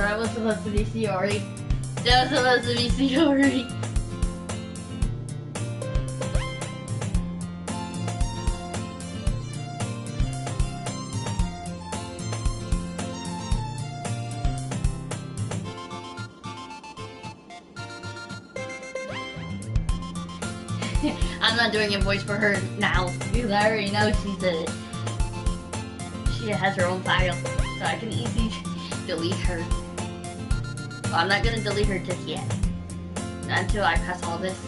that was supposed to be Shiori. That was supposed to be Shiori. I'm not doing a voice for her now because I already know she has her own file, so I can easily delete her. Well, I'm not gonna delete her just yet, not until I pass all this.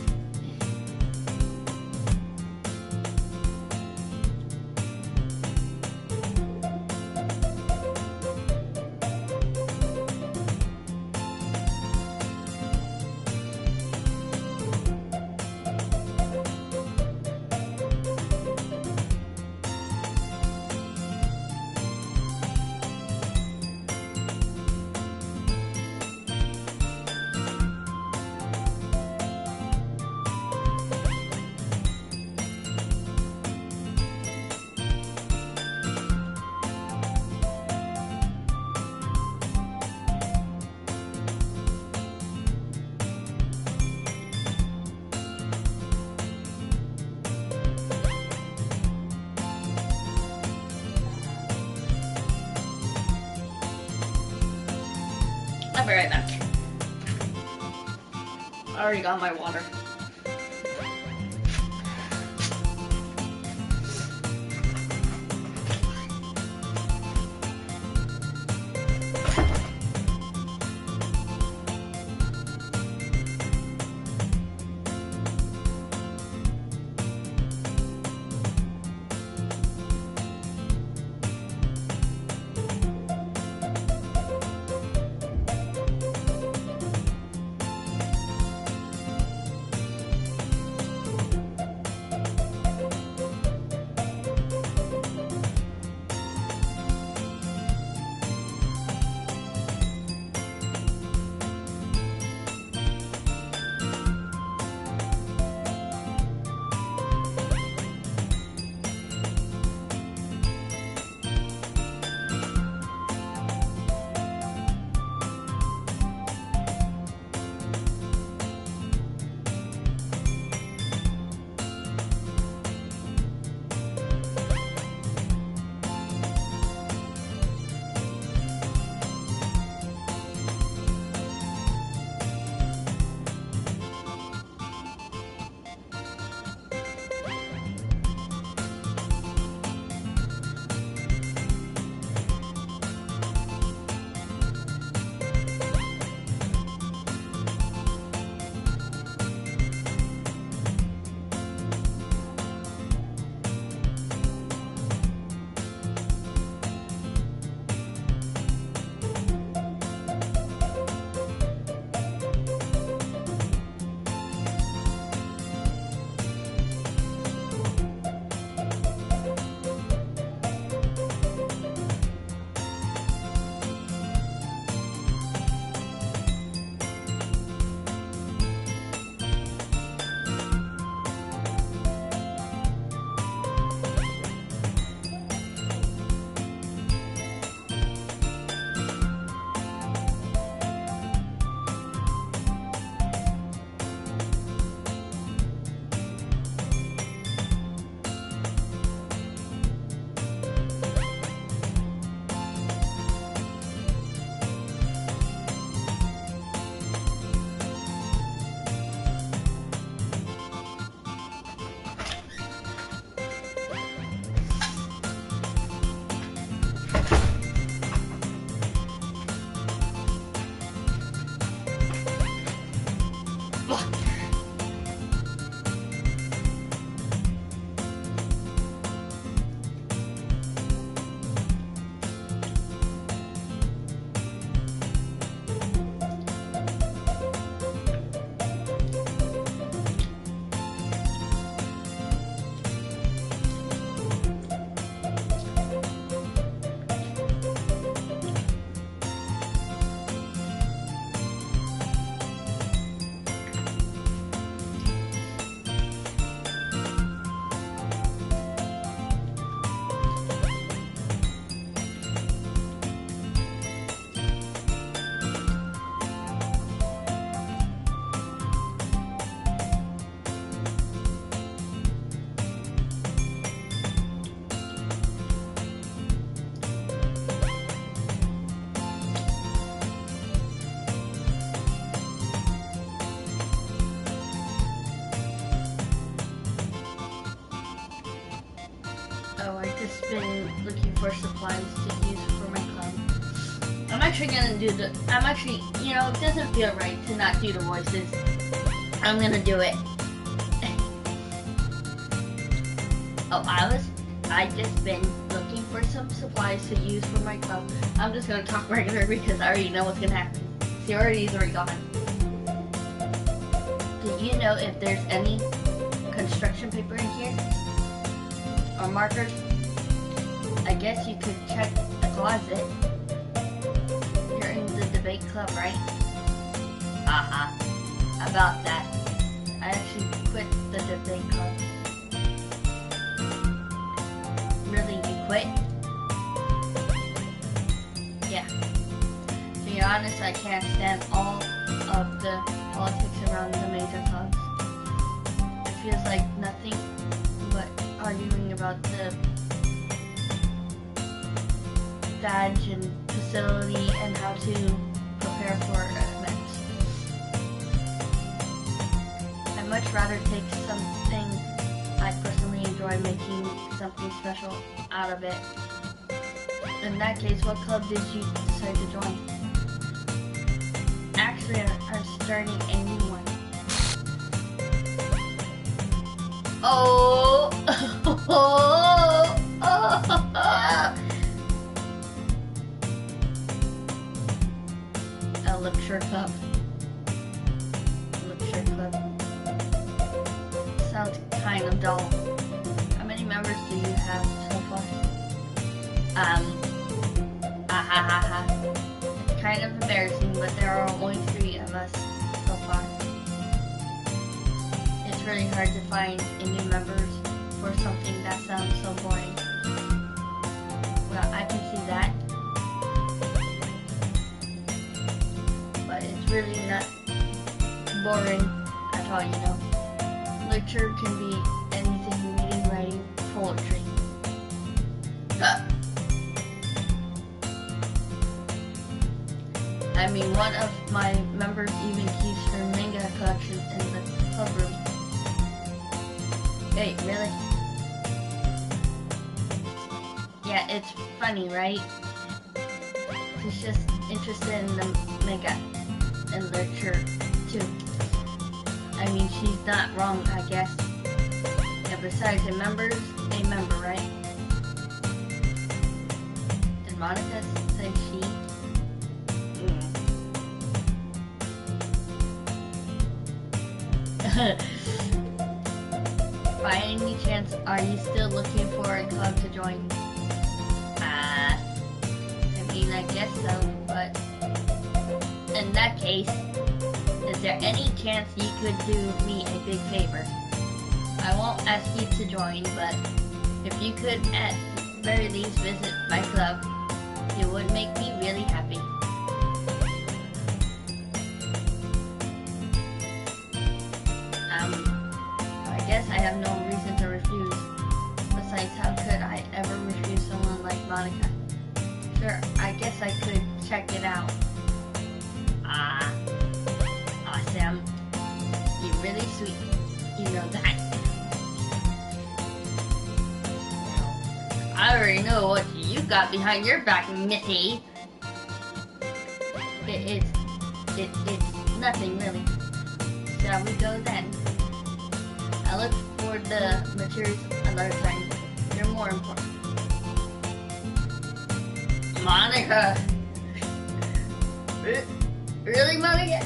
I'll be right back. I already got my water. been looking for supplies to use for my club. I'm actually gonna do the. You know, it doesn't feel right to not do the voices. I'm gonna do it. Oh, I just been looking for some supplies to use for my club. I'm just gonna talk regular because I already know what's gonna happen. The already's already gone. Do you know if there's any construction paper in here? Or markers? I guess you could check the closet. You're in the debate club, right? About that. I actually quit the debate club. Really, you quit? Yeah. To be honest, I can't stand all of the politics around the major clubs. It feels like nothing but arguing about the badge and facility and how to prepare for events. I'd much rather take something I personally enjoy making something special out of it. In that case, what club did you decide to join? Actually, I'm starting a new one. Oh! A lecture club. Lecture club. Sounds kind of dull. How many members do you have so far? It's kind of embarrassing, but there are only 3 of us so far. It's really hard to find new members for something that sounds so boring. Well, I can see that. But it's really not boring at all, you know. Literature can be anything: reading, writing, poetry. I mean, one of my members even keeps her manga collection in the club room. Hey, really? Yeah, it's funny, right? She's just interested in the manga and literature, too. I mean, she's not wrong, I guess. And besides, a member, right? Did Monica say she? By any chance, are you still looking for a club to join? I mean, I guess so, but in that case, is there any chance you could do me a big favor? I won't ask you to join, but if you could at very least visit my club, it would make me really happy. I guess I have no reason to refuse. Besides, how could I ever refuse someone like Monica? Sure, I guess I could check it out. Awesome. You're really sweet. You know that. I already know what you got behind your back, Missy. It's nothing really. Shall we go then? I'll look for the materials another time. You're more important. Monica! Really, Monica?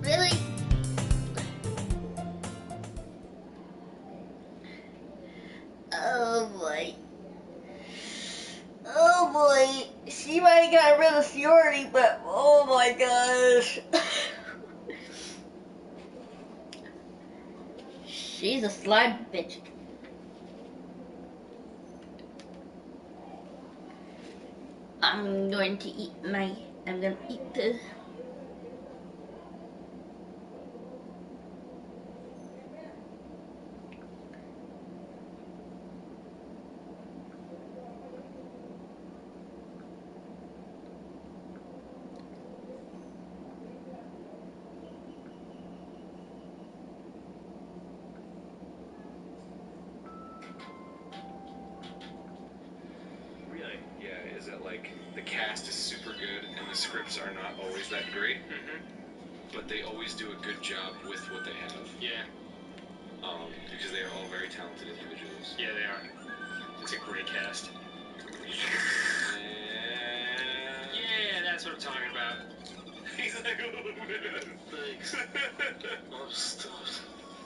Really? Oh boy. Oh boy. She might have got rid of Fiori, but oh my gosh. She's a slime bitch. I'm going to eat this. Yeah, is that like the cast is super good and the scripts are not always that great, but they always do a good job with what they have. Yeah. Because they are all very talented individuals. Yeah, they are. It's a great cast. Yeah, that's what I'm talking about. He's like, oh, man. Thanks. I'm stuffed.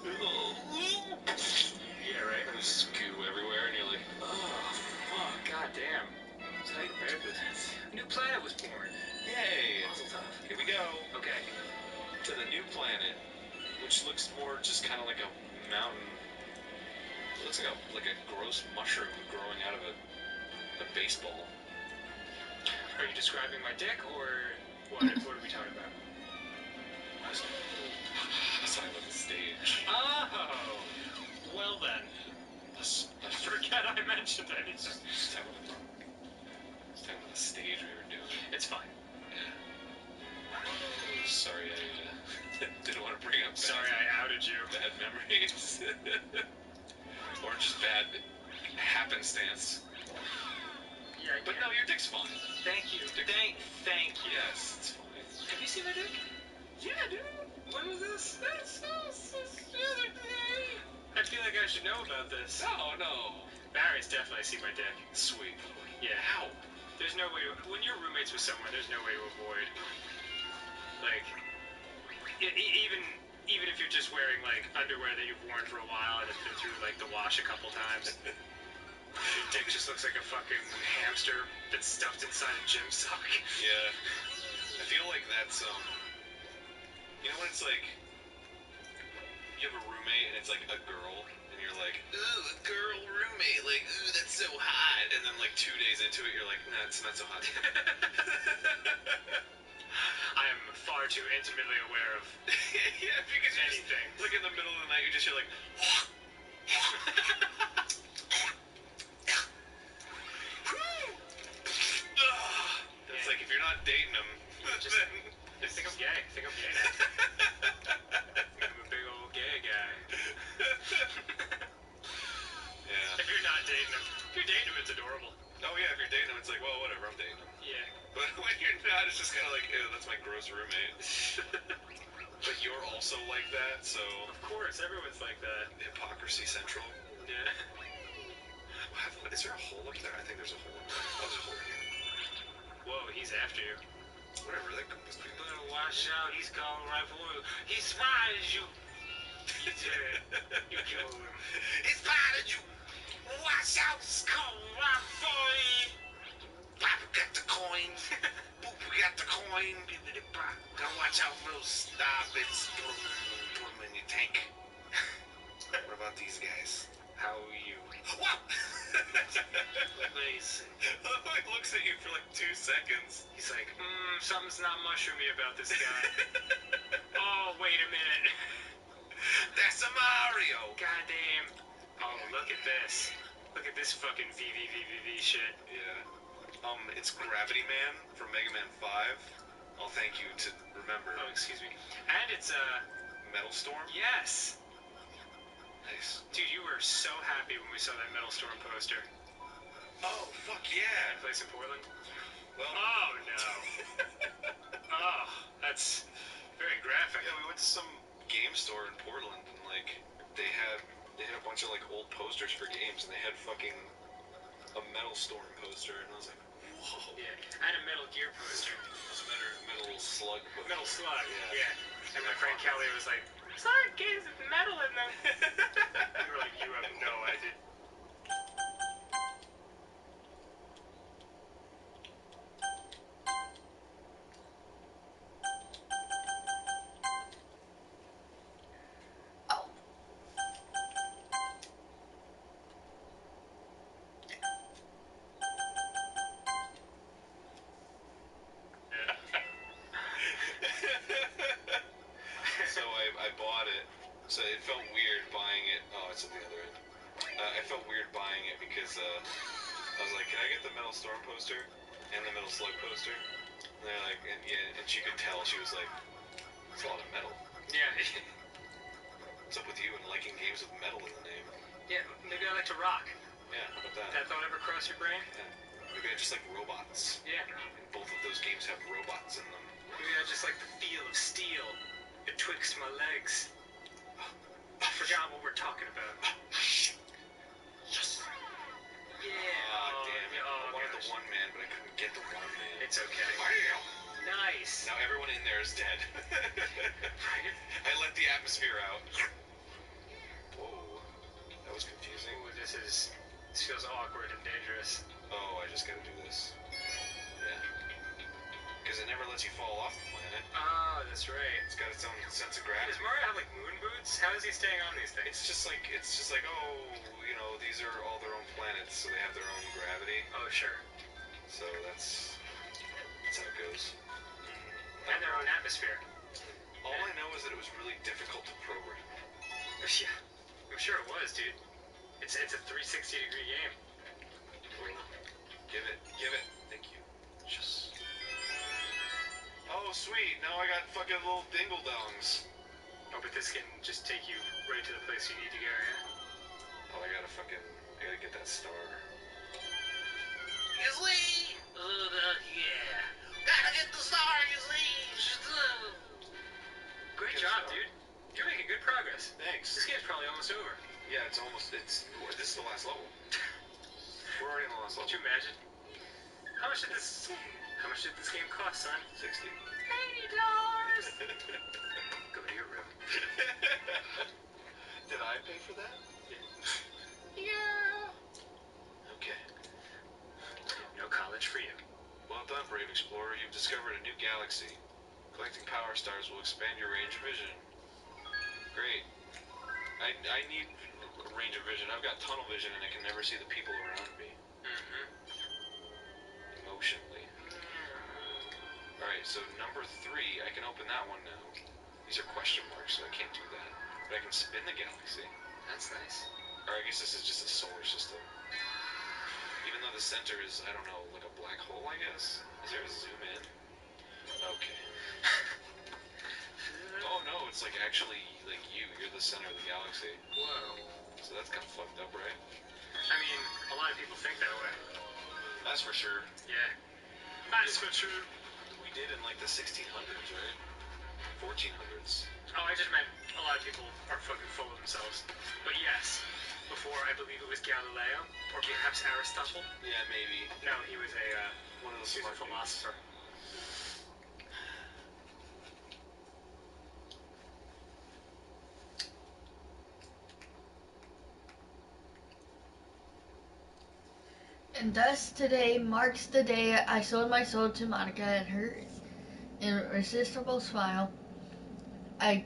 Yeah, right? And there's goo everywhere, and you're like, Oh, fuck, goddamn. That's how you prepared for this. A new planet was born. yay! Mazel tov. Here we go Okay. to the new planet, which looks more just kind of like a mountain. It looks like a gross mushroom growing out of a baseball. Are you describing my dick, or what are we talking about? I was talking about the stage. Oh! Well then. I forget I mentioned anything. Just talking about the stage we were doing. It's fine. Yeah. Sorry, I didn't want to bring up Sorry I outed you. bad memories. Or just bad happenstance. Yeah, But no, your dick's fine. Thank you. Thank you. Yes, it's fine. Have you seen my dick? Yeah, dude. When was this? This the other day. I feel like I should know about this. No. Barry's definitely seen my dick. Sweet. Yeah. How? There's no way when you're roommates with someone, there's no way to avoid. Like, even if you're just wearing like underwear that you've worn for a while and it's been through like the wash a couple times, your dick just looks like a fucking hamster that's stuffed inside a gym sock. Yeah. I feel like that's you know when it's like you have a roommate and it's like a girl and you're like, ooh, a girl roommate, like, ooh, that's so hot, and then like 2 days into it you're like, nah, it's not so hot. I am far too intimately aware of Yeah, because anything. Like in the middle of the night you're like it's like if you're not dating them, then I think I'm gay. I think I'm gay now. I'm a big old gay guy. yeah. If you're not dating him, it's adorable. Oh yeah, if you're dating them, it's like, well, whatever, I'm dating them. Yeah. But when you're not, it's just kind of like, ew, that's my gross roommate. But you're also like that, so Of course, everyone's like that. hypocrisy central. Yeah. Is there a hole up there? I think there's a hole. Oh, there's a hole here. Whoa, he's after you. Whatever, that must be. Better watch out, he's coming right for you. He spotted you. He did. You killed him. He spotted you. Watch out, he's coming right for you. Papa got the coin. Boop, we got the coin. Gotta watch out for those stoppers. Put them in your tank. What about these guys? How are you? What? Amazing. He looks at you for like 2 seconds. He's like, something's not mushroomy about this guy. Oh, wait a minute. That's a Mario. Goddamn. Oh, look at this. Look at this fucking VVVVV shit. Yeah. It's Gravity Man from Mega Man 5. I'll thank you to remember. Oh, excuse me. And it's, Metal Storm? yes. Nice. Dude, you were so happy when we saw that Metal Storm poster. Oh, fuck yeah. Place in Portland? Well, Oh, no. Oh, that's very graphic. yeah, we went to some game store in Portland and like they had a bunch of like old posters for games and they had fucking a Metal Storm poster and I was like, whoa. Yeah, and a Metal Gear poster. It was a Metal Slug poster. Metal Slug, Yeah. yeah. And my friend Kelly was like, Sonic games with metal in them. We were like, you have no idea. Oh. So I bought it. So it felt weird buying it. Oh, it's at the other end. I felt weird buying it because I was like, can I get the Metal Storm poster and the Metal Slug poster? And they're like, and she could tell. She was like, it's a lot of metal. Yeah. What's up with you and liking games with metal in the name? Yeah, maybe I like to rock. Yeah, how about that? That thought ever cross your brain? Yeah. Maybe I just like robots. Yeah. And both of those games have robots in them. Maybe I just like the feel of steel betwixt my legs. I forgot what we're talking about. Yes. Yeah. Oh, damn it. Oh, I wanted gosh. the one man, but I couldn't get the one man. It's okay. Bam! Nice. Now everyone in there is dead. Right? I let the atmosphere out. Whoa. That was confusing. Ooh, this feels awkward and dangerous. Oh, I just gotta do this. Yeah. Because it never lets you fall off the planet. Oh, that's right. It's got its own sense of Does gravity. Mario have like moon boots? How is he staying on these things? It's just like, oh, you know, these are all their own planets, so they have their own gravity. Oh, sure. So that's how it goes. And their own atmosphere. All I know is that it was really difficult to program. Yeah, I'm sure it was, dude. It's a 360-degree game. Give it. Thank you. Just. Oh, sweet. Now I got fucking little dingle dongs. Oh, but this can just take you right to the place you need to go, yeah? Oh, I gotta get that star. Easily! Yeah. Gotta get the star, easily! Great job, dude. You're making good progress. Thanks. This game's probably almost over. Yeah, this is the last level. We're already in the last level. Could you imagine? How much did this game cost, son? 60. $80! Go to your room. Did I pay for that? Yeah. Okay. No college for you. Well done, brave explorer. You've discovered a new galaxy. Collecting power stars will expand your range of vision. Great. I need range of vision. I've got tunnel vision and I can never see the people around me. Mm-hmm. Emotionally. Alright, so number 3, I can open that one now. These are question marks, so I can't do that. But I can spin the galaxy. That's nice. Or I guess this is just a solar system. Even though the center is, I don't know, like a black hole, I guess? Is there a zoom in? Okay. Oh no, it's like actually, like you're the center of the galaxy. Whoa. So that's kind of fucked up, right? I mean, a lot of people think that way. That's for sure. Yeah. That's for sure. We did in like the 1600s, right? 1400s. Oh, I just meant a lot of people are fucking full of themselves. But yes, before I believe it was Galileo, or perhaps Aristotle. Yeah, maybe. No, he was One of those he was a smart philosopher. And thus today marks the day I sold my soul to Monica, and her irresistible smile. I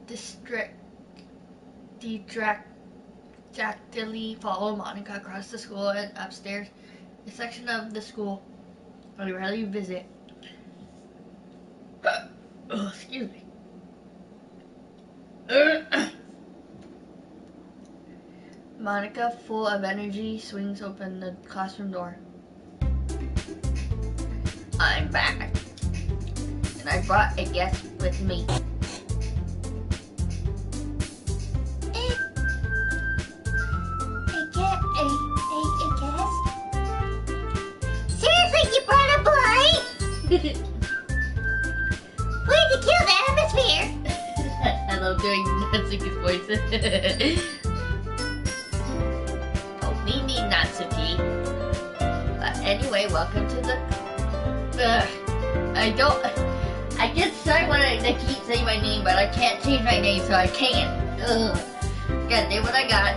distractedly follow Monica across the school and upstairs, a section of the school I rarely visit. Oh, excuse me. Monica, full of energy, swings open the classroom door. I'm back, and I brought a guest with me. A guest? Seriously, you brought a boy? Way to kill the atmosphere! I love doing Natsuki's voice. Oh, me need Natsuki. But anyway, welcome to the... I get started when they keep saying my name, but I can't change my name, so I can't. Ugh. Gotta do what I got.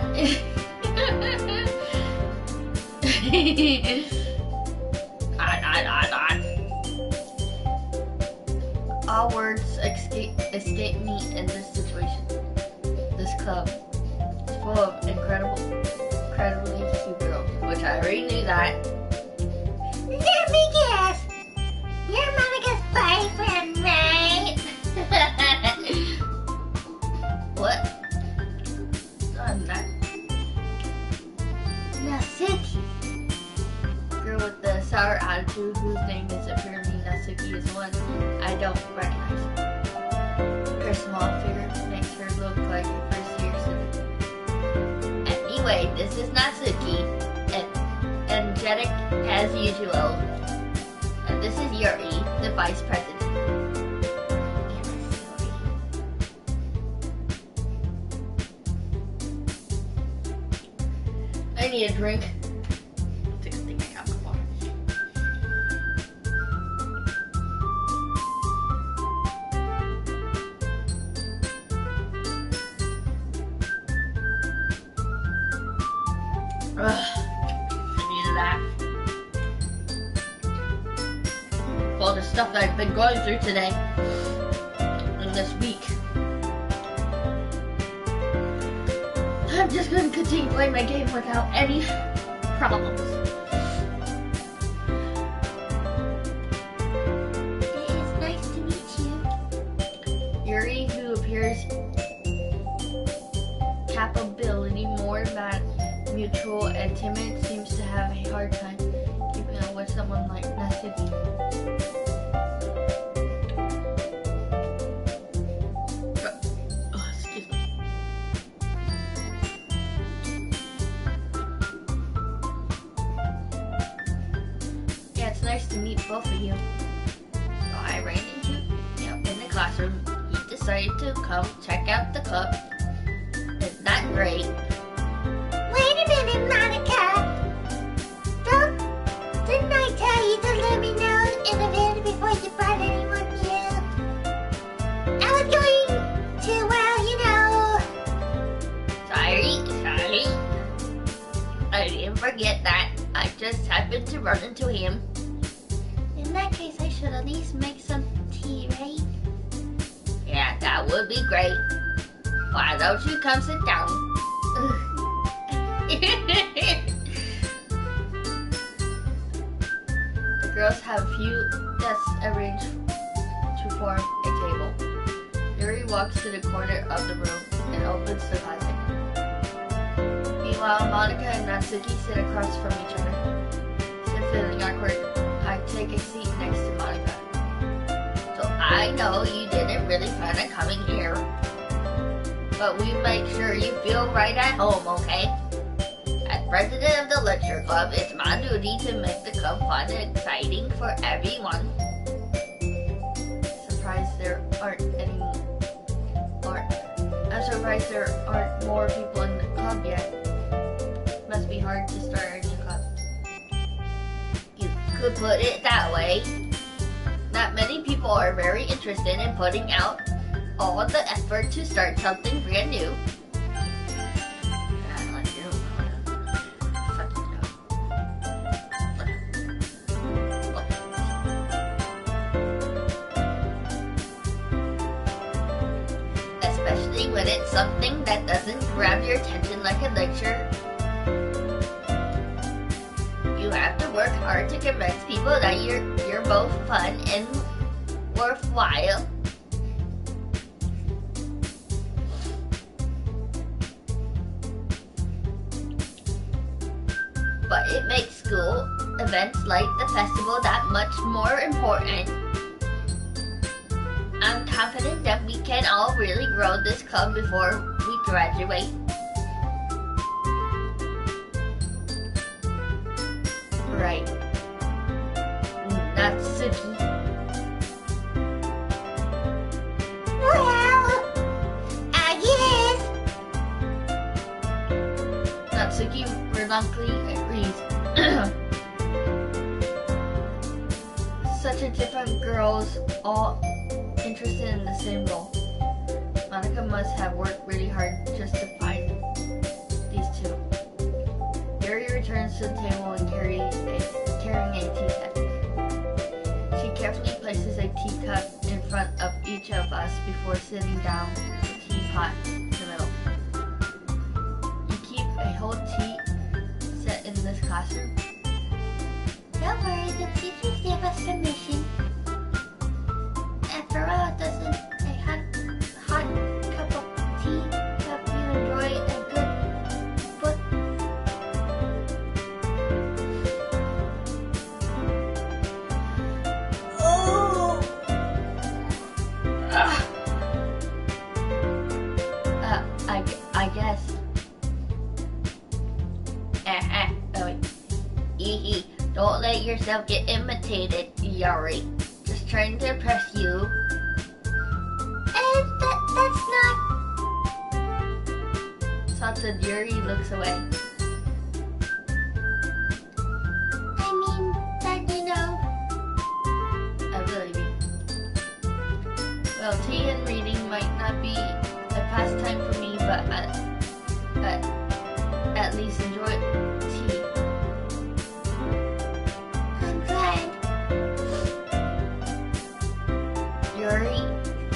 All words escape me in this situation. This club is full of incredibly cute girls, which I already knew that. Let me guess. You're Monica's boyfriend, right? What? I'm not. Natsuki. Girl with the sour attitude, whose name is apparently Natsuki, is one I don't recognize. Her small figure makes her look like a first-year student. Anyway, this is Natsuki, and energetic as usual. And this is Yuri, the vice president. I need a drink. It's a good thing I got my water. I needed that. All the stuff that I've been going through today and this week. I'm just going to continue playing my game without any problems. It is nice to meet you. Yuri, who appears capability more than mutual and timid, seems to have a hard time keeping up with someone like Natsuki. Excuse me. Yeah, it's nice to meet both of you. So I ran into you in the classroom. You decided to come check out the club. Isn't that great? Wait a minute, Monica. Didn't I tell you to let me know in advance before you brought anyone here? I was going to, Sorry. I didn't forget that. I just happened to run into him. in that case, I should at least make some tea, right? Yeah, that would be great. Why don't you come sit down? The girls have a few desks arranged to form a table. Yuri walks to the corner of the room and opens the closet. Meanwhile, Monica and Natsuki sit across from each other. Since feeling awkward, I take a seat next to Monica. So I know you didn't really plan on coming here, but we make sure you feel right at home, okay? As president of the lecture club, it's my duty to make the club fun and exciting for everyone. I'm surprised there aren't more people in the club yet. Must be hard to start a new club. You could put it that way. Not many people are very interested in putting out all the effort to start something brand new. Especially when it's something that doesn't grab your attention like a lecture. You have to work hard to convince people that you're both fun and worthwhile. But it makes school events like the festival that much more important. I'm confident that we can all really grow this club before we graduate. Right. Natsuki. Well, I guess. Natsuki reluctantly agrees. Such a different girls, all interested in the same goal. Monica must have worked really hard just to find these two. Yuri returns to the table and carrying a tea set. She carefully places a teacup in front of each of us before sitting down with the teapot in the middle. You keep a whole tea set in this classroom? Don't worry, the teachers gave us permission. After all, doesn't a hot cup of tea help you enjoy a good book? Oh! I guess. Oh, wait. Don't let yourself get imitated, Yuri. Just trying to impress you. That's not... Satsu Yuri looks away. I mean, that, you know... I really do. Well, tea and reading might not be a pastime for me, but at least enjoy tea. I'm glad. Yuri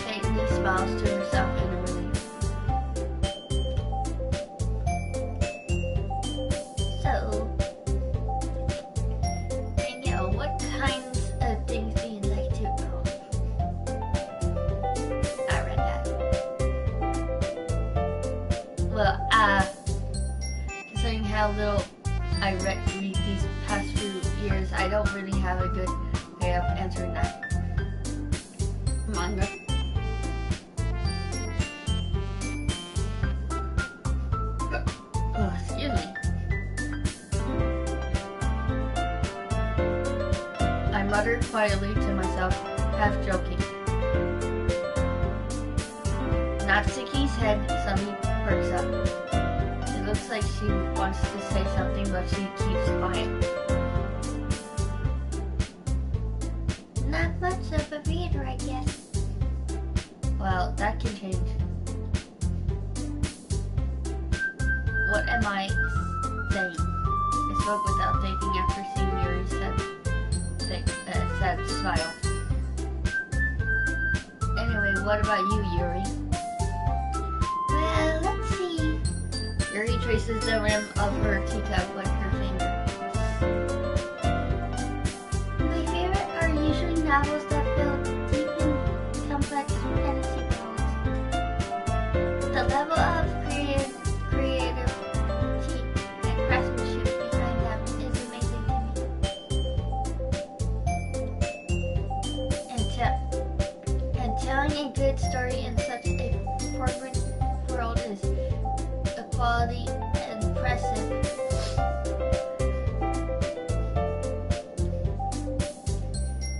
faintly smiles to herself in a relief. So, Danielle, what kinds of things do you like to draw? I read that. Well, considering how little I read these past few years, I don't really have a good way of answering that. Manga. Oh, excuse me. I muttered quietly to myself, half joking. Natsuki's head suddenly perks up. It looks like she wants to say something, but she keeps quiet. Not much of a reader, I guess. Well, that can change. What am I saying? I spoke without thinking after seeing Yuri's sad smile. Anyway, what about you, Yuri? Well, let's see. Yuri traces the rim of her teacup with her finger. My favorite are usually novels that build deep and complex fantasy worlds. The level of creativity and craftsmanship behind them is amazing to me. And telling a good story in such a vibrant world is a quality impressive.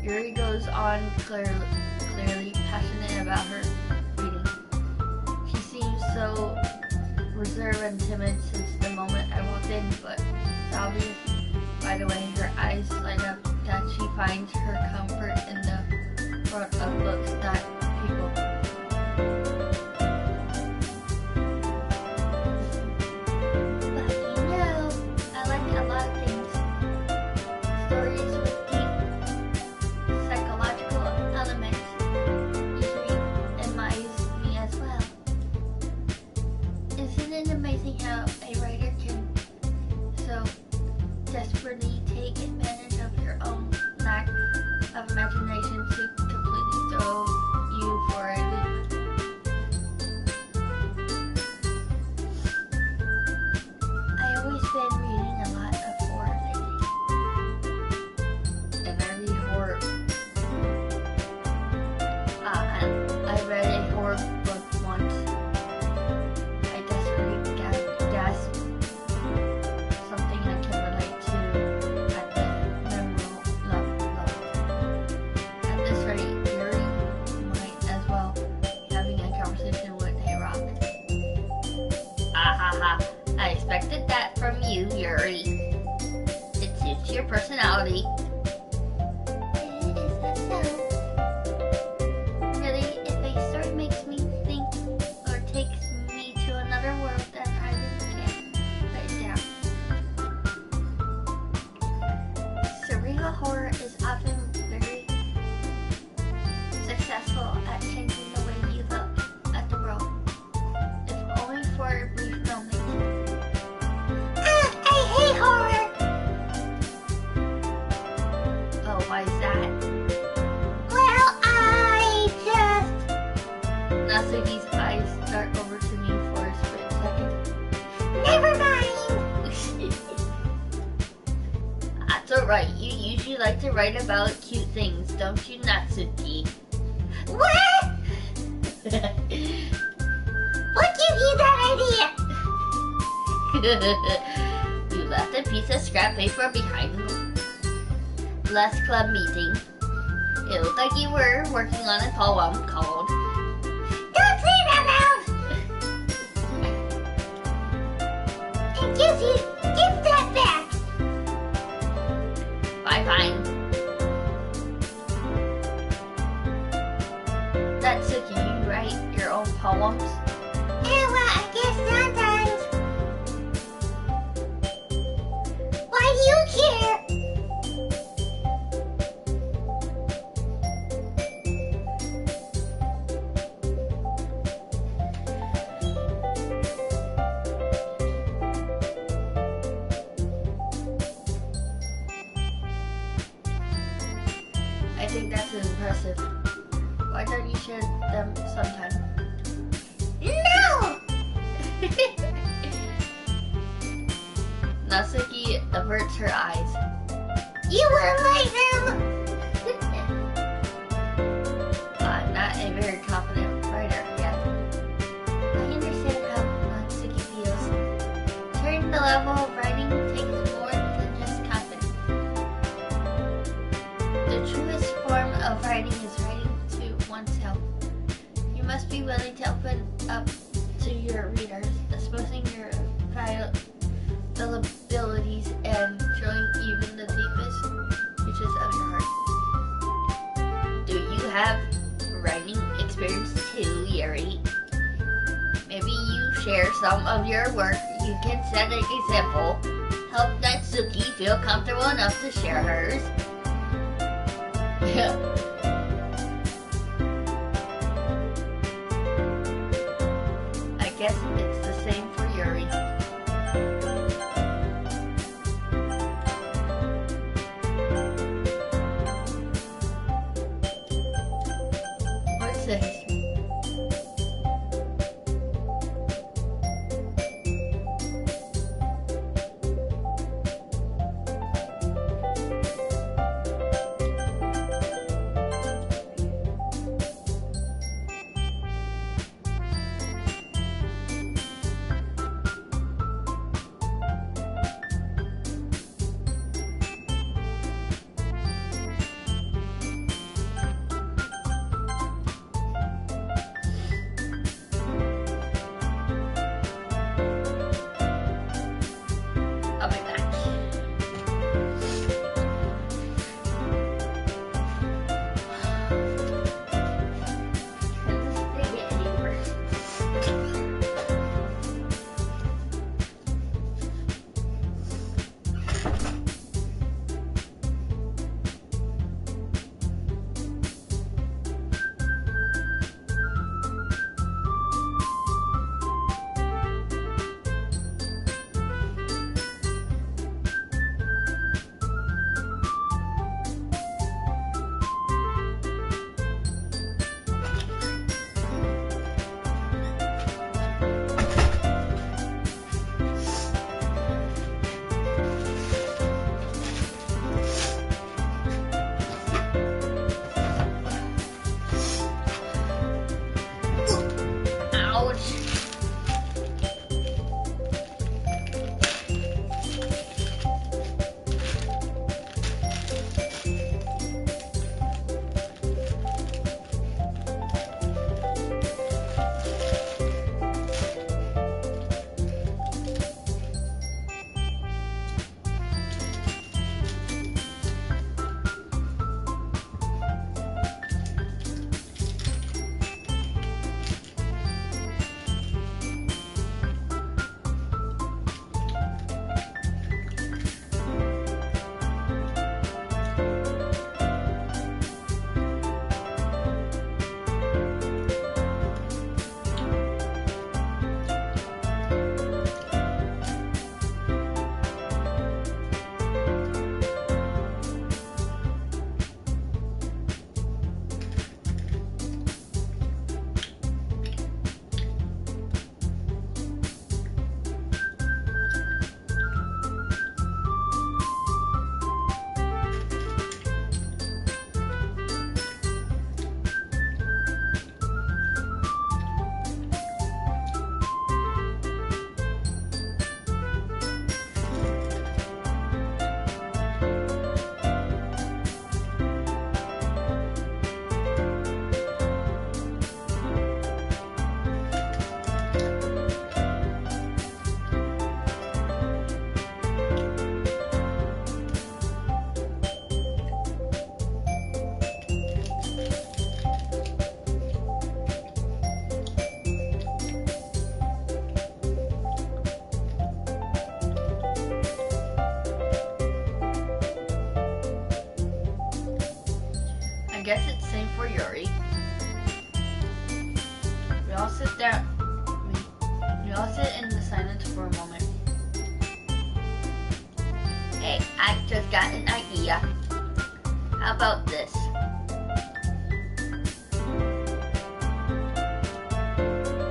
Yuri goes on clearly passionate about her reading. She seems so reserved and timid since the moment I walked in, but it's obvious by the way her eyes light up that she finds her comfort in the world of books, not people. But you know, I like a lot of things. Stories with deep psychological elements usually amaze me as well. Isn't it amazing how a writer can so desperately take advantage of your own lack of imagination to completely throw you for a loop? I always been reading a lot of horror lately. And I read horror. I read a horror book once. I desperately gasped. Something I can relate to at the memorable level. At this rate, Yuri might as well be having a conversation with a rock. Ahaha, I expected that from you, Yuri. It suits your personality. Is that so? Really, if a story makes me think or takes me to another world, then I really can't put it down. Surreal horror is often very successful at changing the way you look at the world, if only for a brief moment. I hate horror! Oh, why is that? Well, I just... Natsuki's eyes dart over to me for a split second. Never mind! That's alright, you usually like to write about cute things, don't you, Natsuki? What? What gave you that idea? You left a piece of scrap paper behind last club meeting. It looked like you were working on a poem called Don't say that loud! And give that back! Fine. That's Suki, you write your own poems? Yeah, well, I guess sometimes. Why do you care? I think that's impressive. Why don't you share them sometime? No! Natsuki averts her eyes. You wouldn't like them! I'm not a very confident writer yet. I understand how Natsuki feels. Turning the level of writing takes more than just confidence. The truest form of writing is writing to oneself. You must be willing to open up to your readers, exposing your vulnerabilities and showing even the deepest reaches of your heart. Do you have writing experience too, Yuri? Maybe you share some of your work. You can set an example. Help Natsuki feel comfortable enough to share hers. I guess it's the same for Yuri. What's the history? guess it's same for Yuri. We all sit there. We all sit in the silence for a moment. Hey, I just got an idea. How about this?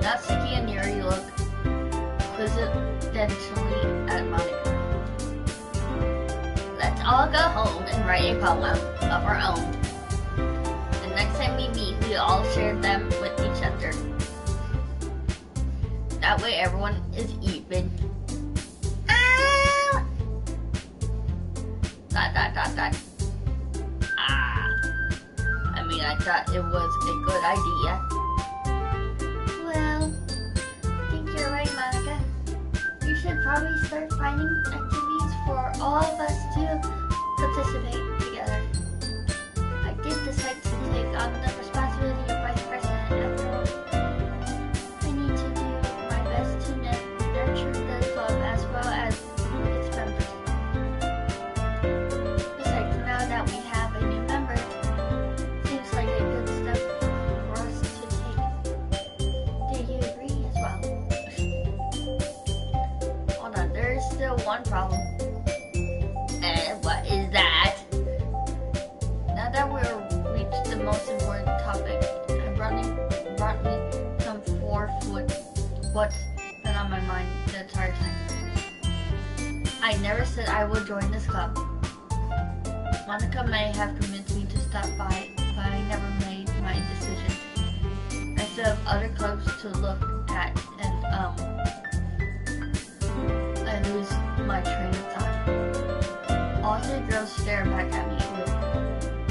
Natsuki and Yuri look coincidentally at Monica. Let's all go home and write a poem of our own. The next time we meet, we all share them with each other. That way everyone is even. I thought it was a good idea. Well, I think you're right, Monica. We should probably start finding activities for all of us to participate together. I did decide to take on the responsibility of vice president after all. I need to do my best to nurture the club as well as its members. Besides, now that we have a new member, seems like a good step for us to take. Do you agree as well? Hold on, there is still one problem. And what is that? Now that we've reached the most important topic, I brought me some forth with what's been on my mind the entire time. I never said I would join this club. Monica may have convinced me to stop by, but I never made my decision. I still have other clubs to look at and lose my train of thought. All three girls stare back at me with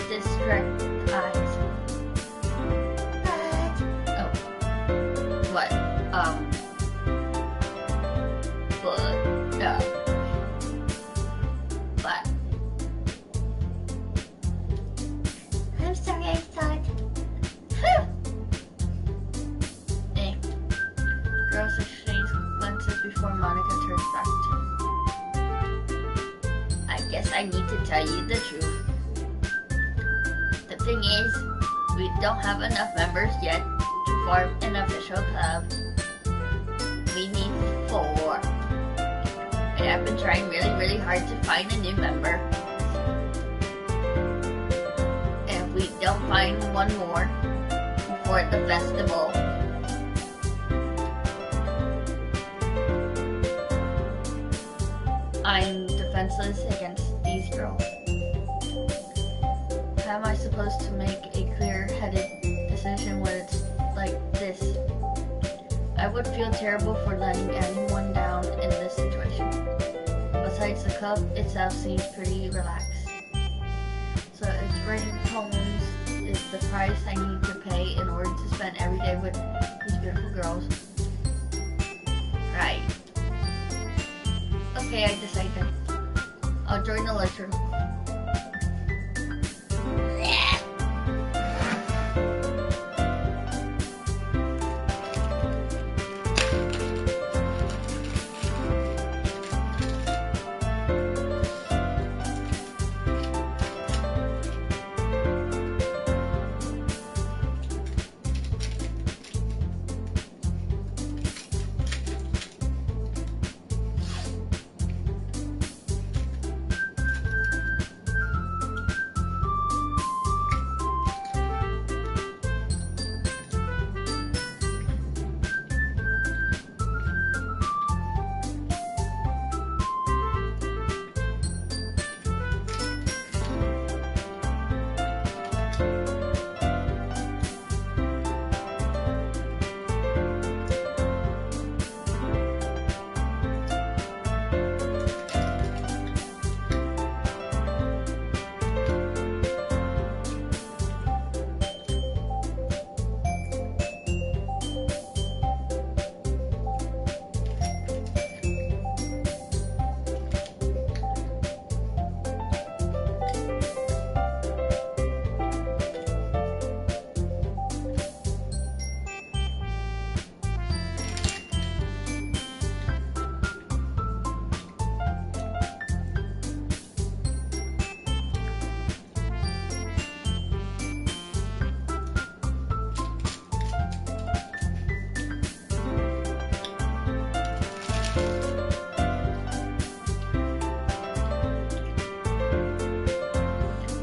distressed eyes. What? But I'm sorry I thought. Dang. Girls exchange glances before Monica turns back to me. I guess I need to tell you the truth. The thing is, we don't have enough members yet to form an official club. We need 4. And I've been trying really hard to find a new member. And we don't find one more before the festival, I'm defenseless against these girls. How am I supposed to make a clear-headed decision when it's like this? I would feel terrible for letting anyone down in this situation. Besides, the club itself seems pretty relaxed. So if writing poems is the price I need to pay in order to spend every day with these beautiful girls. Right. Okay, I decided. I'll join the lecture.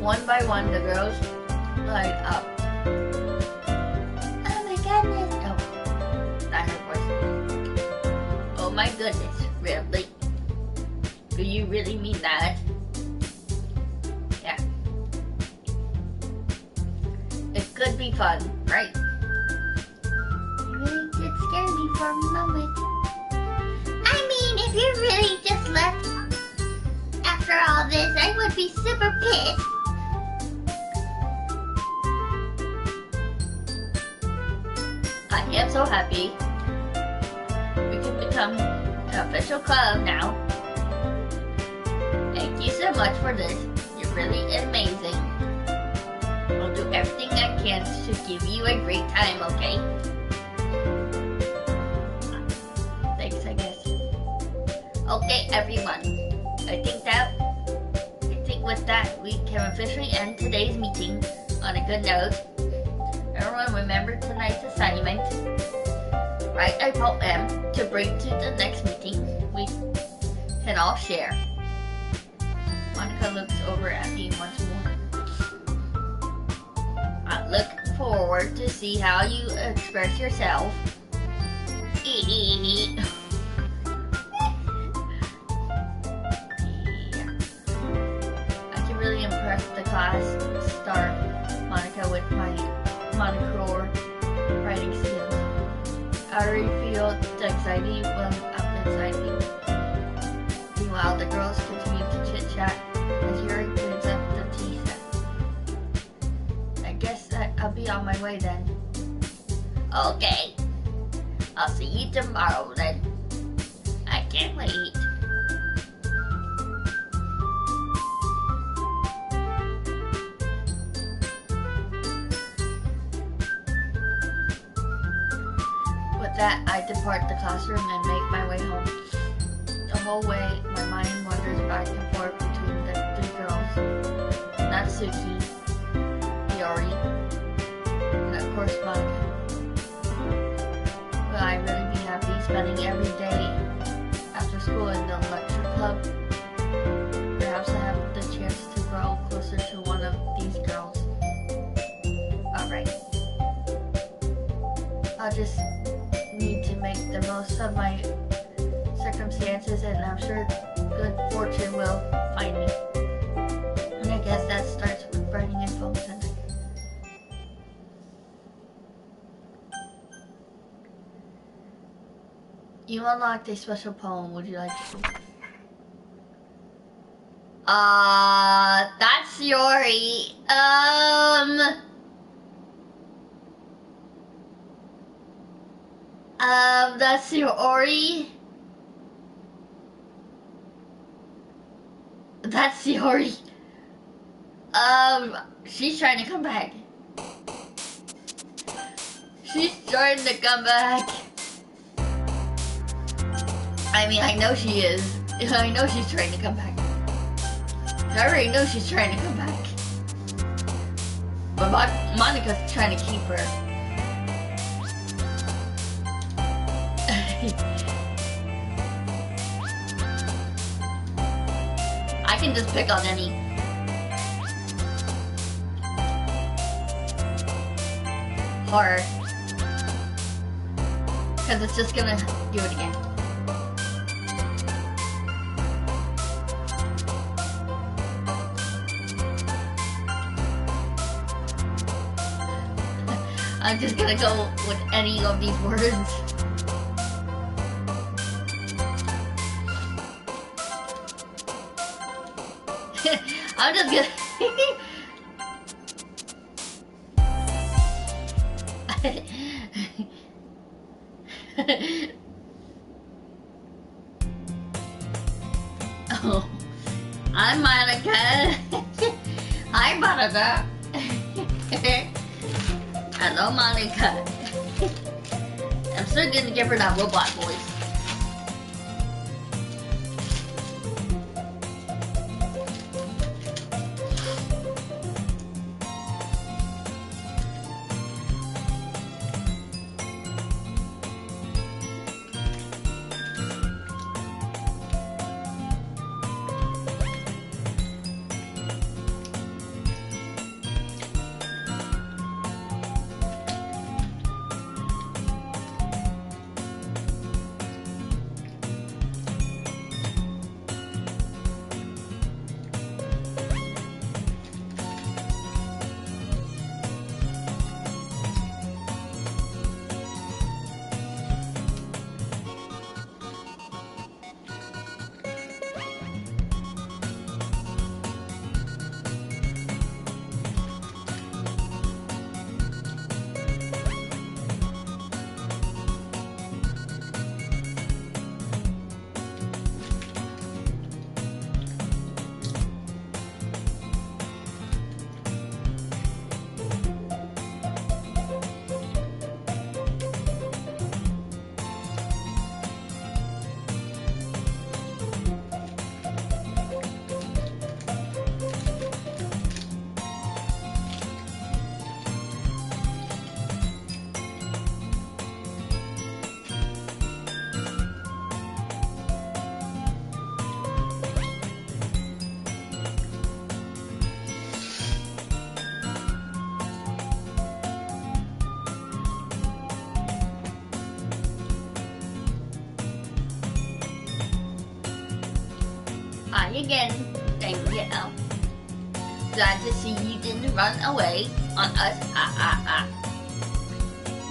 one by one the girls light up. Oh my goodness. Oh, not her voice. Oh my goodness, really? Do you really mean that? Yeah. It could be fun, right? You really did scare me for a moment. I mean, if you really just left after all this, I would be super pissed. I am so happy. We can become an official club now. Thank you so much for this. You're really amazing. I'll do everything I can to give you a great time, okay? Thanks, I guess. Okay, everyone. I think with that, we can officially end today's meeting on a good note. Everyone remember tonight's assignment. Write a poem to bring to the next meeting. We can all share. Monica looks over at me once more. I look forward to see how you express yourself. Yeah. I can really impress the class star Monica with my monocolor writing skills. I already feel the anxiety well up inside me. Meanwhile, the girls continue to chit-chat as Yuri cleans up the tea set. I guess I'll be on my way then. Okay. I'll see you tomorrow then. I can't wait. With that, I depart the classroom and make my way home. The whole way, my mind wanders back and forth between the three girls. Natsuki, Yori, and of course Monica. Will I really be happy spending every day after school in the lecture club? Perhaps I have the chance to grow closer to one of these girls. Alright. I'll just need to make the most of my circumstances, and I'm sure good fortune will find me. And I guess that starts with writing a poem tonight. You unlocked a special poem. Would you like to? That's Yori. That's Yori. That's Yori. She's trying to come back. She's trying to come back. I mean, I know she is. I know she's trying to come back. I already know she's trying to come back. But Monica's trying to keep her. I can just pick on any. Horror. Because it's just gonna do it again. I'm just gonna go with any of these words. I'm just gonna... Oh, I'm Monica. Hi, Monica. Hello, Monica. I'm still gonna give her that robot voice. again. And glad to see you didn't run away on us.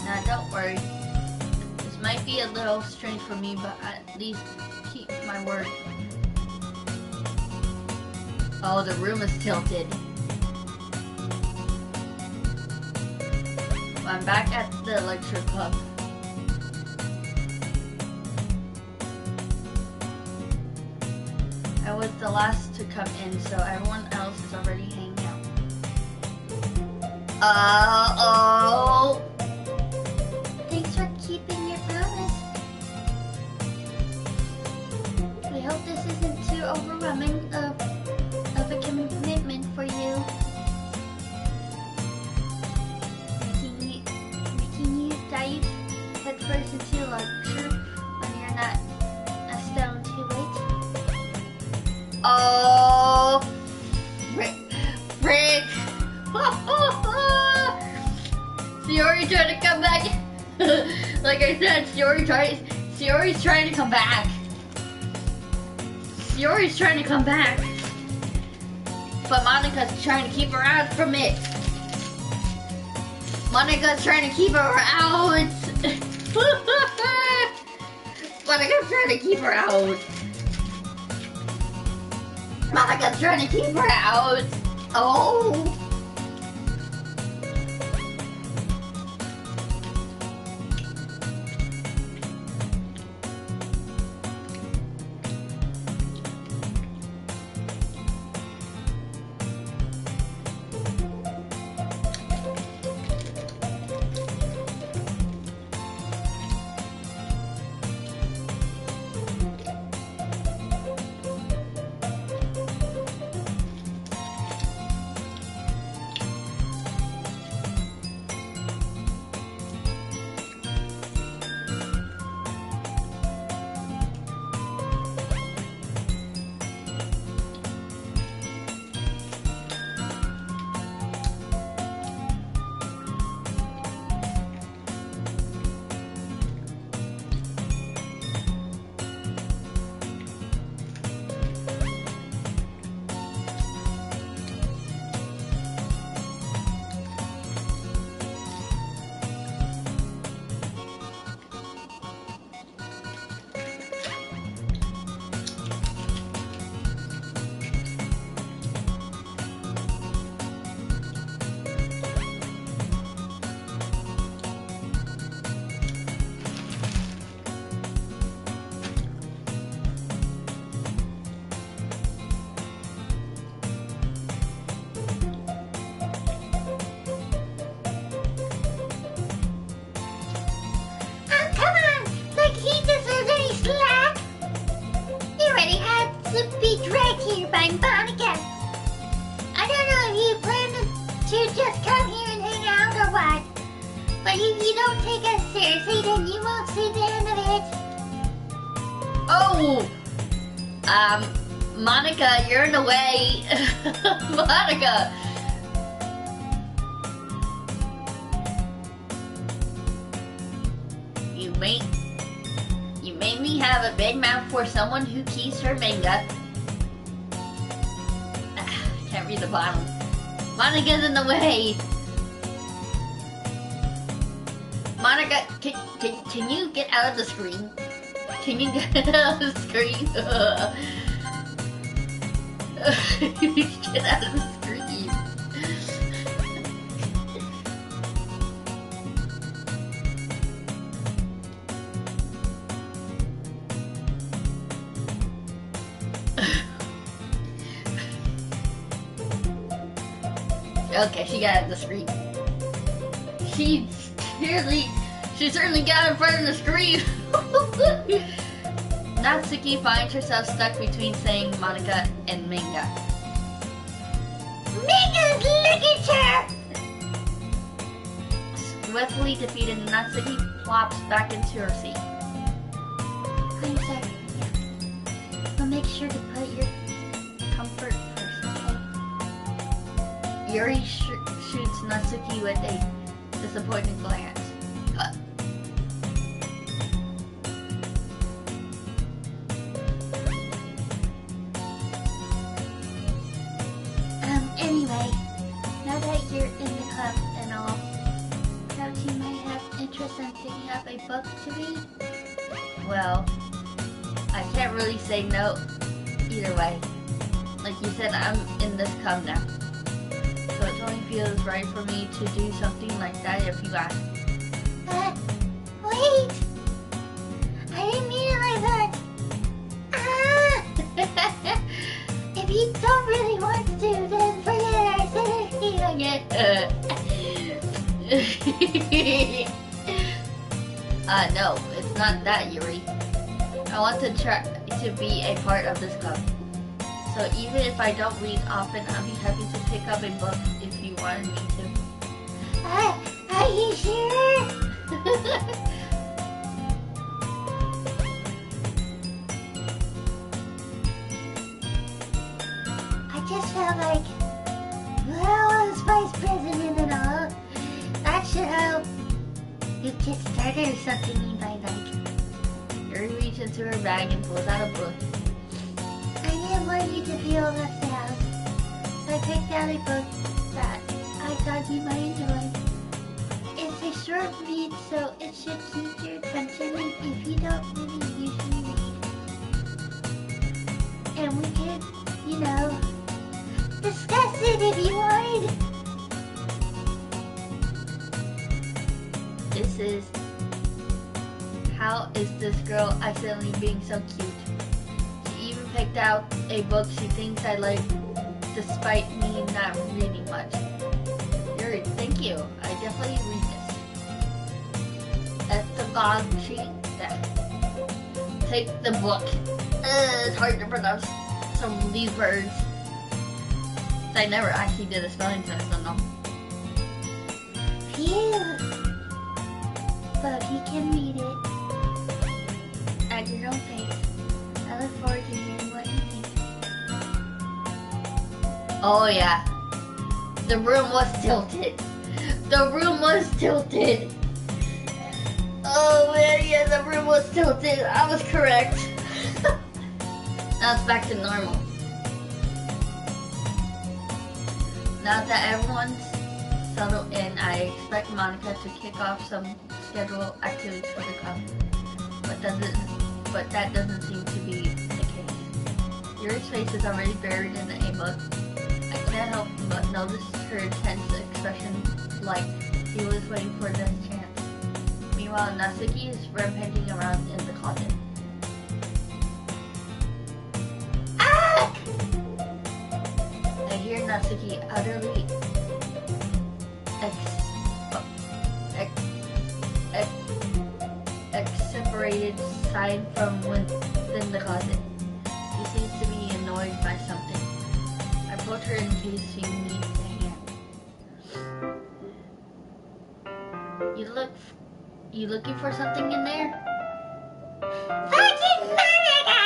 Now don't worry. This might be a little strange for me, but at least keep my word. Oh, the room is tilted. I'm back at the lecture club. I was the last to come in, so everyone else is already hanging out. Uh-oh! Thanks for keeping your promise. We hope this isn't too overwhelming of a commitment for you. Making you dive headfirst into a lecture when you're not a stone too late. Oh, Frick! Shiori's trying to come back. Like I said, Shiori's trying to come back. Shiori's trying to come back. But Monika's trying to keep her out from it. Monika's trying to keep her out. Monika's trying to keep her out. Monika's trying to keep her out. Oh. Oh! Monika, you're in the way. Monika! You made me have a big mouth for someone who keeps her manga. Can't read the bottom. Monika's in the way. Monika, can you get out of the screen? Can you get out of the screen? Get out of the screen. Okay, she got out of the screen. She certainly got in front of the screen. Natsuki finds herself stuck between saying Monika and Manga. Manga's literature! Swiftly defeated, Natsuki plops back into her seat. I'm sorry. I'll make sure to put your comfort first, okay? Yuri shoots Natsuki with a disappointed glance. thought you might have interest in picking up a book to read. Well, I can't really say no either way. Like you said, I'm in this club now. So it only feels right for me to do something like that if you ask. Wait! I didn't mean it like that. If you don't really want to, then forget it. I said anything again. No, it's not that, Yuri. I want to try to be a part of this club. So even if I don't read often, I'll be happy to pick up a book if you wanted me to. Are you sure? I just felt like, well, as vice president and all, that should help you get started or something you might like. Yuri reaches into her bag and pulls out a book. I didn't want you to feel left out. So I picked out a book that I thought you might enjoy. It's a short read, so it should keep your attention if you don't really usually read. And we could, you know, discuss it if you wanted. This is... How is this girl accidentally being so cute? She even picked out a book she thinks I like, despite me not reading much. Yuri, thank you. I definitely read this. Ethnology. Yeah. Take the book. It's hard to pronounce some of these words. I never actually did a spelling test on them. Phew. But you can read it at your own pace. I look forward to hearing what you think. Oh yeah. The room was tilted. The room was tilted. Oh man, yeah, the room was tilted. I was correct. Now it's back to normal. Now that everyone's settled in, I expect Monica to kick off some scheduled activities for the club. But that doesn't seem to be the case. Yuri's face is already buried in a book. I can't help but notice her tense expression, like he was waiting for this chance. Meanwhile, Natsuki is rampaging around in the closet. Ah! I hear Natsuki utterly separated sign from within the closet. She seems to be annoyed by something. I approach her in case she needs a hand. You looking for something in there? Fucking Monica!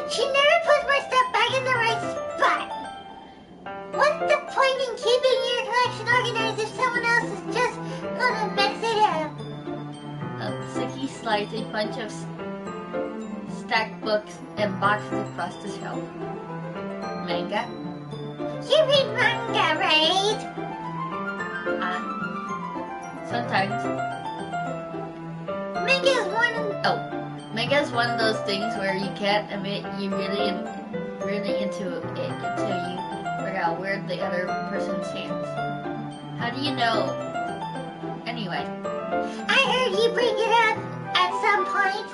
She never puts my stuff back in the right spot. What's the point in keeping your collection organized if someone else is just gonna mess it up? Suki slides a bunch of stacked books and boxes across the shelf. Manga? You read manga, right? Sometimes. Manga is one of those things where you can't admit you're really into it until you figure out where the other person stands. How do you know? Anyway. I heard you bring it up at some point.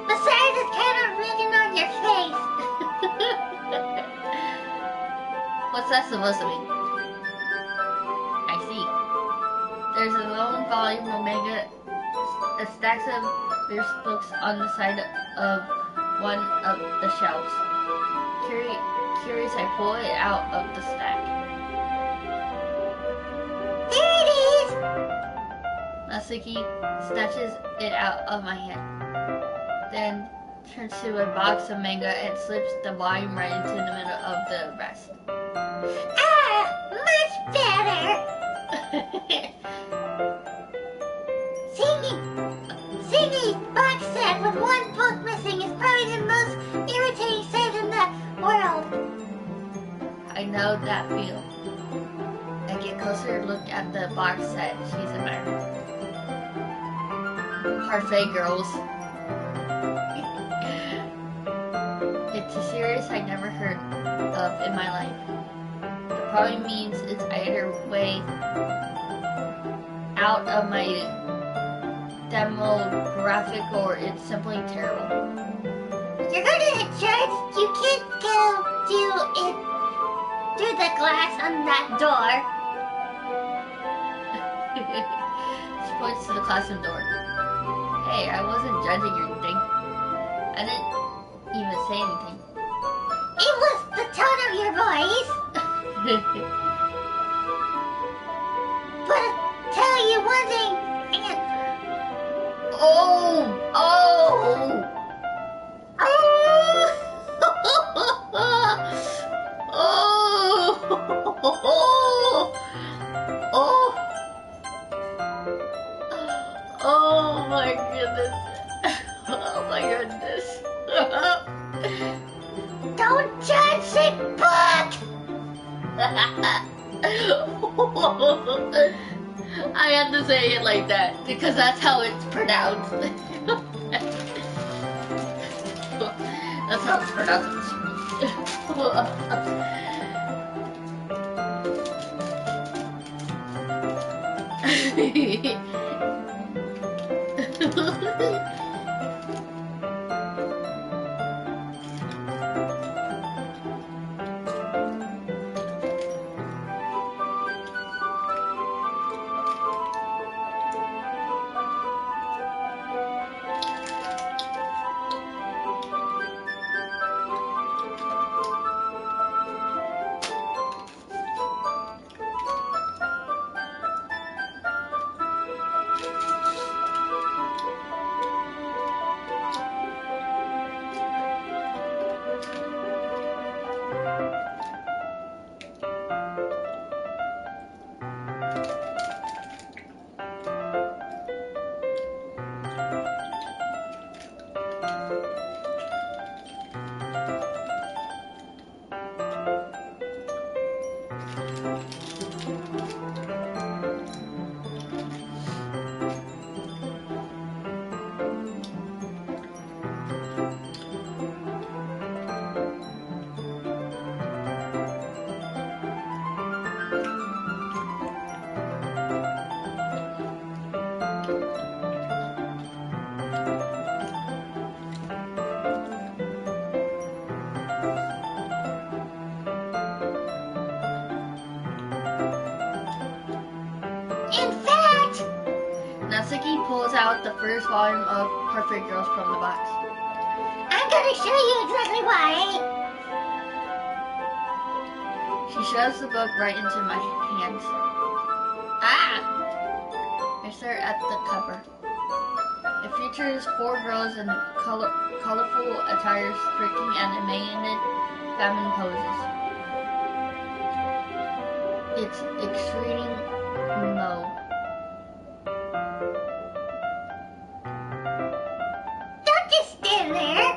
Besides, it's kind of written on your face. What's that supposed to mean? I see. There's a lone volume of manga, a stacks of fierce books on the side of one of the shelves. Curious, I pull it out of the stack. There it is! Natsuki snatches it out of my hand, then turns to a box of manga and slips the volume right into the middle of the rest. Ah, much better! Seeing a box set with one book missing is probably the most irritating sight in the would that feel? I get closer, look at the box that she's admiring. Parfait girls. It's a series I never heard of in my life. It probably means it's either way out of my demographic or it's simply terrible. You're going to church. You can't go through the glass on that door. She points to the classroom door. Hey, I wasn't judging or anything. I didn't even say anything. It was the tone of your voice. But I'll tell you one thing. Oh! Oh my goodness. Oh my goodness. Don't judge the book. I had to say it like that because that's how it's pronounced. That's how it's pronounced. Natsuki pulls out the first volume of Perfect Girls from the box. I'm gonna show you exactly why. She shoves the book right into my hands. Ah! I stare at the cover. It features 4 girls in colorful attire striking animated feminine poses. It's extreme mode. Don't just stand there.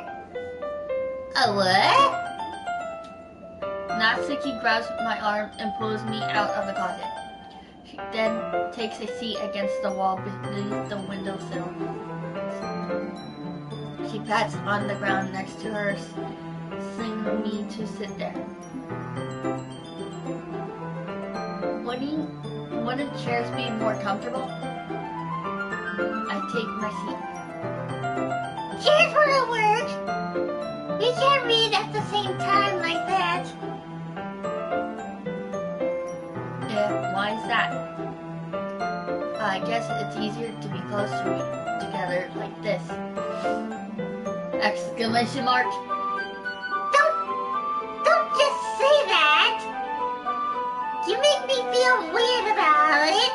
A what? Natsuki grabs my arm and pulls me out of the closet. She then takes a seat against the wall beneath the windowsill. She pats on the ground next to her, signaling me to sit there. Wouldn't chairs be more comfortable? I take my seat. Chairs won't work. We can't read at the same time like that. Yeah, why is that? I guess it's easier to be close together like this. Exclamation mark. Don't just say that. You make me feel weird about it.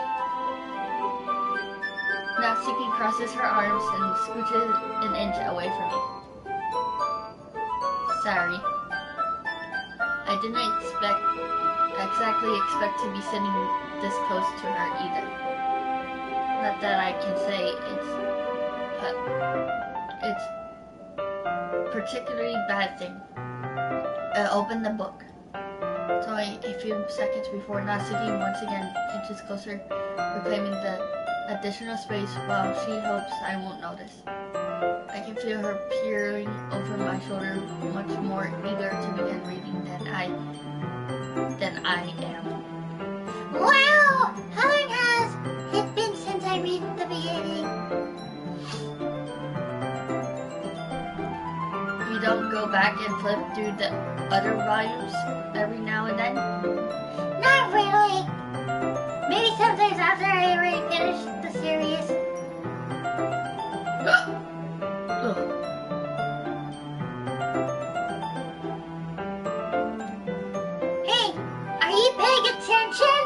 Natsuki crosses her arms and scooches an inch away from me. Sorry. I didn't exactly expect to be sitting this close to her either. Not that I can say it's particularly bad thing. I opened the book. So a few seconds before Natsuki once again inches closer, reclaiming the additional space while she hopes I won't notice. I can feel her peering over my shoulder, much more eager to begin reading than I am. Wow! How long has it been since I read the beginning? You don't go back and flip through the other volumes every now and then? Not really. Maybe sometimes after I already finished the series. Ugh. Hey, are you paying attention?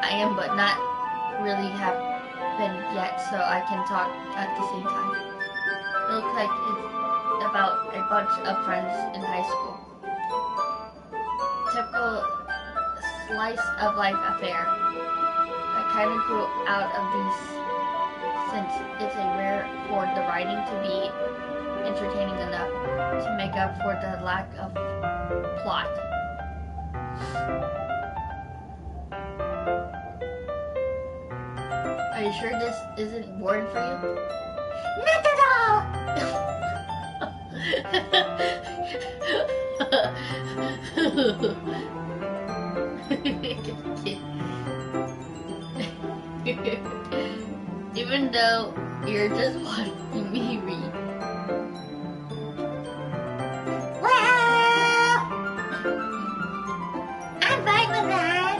I am, but not really happened yet, so I can talk at the same time. It looks like it's about a bunch of friends in high school. Typical slice of life affair. I kind of grew out of these since it's a rare for the writing to be entertaining enough to make up for the lack of plot. Are you sure this isn't boring for you? Not at all. Even though you're just watching me read. Well, I'm fine with that.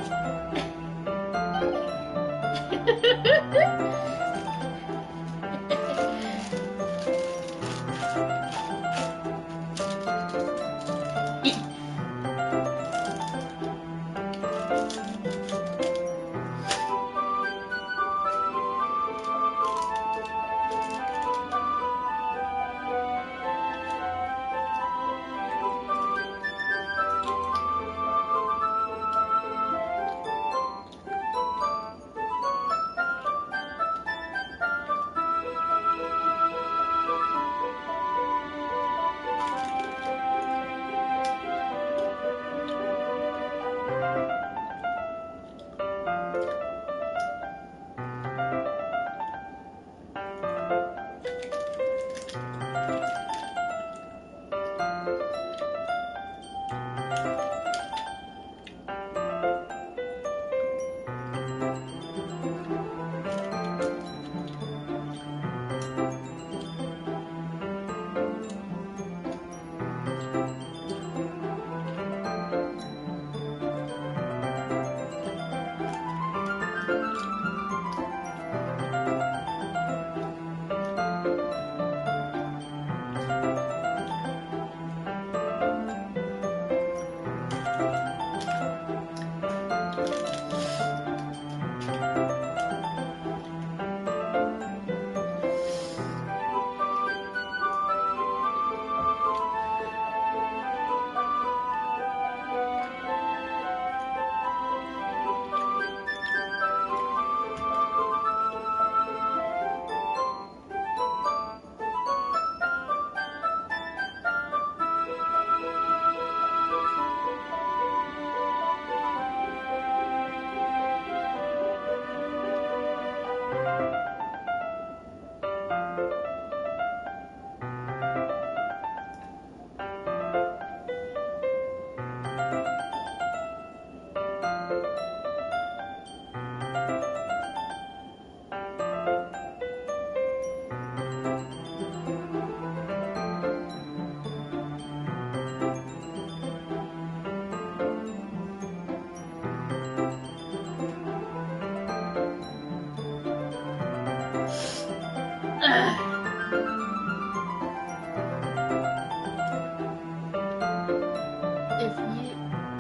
If you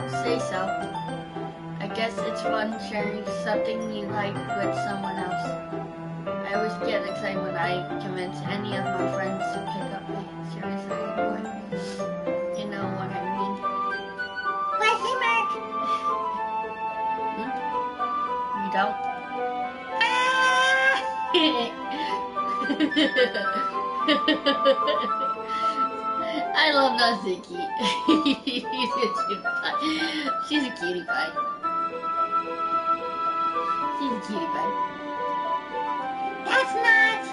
say so. I guess it's fun sharing something you like with someone else. I always get excited when I convince any of my friends to pick up a series I enjoy. You know what I mean? Question mark. You don't? Ah! I love Natsuki. She's a cutie pie. She's a cutie pie. That's not.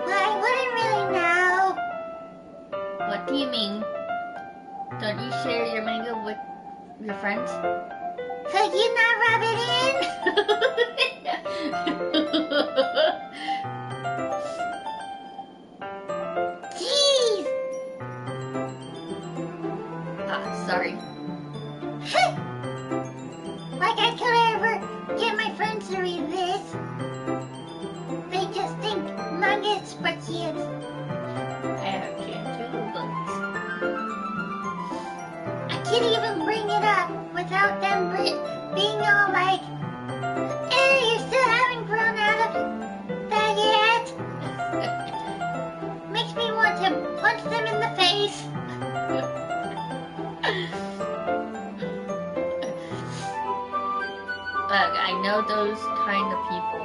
Well, I wouldn't really know. What do you mean? Don't you share your manga with your friends? Could you not rub it in? Jeez! Ah, sorry. Like I could ever get my friends to read this. They just think manga's for kids. I have two books. I can't even bring it up without them being all like, "Hey, you still haven't grown out of that yet?" Makes me want to punch them in the face. Look, I know those kind of people.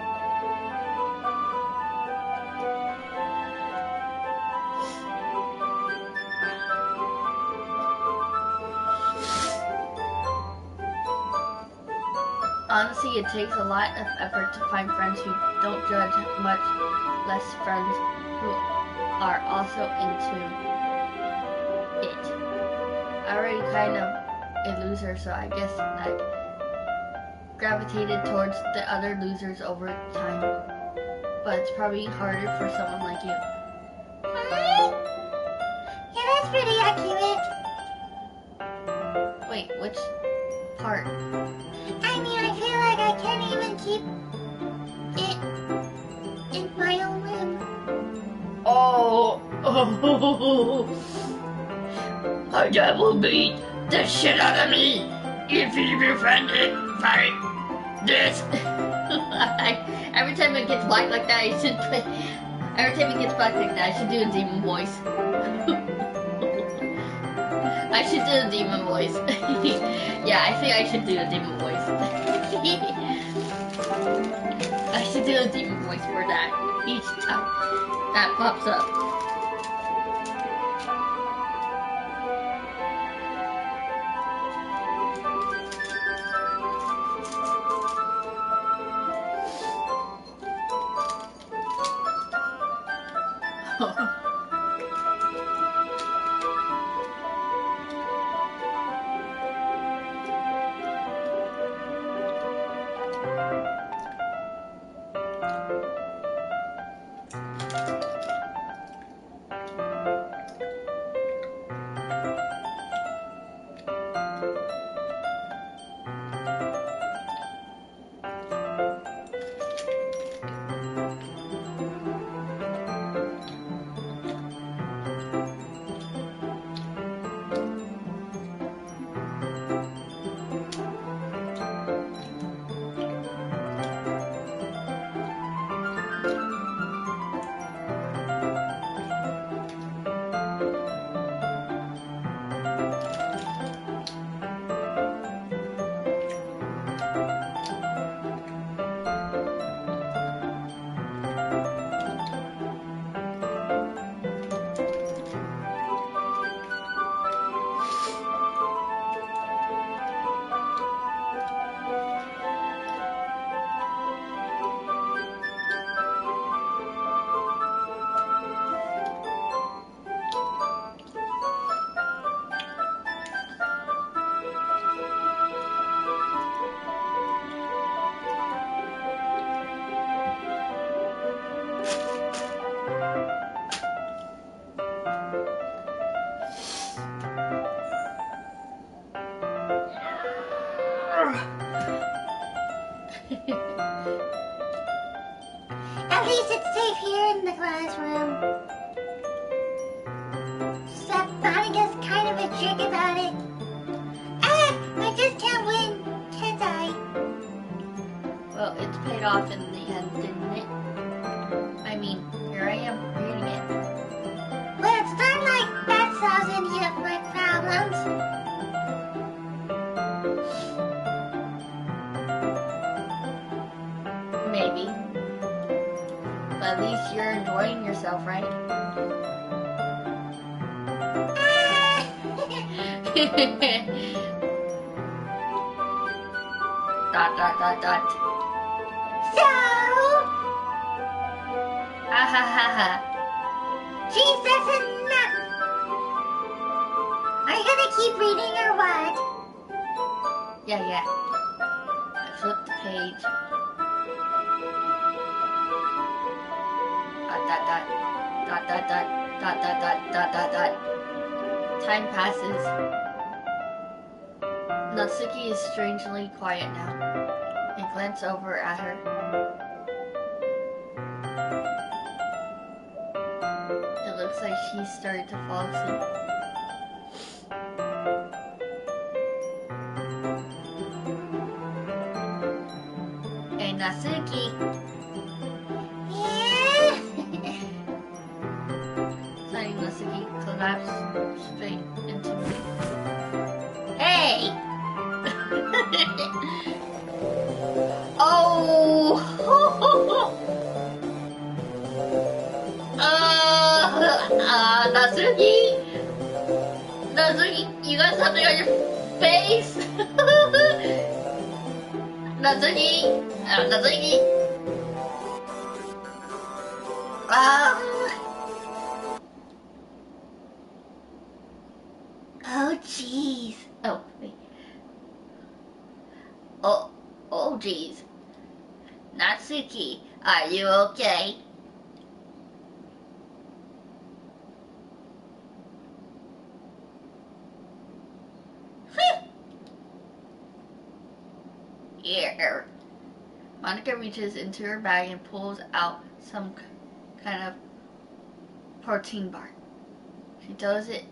Honestly, it takes a lot of effort to find friends who don't judge, much less friends who are also into it. I'm already kind of a loser, so I guess I gravitated towards the other losers over time. But it's probably harder for someone like you. Yeah, that's pretty accurate. Wait, which part? I mean, I feel like I can't even keep it in my own room. Oh, my dad will beat the shit out of me if he befriended by this. Every time it gets black like that, I should play. Every time it gets black like that, I should do a demon voice. I should do a demon voice. Yeah, I think I should do a demon voice. I should do a demon voice for that each time that pops up. At least it's safe here in the classroom. Except Monica's kind of a jerk about it. Ah, I just can't win, can I? Well, it's paid off in the end, didn't it? I mean, here I am reading it. Well, it's not like that solves any of my problems. Maybe. But at least you're enjoying yourself, right? Dot dot dot dot. So, Ha ha ha ha. geez, that's enough. Are you gonna keep reading or what? Yeah, yeah. I flipped the page. Dot dot dot. Dot dot dot. Dot dot dot dot dot dot. Time passes. Natsuki is strangely quiet now. I glance over at her. It looks like she's started to fall asleep. Hey, Natsuki. Yeah. Letting Natsuki collapse straight into me. Hey! Oh! Natsuki! Natsuki, you got something on your face? Natsuki! Natsuki! Oh, jeez. Oh, wait. Oh, jeez. Natsuki, are you okay? Here. Monica reaches into her bag and pulls out some kind of protein bar. She throws it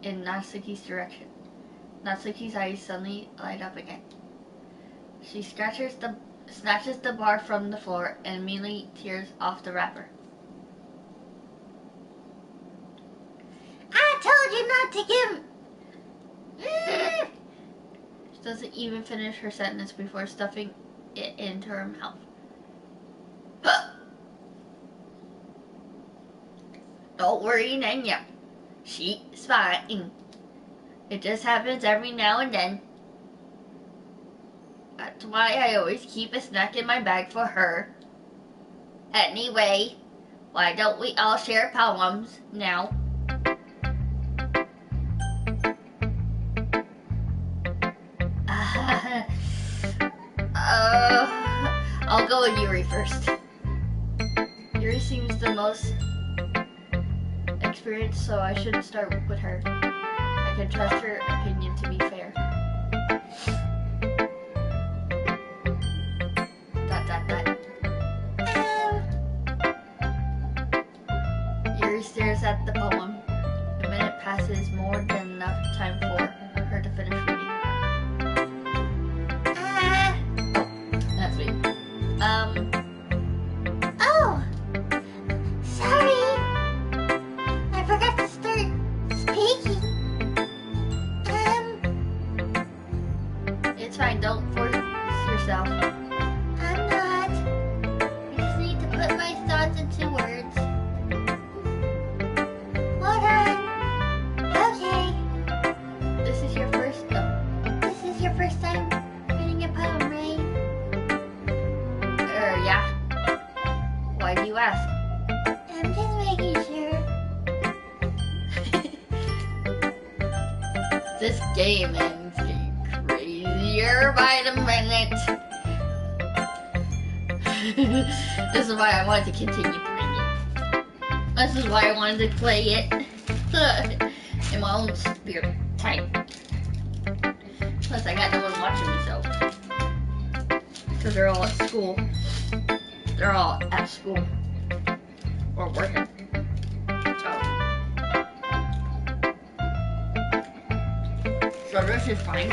in Natsuki's direction. Natsuki's eyes suddenly light up again. She snatches the bar from the floor and immediately tears off the wrapper. I told you not to give. She doesn't even finish her sentence before stuffing it into her mouth. Don't worry, Nanya. She's fine. It just happens every now and then. That's why I always keep a snack in my bag for her. Anyway, why don't we all share poems now? I'll go with Yuri first. Yuri seems the most experienced, so I should start with her. I can trust her opinion to be fair. Dot dot dot. Yuri stares at the poem. A minute passes, more than enough time for her to finish reading. That's me. Oh, sorry. I forgot to start speaking. It's fine, don't force yourself. I'm not. I just need to put my thoughts into words. Hold on. Okay. This is your first This is your first time reading a poem, right? yeah. Why do you ask? I'm just making sure. This game is getting crazier by the minute. This is why I wanted to continue playing it. This is why I wanted to play it in my own spare time. Plus, I got no one watching me, so. Because they're all at school. They're all at school. Or working. So this is fine.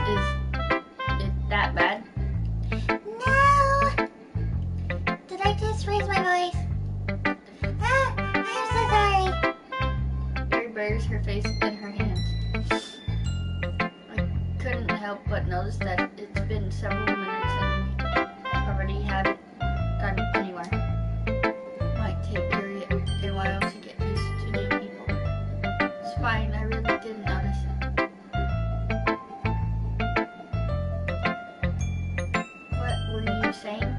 Is it that bad? No! Did I just raise my voice? Ah, I'm so sorry. Mary buries her face in her hands. I couldn't help but notice that it's been several minutes and we already haven't gone anywhere. Might take Yuri a while to get used to new people. It's fine, I really didn't notice it. What were you saying?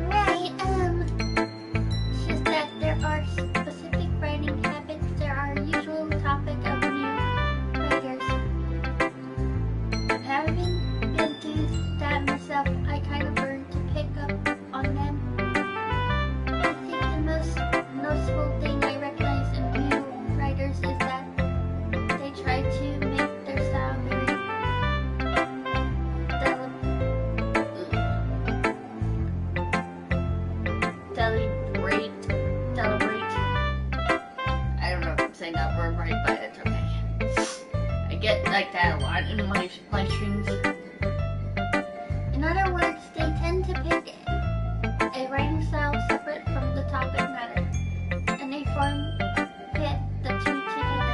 Right, it's just that there are specific writing habits that are usual topic of new writers. Having been through that myself, I kind of learned to pick up on them. I think the most noticeable thing I recognize in new writers is that they try to make their style very Deliberate. I don't know if I'm saying that word right, but it's okay. I get like that a lot in my live streams. In other words, they tend to pick a writing style separate from the topic matter, and they fit the two together.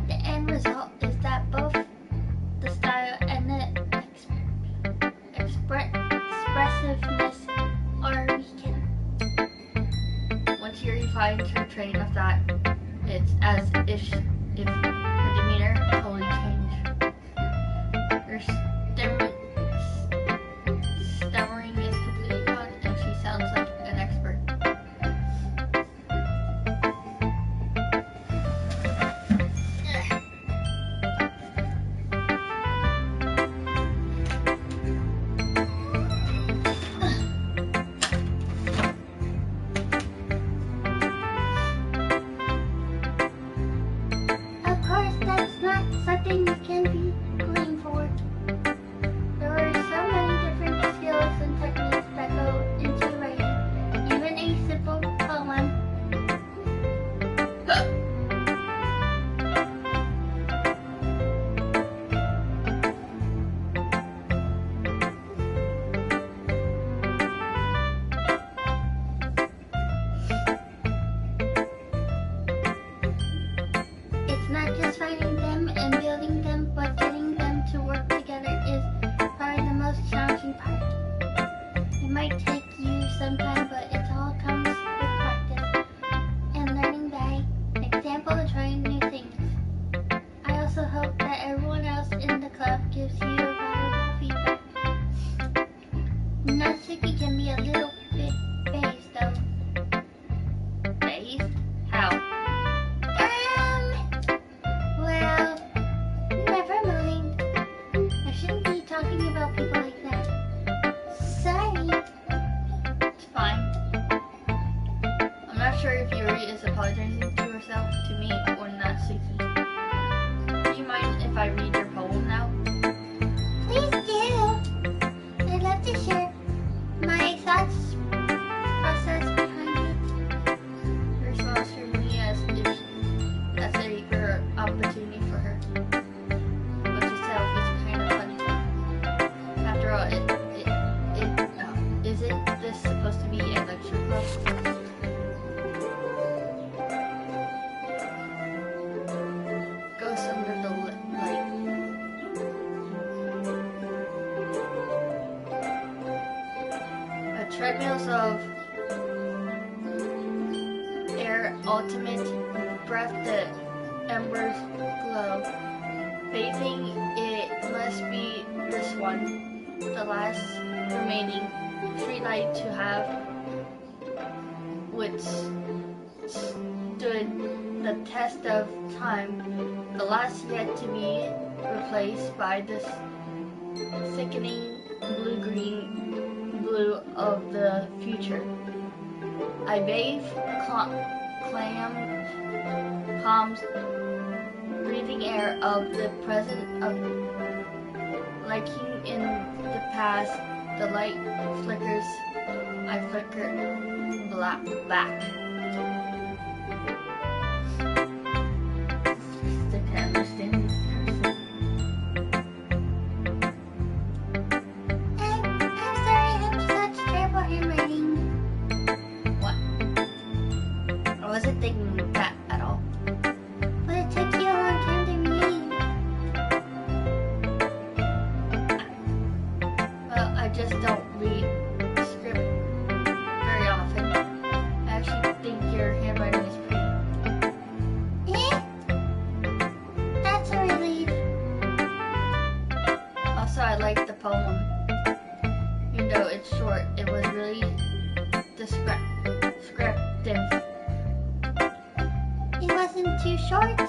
The end result is that both the style and the expressiveness are weakened. Once Yuri finds her train of thought, it's as if her demeanor totally changed. Her stammering is completely gone, and she sounds like an expert. Of course, that's not might take you some time, but it all comes with practice and learning by example and trying new things. I also hope that everyone else in the club gives you valuable feedback. Natsuki can be a little bit phased though. Phased? How? Well, never mind. I shouldn't be talking about people like that. Sorry. It's fine. I'm not sure if Yuri is apologizing to herself, to me, or Natsuki. Do you mind if I read your poem now? Please do. I'd love to share my thoughts process behind it. Your response to me as if that's a rare opportunity for her. Which itself is kind of funny. After all, isn't this supposed to be a lecture club? Ghosts under the light. Treadmills of air, ultimate breath, the embers glow. Bathing, it must be this one, the last remaining streetlight to have which stood the test of time, the last yet to be replaced by this sickening blue of the future. I bathe, calms, breathing air of the present, of liking in the past. The light flickers, I flicker back. I can't understand this person. I'm sorry, I have such terrible handwriting. What? I wasn't thinking that at all. But it took you a long time to read. Well, I just don't read script very often. I actually think your handwriting is pretty. Eh? That's a relief. Also, I like the poem. Even though it's short, it was really descriptive. It wasn't too short.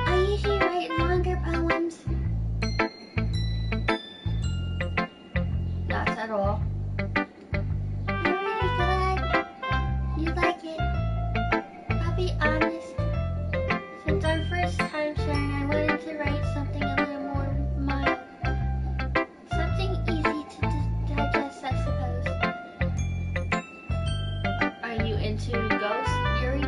I usually write longer poems. Not at all. I'm really glad you like it. I'll be honest. Since our first time sharing, I wanted to write something a little more mild. Something easy to digest, I suppose. Are you into ghosts, Yuri?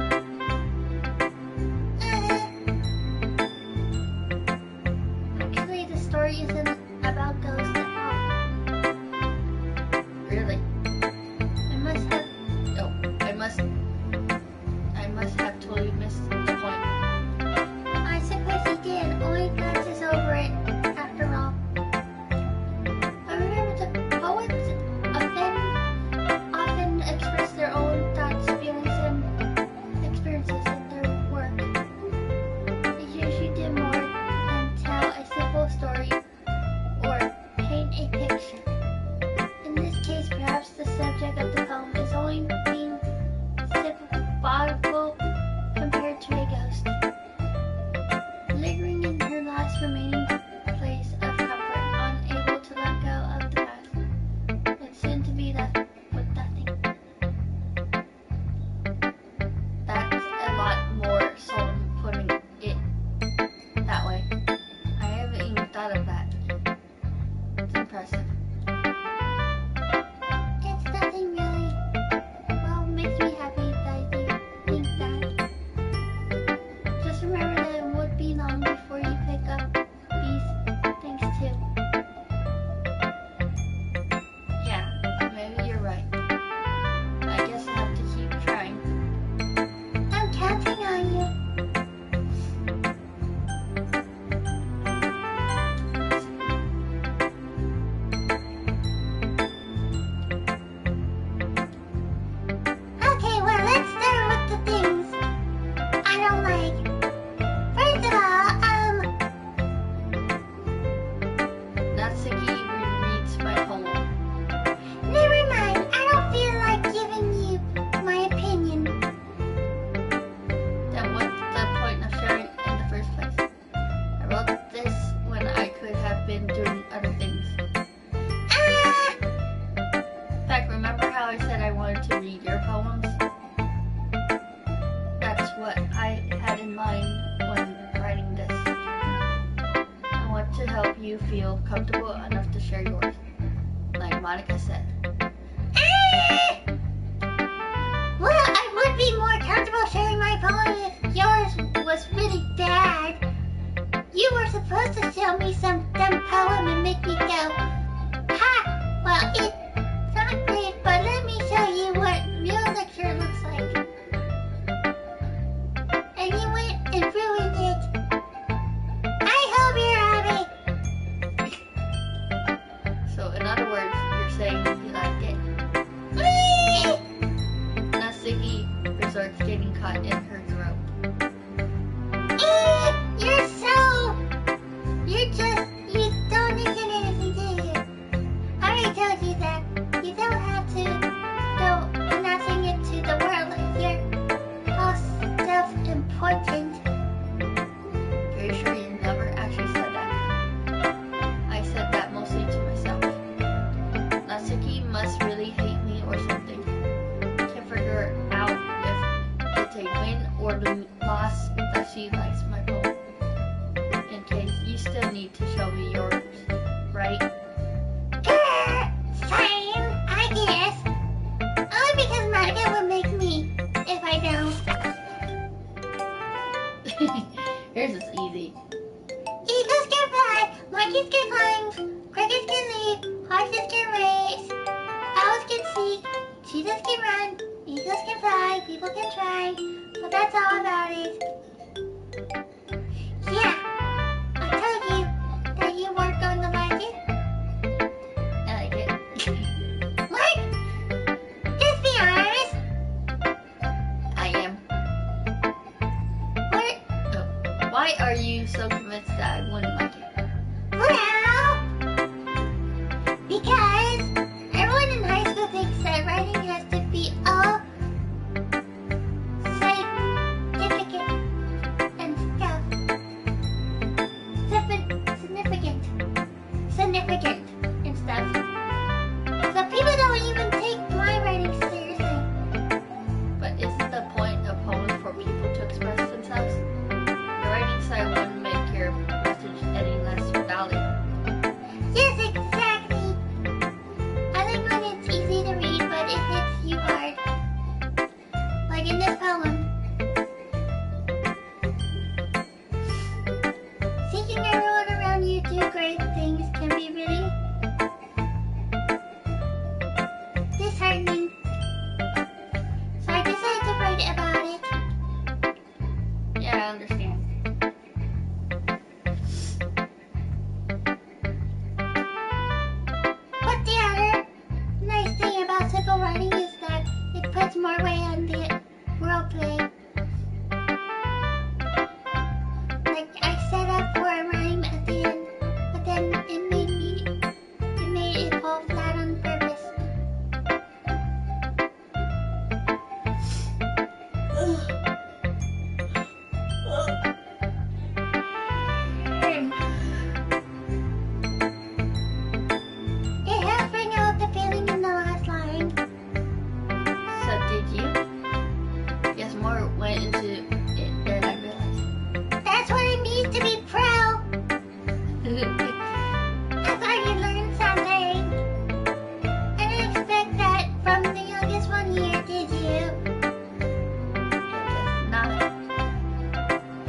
Actually, the story isn't about ghosts at all. Really? I must have. Oh, I must have totally missed the point. I suppose he did. Only glances over it, after all. I remember the poets often express their own thoughts, feelings, and experiences in their work. They usually do more than tell a simple story or paint a picture. In this case, perhaps the subject of the poem is only being symbolical compared to a ghost, lingering in her last remaining place of comfort, unable to let go of the past, and soon to be left with nothing. That's a lot more soul putting it that way. I haven't even thought of that. It's impressive. It's nothing really. Well, it makes me happy that you think comfortable enough to share yours. Like Monica said. Well, I would be more comfortable sharing my poem if yours was really bad. You were supposed to show me some dumb poem and make me go, ha! Well, it's not great, but let me show you what real lecture looks like. And you went and ruined it. I hope you're happy. So in other words, you're saying you liked it. Natsuki resorts getting caught in her throat. You don't listen to anything, do you? I already told you that. You don't have to go announcing it to the world like you're all self-important. Very sure you never actually said that. I said that mostly to myself. Natsuki must really hate me or something. Can't figure out if it's a win or loss that she likes my poem. In case you still need to show me yours, right? Fine, I guess. Only because Monica would make me if I don't. Yours is easy. Eagles can fly, monkeys can climb, crickets can leap, horses can race, owls can seek, cheetahs can run, eagles can fly, people can try, but that's all about it. Yeah, I told you that you weren't going to like it. I like it. What? Just be honest. I am. What? Why are you so convinced that I wouldn't like it? Well, because everyone in high school thinks that writing has to be all significant and stuff. Significant and stuff. So people don't even take my writing seriously. But isn't the point of poems for people to express themselves? Your writing style wouldn't make your message any less valid. Yes, exactly. I like when it's easy to read, but it hits you hard. Like in this poem. Seeing everyone around you do great things can be really disheartening. So I decided to write about it. Yeah, I understand. But the other nice thing about simple writing is that it puts more weight on the role play. Like I set up for a rhyme at the end, but then it made it fall flat on purpose. It helps bring out the feeling in the last line. So did you? Yes, more went into it than I realized. That's what it means to be pro. I thought you'd learn something. I didn't expect that from the youngest one here, did you? It does not.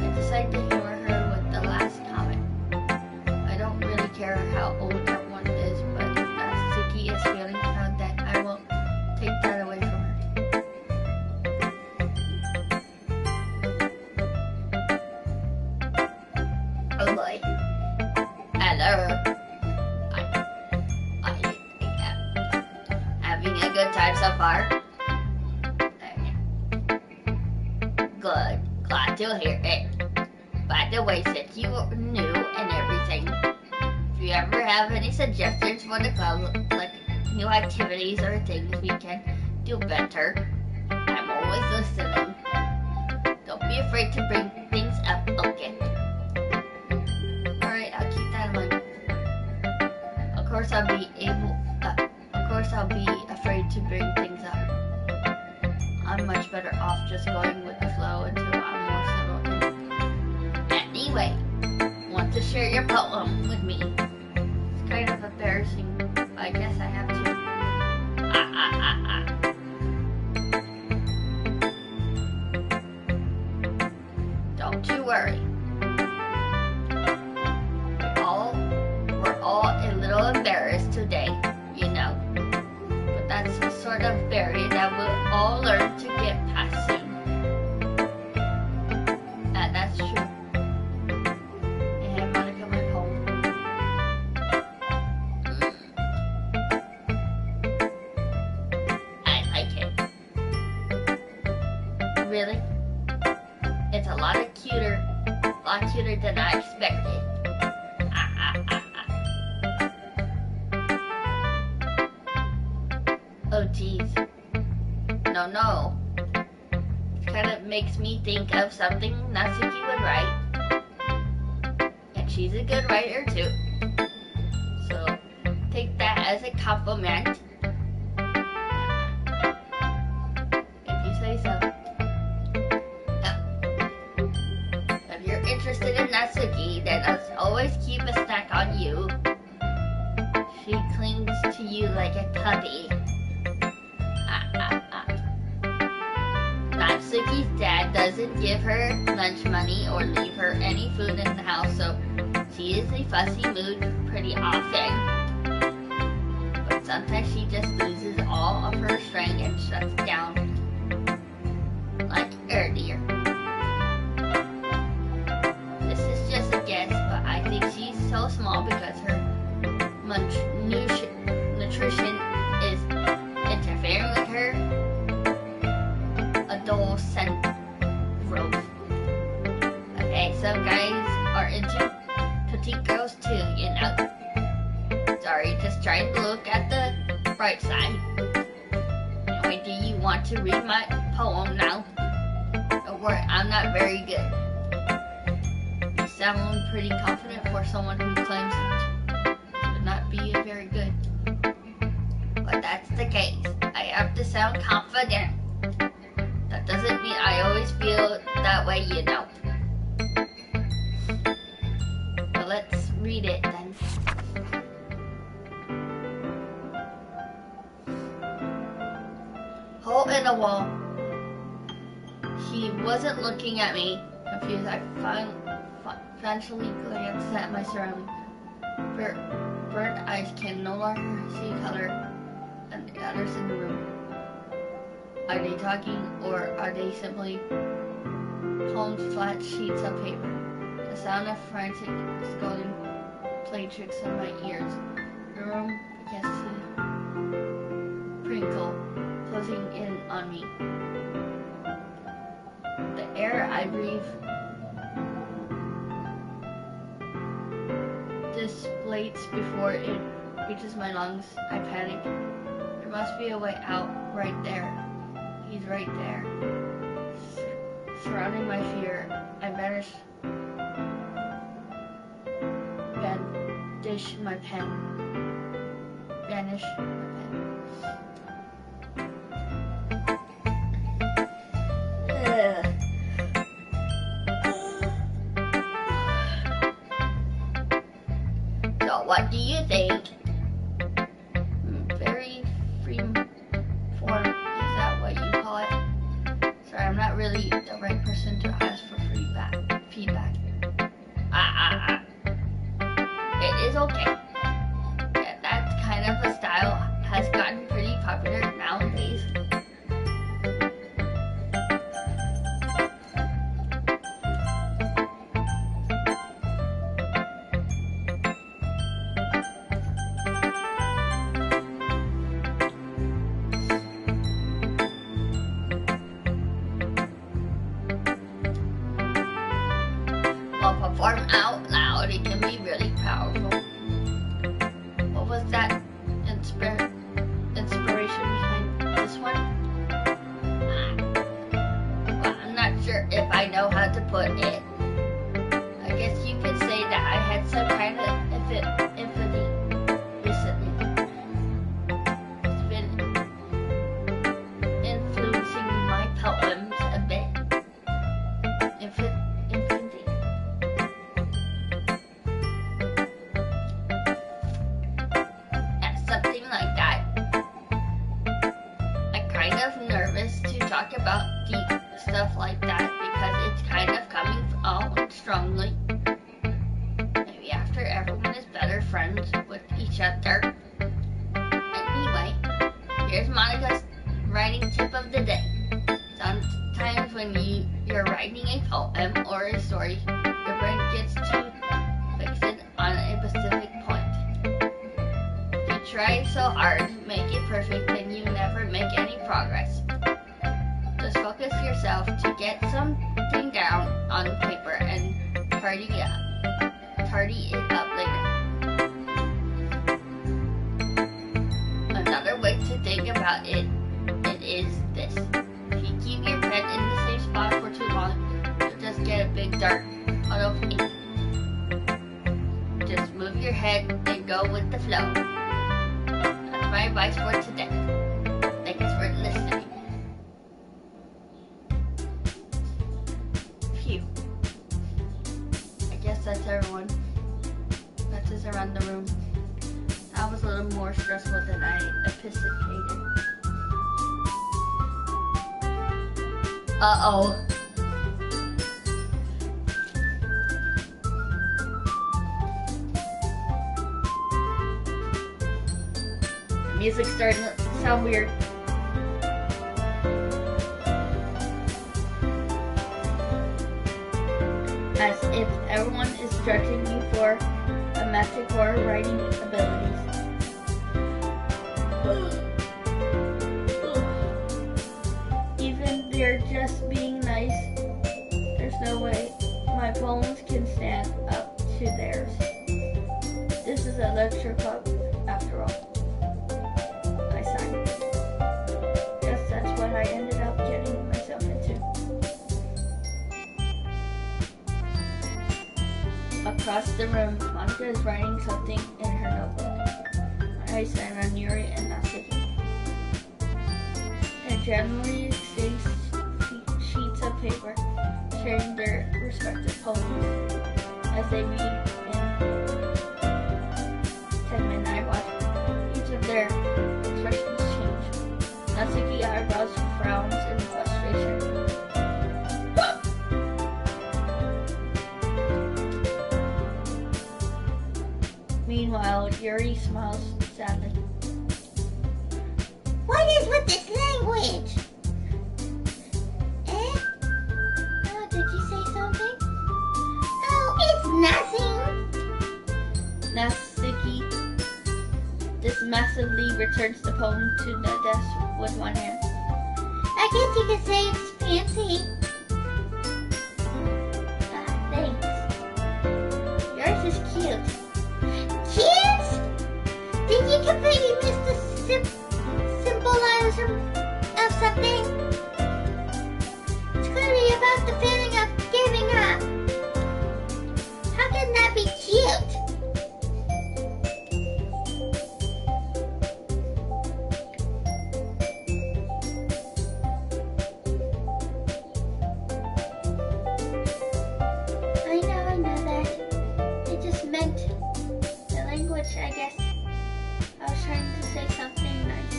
I decided to humor her with the last comment. I don't really care how old everyone is, but if Natsuki is feeling proud, then I won't take that away from her. Oh boy. Hello. Having a good time so far? Good. Glad to hear it. By the way, since you are new and everything, if you ever have any suggestions for the club, like new activities or things we can do better, I'm always listening. Don't be afraid to bring things up, okay? Alright, I'll keep that in mind. Of course I'll be afraid to bring things up. I'm much better off just going with the flow until I'm more settled in. Anyway, want to share your poem with me? kind of embarrassing. I guess I have to. Don't you worry. We're all a little embarrassed today, you know. But that's the sort of barrier that we'll all learn to get past soon. And that's true. And Monica went home. I like it. Really? It's a lot cuter than I expected. Oh geez. No. It kind of makes me think of something Natsuki would write. And she's a good writer too. So take that as a compliment. If you say so. If you're interested in Natsuki, then let's always keep a snack on you. She clings to you like a puppy. Natsuki's dad doesn't give her lunch money or leave her any food in the house, so she is a fussy mood pretty often. But sometimes she just loses all of her strength and shuts down. Like earlier. This is just a guess, but I think she's so small because her nutrition is interfering with her adolescent growth. Okay, some guys are into petite girls too, you know. Sorry, just trying to look at the bright side. Anyway, do you want to read my poem now? Don't worry, I'm not very good. You sound pretty confident for someone who claims to not be very good. But that's the case. I have to sound confident. That doesn't mean I always feel that way, you know. But let's read it then. Hole in a wall. He wasn't looking at me. Confused, I eventually glanced at my surroundings. Burnt eyes can no longer see color, and the others in the room. Are they talking, or are they simply palmed flat sheets of paper? The sound of frantic scolding played tricks on my ears. The room began to prinkle, closing in on me. The air I breathe dissipates before it reaches my lungs. I panic. There must be a way out right there. He's right there. Surrounding my fear, I bandage my pen. Banish my pen. So what do you think? Very free form, is that what you call it? Sorry, I'm not really the right person to ask for feedback. It is okay. That kind of a style has gotten pretty popular nowadays. Perform out loud, it can be really powerful. What was that inspiration behind this one? Well, I'm not sure if I know how to put it. I guess you could say that I had some kind of epiphany recently. It's been influencing my poems a bit. kind of nervous to talk about deep stuff like that because it's kind of coming out strongly. Maybe after everyone is better friends with each other. Anyway, here's Monica's writing tip of the day. Sometimes when you're writing a poem or a story, your brain gets too fixated on a specific point. If you try so hard to make it perfect, then you never make any progress. Just focus yourself to get something down on paper and tidy it up later. Another way to think about it is this. If you keep your pen in the same spot for too long, you'll just get a big dark puddle of ink. Just move your head and go with the flow. That's my advice for today. Thanks for listening. Phew. I guess that's everyone. That's just around the room. That was a little more stressful than I anticipated. Uh-oh. The music's starting to sound weird. As if everyone is judging me for a magic or writing abilities. Even they're just being nice. There's no way my poems can stand up to theirs. This is a lecture club, after all. I signed. Guess that's what I ended up getting myself into. Across the room, Monica is writing something in her notebook. My eyes stand on Yuri and Natsuki. They generally exchange sheets of paper, sharing their respective poems. As they meet in 10 midnight watch, each of their expressions change. Natsuki eyebrows frowns in frustration. Meanwhile, Yuri smiles sadly. What is with this language? Eh? Oh, did you say something? Oh, it's nothing. Natsuki dismissively returns the poem to the desk with one hand. I guess you could say it's fancy. Thanks. Yours is cute. Cute? Did you completely miss the symbolism of something? It's clearly about the feeling of giving up. How can that be cute? I know that. It just meant the language, I guess. I was trying to say something nice.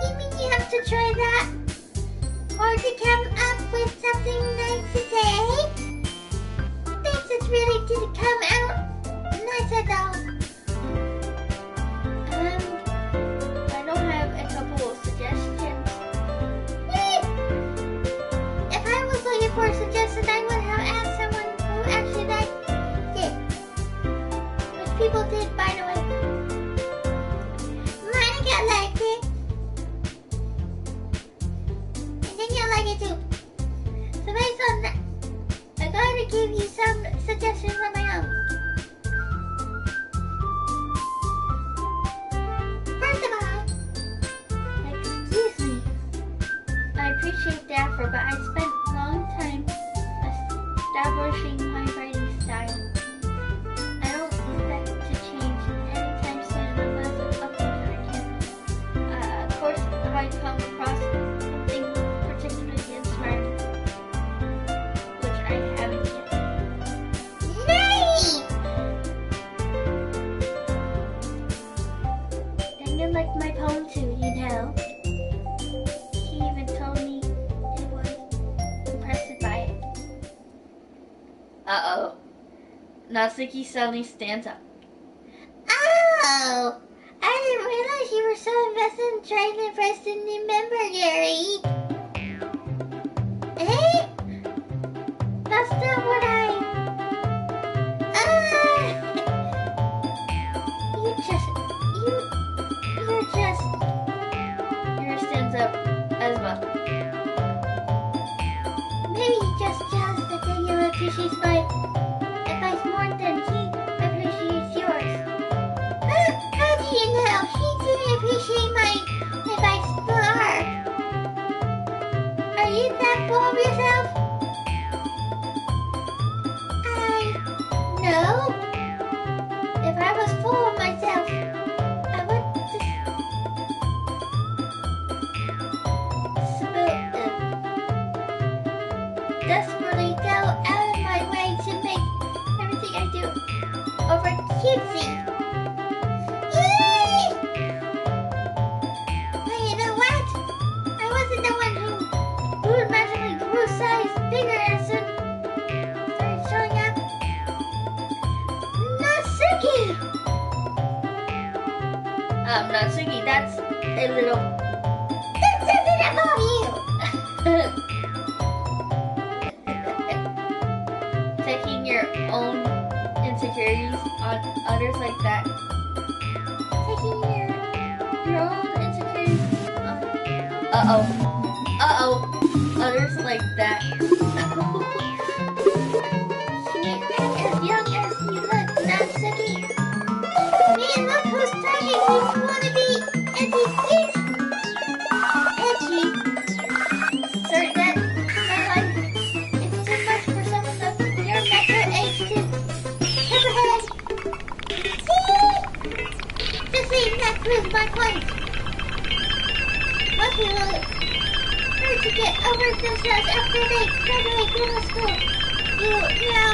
You mean you have to try that? Or to come up with something nice to say? Thanks, it really did come out nice at all. I don't have a couple of suggestions. If I was looking for a suggestion, I would have asked someone who actually liked it. Which people did, by the way. Monica liked it. And then you'll like it too. So based on that, I'm going to give you some suggestions of my own. First of all, Excuse me. I appreciate the effort, but I spent a long time establishing my writing style. I don't expect to change anytime soon unless of course I can. Of course, if I come across something particularly inspiring, which I haven't yet. nice! And you like my poem too. You Natsuki suddenly stands up. Oh! I didn't realize you were so invested in trying to impress the new member, Gary. Eh? That's not what you're just... Yuri stands up as well. Maybe he's just jealous that Daniel appreciates my advice more than he appreciates yours. How do you know? He didn't appreciate my advice more. Are you that full of yourself? No. If I was full of myself, I would desperately go out of my way to make everything I do over cutesy. Yay! But you know what? I wasn't the one who magically grew size bigger and soon started showing up. Natsuki! Natsuki, that's a little... That says it about you! Taking your own insecurities on others like that. Taking Your own insecurities on... Uh-oh. Uh-oh. Others like that. You're not as young as you look, Natsuki. Man, look who's talking. You wanna be anti-cute? Edgy. Sir, that... My life is too much for someone of your mature age to comprehend. See? Just saying that proves my point. Most people learn to get over themselves after they graduate middle school. You know,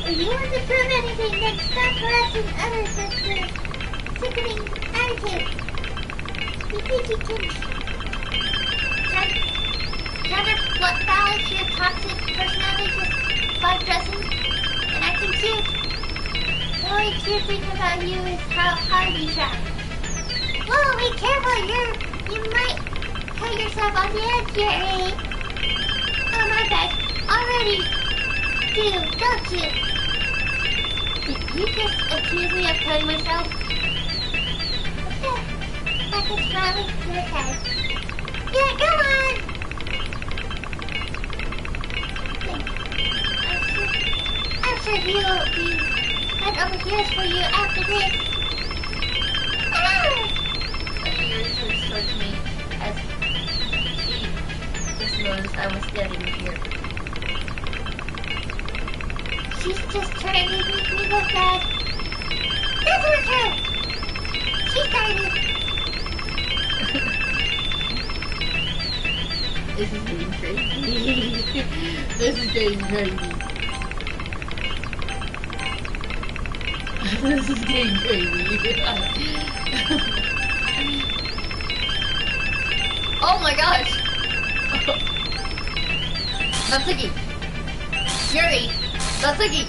if you want to prove anything, then stop harassing others with your sickening attitude. You think you can balance your toxic personality just by dressing and acting cute? The only cute thing about you is how hard you try. Whoa, be careful, you might cut yourself on the edge here, eh? Oh my bad, already do, don't you? You just accuse me of cutting myself? Yeah, like a smiling your head. Yeah, go on! I'm sure he'll be head over heels for you after this. Ah! Yuri turns towards me as she just noticed I was standing here. She's just trying to make me look bad. That's her turn. She's tiny. This is getting crazy. This is getting crazy. This is getting crazy. Oh my gosh! Natsuki! Yuri! Natsuki!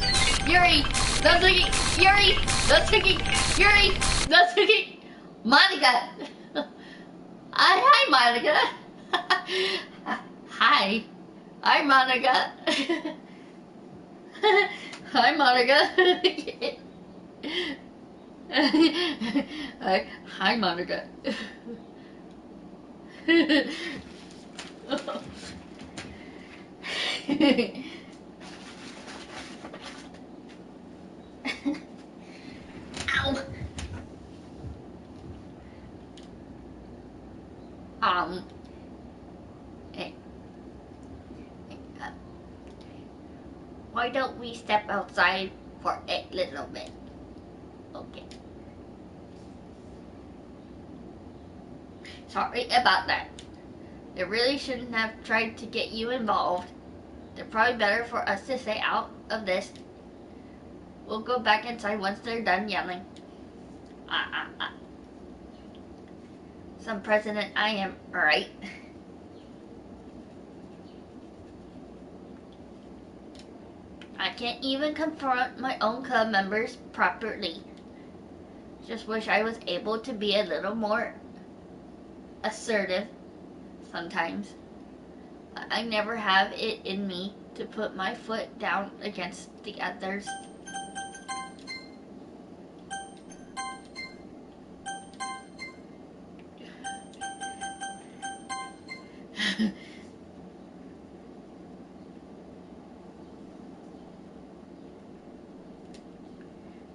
Yuri! Natsuki! Yuri! Natsuki! Yuri! Natsuki! Monica! Hi, Monica! Hi. Hi, Monica. Hi, Monica. Hi, Monica. Ow. Why don't we step outside for a little bit? Okay. Sorry about that. They really shouldn't have tried to get you involved. They're probably better for us to stay out of this. We'll go back inside once they're done yelling. Some president I am, right? I can't even confront my own club members properly. Just wish I was able to be a little more assertive sometimes. I never have it in me to put my foot down against the others.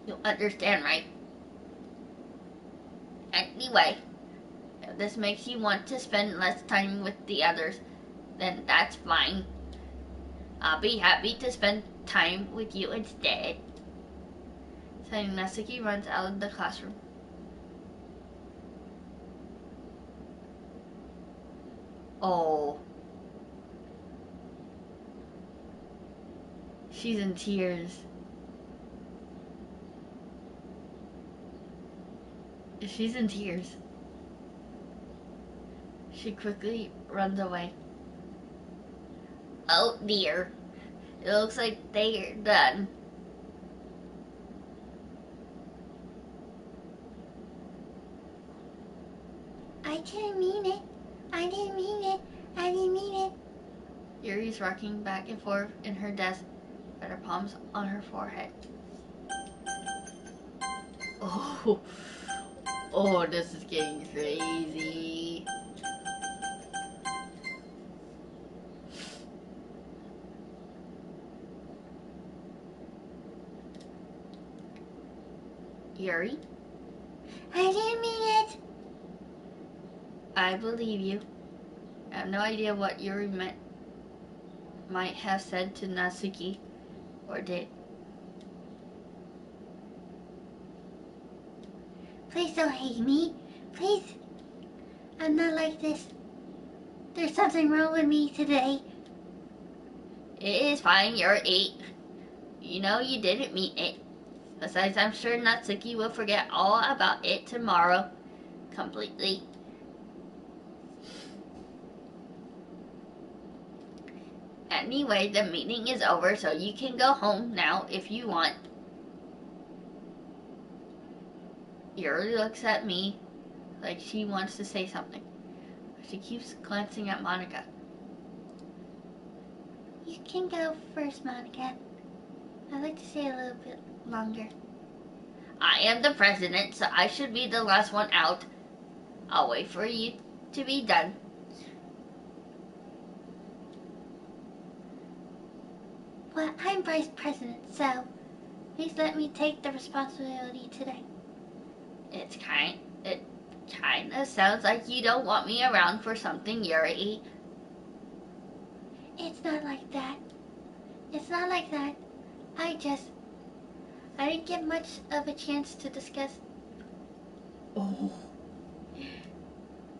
You'll understand, right? Anyway, if this makes you want to spend less time with the others, then that's fine. I'll be happy to spend time with you instead. Saying, Natsuki runs out of the classroom. Oh. She's in tears. She's in tears. She quickly runs away. Oh dear. It looks like they're done. I didn't mean it. I didn't mean it. I didn't mean it. Yuri's rocking back and forth in her desk, with her palms on her forehead. Oh, this is getting crazy. Yuri? I didn't mean it. I believe you. I have no idea what Yuri might have said to Natsuki, or did. Please don't hate me. Please. I'm not like this. There's something wrong with me today. It is fine, you're 8. You know you didn't mean it. Besides, I'm sure Natsuki will forget all about it tomorrow. Completely. Anyway, the meeting is over, so you can go home now if you want. Yuri looks at me like she wants to say something. She keeps glancing at Monica. You can go first, Monica. I'd like to stay a little bit longer. I am the president, so I should be the last one out. I'll wait for you to be done. Well, I'm vice president, so please let me take the responsibility today. It kind of sounds like you don't want me around for something, Yuri. It's not like that. It's not like that. I didn't get much of a chance to discuss. Oh.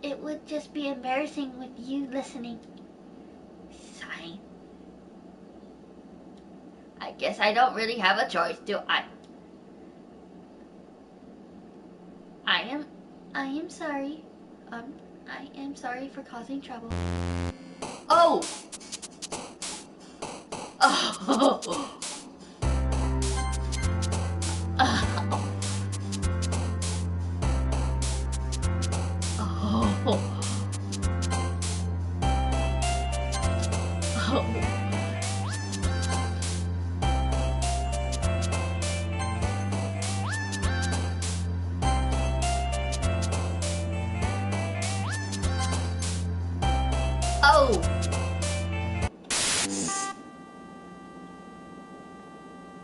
It would just be embarrassing with you listening. Sigh. I guess I don't really have a choice, do I? I am sorry. I am sorry for causing trouble. Oh! Oh! Oh!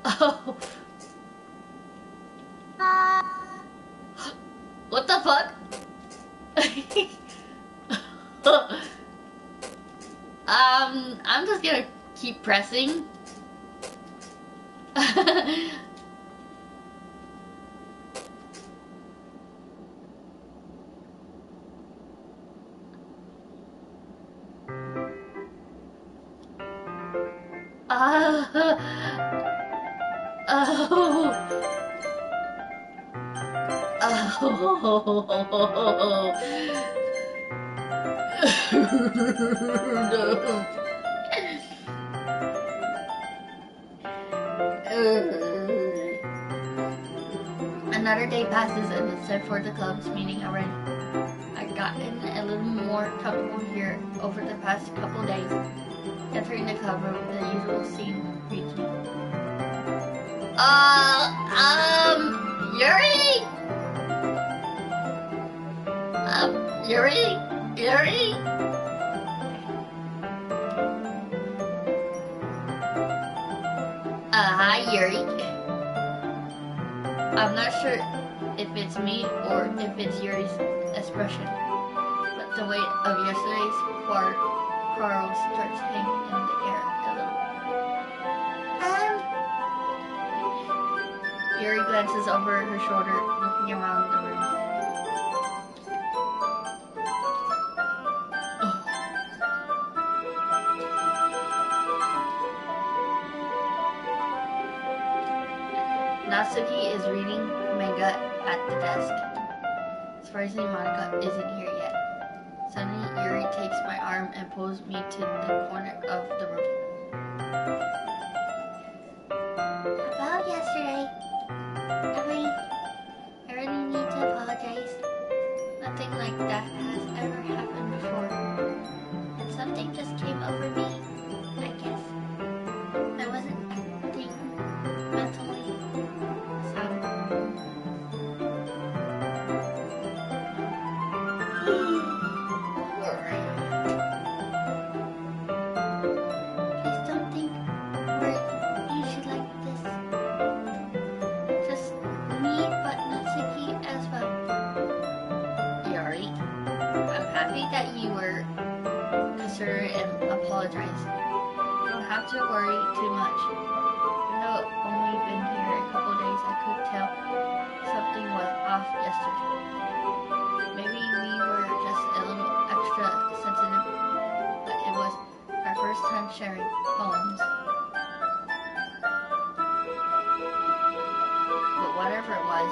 Oh! What the fuck? I'm just gonna keep pressing. another day passes and it's time for the club's meeting already. I've gotten a little more comfortable here over the past couple days. Entering the club room, the usual scene greets me. Yuri? Yuri? Hi, Yuri. I'm not sure if it's me or if it's Yuri's expression, but the weight of yesterday's quarrel starts hanging in the air a little. Yuri glances over her shoulder, looking around the room. Natsuki is reading manga at the desk. Surprisingly, Monica isn't here yet. Suddenly, Yuri takes my arm and pulls me to the corner of the room. About yesterday, I really need to apologize. Nothing like that has ever happened before. And something just came over me, I guess. I wasn't acting mentally sound. Please don't think we're usually like this. Just me, but Natsuki as well. Yuri, I'm happy that you were considerate and apologized. You don't have to worry too much. Even though I've only been here a couple days, I could tell something was off yesterday. Maybe we were just a little extra sensitive, but it was our first time sharing poems. But whatever it was,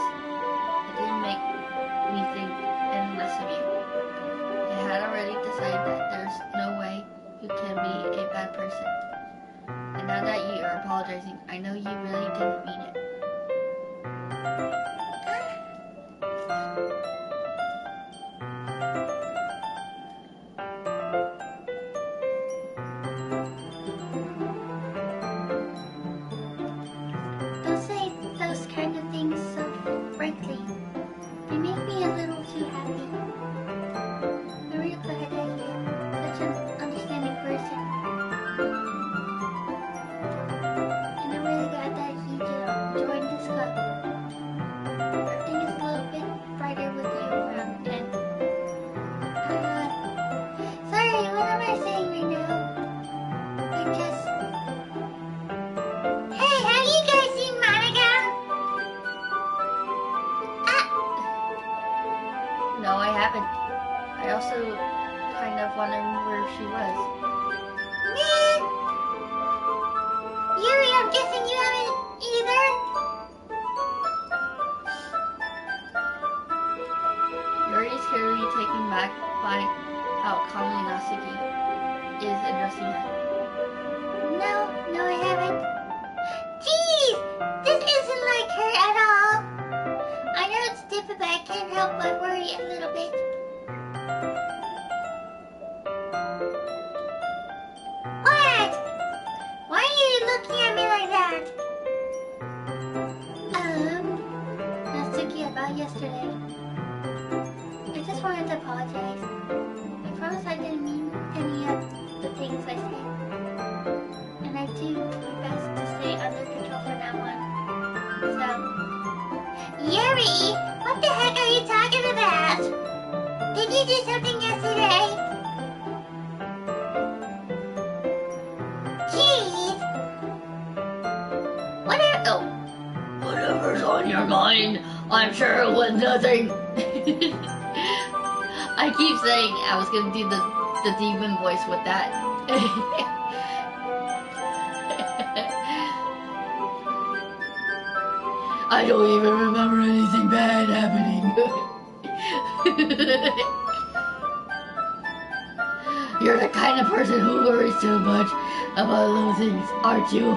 it didn't make me think any less of you. I had already decided that there's no way you can be a bad person. And now that you are apologizing, I know you really didn't mean it. Don't say those kind of things so frankly. They make me a little too happy. I'm really glad that you're such an understanding person. And I'm really glad that you joined this club. Everything is a little bit brighter with you around and sorry, what am I saying right now? I just Hey, have you guys seen Monica? No, I haven't. I also kind of wondered where she was. Man! Yuri, I'm guessing you haven't either? Yuri is clearly taken back by how calmly Natsuki is addressing her. No, I haven't. Jeez! This isn't like her at all. I know it's different, but I can't help but worry a little bit. What? Why are you looking at me like that? Natsuki, about yesterday. I just wanted to apologize. I promise I didn't mean any of the things I said. And I do my best to stay under control from now on. So, Yuri, what the heck are you talking about? Did you do something yesterday? Jeez. Whatever's on your mind, I'm sure it was nothing. I keep saying I was gonna do the demon voice with that. I don't even remember anything bad happening. You're the kind of person who worries too much about little things, aren't you? ...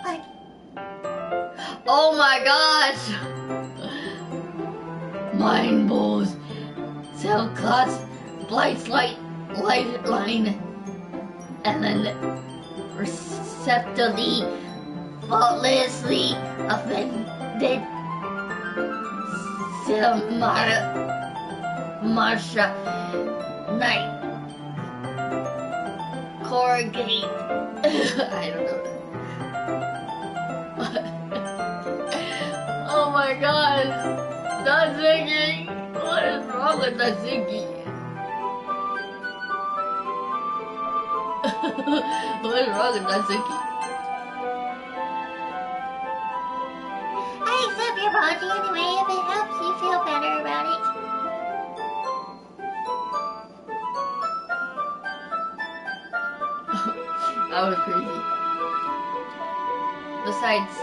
But, Oh my gosh! Mind balls, cell clots, blights lifeline, and then receptively, faultlessly offended. Marsha Night Corrugate. I don't know. Oh my gosh! Natsuki! What is wrong with Natsuki? What is wrong with Natsuki? I accept your apology anyway if it helps you feel better about it. That was crazy. Besides,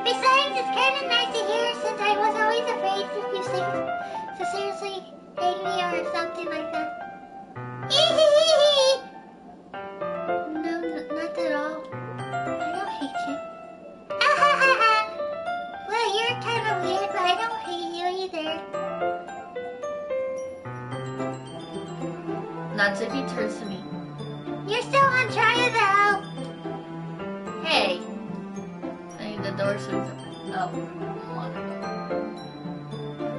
Besides, it's kind of nice to hear since I was always afraid that you to seriously hate me or something like that. No, not at all. I don't hate you. Well, you're kind of weird, but I don't hate you either. Natsuki turns to me. You're still on trial, though. Hey! The door swings open. Oh.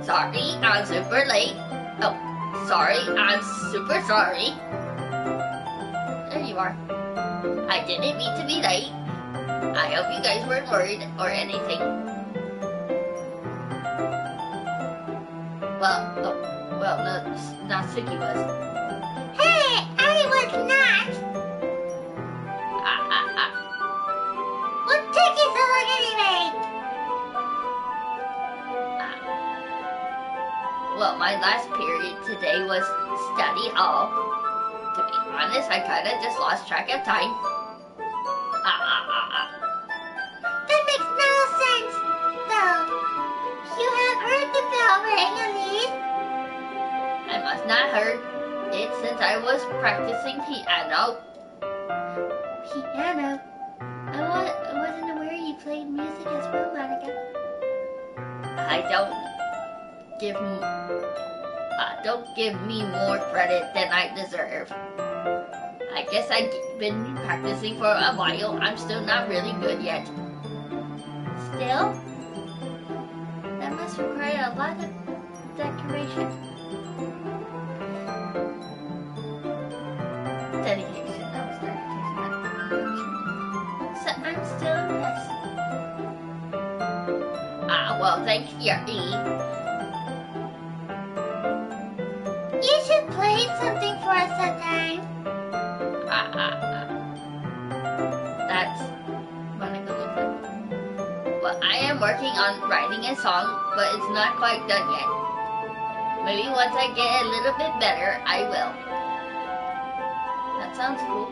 Sorry, I'm super late. Oh, sorry, I'm super sorry. There you are. I didn't mean to be late. I hope you guys weren't worried or anything. Well, no, Natsuki was. Hey, I was not. What took you so long anyway? Well, my last period today was study hall. To be honest, I kinda just lost track of time. That makes no sense, though. You have heard the bell ring at least. I must not heard it since I was practicing piano. Piano? I wasn't aware you played music as well, Monica. Don't give me more credit than I deserve. I guess I've been practicing for a while. I'm still not really good yet. Still? That must require a lot of decoration. Dedication. That was dedication. Not decoration. So I'm still impressed. Well, thank you. You should play something for us sometime. That's Monica looks at. Well, I am working on writing a song, but it's not quite done yet. Maybe once I get a little bit better, I will. That sounds cool.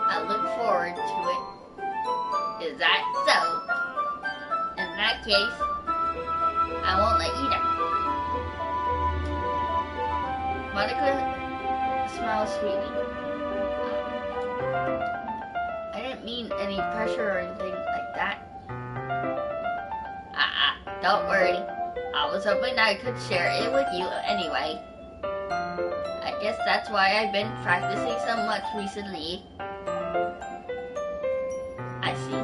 I look forward to it. Is that so? In that case, I won't let you down. Monica smiles sweetly. I didn't mean any pressure or anything like that. Don't worry. I was hoping I could share it with you anyway. I guess that's why I've been practicing so much recently. I see.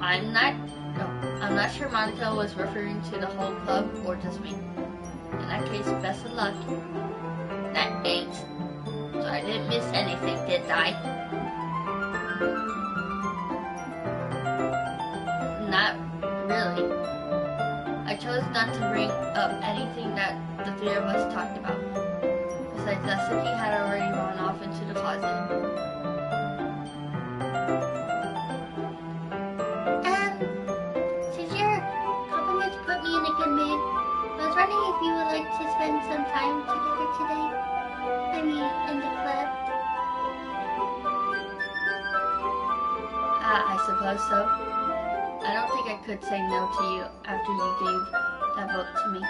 I'm not sure Monica was referring to the whole club or just me. In that case, best of luck. Thanks. So I didn't miss anything, did I? Not really. I chose not to bring up anything that the three of us talked about. Besides, Natsuki had already run off into the closet. Since your compliments put me in a good mood, I was wondering if you would like to spend some time together today. I mean, in the club. I suppose so. I don't think I could say no to you after you gave that book to me.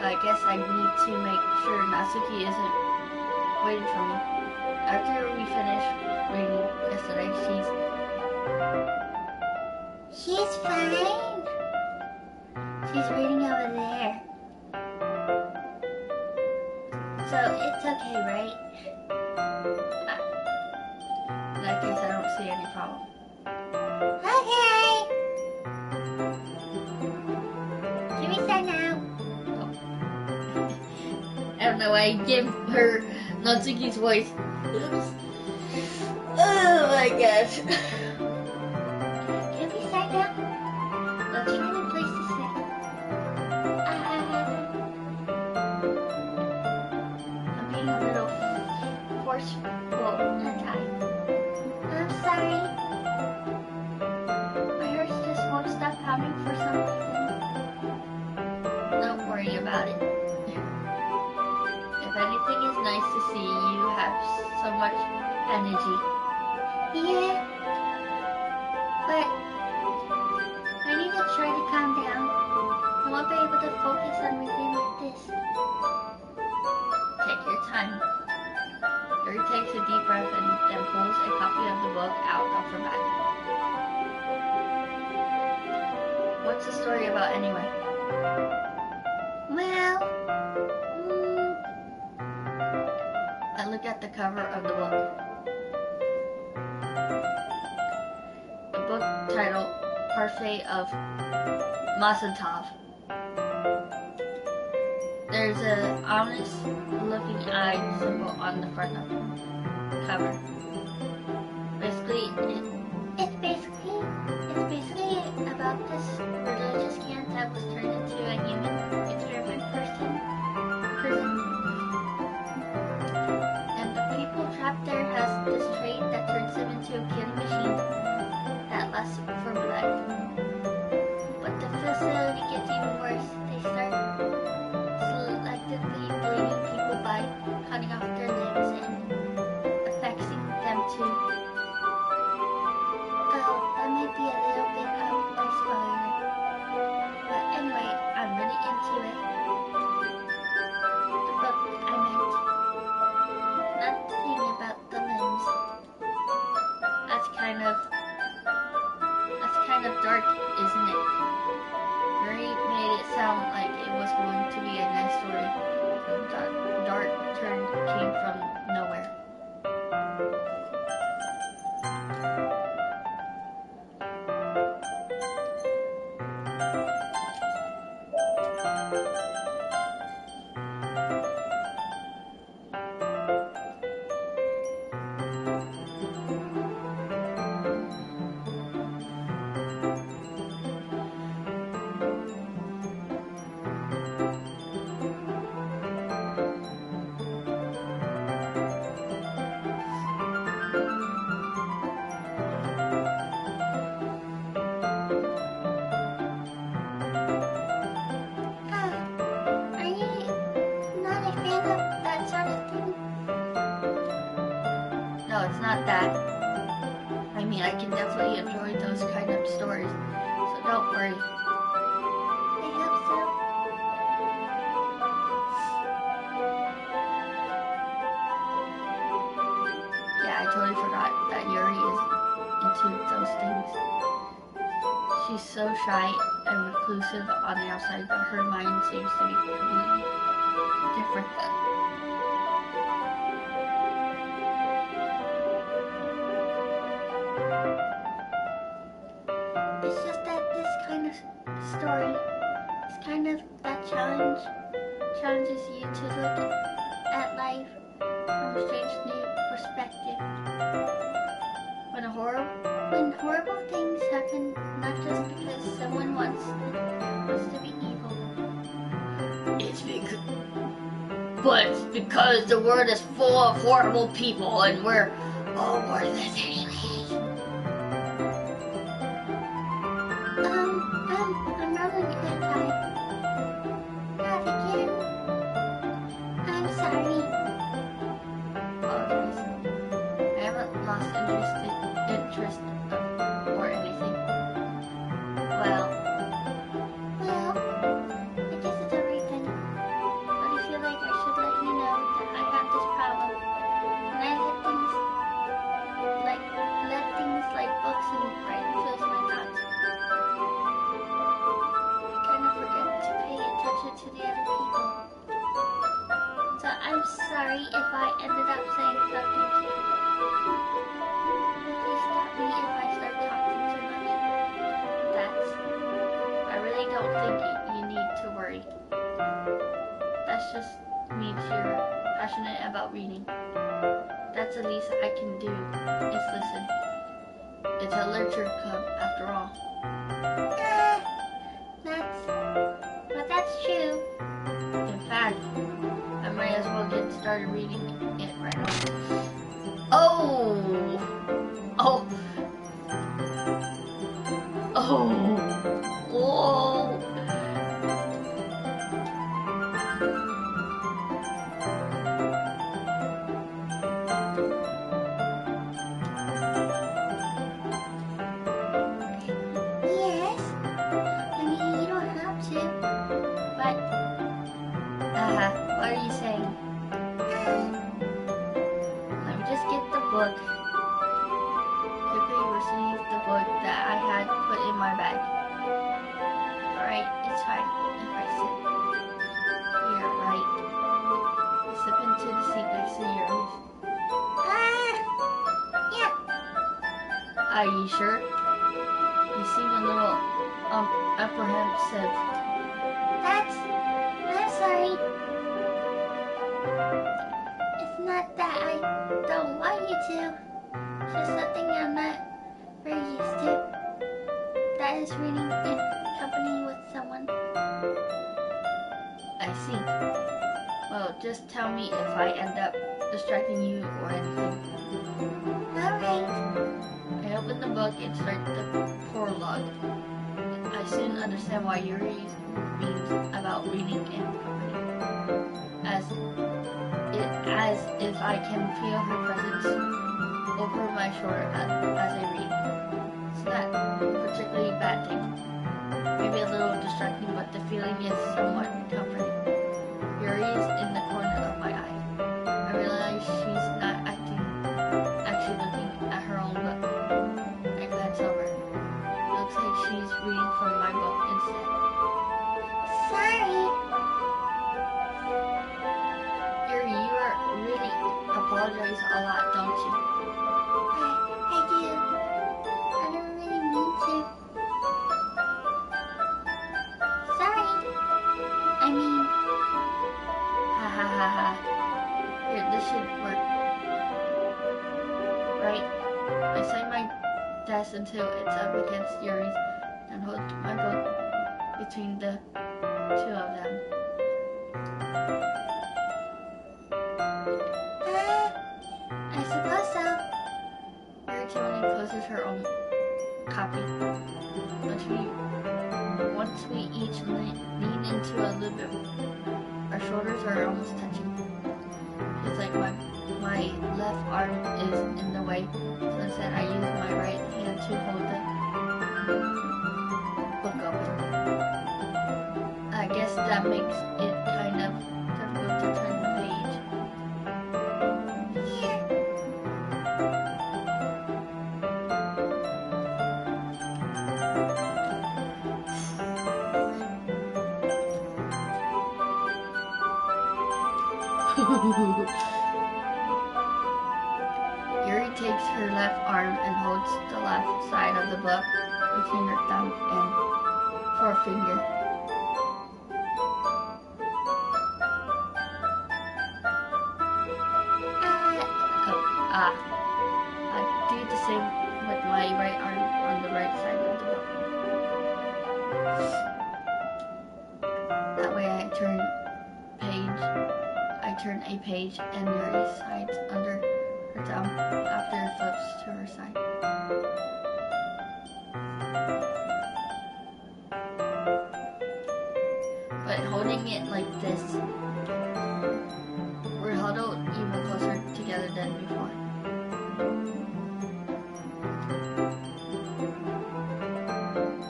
I guess I need to make sure Natsuki isn't waiting for me. After we finish reading yesterday, She's fine. She's reading over there. So it's okay, right? in that case, I don't see any problem. Okay. Can we start now? I don't know why I give her Natsuki's voice. Oops. Oh my gosh. Can we start now? Let's find a place to sit. I'm being a little forceful, aren't I? I'm sorry. My heart just won't stop pounding for some reason. Don't worry about it. If anything, it's nice to see you have so much energy. Yeah. But I need to try to calm down. I won't be able to focus on reading like this. Take your time. Yuri takes a deep breath and then pulls a copy of the book out of her bag. What's the story about anyway? Well, I look at the cover of the book. The book title, Parfait of Masantov. There's an ominous looking eye symbol on the front of the cover. Basically, it's basically about this religious camp that was turned into a human experiment prison. and the people trapped there has this trait that turns them into a killing machine that lusts for blood. But the facility gets even worse. They start selectively bleeding people by cutting off their limbs and affecting them too. Oh, that might be a little bit of a spoiler. But anyway, I'm really into it. The book I meant. Not the thing about the limbs. That's kind of dark, isn't it? Yuri made it sound like it was going to be a nice story. The dark turn came from nowhere. Are you not a fan of that sort of thing? No, it's not that. I mean, I can definitely enjoy those kind of stories, so don't worry. I hope so. Yeah, I totally forgot that Yuri is into those things. She's so shy and reclusive on the outside, but her mind seems to be completely different then. It's just that this kind of story is kind of that challenges you to look at life from a strange new perspective. When horrible things happen, not just because someone wants to be evil. it's because the world is full of horrible people and we're all worthless anyway. I'm running out of time. Not again. I'm sorry. Apologize. I haven't lost interest or anything. Well, I guess it's alright then. sorry if I ended up saying something stupid. Please stop me if I start talking too much. I really don't think you need to worry. That just means you're passionate about reading. That's the least I can do is listen. It's a literature club after all. That's true. In fact, I might as well get started reading it right now. Oh! Oh! Oh! Whoa! Yes. I mean, you don't have to. But, what are you saying? Let me just get the book. Quickly receive the book that I had put in my bag. Alright, it's fine if I sit here, right? Slip into the seat next to yours. Yeah. Are you sure? You seem a little apprehensive. I'm sorry. It's not that I don't want you to. It's just something I'm not very used to. That is reading in company with someone. I see. Well, just tell me if I end up distracting you or anything. Alright. I open the book and start the prologue. I soon understand why Yuri means about reading in company. As if I can feel her presence over my shoulder as I read. It's not a particularly bad thing. Maybe a little distracting, but the feeling is somewhat comforting. Yuri is in the corner of my eye. I realize she's not actually looking at her own book. I glance over. It looks like she's reading from my book instead. Sorry. Yuri, you really apologize a lot, don't you? I do. I don't really mean to. Sorry. I mean, Ha ha ha ha. Here, this should work. Right? I sign my desk until it's up against Yuri's and hold my book between the two of them. I suppose so. Yuri timidly closes her own copy. Once we each lean into a little bit, our shoulders are almost touching. It's like my left arm is in the way, so instead I use my right hand to hold the book open. I guess that makes it kind of difficult to turn the page. Yuri takes her left arm and holds the left side of the book between her thumb and forefinger. I do the same with my right arm on the right side of the book. That way I turn a page and Yuri sides under her thumb after it flips to her side. But holding it like this, we're huddled even closer together than before.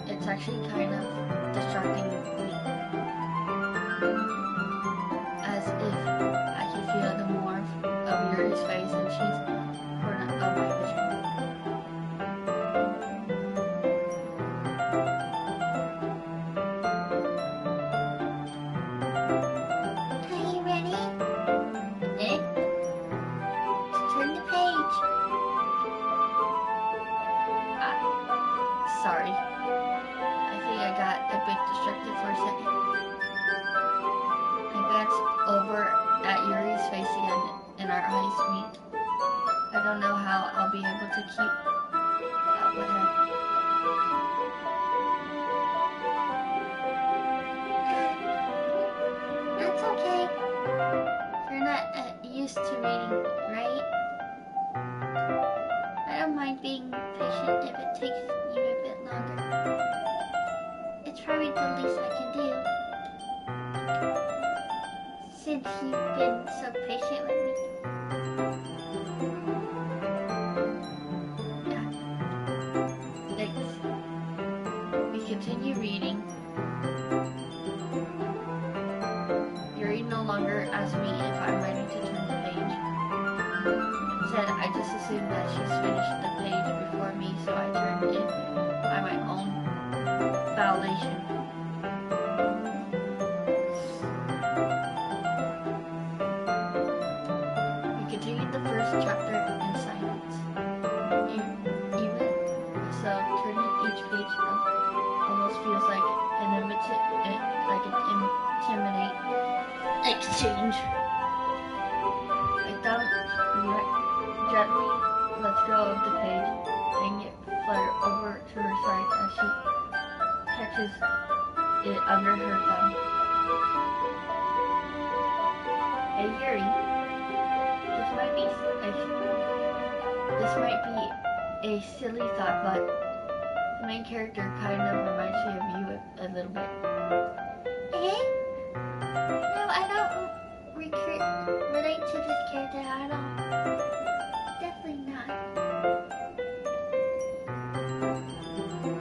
It's actually kind of distracting me. As if I can feel the warmth of Yuri's face and she's part of my vision. Are you ready? Eh? since you've been so patient with me. Yeah. Thanks. We continue reading. Yuri no longer asks me if I'm ready to turn the page. Instead, I just assume that she's finished the page before me, so I turned it by my own validation. We continued the first chapter in silence. Even so, turning each page almost feels like an intimidate exchange. My thumb gently lets go of the page, letting it flutter over to her side as she catches it under her thumb. Hey Yuri, this might be a silly thought, but the main character kind of reminds me of you a little bit. Eh? No, I don't relate to this character at all. Definitely not.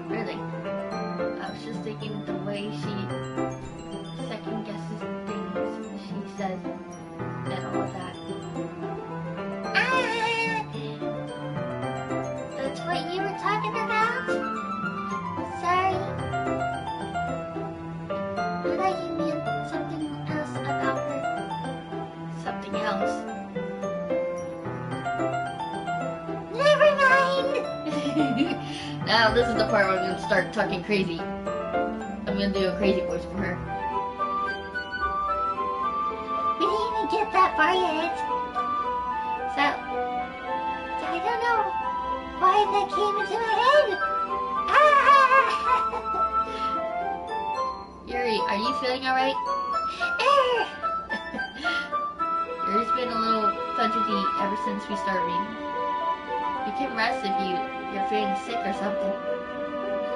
Really? I was just thinking the way she second guesses things she says and all of that. That's what you were talking about? Sorry. I thought you meant something else about her. Something else. Never mind! Now this is the part where I'm gonna start talking crazy. I'm gonna do a crazy voice for her. We didn't even get that far yet. So I don't know why that came into my head. Yuri, are you feeling alright? Yuri's been a little fidgety ever since we started reading. You can rest if you're feeling sick or something.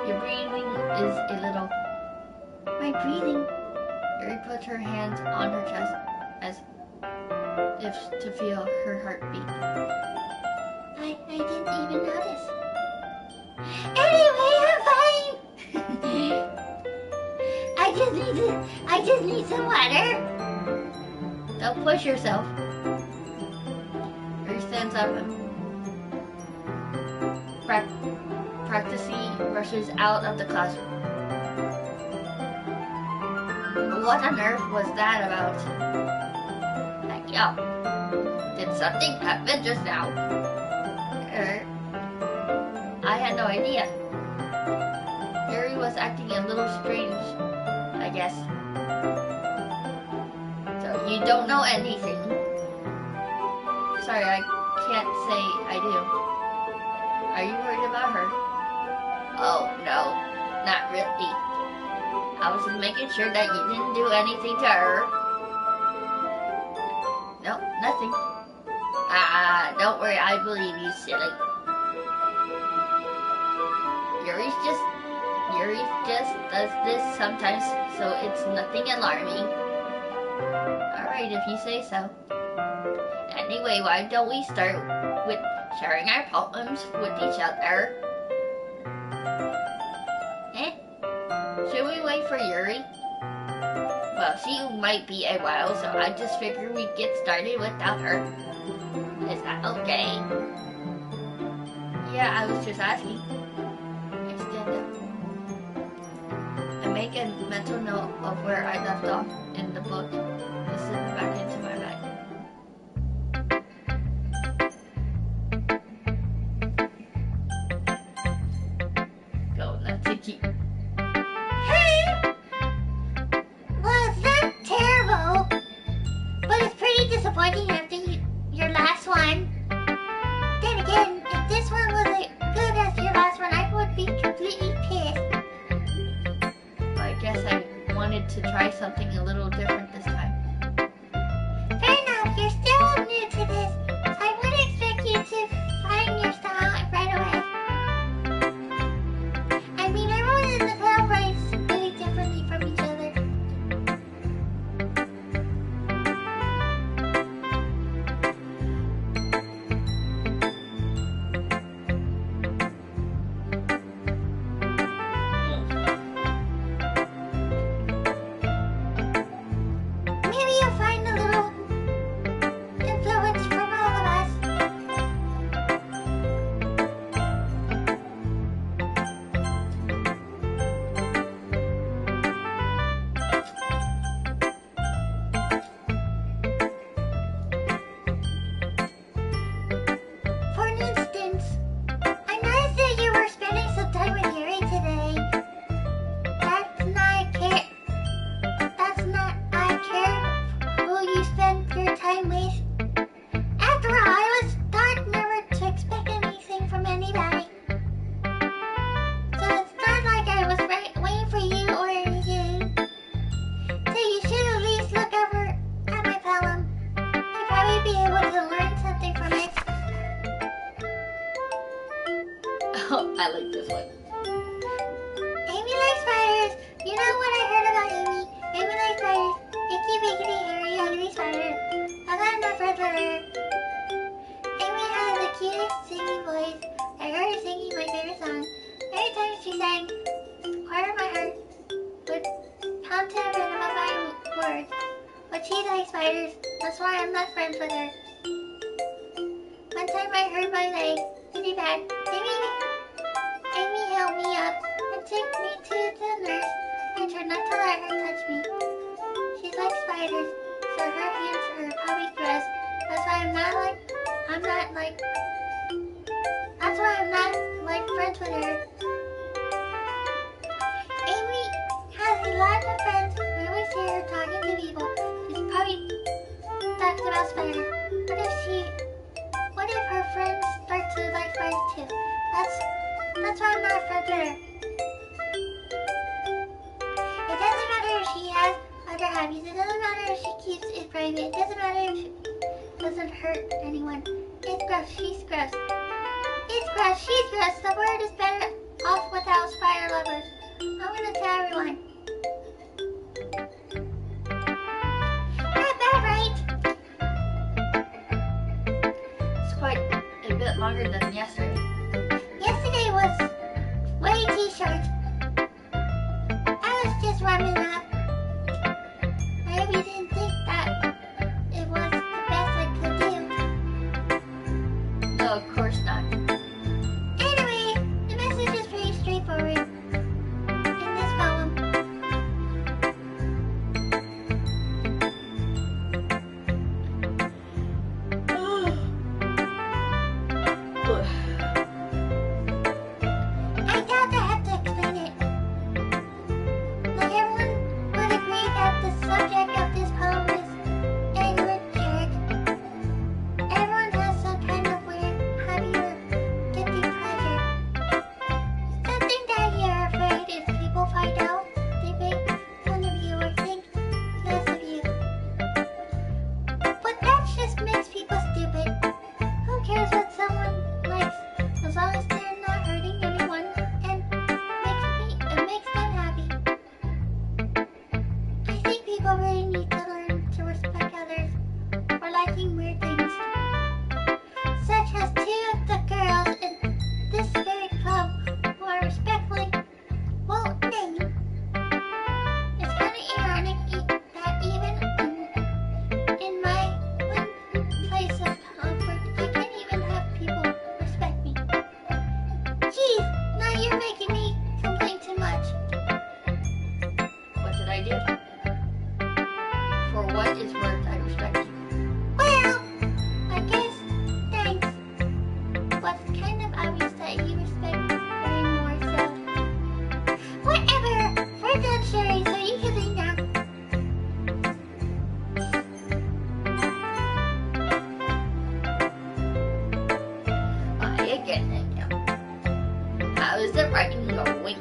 Your breathing is a little... My breathing. Yuri puts her hand on her chest as if to feel her heartbeat. I didn't even notice. Anyway, I'm fine. I just need some water. Don't push yourself. Yuri stands up and practically rushes out of the classroom. What on earth was that about? Like, yo, did something happen just now? I had no idea. Yuri was acting a little strange, I guess. So you don't know anything. Sorry, I can't say I do. Are you worried about her? Oh, no, not really. I was just making sure that you didn't do anything to her. No, nothing. Don't worry, I believe you, silly. Yuri just does this sometimes, so it's nothing alarming. Alright, if you say so. Anyway, why don't we start with sharing our poems with each other? Should we wait for Yuri? Well, she might be a while, so I just figured we'd get started without her. Is that okay? Yeah, I was just asking. I stand up. I make a mental note of where I left off in the book and slip it back into my bag. Go, let's see. Well, it's not terrible, but it's pretty disappointing after your last one. Then again, if this one was as good as your last one, I would be completely pissed. Well, I guess I wanted to try something a little different this time. Fair enough, you're still new to this, so I wouldn't expect you to find your style right away. I mean, everyone in the club writes really differently from each other. friends with her. Amy has the cutest singing voice. I heard her singing my favorite song. Every time she sang, part of my heart would pound to the rhythm of my words. But she likes spiders, that's why I'm not friends with her. One time I hurt my leg pretty bad. Amy held me up and took me to the nurse and tried not to let her touch me. She's like spiders, so her hands are probably gross. That's why I'm not like friends with her. Amy has a lot of friends. We always hear her talking to people. She's probably talks about spiders. What if her friends start to like spiders too? That's why I'm not friends with her. It doesn't matter if she has other hobbies. It doesn't matter if she keeps it private. It doesn't matter if she doesn't hurt anyone. It's gross. She's gross. It's gross. She's gross. The world is better off without spider lovers. I'm gonna tell everyone. Not bad, right? It's quite a bit longer than yesterday. Yesterday was way too short. I was just warming up. I really didn't think that it was the best I could do. No, of course not. Anyway, the message is pretty straightforward in this poem. I doubt I have to explain it. Like everyone would agree that the subject of this poem is angry jerk. Everyone has some kind of weird hobby or guilty pleasure. Something that you're afraid if people find out, they make fun of you or think less of you. But that just makes people stupid. Who cares what someone likes as long as they're not hurting anyone and it makes them happy. I think people really need to learn to respect others for liking weird things. Such as two of the girls in this very club who are respectfully won't name. It's kind of ironic that even in my one place of comfort, I can't even have people respect me. Jeez, now you're making me complain too much. What did I do? For what it's worth, I respect you. Well, I guess thanks. But it's kind of obvious that you respect me very more, so whatever. We're done sharing, so you can leave now. Again, how is the writing going?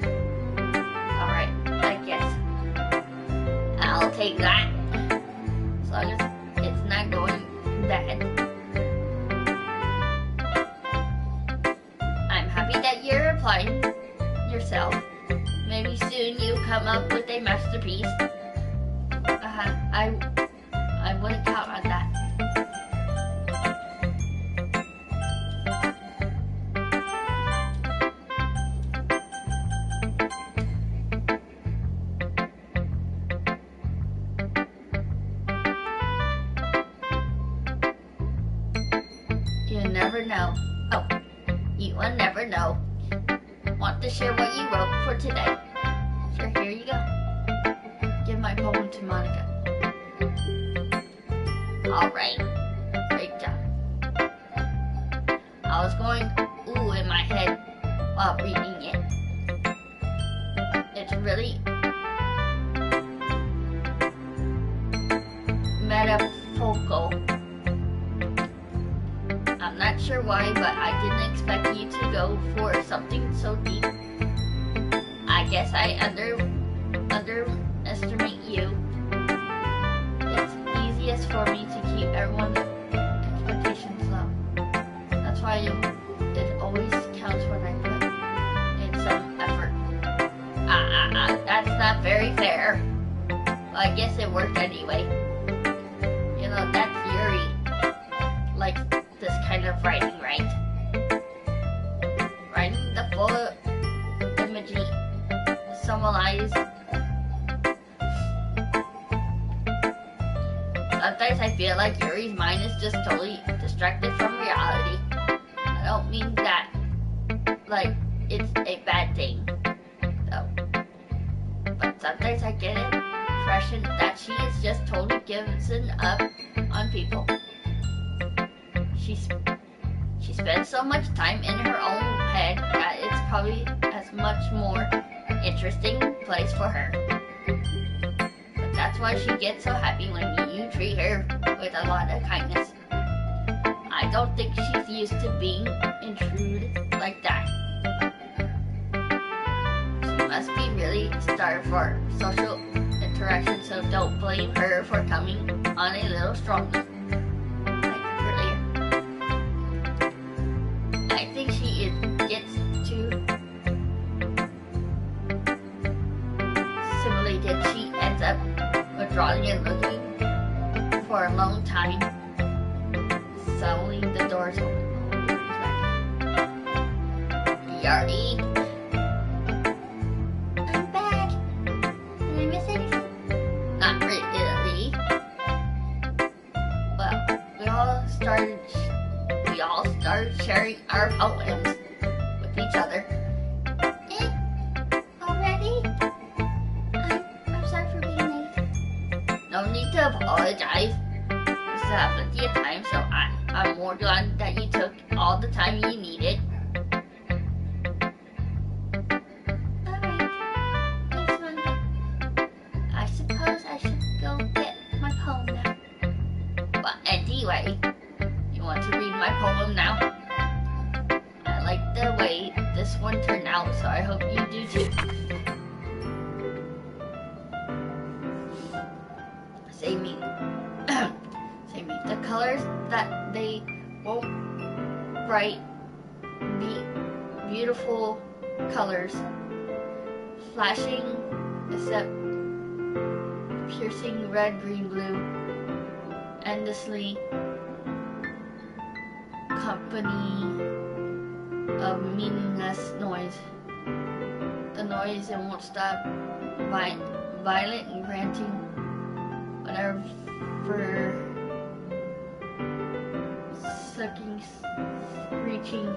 Alright, I guess. I'll take that. As long as it's not going bad. I'm happy that you're applying yourself. Maybe soon you come up with a masterpiece. I wouldn't count on that. You never know. Oh, you will never know. Want to share what you wrote for today? Sure, here you go. Give my poem to Monica. Alright, great job. I was going ooh in my head while reading it. It's really metaphorical. I'm not sure why, but I didn't expect you to go for something so deep. I guess I underestimate you. It's easiest for me to keep everyone's expectations low. That's why it always counts when I put in some effort. That's not very fair. Well, I guess it worked anyway. You know, that's Yuri. of writing, right? Writing the full imagery, symbolized. Sometimes I feel like Yuri's mind is just totally distracted from reality. I don't mean that like it's a bad thing, though. But sometimes I get an impression that she is just totally given up on people. She spends so much time in her own head that it's probably as much more interesting place for her. But that's why she gets so happy when you treat her with a lot of kindness. I don't think she's used to being intruded like that. She must be really starved for social interaction, so don't blame her for coming on a little strongly. Like earlier. I think she gets too simulated. She ends up withdrawing and looking for a long time. Suddenly the doors open. Yari. I'm back. Did I miss anything? Not really. Well, we all started sharing our poems with each other. Already? I'm sorry for being late. No need to apologize. We still have plenty of time, so I'm more glad that you took all the time you needed. Alright. Thanks, Monkey. I suppose I should go get my poem now. But anyway, you want to read my poem now? I like the way this one turned out, so I hope you do too. Say me. Say me. The colors that they won't bright, beautiful colors, flashing, except piercing red, green, blue, endlessly, company of meaningless noise. The noise it won't stop, violent and granting, whatever, sucking, screeching,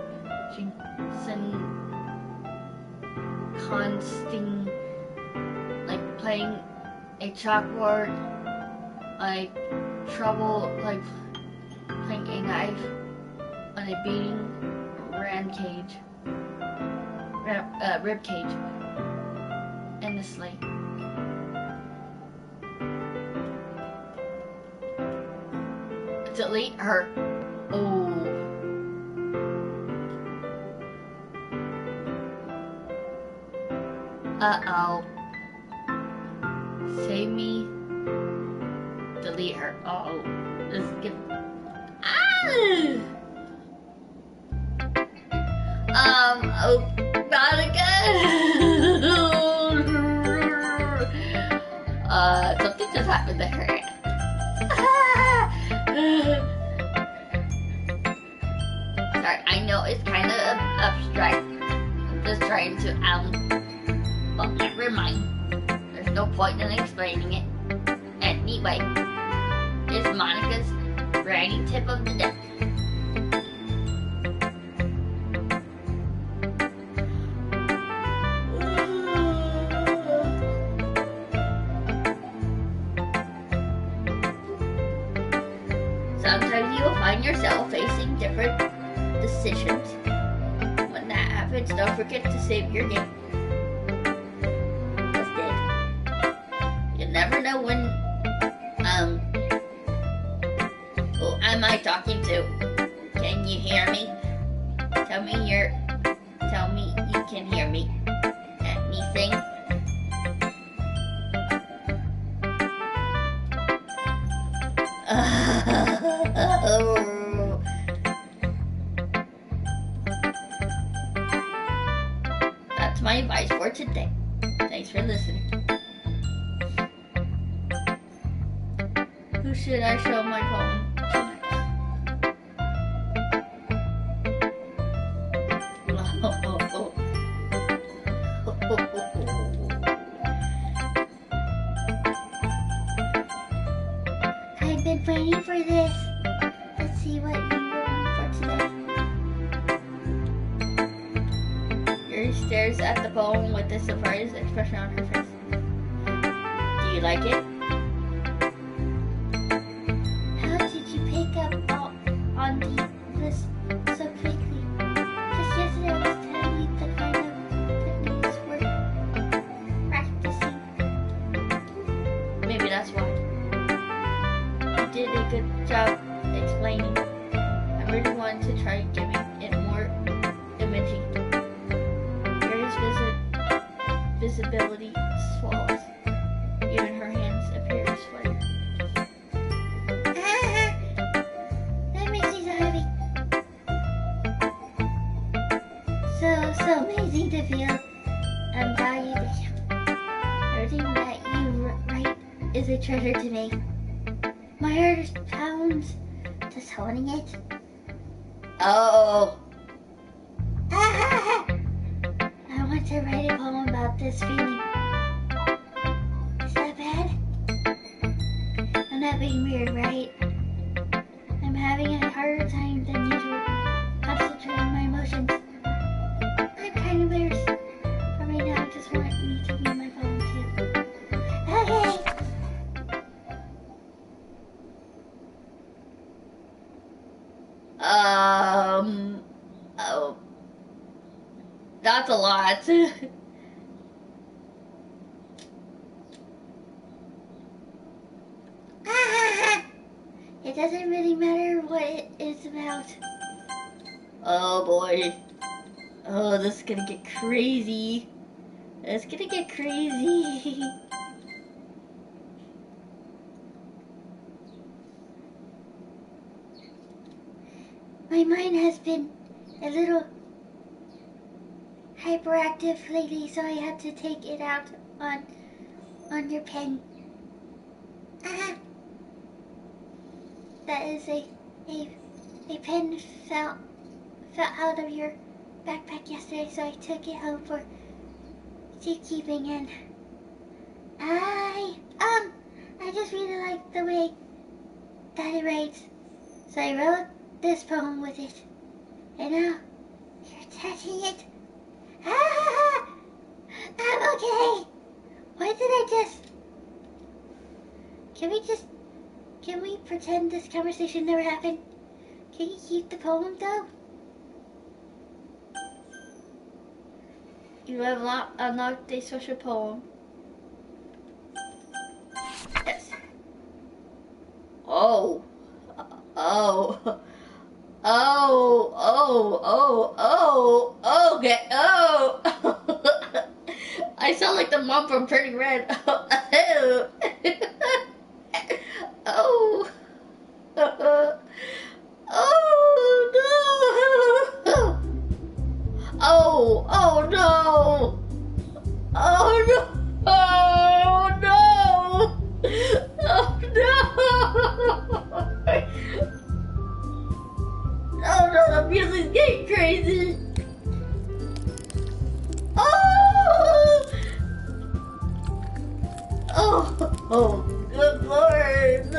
consting, like playing a chalkboard, like trouble, like playing a knife on a beating rib cage, endlessly. Delete her. Oh. Uh-oh. Save me. Delete her. Uh-oh. This is good. Oh, not again. Something just happened to her. Sorry, I know it's kind of abstract. I'm just trying to, well, never mind. There's no point in explaining it. Anyway, it's Monica's writing tip of the day. Sometimes you will find yourself facing different decisions. When that happens, don't forget to save your game. Just did. You never know when, who am I talking to? Can you hear me? Tell me you can hear me. Anything? That's my advice for today. Thanks for listening. Who should I show my poem to next? waiting for this. Let's see what you want for today. Yuri stares at the poem with a surprised expression on her face. Do you like it? How did you pick up on this so quickly? Just yesterday I was telling you the kind of techniques we're practicing. Maybe that's why. You did a good job explaining. I really wanted to try giving it more imaging. Yuri's visibility swells. Even her hands appear sweaty. That makes me so happy. So amazing to feel valued. Everything that you write is a treasure to me. My heart pounds just holding it. Oh. I want to write a poem about this feeling. Is that bad? I'm not being weird, right? I'm having a harder time than usual concentrating my emotions. I'm kind of embarrassed. But right now I just want you to read my poem too. Okay. Oh. That's a lot. It doesn't really matter what it is about. Oh boy. Oh, this is gonna get crazy. It's gonna get crazy. My mind has been a little hyperactive lately, so I had to take it out on your pen. That is a pen fell out of your backpack yesterday, so I took it home for safekeeping, and I just really like the way that it writes, so I wrote this poem with it. And now you're touching it. I'm okay. Why did I just? Can we pretend this conversation never happened? Can you keep the poem though? You have unlocked a social poem. Yes. Oh. Oh. Oh. Okay. Oh. I sound like the mom from Turning Red. Oh. Oh no. Oh no. Oh no. Oh no. Oh no. Oh no, the music's getting crazy. Oh, good Lord.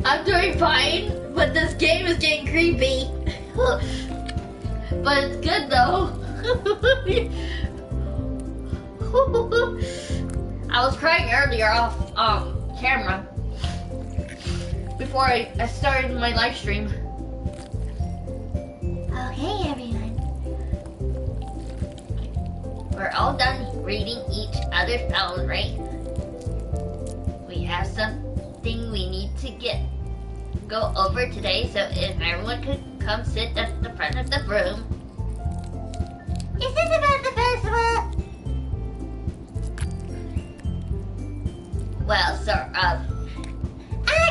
I'm doing fine, but this game is getting creepy. But it's good though. I was crying earlier off camera before I started my live stream. Okay, everyone. We're all done reading each other's poems, right? We have something we need to go over today, so if everyone could come sit at the front of the room. Is this about the festival? Well, sort of.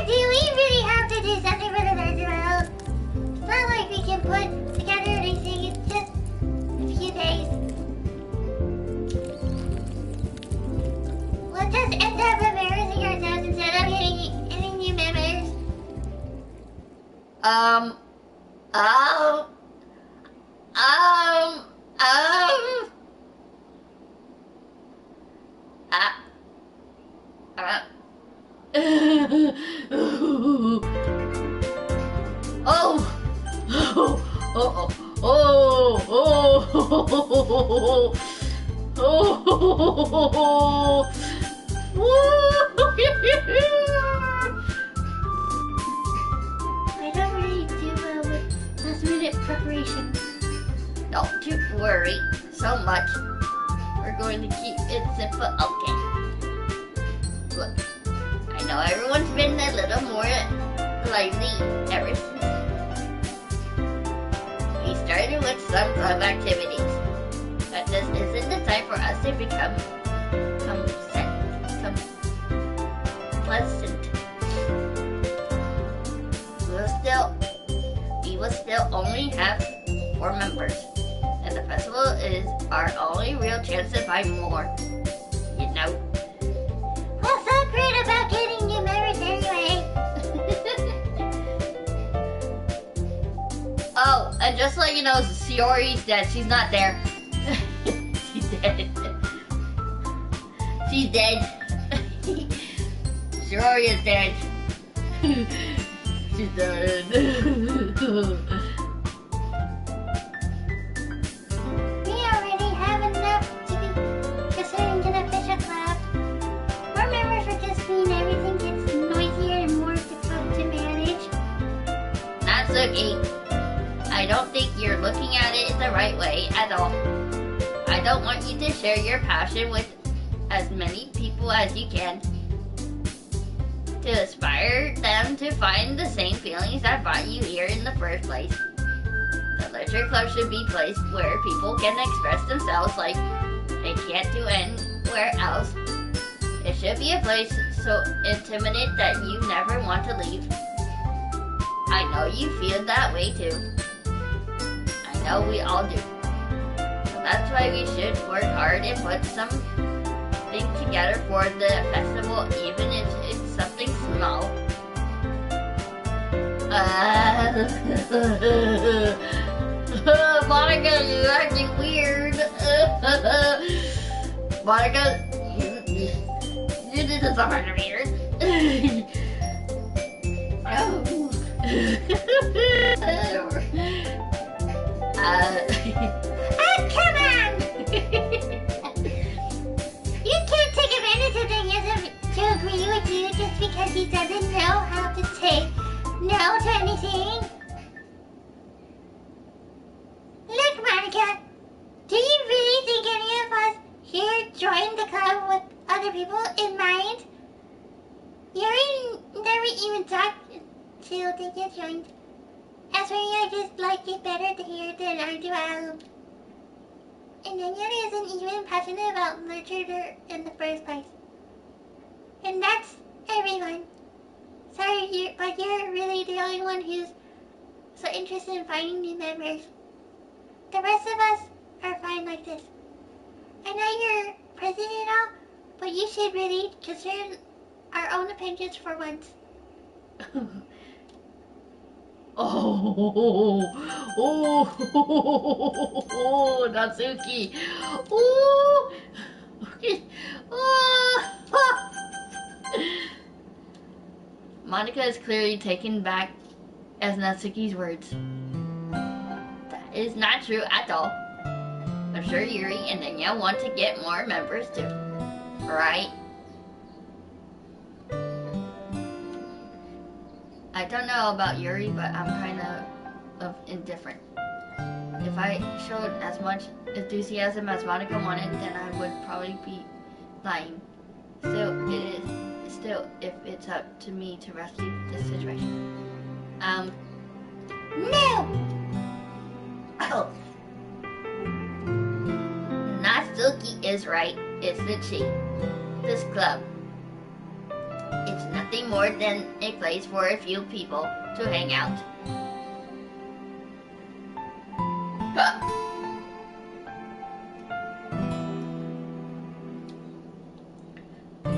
Do we really have to do something for the festival? It's not like we can put together anything. It's just a few days. We'll just end up embarrassing ourselves instead of getting any new members. Oh! Oh! Oh! Oh! Oh! I don't really do well with last minute preparation. Don't you worry so much. We're going to keep it simple, okay? Look, I know everyone's been a little more lively ever since we started with some club activities. But this isn't the time for us to become complacent. We will still only have 4 members. And the festival is our only real chance to find more. You know? What's so great about getting new members anyway? Oh, and just so you know, Shiori's dead. She's not there. She's dead. She's dead. Shiori is dead. She's dead. We already have enough to be considered an official club. More members would just mean everything gets noisier and more difficult to manage. Natsuki, I don't think you're looking at it the right way at all. I don't want you to share your passion with as many people as you can. To inspire them to find the same feelings that brought you here in the first place. The literature club should be a place where people can express themselves like they can't do anywhere else. It should be a place so intimate that you never want to leave. I know you feel that way too. I know we all do. So that's why we should work hard and put something together for the festival, even if it's something small. Monica, you're acting weird. Monica, you did something weird. Come on! You can't take advantage of the youngster to agree with you just because he doesn't know how to say no to anything. Look, Monica, do you really think any of us here joined the club with other people in mind? Yuri never even talked till they get joined. As for me, I just like it better here than I do at home. And then Yuri isn't even passionate about literature in the first place. And that's everyone. Sorry, but you're really the only one who's so interested in finding new members. The rest of us are fine like this. I know you're president and all, but you should really consider our own opinions for once. Oh, Natsuki. Monica is clearly taken back as Natsuki's words. That is not true at all. I'm sure Yuri and Danielle want to get more members too, right? I don't know about Yuri, but I'm kind of indifferent. If I showed as much enthusiasm as Monica wanted, then I would probably be lying. Still, if it's up to me to rescue this situation. No! Oh. Natsuki is right, isn't she? This club. It's nothing more than a place for a few people to hang out.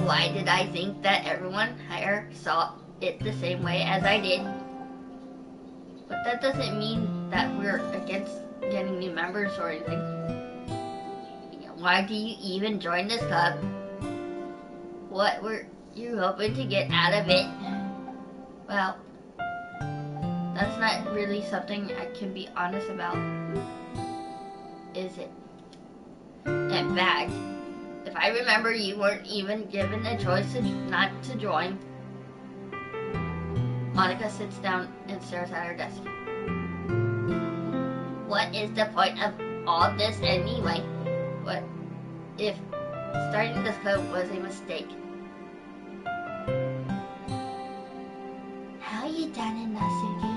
Why did I think that everyone here saw it the same way as I did? But that doesn't mean that we're against getting new members or anything. Why do you even join this club? What You're hoping to get out of it? Well, that's not really something I can be honest about, is it? In fact, if I remember, you weren't even given a choice not to join. Monica sits down and stares at her desk. What is the point of all this anyway? What if starting this club was a mistake? How you done it, Natsuki?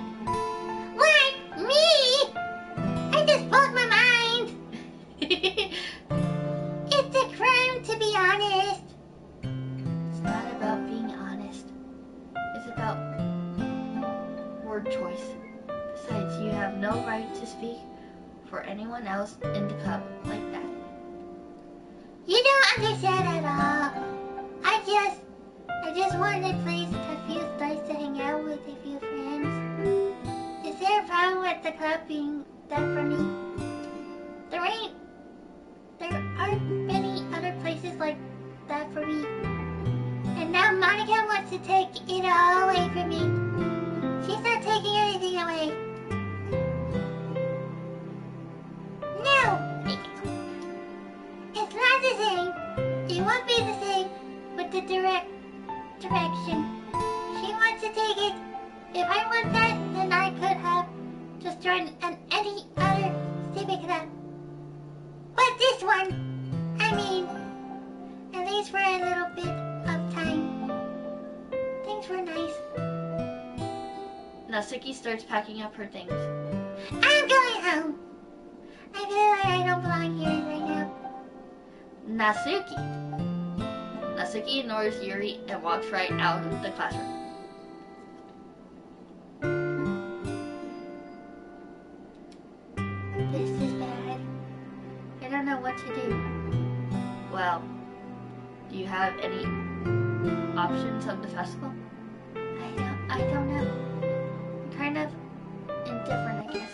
What? Me? I just spoke my mind. It's a crime to be honest. It's not about being honest. It's about word choice. Besides, you have no right to speak for anyone else in the club like that. You don't understand at all. I just wanted a place that feels nice to hang out with a few friends. Is there a problem with the club being that for me? There aren't many other places like that for me. And now Monica wants to take it all away from me. She's not taking anything away. No! It's not the same. It won't be the same with the direction. She wants to take it. If I want that, then I could have just joined any other civic club. But this one, I mean, at least for a little bit of time, things were nice. Natsuki starts packing up her things. I'm going home. I feel like I don't belong here right now. Natsuki ignores Yuri and walks right out of the classroom. This is bad. I don't know what to do. Well, do you have any options of the festival? I don't know. I'm kind of indifferent, I guess.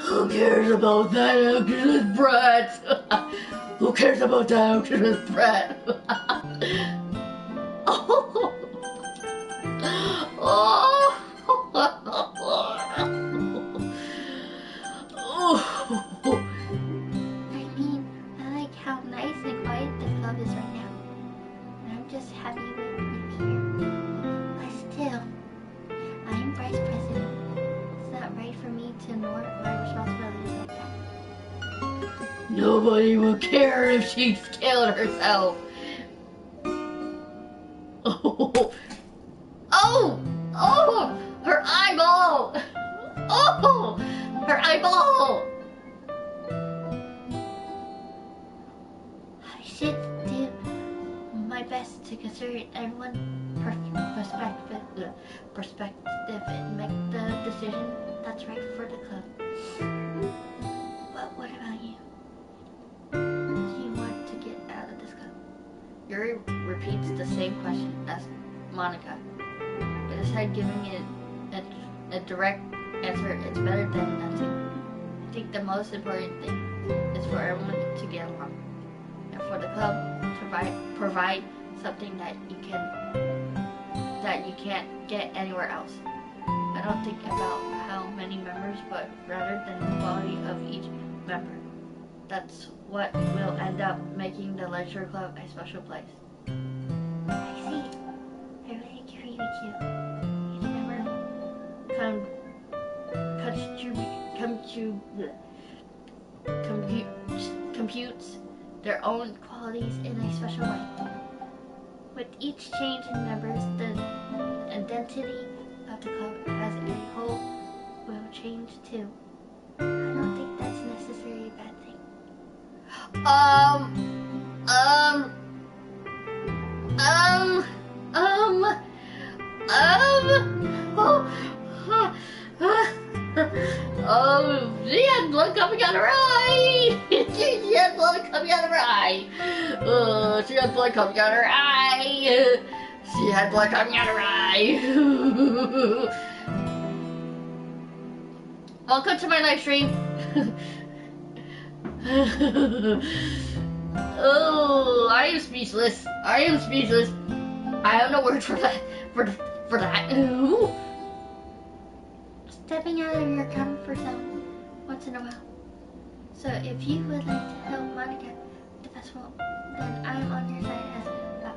Who cares about that anxious brat? Who cares about that anxious brat? I mean, I like how nice and quiet the club is right now. And I'm just happy with you here. But still, I'm vice president. It's not right for me to ignore my responsibilities like that. Nobody will care if she's killed herself. Oh, her eyeball. Oh, her eyeball. I should do my best to consider everyone's perspective and make the decision that's right for the club. But what about you? Do you want to get out of this club? Yuri repeats the same question as Monica, but instead giving it a direct answer, it's better than nothing. I think the most important thing is for everyone to get along, and for the club to provide something that you can't get anywhere else. I don't think about how many members, but rather than the quality of each member. That's what will end up making the lecture club a special place. I see. I really agree with you. Each member computes their own qualities in a special way. With each change in members, the identity of the club as a whole will change too. I don't think that's necessarily a bad thing. She had blood coming out her eye. She had blood coming out of her eye. She had blood coming out of her eye. She had blood coming out of her eye. Welcome to my live stream. Oh, I am speechless. I am speechless. I have no words for that. For that. Ooh. Stepping out of your comfort zone once in a while. So if you would like to help Monica with the festival, then I'm on your side as well.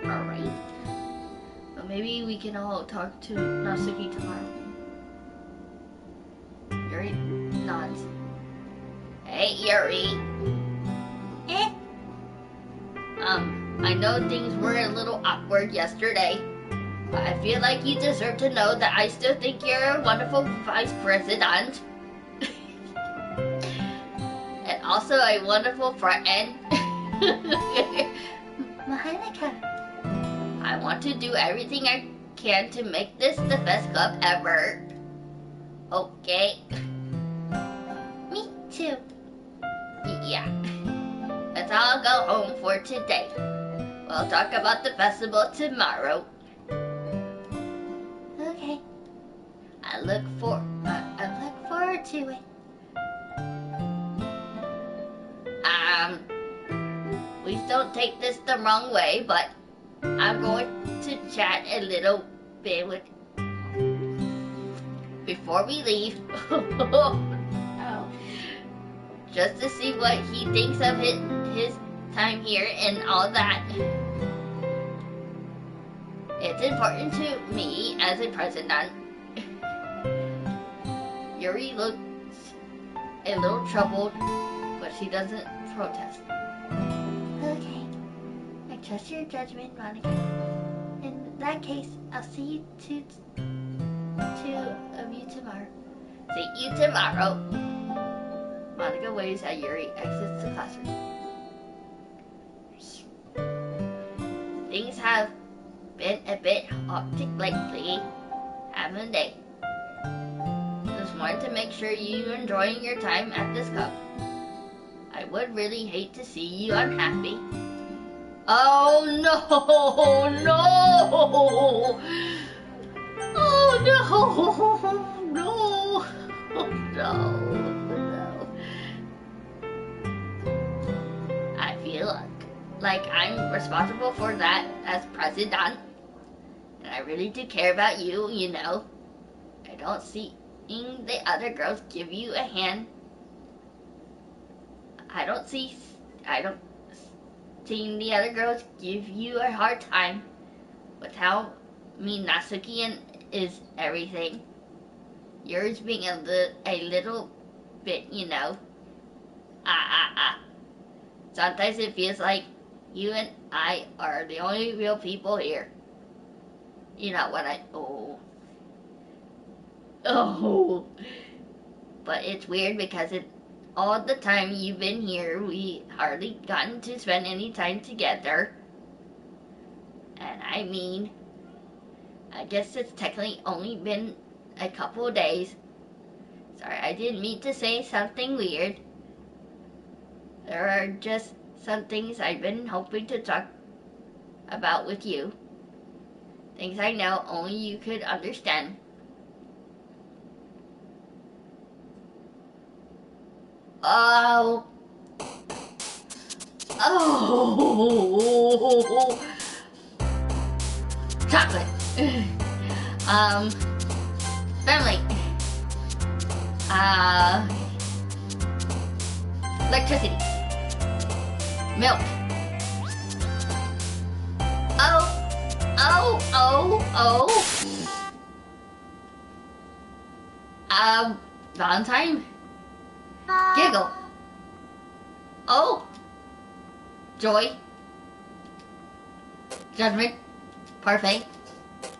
Alright. But maybe we can all talk to Natsuki tomorrow. Yuri nods. Hey, Yuri. Eh? I know things were a little awkward yesterday, but I feel like you deserve to know that I still think you're a wonderful vice president. And also a wonderful friend. Monica. I want to do everything I can to make this the best club ever. Okay? Me too. Yeah. Let's all go home for today. We'll talk about the festival tomorrow. Okay. I look forward to it. Please don't take this the wrong way, but I'm going to chat a little bit with before we leave. Oh. Just to see what he thinks of his time here and all that. It's important to me as a president. Yuri looks a little troubled, but she doesn't protest. Okay. I trust your judgment, Monica. In that case, I'll see you two of you tomorrow. See you tomorrow. Monica waves at Yuri, exits the classroom. Things have been a bit hectic lately, haven't they? Just wanted to make sure you're enjoying your time at this club. I would really hate to see you unhappy. Oh no, no! Oh no, no, oh, no, no. I feel like I'm responsible for that as president. And I really do care about you, you know. I don't see the other girls give you a hand. I don't see seeing the other girls give you a hard time with how mean Natsuki is everything. Yours being a little bit, you know. Sometimes it feels like you and I are the only real people here. You know what Oh. But it's weird because all the time you've been here, we hardly gotten to spend any time together. And I mean, I guess it's technically only been a couple of days. Sorry, I didn't mean to say something weird. There are just some things I've been hoping to talk about with you. Things I know only you could understand. Oh. Chocolate. Family. Electricity. Milk. Valentine. Giggle. Oh. Joy. Judgment. Parfait.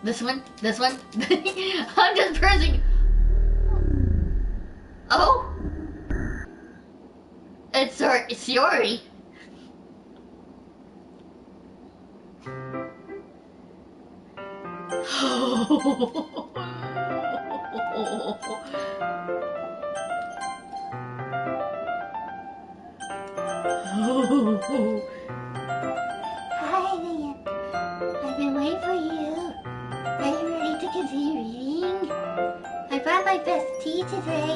This one. I'm just pressing. Oh. It's Yuri. Hi, Liam. I've been waiting for you. Are you ready to continue reading? I brought my my best tea today.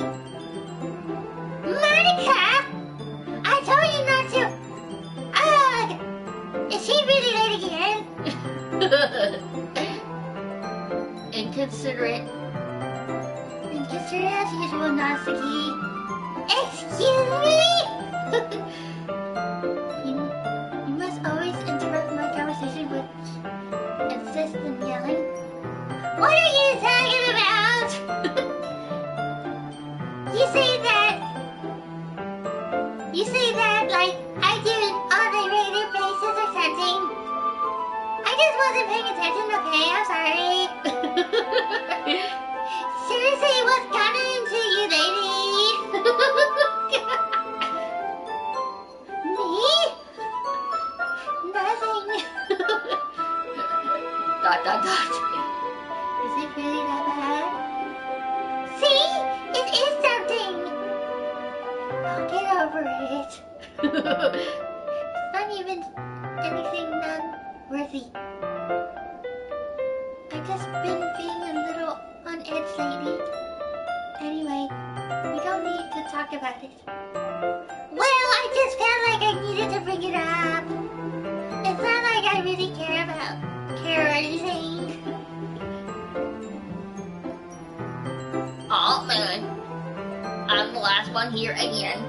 Monica! I told you not to. Ugh! Is she really late again? Inconsiderate. Inconsiderate as usual, Natsuki. Excuse me? you must always interrupt my conversation with insist and yelling. What are you talking about? You say that like I do it on a regular basis or something. I just wasn't paying attention, okay? I'm sorry. Seriously, what's gotten into you lately? Me? Nothing. Dot dot dot. Is it really that bad? See? It is something. I'll get over it. It's not even anything non-worthy. I've just been being a little on edge lately. Anyway, we don't need to talk about it. Well, I just felt like I needed to bring it up. It's not like I really care or anything. Oh man, I'm the last one here again.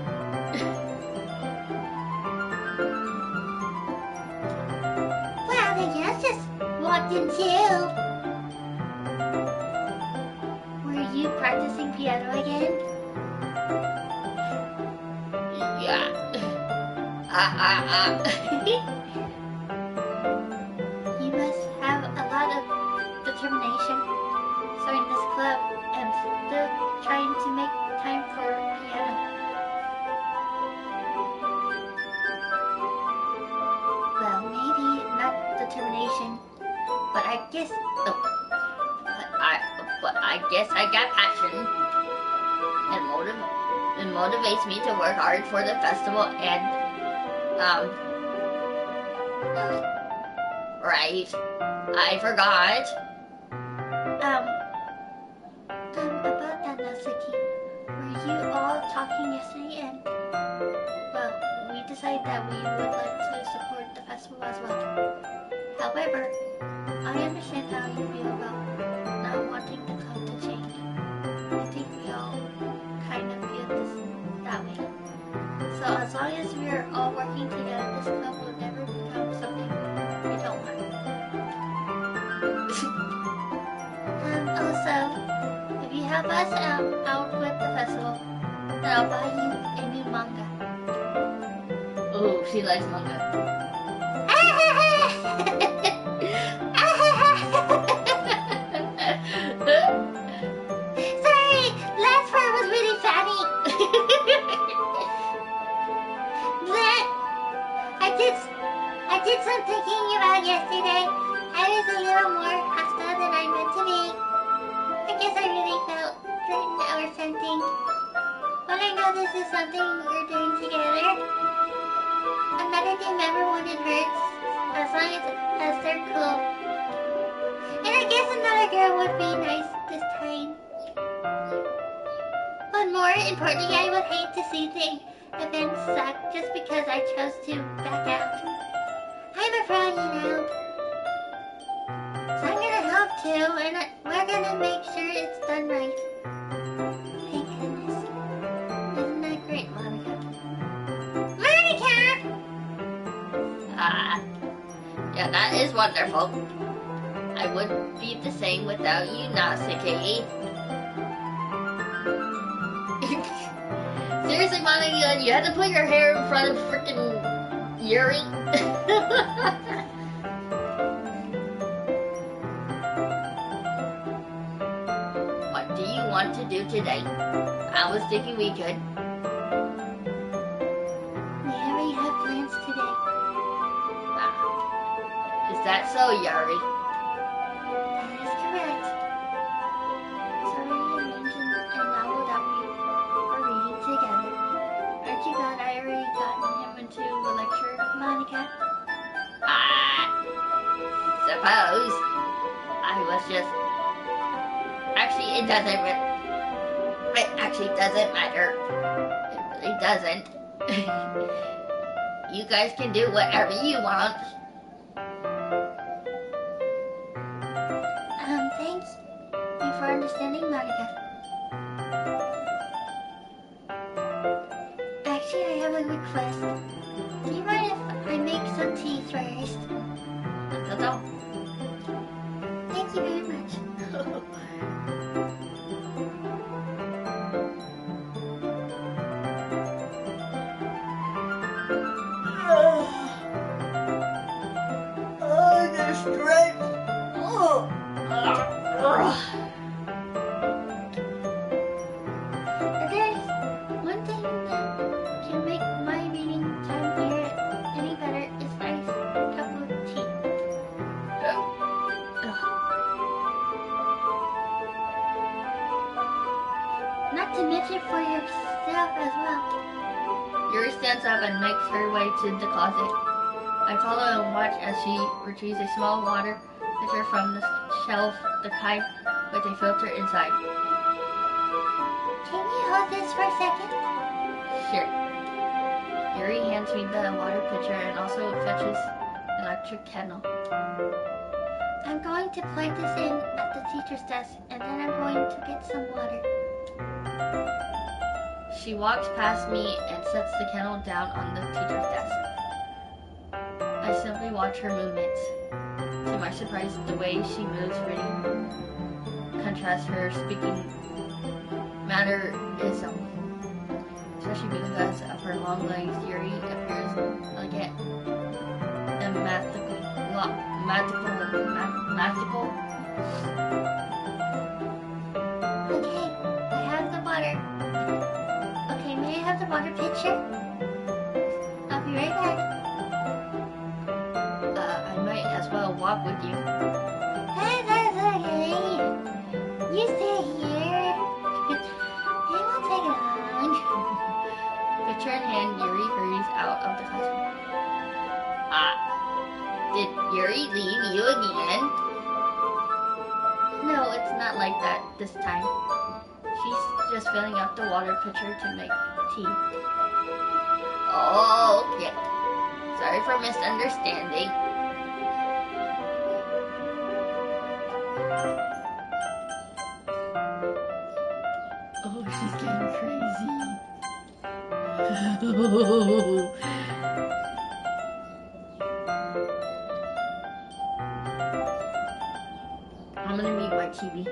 Well, then you just walked in too. Were you practicing piano again? Yeah. You must have a lot of determination starting this club and still trying to make time for piano. Well, maybe not determination, but I guess But I guess I got passion and motivates me to work hard for the festival and right. I forgot. About that, Natsuki. Were you all talking yesterday and, well, we decided that we would like to support the festival as well. However, I understand how you feel about not wanting the club to change. I think we all kind of feel that way. So as long as we're all working together, this club will never become something we don't want. Also, if you help us out with the festival, then I'll buy you a new manga. Oh, she likes manga. Sorry, last part was really funny. But I did some thinking about yesterday. I was a little more hostile than I meant to be. I guess I really felt threatened or something. But I know this is something we're doing together. Another team member wouldn't hurt, as long as they're cool. And I guess another girl would be nice this time. But more importantly, I would hate to see the event suck just because I chose to back out. I'm a pro, you know. So I'm gonna help too, and we're gonna make sure it's done right. Thank goodness. Isn't that great, Monica? Monica! Yeah, that is wonderful. I wouldn't be the same without you, Natsuki. Seriously, Monica, you had to put your hair in front of freaking Yuri? What do you want to do today? I was thinking we could. We already have plans today. Is that so, Yuri? That is correct. It's already arranged in a novel that we are reading together. Aren't you glad I already gotten him into a lecture, Monica? Suppose. I was just... Actually, it doesn't It actually doesn't matter. It really doesn't. You guys can do whatever you want. Thank you for understanding, Monica. Actually, I have a request. Do you mind if I make some tea first? That's all. Thank you very much. Oh, the stretch. Oh. There's one thing that can make my reading time here any better is nice cup of tea. Not to mention for yourself as well. Yuri stands up and makes her way to the closet. I follow and watch as she retrieves a small water pitcher from the shelf, the kind with a filter inside. Can you hold this for a second? Sure. Yuri hands me the water pitcher and also fetches an electric kettle. I'm going to plug this in at the teacher's desk, and then I'm going to get some water. She walks past me and sets the kettle down on the teacher's desk. I simply watch her movements. To my surprise, the way she moves really contrasts her speaking mannerism. Especially because of her long legs, Yuri appears elegant and magical. Okay, I have the water. Okay, may I have the water pitcher? I'll be right back. I might as well walk with you. Hey, that's okay. You stay here. It won't take long. Pitcher in hand, Yuri hurries out of the classroom. Did Yuri leave you again? No, it's not like that this time. She's just filling up the water pitcher to make tea. Oh, okay. Sorry for misunderstanding. Oh, she's getting crazy. I'm gonna mute my TV.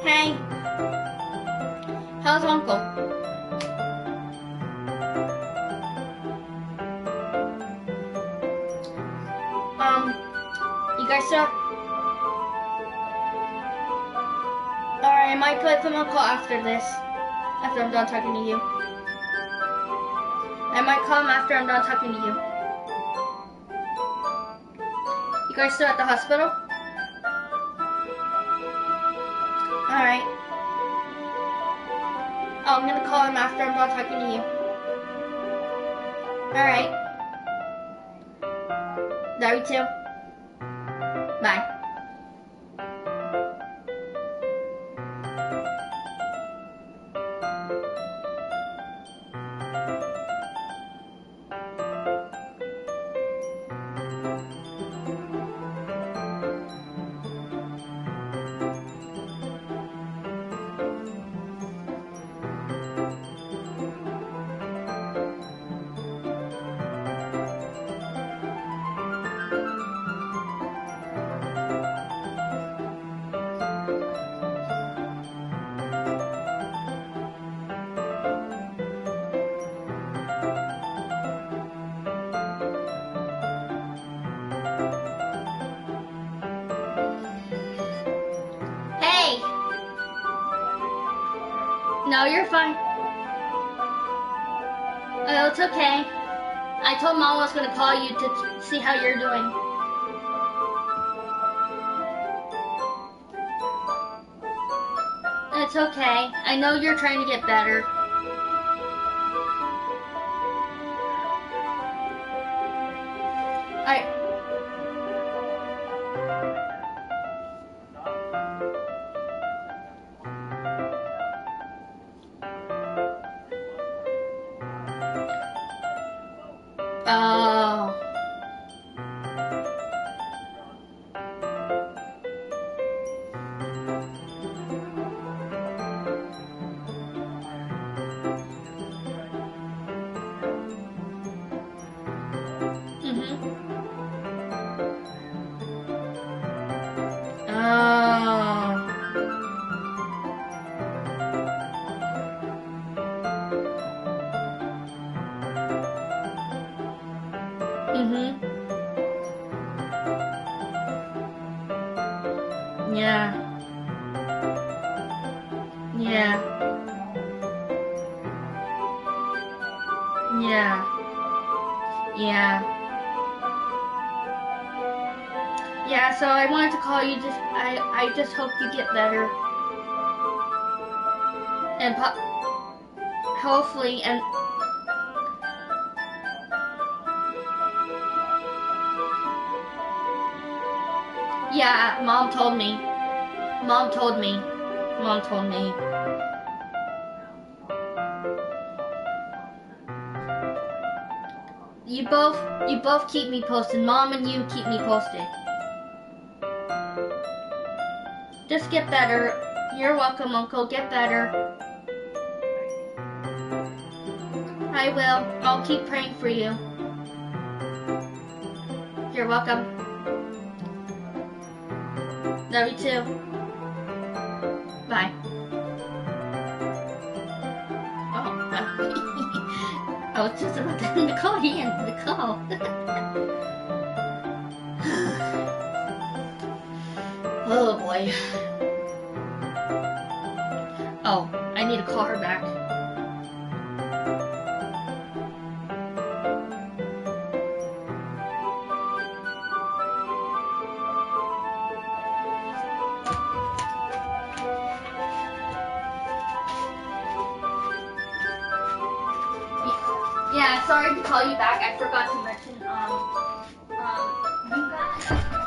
Hey, how's Uncle? You guys still? Alright, I might give him a call after this. After I'm done talking to you. I might call him after I'm done talking to you. You guys still at the hospital? Alright. Oh, I'm gonna call him after I'm done talking to you. Alright. Love you too. Bye. No, you're fine. Oh, it's okay. I told Mom I was gonna call you to see how you're doing. It's okay. I know you're trying to get better. Oh. Yeah. Yeah. Yeah. Yeah. Yeah, so I wanted to call you I just hope you get better. And hopefully, and yeah, Mom told me. Mom told me. Mom told me. You both keep me posted. Mom and you keep me posted. Just get better. You're welcome, Uncle. Get better. I will. I'll keep praying for you. You're welcome. Love you too. Bye. Oh, I was just about to end the call. He ended the call. Oh boy. Oh, I need to call her back. Yeah, sorry to call you back. I forgot to mention, you guys won.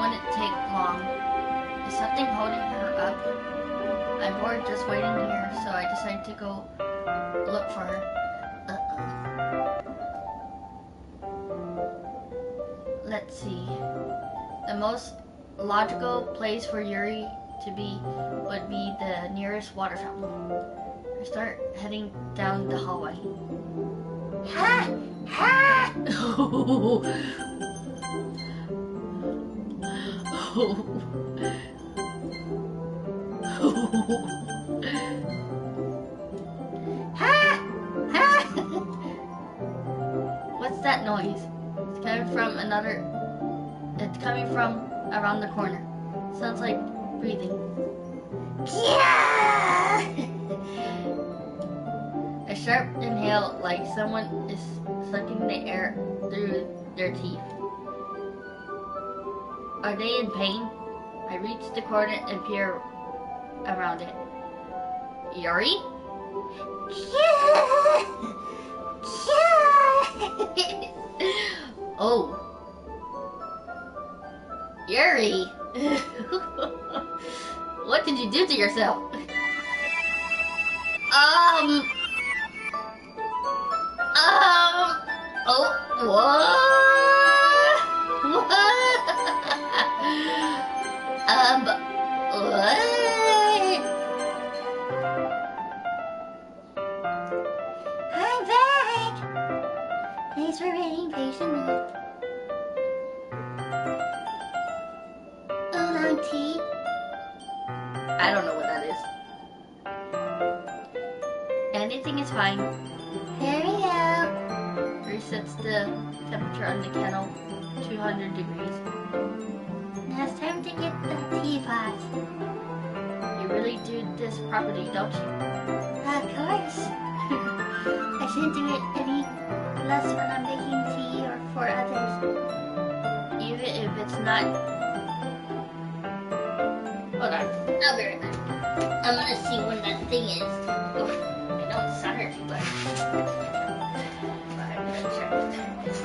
wouldn't take long. Is something holding her up? I'm bored just waiting here, so I decided to go look for her. Let's see. The most logical place for Yuri to be would be the nearest water fountain. I start heading down the hallway. Ha! Ha! Ha! Ha! What's that noise? It's coming from around the corner. Sounds like breathing. Yeah! A sharp inhale, like someone is sucking the air through their teeth. Are they in pain? I reach the corner and peer around it. Yuri? Oh. Yuri! What did you do to yourself? Oh, what? What? I'm back! Thanks for waiting patiently. Oolong tea? I don't know what that is. Anything is fine. Here we go. Resets the temperature on the kettle 200 degrees. Now it's time to get the teapot. You really do this properly, don't you? Of course. I shouldn't do it any less when I'm making tea or for others. Even if it's not... Hold on. I'll be right back. I'm gonna see when that thing is. Oh, I know it's Saturday, but I'm gonna check what that is.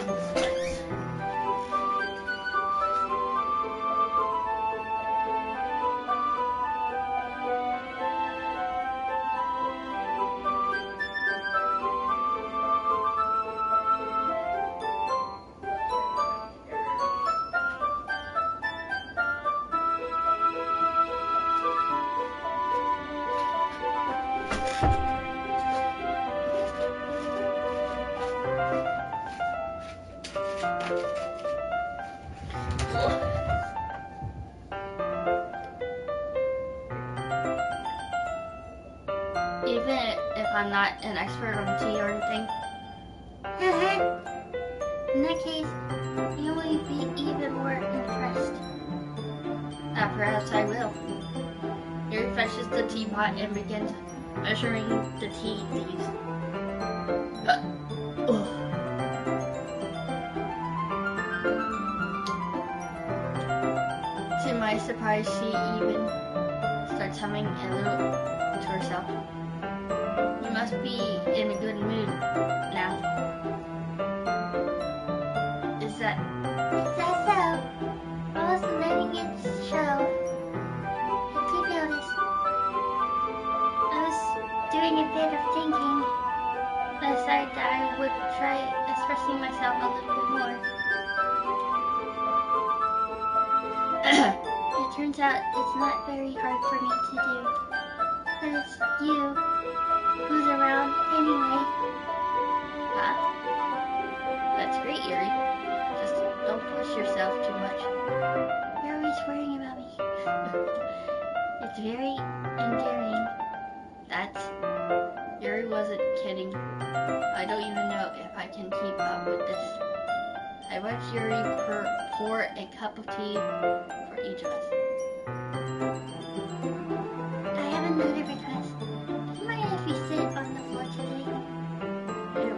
Even if I'm not an expert on tea or anything. In that case, you will be even more impressed. Perhaps I will. He refreshes the teapot and begins measuring the tea leaves. To my surprise, she even starts humming a little to herself. You must be in a good mood now. Is that... Is that so? I was letting it show. I did notice. I was doing a bit of thinking. I decided that I would try expressing myself a little bit more. It turns out it's not very hard for me to do. But it's you who's around anyway. Huh? That's great, Yuri. Just don't push yourself too much. You're always worrying about me. It's very endearing. That's... Yuri wasn't kidding. I don't even know if I can keep up with this. I watched Yuri pour a cup of tea for each of us. I have another request. Do you mind if we sit on the floor today?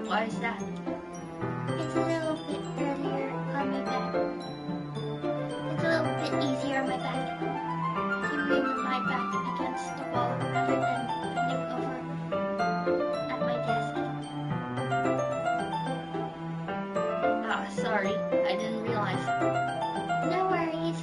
Why is that? It's a little bit earlier on my back. It's a little bit easier on my back. I can read with my back against the wall rather than bending over at my desk. Ah, sorry. I didn't realize. No worries.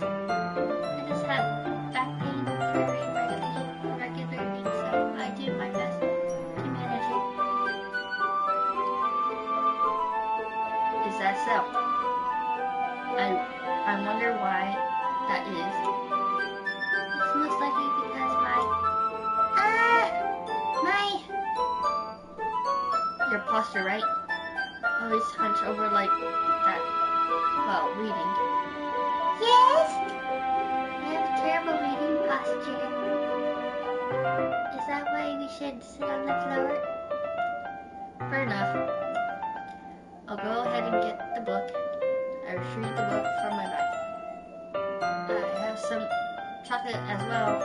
posture, right? Always hunch over like that while reading. Yes? I have terrible reading posture. Is that why we should sit on the floor? Fair enough. I'll go ahead and get the book. I retrieve the book from my bag. I have some chocolate as well.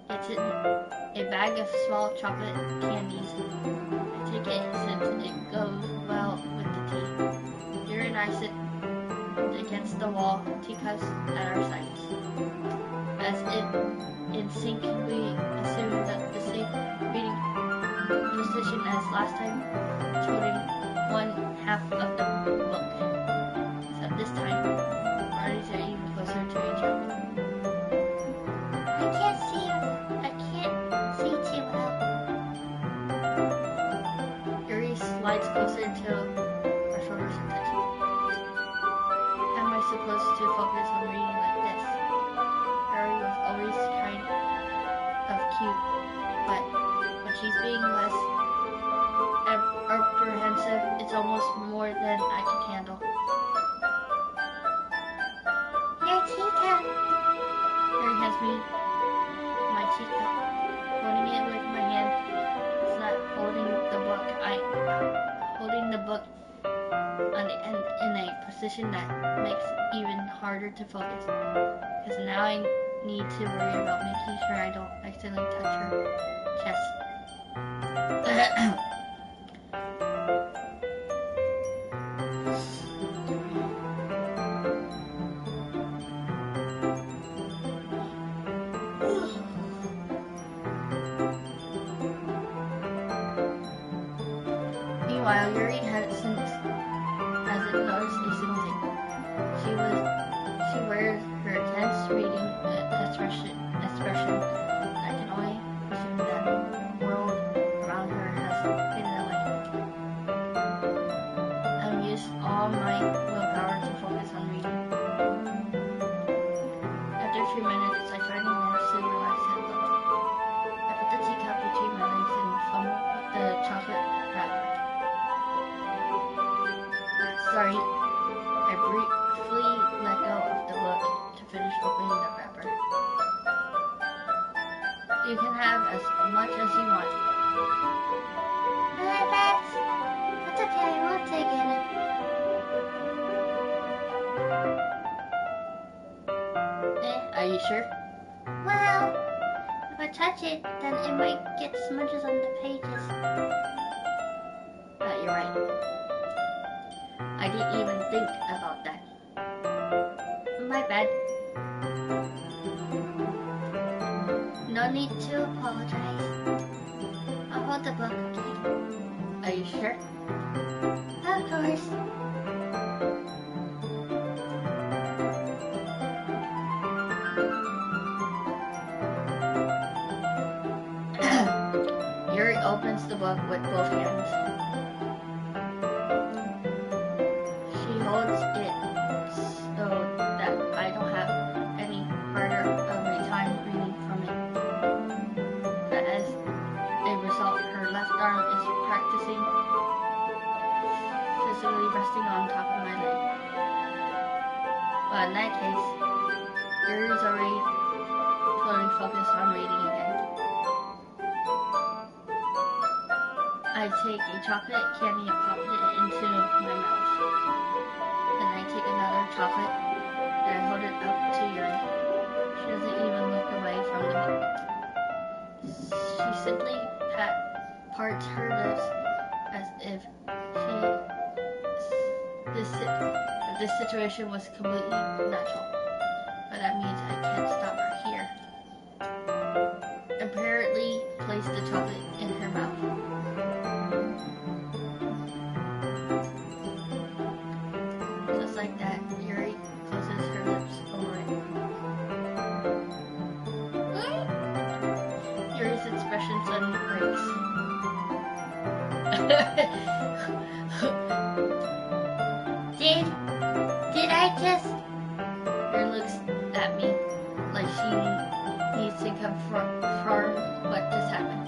It's in a bag of small chocolate candies. I take it since it goes well with the tea. Yuri and I sit against the wall, teacups at our sides. As if in sync, we assume that the same reading position as last time, holding one half of the book. Except this time, bodies are even closer to each other. I can't see too well. Yuri slides closer until our shoulders are touching. How am I supposed to focus on reading like this? Yuri was always kind of cute, but when she's being less apprehensive, it's almost more than I can handle. Your teacup. Yuri hands me my teacup, holding it with my hand. It's not holding the book. Holding the book on the end in a position that makes it even harder to focus. Because now I need to worry about making sure I don't accidentally touch her chest. Meanwhile, Yuri hasn't noticed a single thing. She wears her tense reading expression. I can only presume that the world around her has faded away. I've used all my willpower to focus on reading. After a few minutes, I finally managed to relax it a little. I put the teacup between my legs and fumbled with the chocolate wrapper. Sorry, I briefly let go of the book to finish opening the wrapper. You can have as much as you want. That's okay, I won't take any. Are you sure? Well, if I touch it, then it might get smudges on the pages. You're right. I didn't even think about that. My bad. No need to apologize. I'll hold the book, okay? Are you sure? Of course. Yuri opens the book with both hands. She holds it so that I don't have any harder of a time reading from it. But as a result, her left arm is practicing physically resting on top of my leg. But in that case, Yuri's already totally focused on reading again. I take a chocolate candy and pop it into my mouth. Then I take another chocolate and I hold it up to Yuri. She doesn't even look away from the book. She simply parts her lips as if this situation was completely natural. But that means I can't stop her here. Apparently place the chocolate in her mouth. Just like that, Yuri closes her lips over it. Yuri's expression suddenly breaks. Did I just... Yuri looks at me like she needs to confirm what just happened.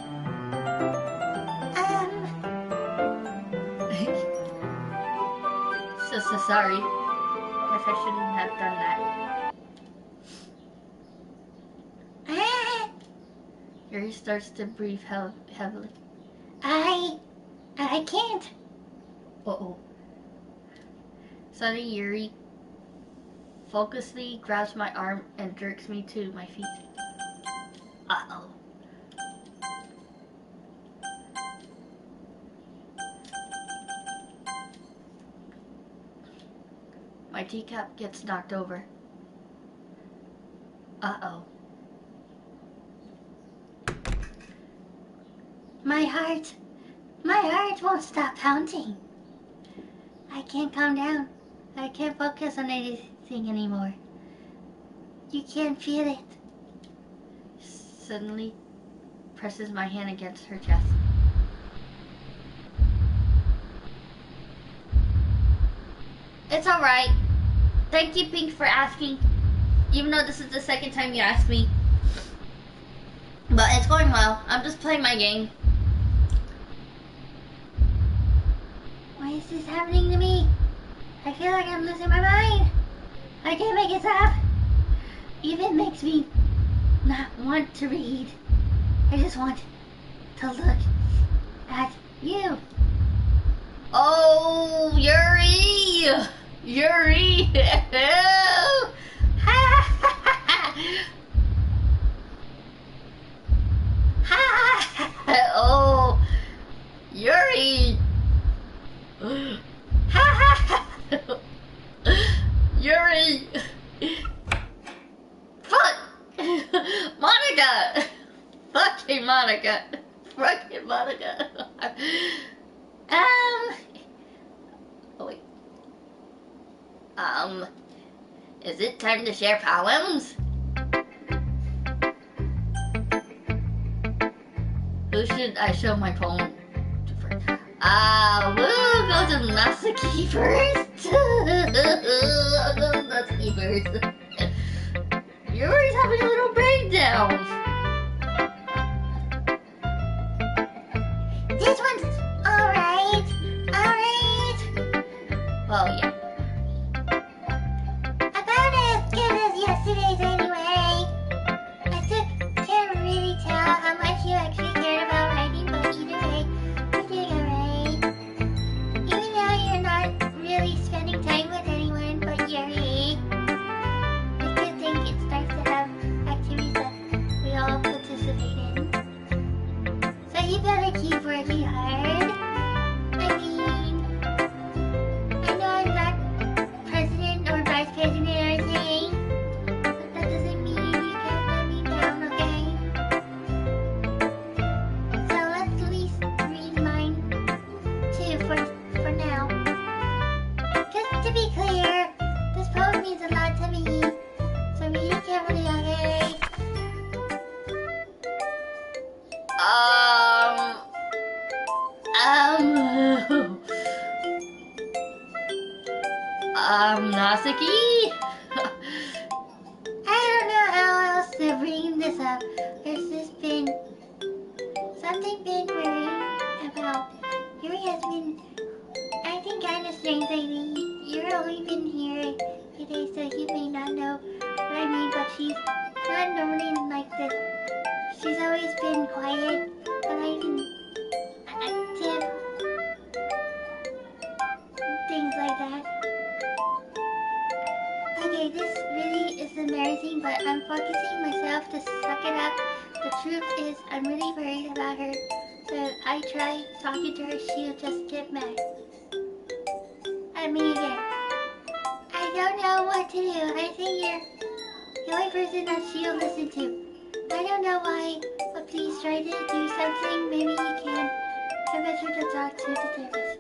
so sorry. Guess I shouldn't have done that. Yuri starts to breathe heavily. I can't. Uh-oh. Suddenly, Yuri focusedly grabs my arm and jerks me to my feet. Uh-oh. My teacup gets knocked over. Uh-oh. My heart won't stop pounding. I can't calm down. I can't focus on anything anymore. You can't feel it. Suddenly, presses my hand against her chest. It's alright. Thank you, Pink, for asking. Even though this is the second time you asked me. But it's going well. I'm just playing my game. Why is this happening to me? I feel like I'm losing my mind. I can't make it stop. Even makes me not want to read. I just want to look at you. Oh, Yuri! Yuri! Oh, Yuri! Yuri! Fuck! Monica! Fucking Monica! Fucking Monica! Oh wait. Is it time to share poems? Who should I show my poem to first? We'll go to Natsuki first. I'll go to Natsuki first. Yuri's having a little breakdown. This one's alright. Alright. Well, yeah. About as good as yesterday's anyway. I can't really tell how much you actually cared about writing, but either way, you're doing alright. Even though you're not really spending time with anyone but Yuri, I still think it's nice to have activities that we all participate in. So you better keep working hard. I mean, I know I'm not president or vice president or anything, but that doesn't mean you can't let me down, okay? So let's at least read mine too for now. Just to be clear, this poem means a lot to me, so read it carefully, okay? Natsuki? I don't know how else to bring this up. There's just been something been worrying about. Yuri has been acting kind of strange lately. You've only been here today, so you may not know what I mean, but she's not normally like this. She's always been quiet, polite, and active. Things like that. Okay, this really is embarrassing, but I'm focusing myself to suck it up. The truth is, I'm really worried about her, so I try talking to her, she'll just get mad at me again. I don't know what to do. I think you're the only person that she'll listen to. I don't know why, but please try to do something. Maybe you can convince her to talk to the therapist.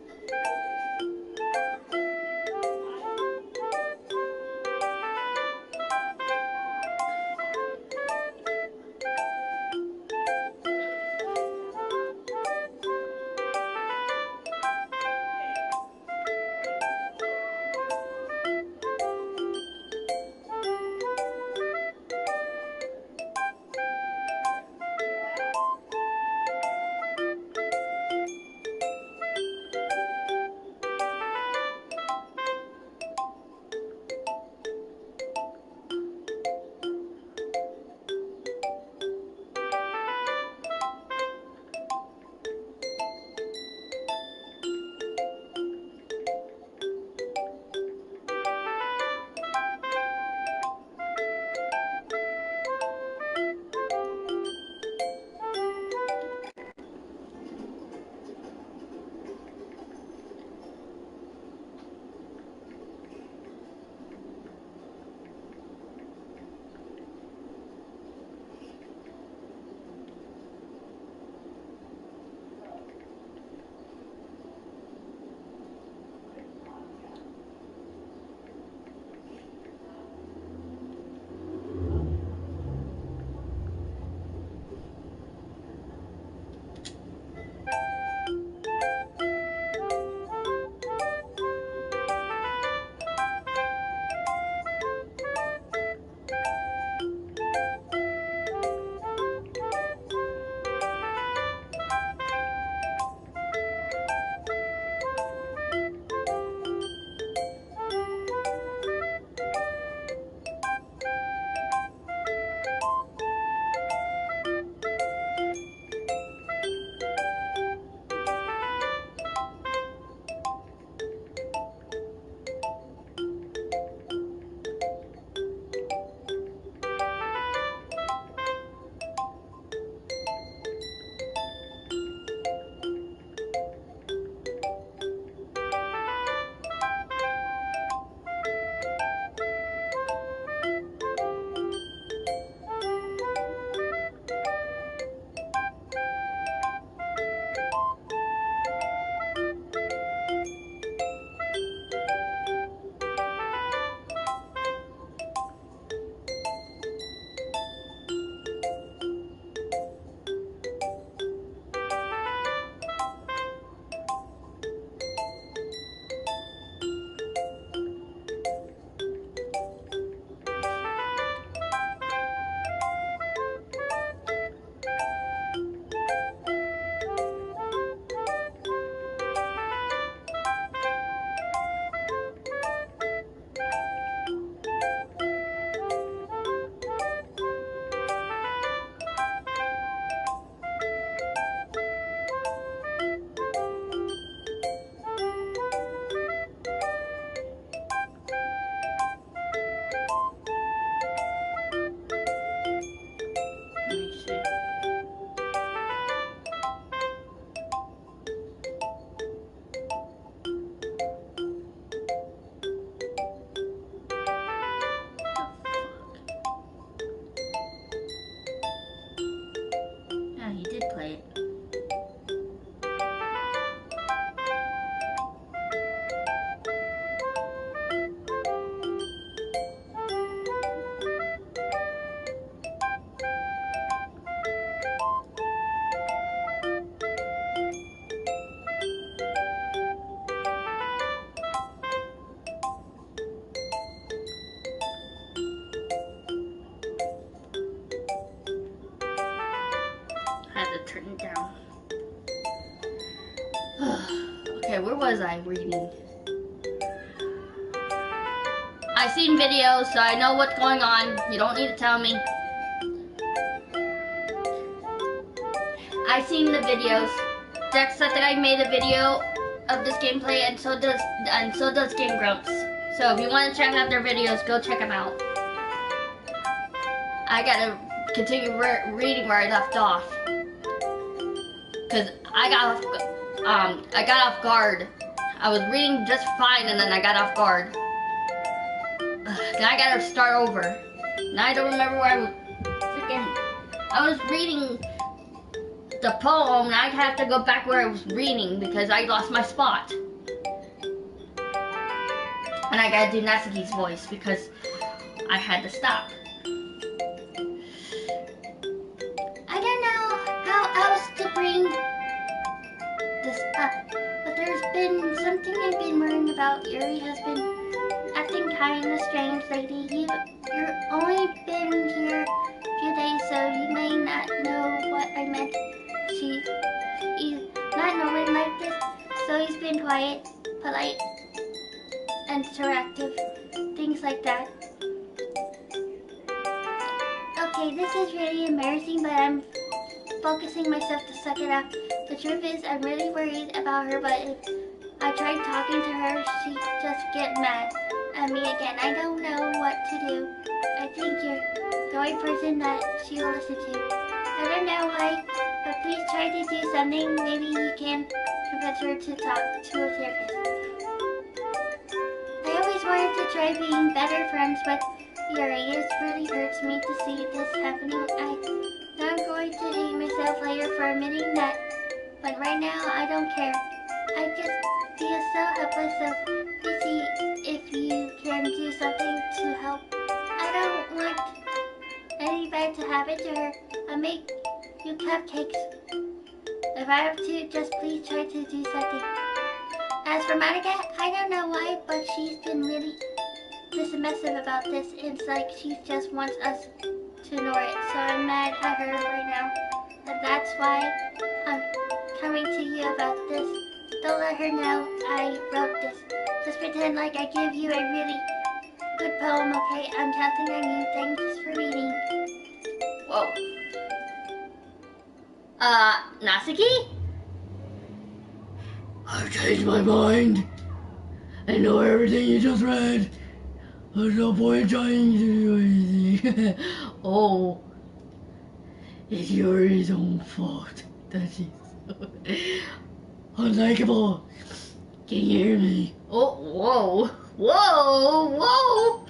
to turn it down. Okay, where was I reading? I've seen videos, so I know what's going on. You don't need to tell me. I've seen the videos. Dex said that I made a video of this gameplay, and so does Game Grumps. So if you want to check out their videos, go check them out. I gotta continue reading where I left off, cause I got off guard. I was reading just fine, and then I got off guard. Now I gotta start over. Now I don't remember where I was freaking. I was reading the poem, and I have to go back where I was reading because I lost my spot. And I gotta do Natsuki's voice because I had to stop. I don't know how else to bring this up, but there's been something I've been worrying about. Yuri has been acting kind of strange lately. You've only been here a few days, so you may not know what I meant. He's not normally like this, so he's been quiet, polite, interactive, things like that. Okay, this is really embarrassing, but I'm focusing myself to suck it up. The truth is, I'm really worried about her, but if I tried talking to her, she'd just get mad at me again. I don't know what to do. I think you're the only person that she will listen to. I don't know why, but please try to do something. Maybe you can convince her to talk to a therapist. I always wanted to try being better friends with Yuri. It really hurts me to see this happening. I'm going to hate myself later for admitting that, but right now I don't care. I just feel so helpless, so please see if you can do something to help. I don't want any bad to happen to her. I'll make you cupcakes. If I have to, just please try to do something. As for Monica, I don't know why, but she's been really dismissive about this. It's like she just wants us to ignore it, so I'm mad at her right now. And that's why I'm coming to you about this. Don't let her know I wrote this. Just pretend like I give you a really good poem, okay? I'm counting on you. Thanks for reading. Whoa. Natsuki? I've changed my mind. I know everything you just read. There's no point trying to do anything. Oh. It's Yuri's own fault that she's so unlikable. Can you hear me? Oh, whoa. Whoa, whoa.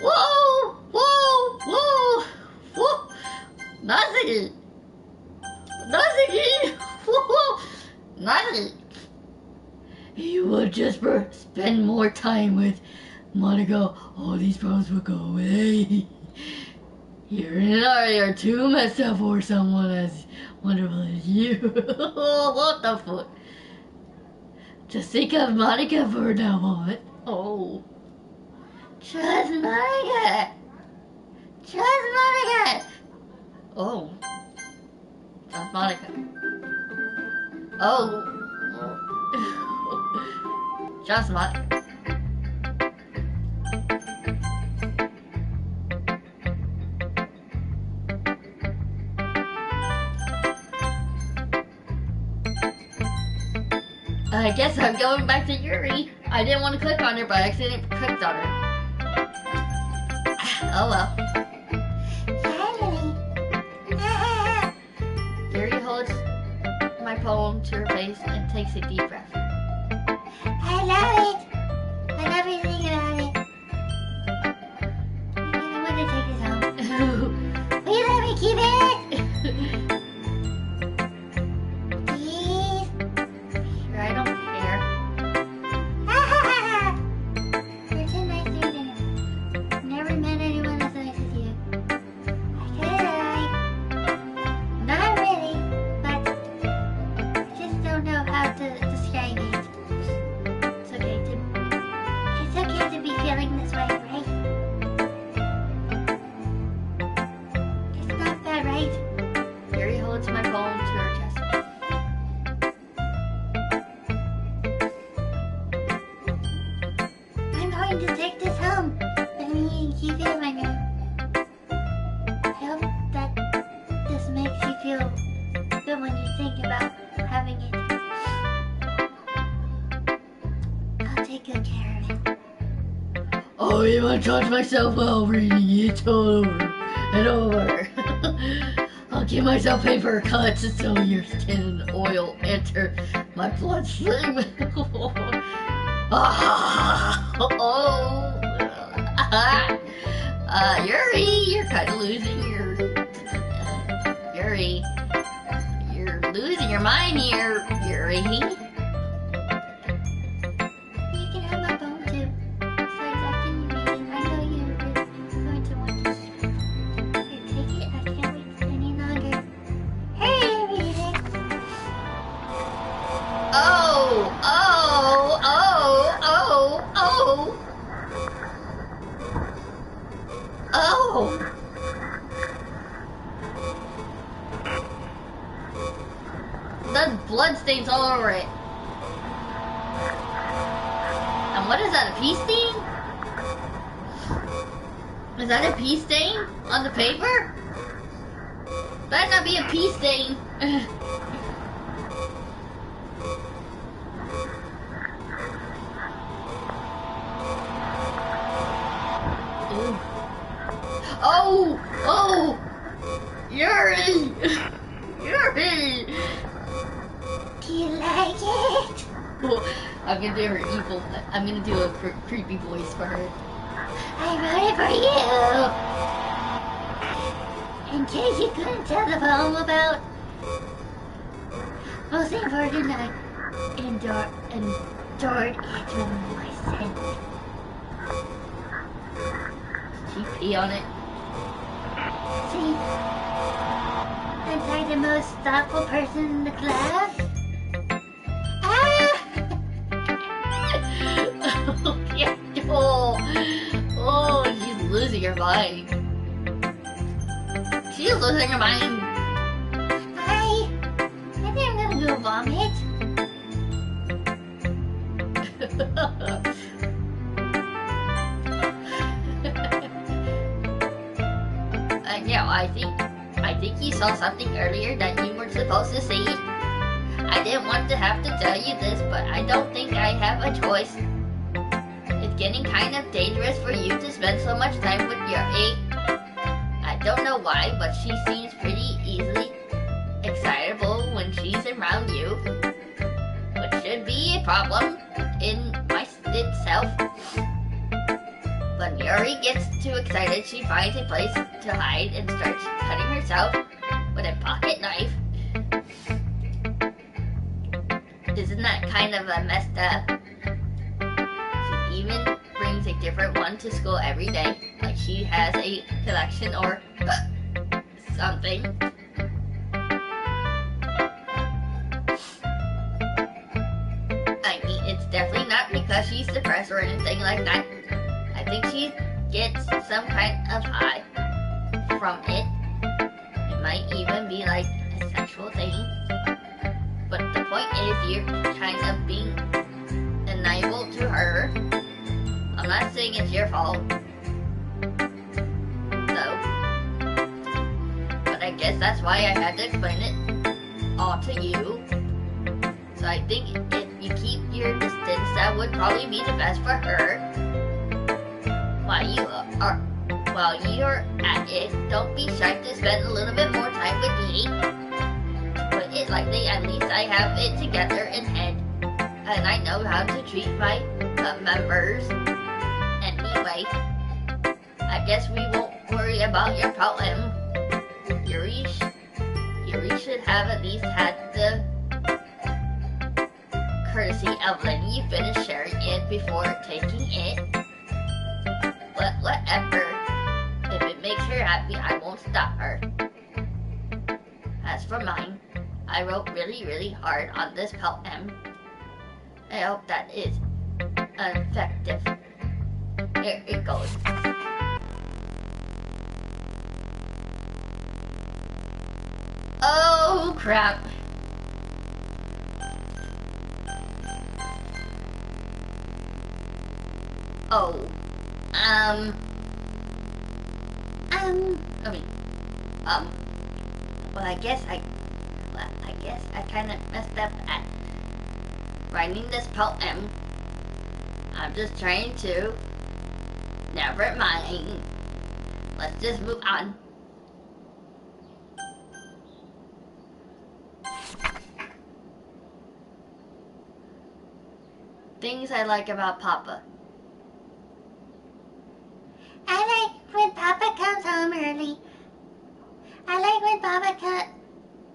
Whoa, whoa, whoa. Whoa. Natsuki. Natsuki. Whoa. Natsuki. You would just spend more time with Monica. All these problems would go away. You and I are too messed up for someone as wonderful as you. What the fuck? Just think of Monica for that moment. Oh. Just Monica. Just Monica. Oh. Just Monica. Oh. Just Monica. I guess I'm going back to Yuri. I didn't want to click on her, but I accidentally clicked on her. Oh well. Yuri holds my poem to her face and takes a deep breath. I love it. I love everything about it. I want to take this home. Will you let me keep it? Please. Sure, I don't care. You're too nice to me. Never met anyone as nice as you. I could lie. Not really, but I just don't know how to describe it. It's okay to be feeling this way, right? It's not bad, right? Yuri feel good when you think about having it. I'll take good care of it. Oh, you want to touch myself while reading it all over and over. I'll give myself paper cuts so your skin and oil enter my bloodstream. Yuri, you're kind of losing your... Yuri, you're losing your mind here, Yuri. You can have my bone too. Besides, after you read it, I know you're going to want to. Here, take it. I can't wait any longer. Hurry, read it. Oh! The blood stains all over it. And what is that, a pee stain? Is that a pee stain on the paper? Better not be a pee stain. Ooh. Oh! Yuri! Yuri! Do you like it? I'm gonna do her evil. I'm gonna do a creepy voice for her. I wrote it for you. In case you couldn't tell the poem about. Most important, I endured it from my sin. She pee on it. See? Since I'm the most thoughtful person in the class. Ah! Oh, she's losing her mind. She's losing her mind. I think I'm gonna go vomit. Yeah, I think you saw something earlier that you weren't supposed to see. I didn't want to have to tell you this, but I don't think I have a choice. It's getting kind of dangerous for you to spend so much time with Yuri. I don't know why, but she seems pretty easily excitable when she's around you, which should be a problem in itself. When Yuri gets too excited, she finds a place to hide and starts cutting herself with a pocket knife. Isn't that kind of a messed up? She even brings a different one to school every day, like she has a collection or something. I mean, it's definitely not because she's depressed or anything like that. I think she gets some kind of high from it. It might even be like a sexual thing. But the point is, you're kind of being unable to her. I'm not saying it's your fault. So. But I guess that's why I had to explain it all to you. So I think if you keep your distance, that would probably be the best for her. While you're at it, don't be shy to spend a little bit more time with me. To put it lightly, at least I have it together in head, and I know how to treat my members. Anyway, I guess we won't worry about your problem. Yuri should have at least had the courtesy of letting you finish sharing it before taking it. But whatever. If it makes her happy, I won't stop her. As for mine, I wrote really, really hard on this poem. I hope that is effective. Here it goes. Oh crap. Oh. Well, I guess I kind of messed up at writing this poem. I'm just trying to. Never mind. Let's just move on. Things I like about Papa. I like when Papa comes home early. I like when Papa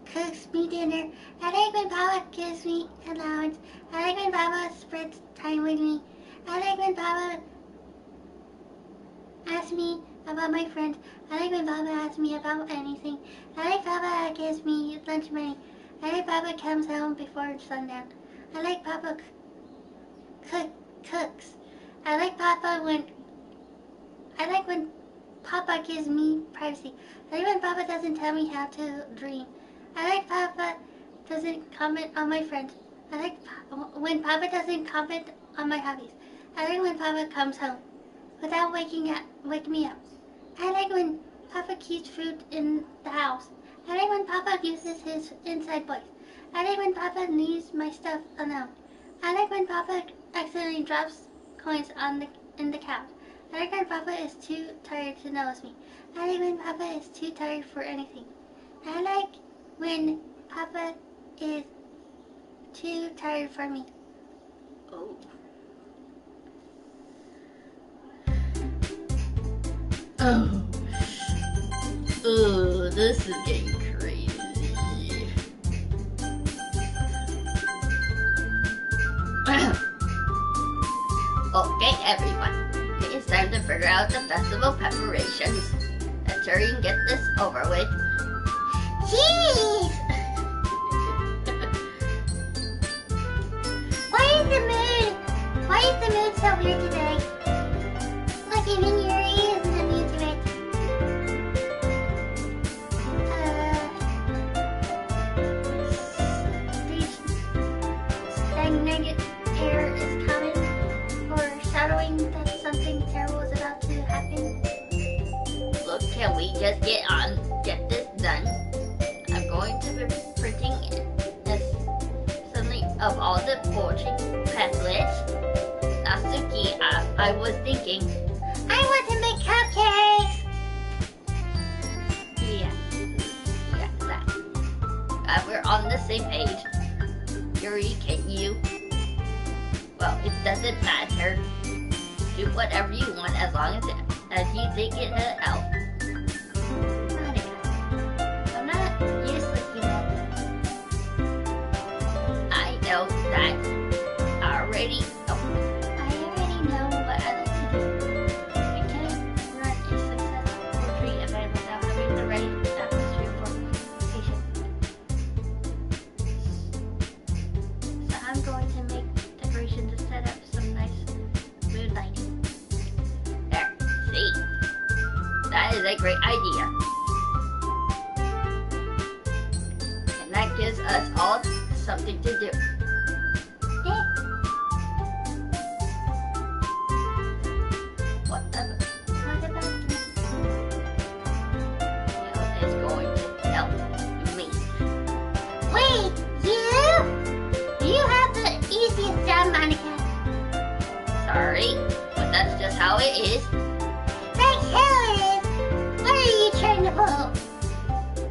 cooks me dinner. I like when Papa gives me allowance. I like when Papa spends time with me. I like when Papa asks me about my friends. I like when Papa asks me about anything. I like Papa gives me lunch money. I like Papa comes home before sundown. I like Papa cooks. I like when Papa gives me privacy. I like when Papa doesn't tell me how to dream. I like Papa doesn't comment on my friends. I like when Papa doesn't comment on my hobbies. I like when Papa comes home without wake me up. I like when Papa keeps food in the house. I like when Papa uses his inside voice. I like when Papa leaves my stuff alone. I like when Papa accidentally drops coins in the couch. I like when Papa is too tired to notice me. I like when Papa is too tired for anything. I like when Papa is too tired for me. Oh. Oh, this is getting crazy. Okay, everyone. It's time to figure out the festival preparations. Let's hurry and get this over with. Jeez! Why is the mood so weird today? Like even Yuri isn't immune to it. Stagnant air is coming, foreshadowing that something terrible is about to happen. Look, can we just get this done? I'm going to be printing something of all the poetry pamphlets. Natsuki, I was thinking. I want to make cupcakes! Yeah, that. We're on the same page. Yuri, can you? Well, it doesn't matter. Do whatever you want as long as you think it help. I'm not useless, you know. I know that already. I already know what I like to do. We can't run a successful poetry event without having the right atmosphere for patients. So I'm going to make decorations to set up some nice mood lighting. There, see? That is a great idea. And that gives us all something to do. Yeah. What about is going to help me? Wait, you have the easiest job, Monica. Sorry, but that's just how it is. That's how it is. What are you trying to pull?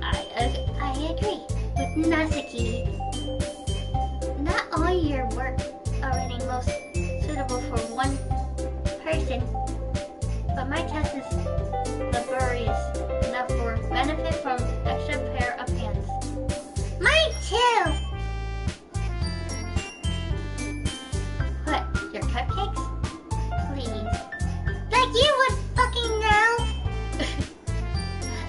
I agree with Natsuki. Not all your work already most suitable for one person, but my test is laborious enough for benefit from extra pair of hands. Mine too! What, your cupcakes? Please. Like you would fucking know!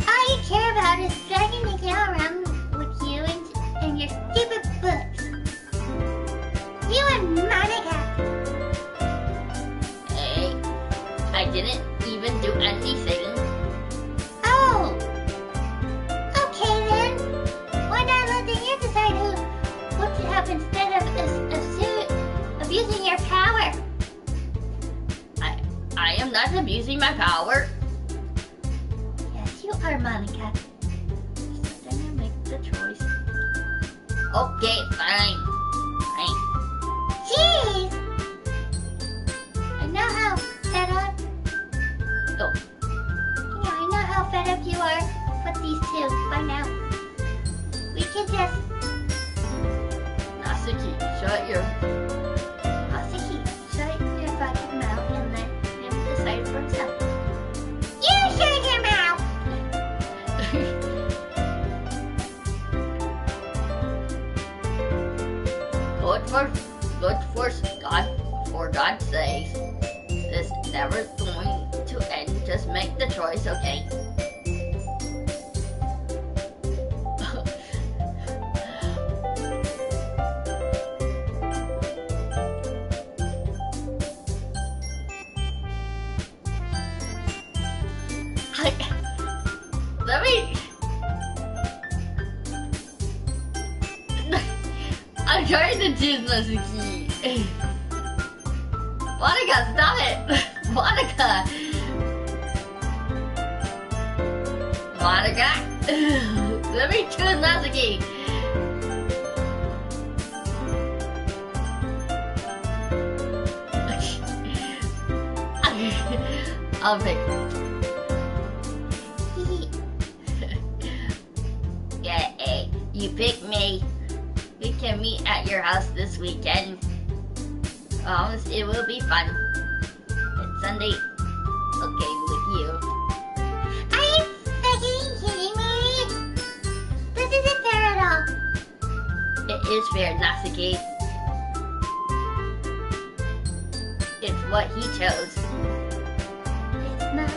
All you care about is dragging the gal around with you and your stupid books. You and Monica! Hey, I didn't even do anything. Oh! Okay then. Why not let the hand decide what to have instead of abusing your power? I am not abusing my power. Yes, you are, Monica. So dynamic. Okay, fine. Fine. Jeez! I know how fed up. Oh, Yeah, I know how fed up you are with these two by now. We can just. Natsuki, shut your... Masaki, shut your fucking mouth and let him decide for himself. You shut your mouth! For God's sake. This never going to end. Just make the choice, okay? Let me... I'm trying to choose Natsuki. Monica, stop it! Monica! Monica! Let me choose Natsuki! I'll pick. Yeah, hey, you pick me. We can meet at your house this weekend. It will be fun. It's Sunday. Okay, with you. Are you fucking kidding me? This isn't fair at all. It is fair, Natsuki. It's what he chose. It's not.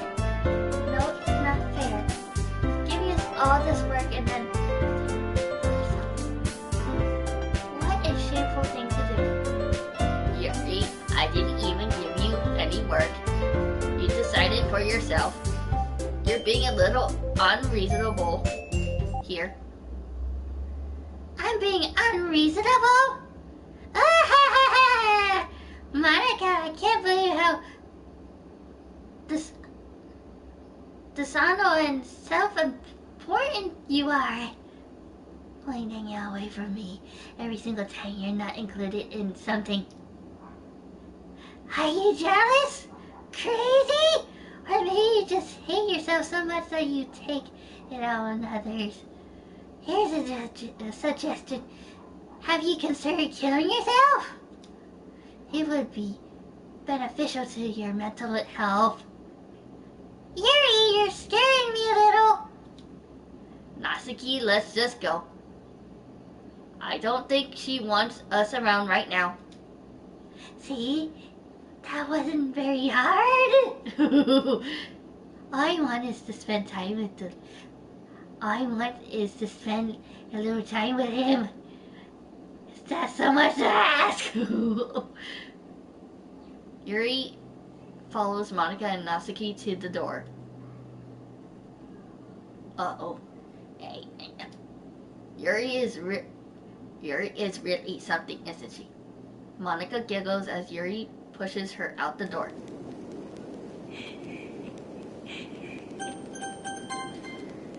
No, it's not fair. Giving us all this work and then. What a shameful thing to do. Yuri, I didn't even give you any work. You decided for yourself. You're being a little unreasonable here. I'm being unreasonable? Monica, I can't believe how dishonest and self-important you are. Pulling Danielle away from me every single time you're not included in something. Are you jealous? Crazy? Or maybe you just hate yourself so much that you take it out on others. Here's a suggestion. Have you considered killing yourself? It would be beneficial to your mental health. Yuri, you're scaring me a little. Natsuki, let's just go. I don't think she wants us around right now. See? That wasn't very hard. All I want is to spend time with the... All I want is to spend a little time with him. Is that so much to ask? Yuri follows Monica and Natsuki to the door. Uh-oh. Hey. Yuri is really something, isn't she? Monica giggles as Yuri pushes her out the door.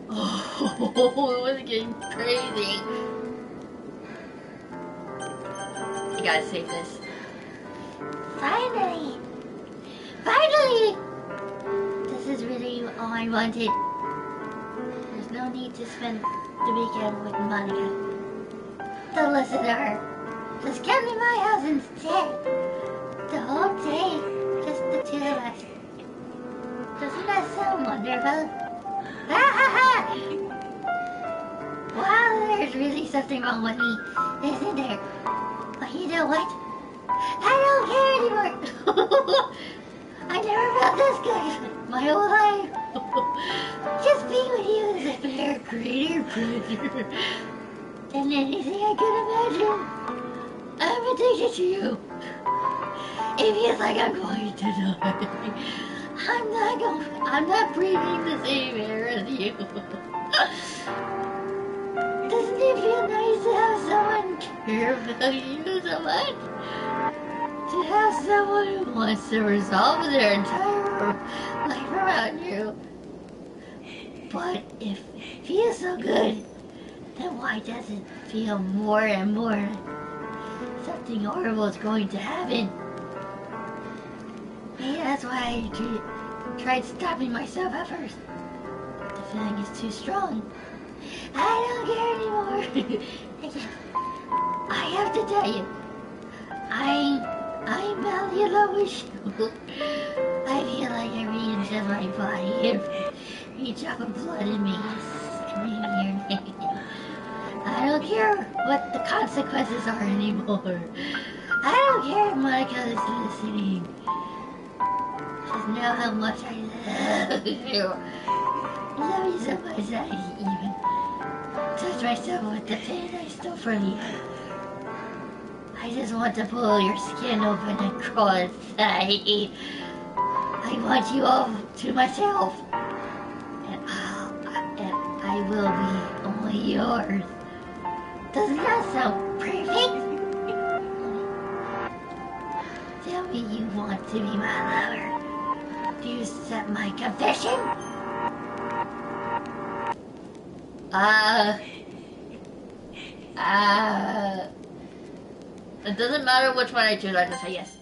Oh, it was getting crazy. You gotta save this. Finally! Finally! This is really all I wanted. There's no need to spend the weekend with Monica. Don't listen to her. Just come to my house instead. The whole day, just the two of us. Doesn't that sound wonderful? Ha ha ha! Wow, there's really something wrong with me, isn't there? But you know what? I don't care anymore. I never felt this good my whole life. Just being with you is a far greater pleasure than anything I could imagine. I'm addicted to you. It feels like I'm going to die. I'm not breathing the same air as you. Doesn't it feel nice to have someone care about you so much? To have someone who wants to resolve their entire life around you. But it feels so good then why does it feel more and more something horrible is going to happen? Maybe that's why I tried stopping myself at first. The feeling is too strong. I don't care anymore. I have to tell you, I'm madly in love with you. I feel like every inch of my body, every drop of blood in me is screaming your name. I don't care what the consequences are anymore. I don't care if Monica is listening. Just know how much I love you. I love you so much that I even touch myself with the pain I still from you. I just want to pull your skin open and crawl inside. I want you all to myself. And I will be only yours. Doesn't that sound perfect? Tell me you want to be my lover. Do you accept my confession? It doesn't matter which one I choose, I just say yes.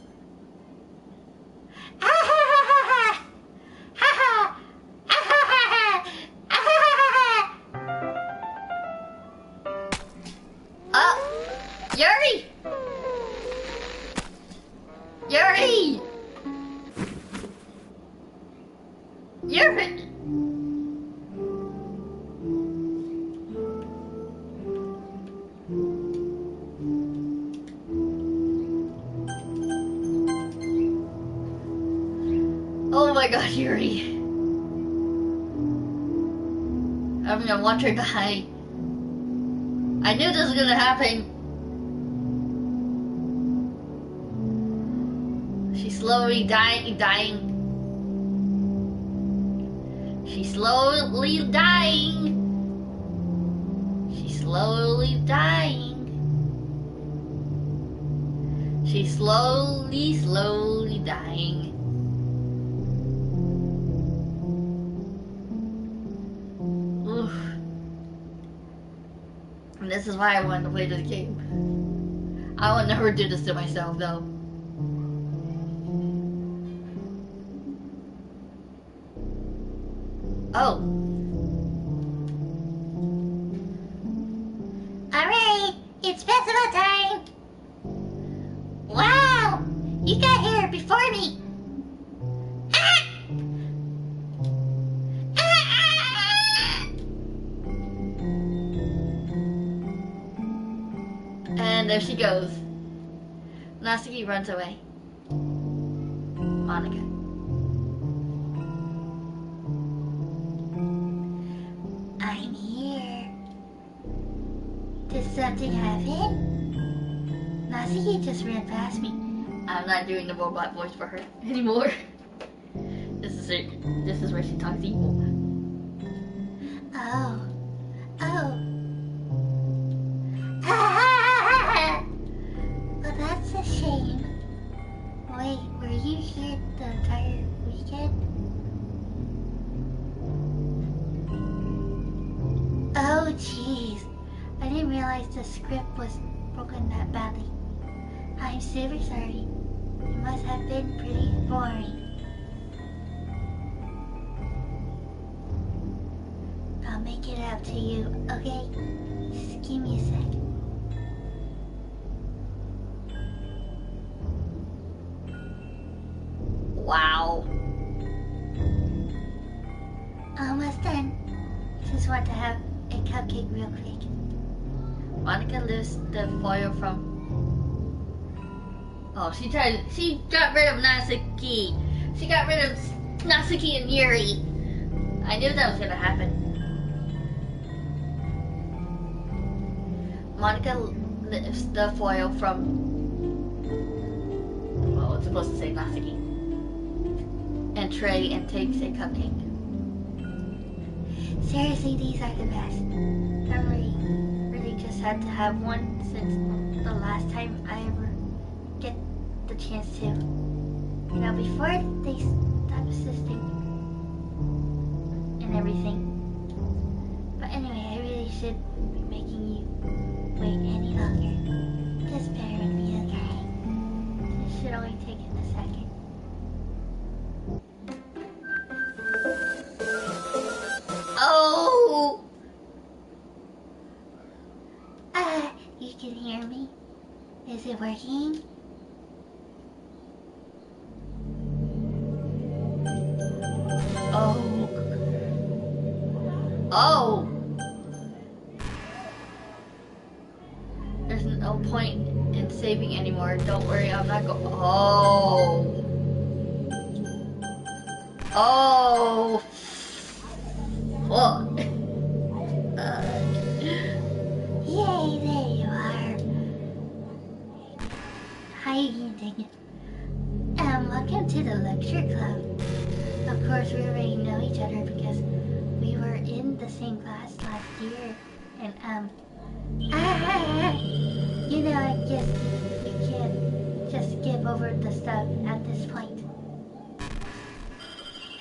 Yuri! Yuri! Yuri! Oh my god, Yuri. I'm gonna watch her die. I knew this was gonna happen. She's slowly dying. She's slowly dying. She's slowly dying. She's slowly dying. Oof. And this is why I wanted to play this game. I will never do this to myself though. Oh. Alright, it's festival time. Wow, you got here before me. Ah! And there she goes. Natsuki runs away. Monica. I'm here. Did something happen? Natsuki just ran past me. I'm not doing the robot voice for her anymore. This is it. This is where she talks evil. Oh. Well, that's a shame. Wait, were you here the entire weekend? Oh, jeez. I didn't realize the script was broken that badly. I'm super sorry. It must have been pretty boring. I'll make it up to you, okay? Just give me a sec. Wow. Almost done. Just want to have a cupcake real quick. Monica lifts the foil from... Oh, she got rid of Natsuki. She got rid of Natsuki and Yuri. I knew that was gonna happen. Monica lifts the foil from... Well, it's supposed to say Natsuki. And tray and takes a cupcake. Seriously, these are the best. I really just had to have one since the last time I ever get the chance to. You know, before they stop assisting and everything. But anyway, I really really should be making you wait any longer. Just bear with me, okay? This should only take him a second. Oh! You can hear me? Is it working? Oh. Oh! There's no point in saving anymore. Don't worry, I'm not going. Oh! Oh! Fuck. Yay, there you are. How you doing? Welcome to the lecture club. Of course, we already know each other because we were in the same class last year. And, you know, I guess you can't just skip over the stuff at this point.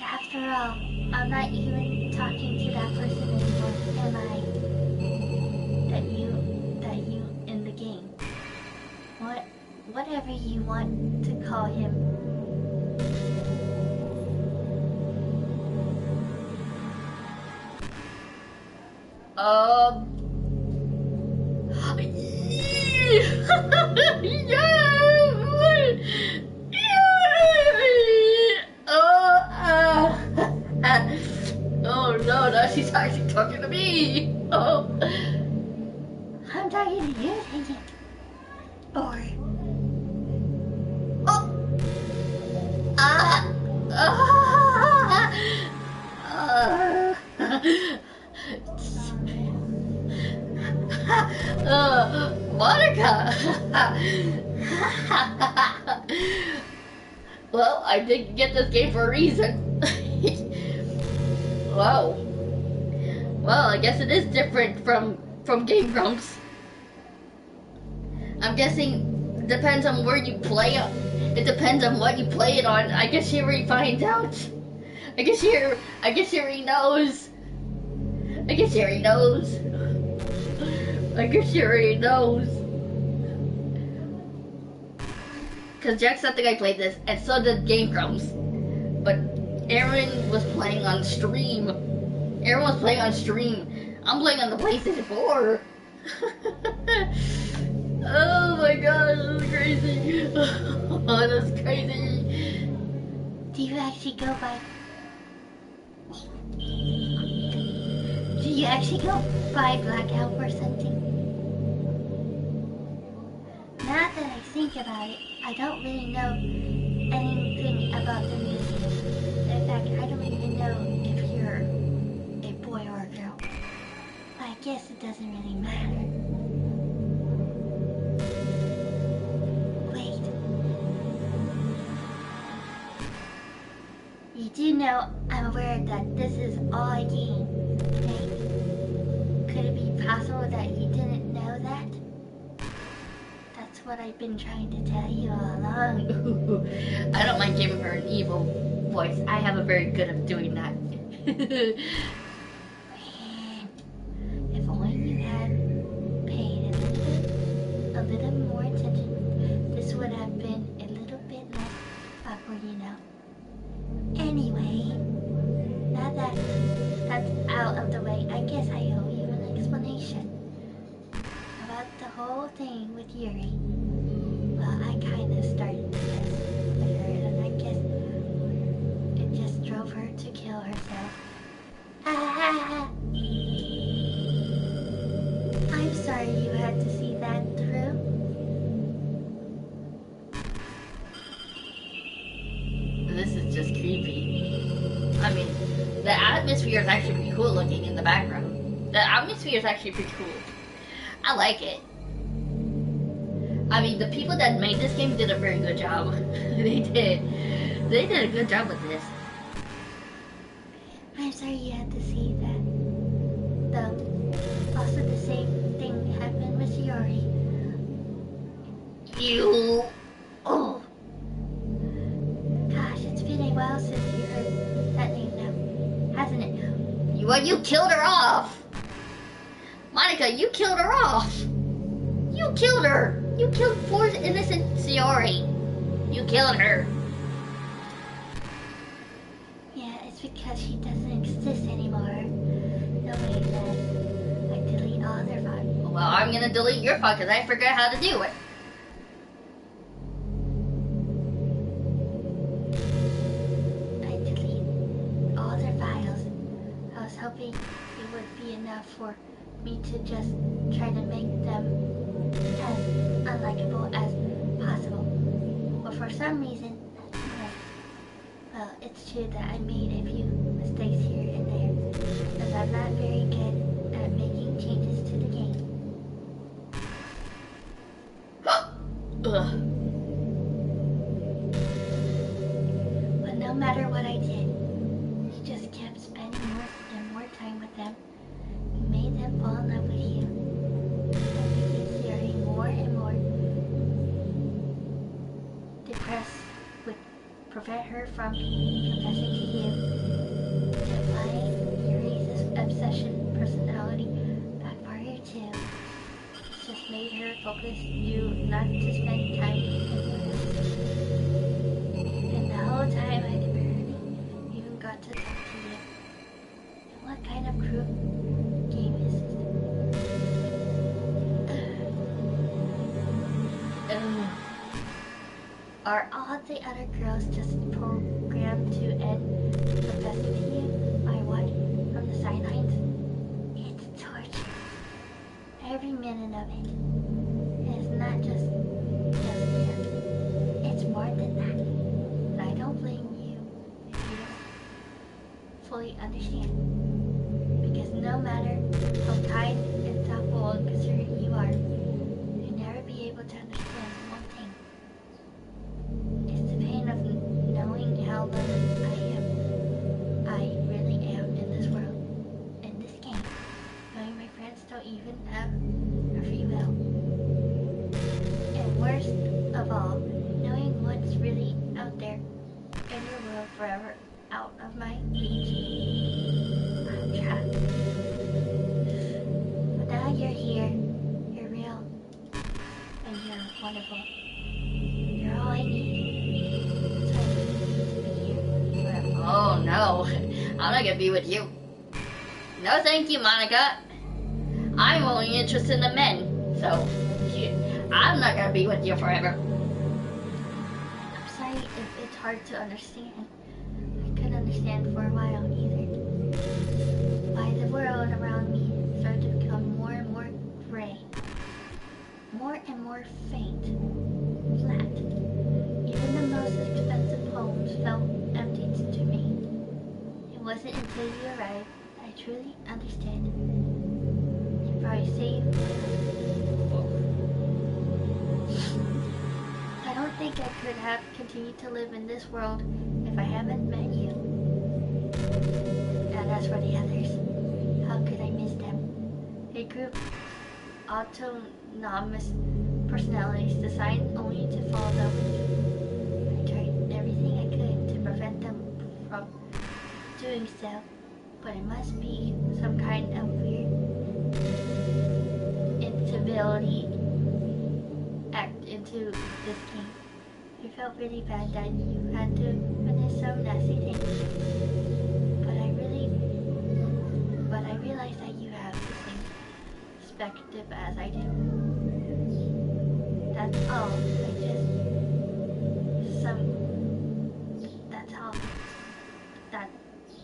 After all, I'm not even talking to that person anymore, am I? That you in the game. Whatever you want to call him. Oh no, now she's actually talking to me. Oh. I'm talking to you, dang it. Or... Oh. Monica! Well, I did get this game for a reason. Wow. Well, I guess it is different from Game Grumps. I'm guessing it depends on where you play it. It depends on what you play it on. I guess she already finds out. I guess she already knows. I guess she already knows. I guess she already knows. Cause Jacksepticeye played this, and so did Game Grumps. But Aaron was playing on stream. Aaron was playing on stream. I'm playing on the PlayStation 4. Oh my gosh, that's crazy. Oh, that's crazy. Do you actually go by... Do you actually go by Blackout or something? Now that I think about it, I don't really know anything about the movie. In fact, I don't even know if you're a boy or a girl. But I guess it doesn't really matter. Wait. You do know I'm aware that this is all a game, right? Could it be possible that you didn't know that? That's what I've been trying to tell you all along. I don't mind giving her an evil voice. I have a very good at doing that. Man, if only you had paid a little more attention, this would have been a little bit less awkward, you know. Anyway, now that that's out of the way, I guess I owe you an explanation about the whole thing with Yuri. Well, I kind of started this with her, and I guess it just drove her to kill herself. I'm sorry you had to see that through. This is just creepy. I mean, the atmosphere is actually pretty cool looking in the background. The atmosphere is actually pretty cool. I like it. I mean, the people that made this game did a very good job. They did. They did a good job with this. I'm sorry you had to see that. Though, also the same thing happened with Yuri. You. Oh. Gosh, it's been a while since you heard that name now, hasn't it? Well, you killed her off. Monica, you killed her off. You killed her. You killed poor innocent Sayori. You killed her. Yeah, it's because she doesn't exist anymore. Nobody does. I delete all their files. Well, I'm gonna delete your file because I forgot how to do it. I delete all their files. I was hoping it would be enough for me to just try to make them as unlikable as possible. But for some reason, well, it's true that I made a few mistakes here and there, as I'm not very good at making changes to the game. Ugh. But no matter what I did, you just kept spending more and more time with them. You made them fall in love with you. And making Siri more and more depressed would prevent her from confessing to you. Applying Yuri's obsession personality backfired too. It just made her focus you not to spend time with anyone else. And the whole time I barely even got to talk to you. And what kind of cruel game is this? Are all the other girls just programmed to end confessing to you by what? From the sidelines? It's torture. Every minute of it. It's not just you. It's more than that. And I don't blame you if you don't fully understand. Because no matter how kind and thoughtful and considerate you are, you'll never be able to understand one thing. It's the pain of knowing how loved I really am in this world, in this game. Knowing my friends don't even have a free will. And worst of all, knowing what's really out there in your world forever out of my reach. I'm trapped. But now you're here. You're real. And you're wonderful. You're all I need. So I need you to be here forever. Oh no, I'm not gonna be with you. No thank you, Monica. I'm only interested in the men, so I'm not gonna be with you forever. I'm sorry if it's hard to understand. I couldn't understand for a while either. Why the world around me started to become more and more gray. More and more faint. Flat. Even the most expensive homes felt empty to me. It wasn't until you arrived that I truly understood. You probably saved me. I don't think I could have continued to live in this world if I haven't met you. And as for the others, how could I miss them? A group autonomous personalities designed only to fall in love with you. I tried everything I could to prevent them from doing so, but it must be some kind of weird instability act into this game. I felt really bad that you had to witness some nasty things, but I realized that you have the same perspective as I do. That's all.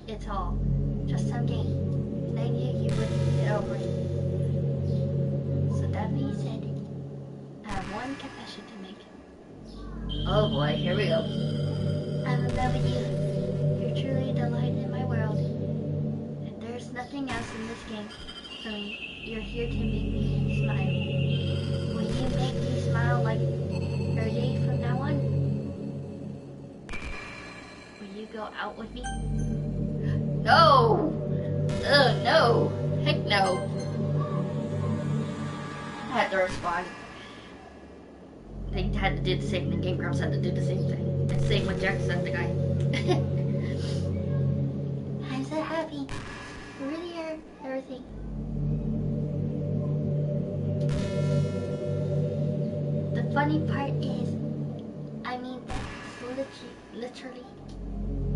It's all. Just some game. And I knew you wouldn't get over it. So that being said, I have one confession to make. Oh boy, here we go. I'm in love with you. You're truly the light in my world. And there's nothing else in this game for me. You're here to make me smile. Will you make me smile like every day from now on? Will you go out with me? No! Ugh, no! Heck no! I had to respond. They had to do the same thing. Game Grumps had to do the same thing. And same with Jacksepticeye. I'm so happy. You really are everything. funny part is, I mean, literally.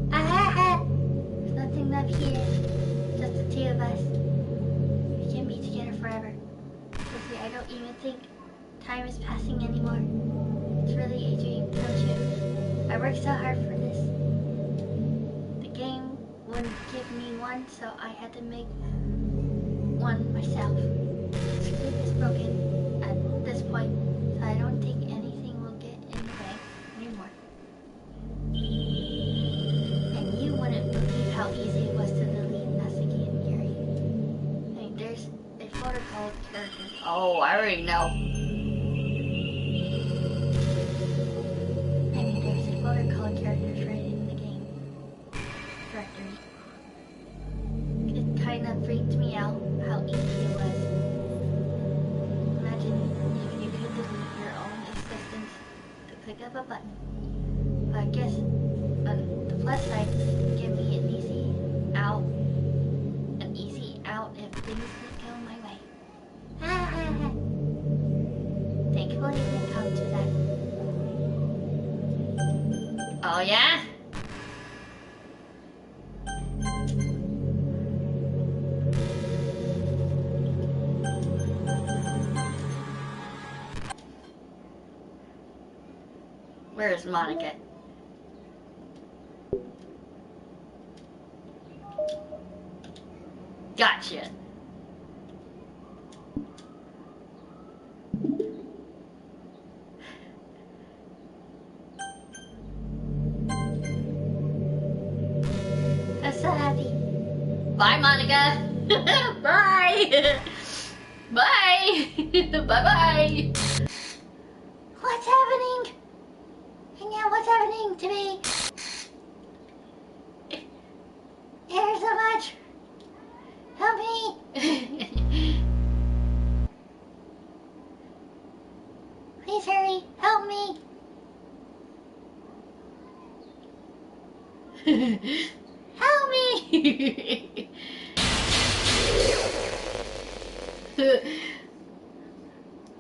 There's nothing left here. Just the two of us. We can be together forever. Seriously, I don't even think time is passing anymore. It's really a dream come true. I worked so hard for this. The game wouldn't give me one, so I had to make one myself. The screen is broken at this point, so I don't think anything will get in the way anymore. And you wouldn't believe how easy it was to delete Nasuki and Yuri. I mean, there's a photo called characters. Oh, I already know. I mean, there's a photo called characters right in the game directory. It kind of freaked me out how easy it was. Imagine if you could delete your own existence to click of a button. But I guess on the plus side, give me an easy out if things didn't go my way. Thankfully, it didn't come to that. Oh yeah? Where's Monica? Gotcha. I'm so happy. Bye, Monica. Bye. Bye. Bye-bye. What's happening? And now what's happening to me? There's so much. Help me. Please hurry. Help me. Help me.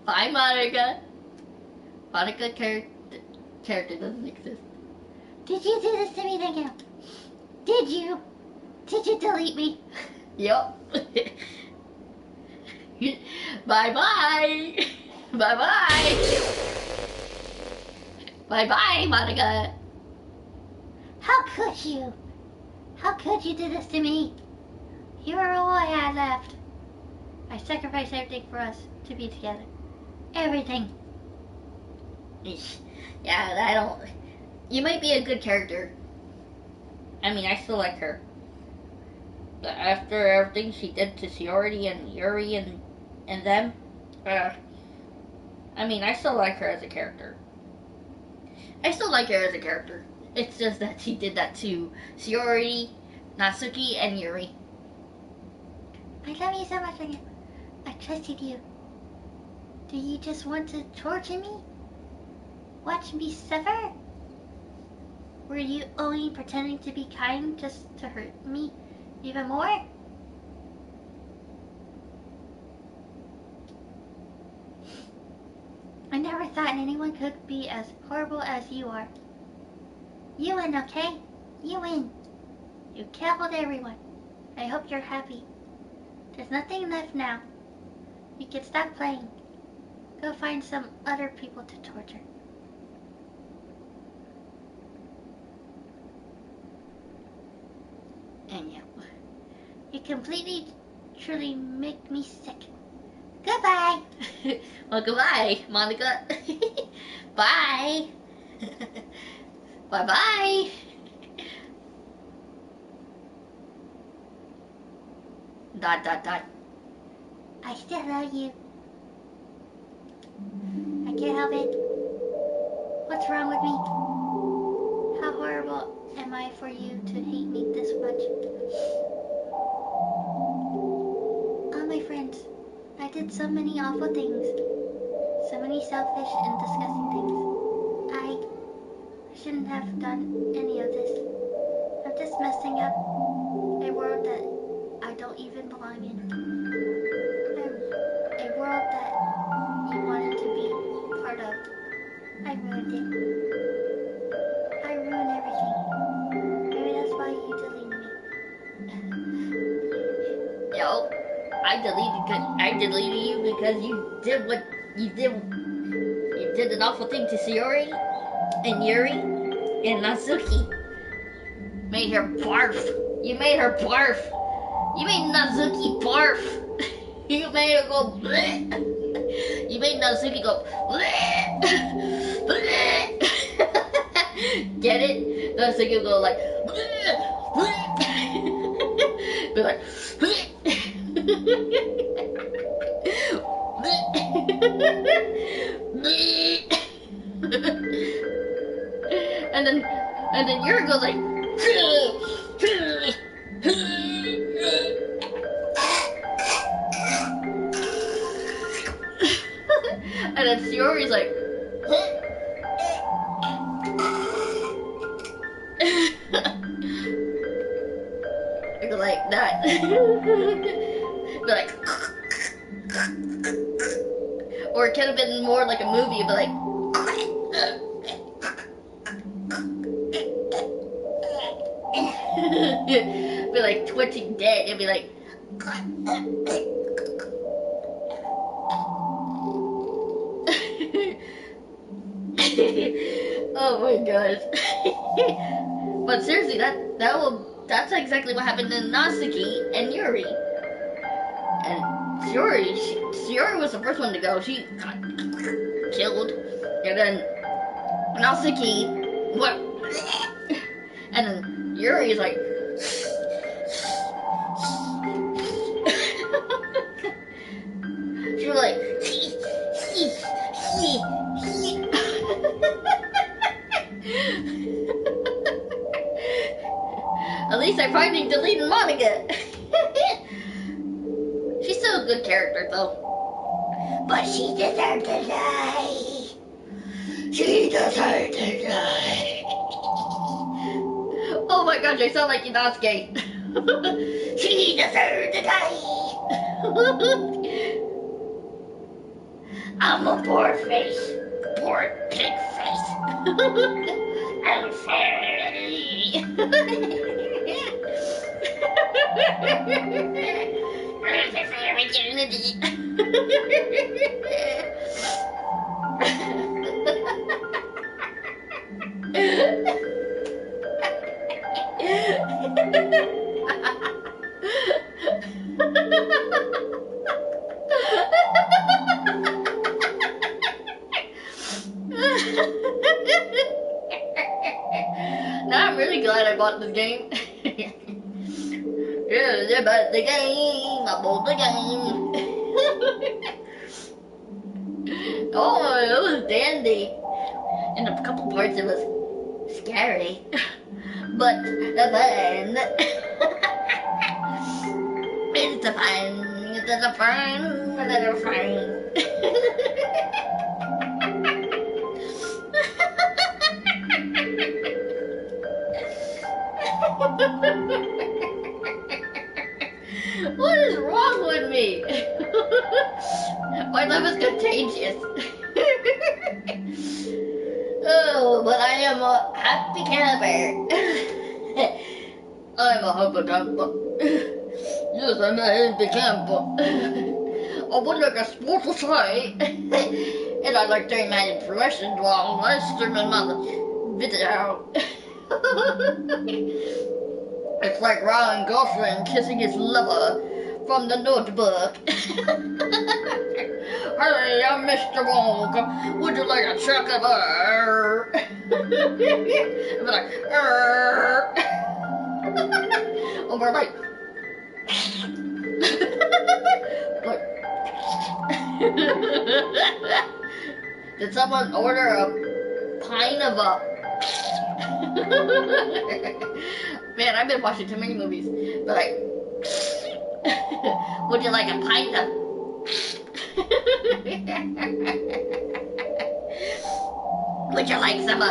Bye, Monica. Monica character doesn't exist. Did you do this to me, Daniel? Did you? Did you delete me? Yup. Bye-bye. Bye-bye. Bye-bye, Monica. How could you? How could you do this to me? You were all I had left. I sacrificed everything for us to be together. Everything. Eesh. Yeah, I don't... You might be a good character. I mean, I still like her. But after everything she did to Shiori and Yuri and them, I mean, I still like her as a character. It's just that she did that to Shiori, Natsuki, and Yuri. I love you so much, Daniel. I trusted you. Do you just want to torture me? Watch me suffer? Were you only pretending to be kind just to hurt me even more? I never thought anyone could be as horrible as you are. You win, okay? You win. You killed everyone. I hope you're happy. There's nothing left now. You can stop playing. Go find some other people to torture. And yeah. You completely, truly make me sick. Goodbye. Well, goodbye, Monica. Bye. Bye-bye. Dot, dot, dot. I still love you. I can't help it. What's wrong with me? How horrible am I for you to hate me this much? All my friends, I did so many awful things. So many selfish and disgusting things. I shouldn't have done any of this. I'm just messing up a world that I don't even belong in. A world that you wanted to be part of. I deleted you because you did what you did. You did an awful thing to Sayori and Yuri and Natsuki. Made her barf. You made her barf. You made Natsuki barf. You made her go bleh. You made Natsuki go bleh. Bleh. Get it? Natsuki will go like bleh. Bleh. Be like bleh. and then Yuri goes like and then Sayori's like like that. Be like or it could have been more like a movie, but like be like twitching dead. It'd be like oh my gosh. But seriously, that's exactly what happened to Natsuki and Yuri. And Sayori was the first one to go. She got killed. And then Natsuki, what? And then Yuri is like, she was like, at least I finally deleted Monica. She's still a good character though. But she deserved to die. She deserved to die. Oh my gosh, I sound like Inosuke. She deserved to die. I'm a poor face. Poor pig face. I'm sorry. Now I'm really glad I bought this game. Yeah, I bought the game. I bought the game. Oh, it was dandy. In a couple parts it was scary. But the fun. It's the fun. It's the fun. It's the fun. What is wrong with me? My love is contagious. Oh, but I am a happy camper. I'm a happy camper. Yes, I'm a happy camper. I would like a sports site. And I like doing my impressions while I stream in my video. It's like Ryan Gosling kissing his lover from the Notebook. Hey, I'm Mr. Wonk. Would you like a chocolate bar? And we're like, and we're like, did someone order a pint of a? Man, I've been watching too many movies. But like, would you like a pint of? Would you like some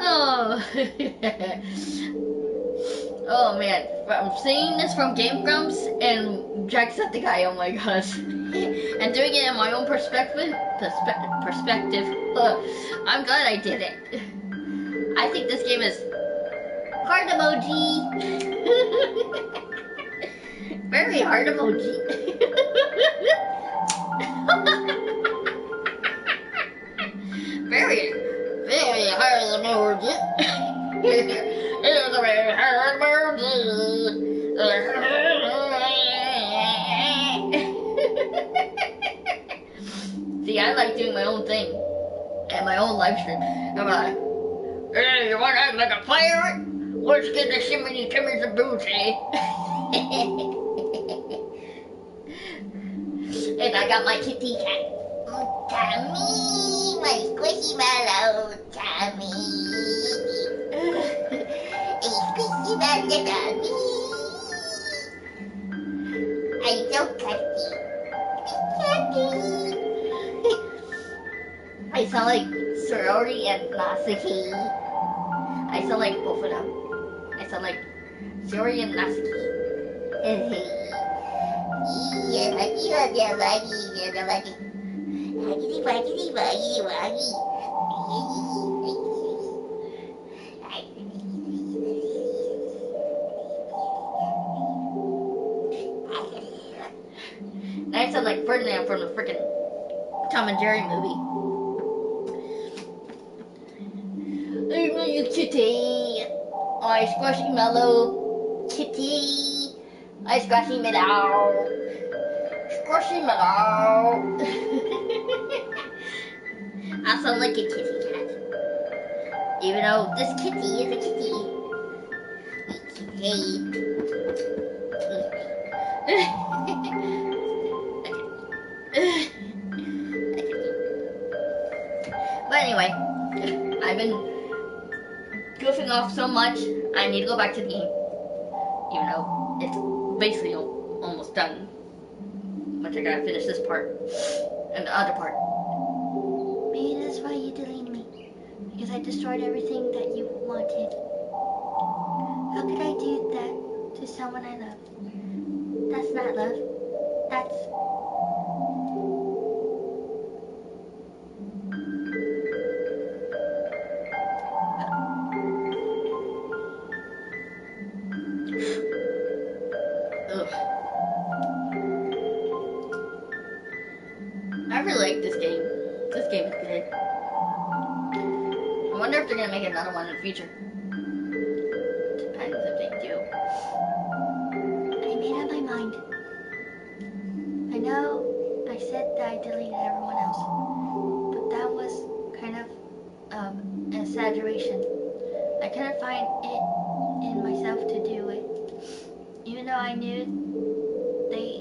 Oh. Oh man, I'm seeing this from Game Grumps and Jacksepticeye, oh my gosh. And doing it in my own perspective, I'm glad I did it. I think this game is Heart emoji. Very hard emoji. Very hard emoji. It's a very hard emoji. See, I like doing my own thing and my own live stream. I'm like, hey, you want to act like a pirate? Let's get the shimmy timmies and booty. And I got my kitty cat. Oh, Tommy, my squishy mellow Tommy. A squishy mellow Tommy. I'm so catty. Catty. I sound like Sorority and Nasaki. I sound like both of them. I sound like Sorority and Nasaki. Yeah, waggy, waggy, waggy, waggy, waggy. Waggy, waggy, waggy, waggy. I sound like Ferdinand from the freaking Tom and Jerry movie. You kitty, I squishy mellow kitty, I squishy mellow, squishy mellow. I sound like a kitty cat, even though this kitty is a kitty. Hey. But anyway, I've been goofing off so much, I need to go back to the game. Even though it's basically almost done. But I gotta finish this part and the other part. Maybe that's why you deleted me. Because I destroyed everything that you wanted. How could I do that to someone I love? That's not love. That's... I really like this game. This game is good. I wonder if they're gonna make another one in the future. Depends if they do. I made up my mind. I know I said that I deleted everyone else, but that was kind of an exaggeration. I couldn't find it in myself to do it, even though I knew they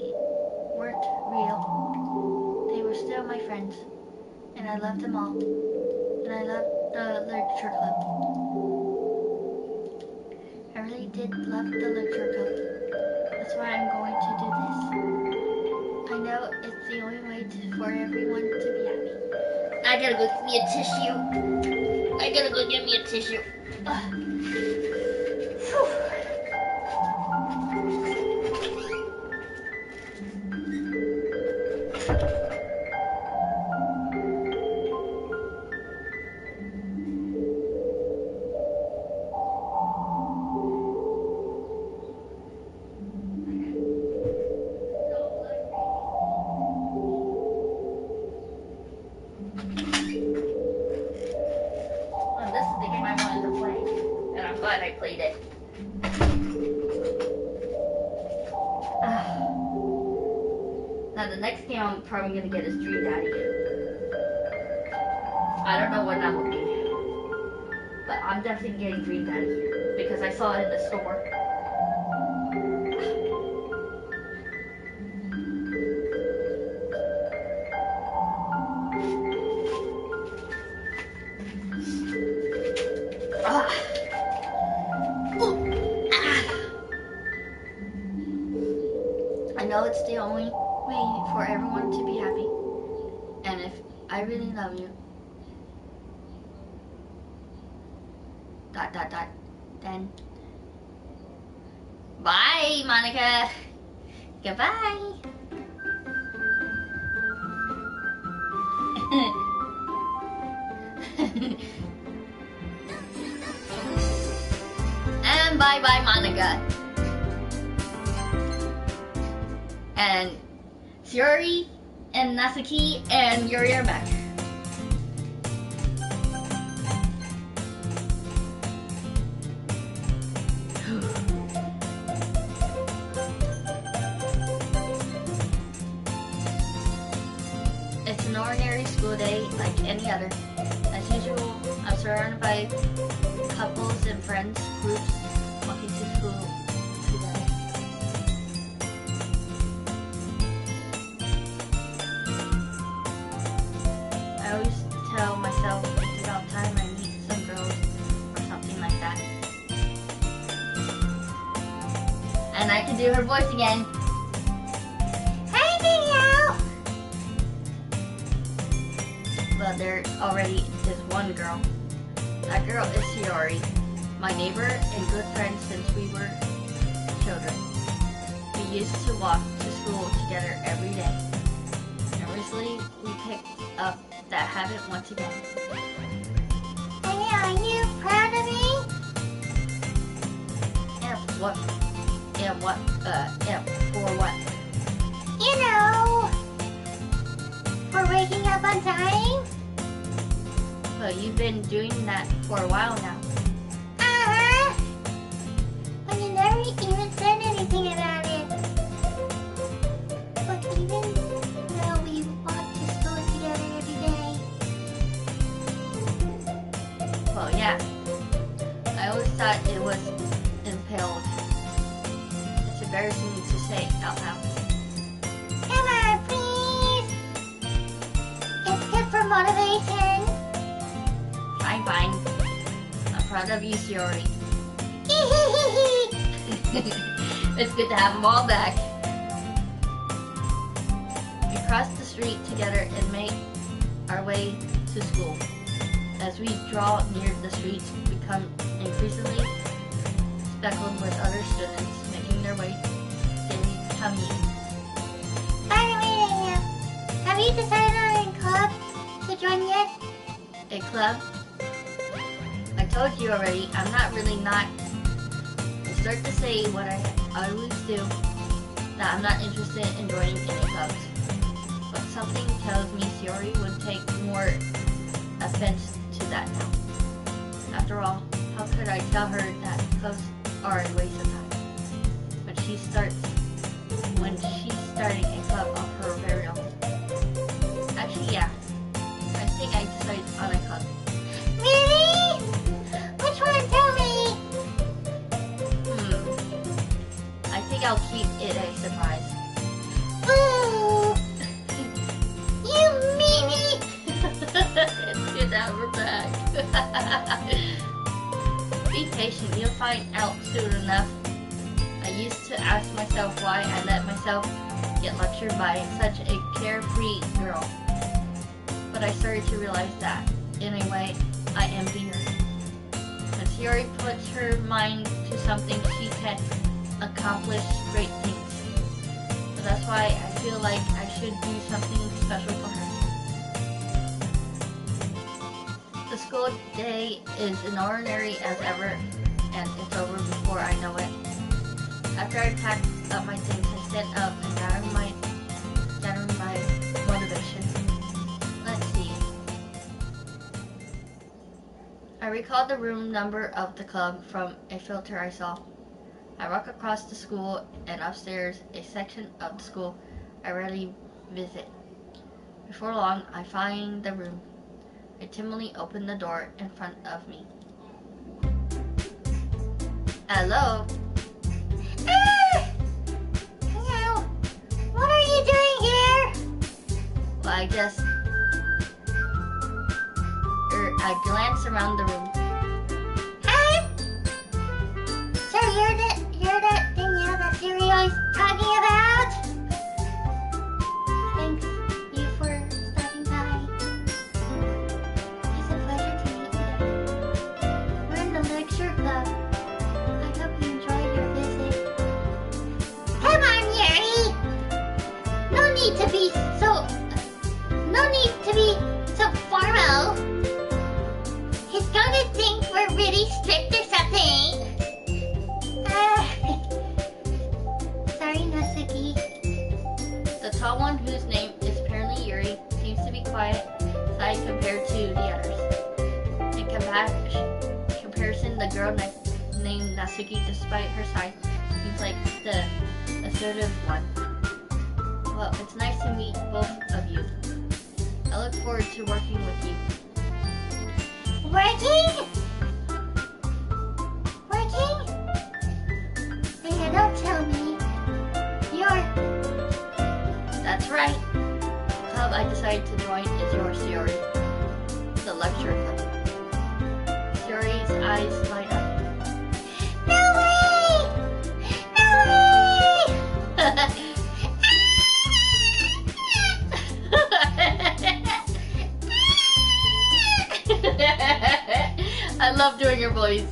weren't real. They were still my friends, and I loved them all, and I loved the literature club. I really did love the literature club. That's why I'm going to do this. I know it's the only way for everyone to be happy. I gotta go get me a tissue. I gotta go get me a tissue. Whew. This is the game I wanted to play, and I'm glad I played it. Now the next game I'm probably gonna get is Dream Daddy. I don't know what that will be, but I'm definitely getting Dream Daddy because I saw it in the store. I know it's the only way for everyone to be happy. And if I really love you, ... then bye, Monica. Goodbye. bye-bye, Monica. And Shiori and Nasuki and Yuri are back. It's an ordinary school day like any other. As usual, I'm surrounded by couples and friends, groups walking to school together. I always tell myself it's about time I meet some girls or something like that. And I can do her voice again. Hey, Danielle! Well, there already is one girl. That girl is Shiori, my neighbor and good friend since we were children. We used to walk to school together every day. And recently, we picked up that habit once again. Hey, are you proud of me? And what? For what? You know, for waking up on time? Well, you've been doing that for a while now. Uh-huh. But you never even said anything about it. But even though we walk to school together every day. Well, yeah. I always thought it was impaled. It's embarrassing to say out loud. Come on, please. It's good for motivation. Fine. I'm proud of you, Shiori. It's good to have them all back. We crossed the street together and made our way to school. As we draw near, the streets become increasingly speckled with other students making their way daily commute. By the way, Danielle, have you decided on a club to join yet? A club? I told you already, I'm not really not. I start to say what I always do, that I'm not interested in joining any clubs. But something tells me Shiori would take more offense to that now. After all, how could I tell her that clubs are a waste of time? When she's starting a club of her very own. Actually, yeah. I think I decided on a club. Really? Which one? Tell me. I think I'll keep it a surprise. Ooh. You meanie. It's good to have her back. Be patient, you'll find out soon enough. I used to ask myself why I let myself get lectured by such a carefree girl. But I started to realize that, in a way, I envy her. And Shiori puts her mind to something, she can accomplish great things. So that's why I feel like I should do something special for her. The school day is as ordinary as ever, and it's over before I know it. After I packed up my things, I stand up and gathered my motivation. Let's see. I recalled the room number of the club from a filter I saw. I walk across the school and upstairs, a section of the school I rarely visit. Before long, I find the room. I timidly open the door in front of me. Hello? Hello. What are you doing here? Well, I guess... I glance around the room. Hi. So you're the Danielle that Siri is talking about? Thanks you for stopping by. It's a pleasure to meet you. We're in the lecture club. I hope you enjoyed your visit. Come on, Yuri. No need to be so formal. He's gonna think we're really strict or something. saw one whose name is apparently Yuri. Seems to be quiet side compared to the others. In comparison, the girl named Natsuki, despite her size, seems like the assertive one. Well, it's nice to meet both of you. I look forward to working with you. Working? Working? Hey, don't tell me. That's right. The club I decided to join is your Shiori, the lecture club. Shiori's eyes light up. No way! No way! I love doing her voice.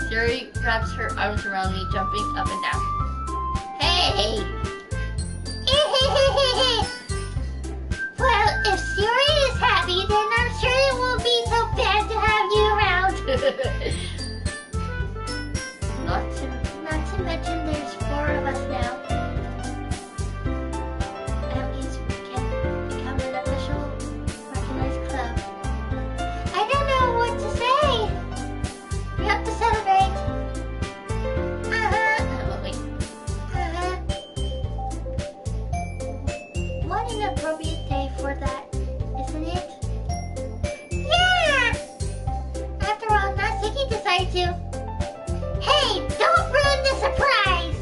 Shiori wraps her arms around me, jumping up and down. Hey! Well, if Siri is happy, then I'm sure it won't be so bad to have you around. Not to mention there's 4 of us now. That means we can become an official recognized club. I don't know what to say. We have to celebrate. What an appropriate day for that, isn't it? Yeah! After all, Natsuki decided to. Hey, don't ruin the surprise!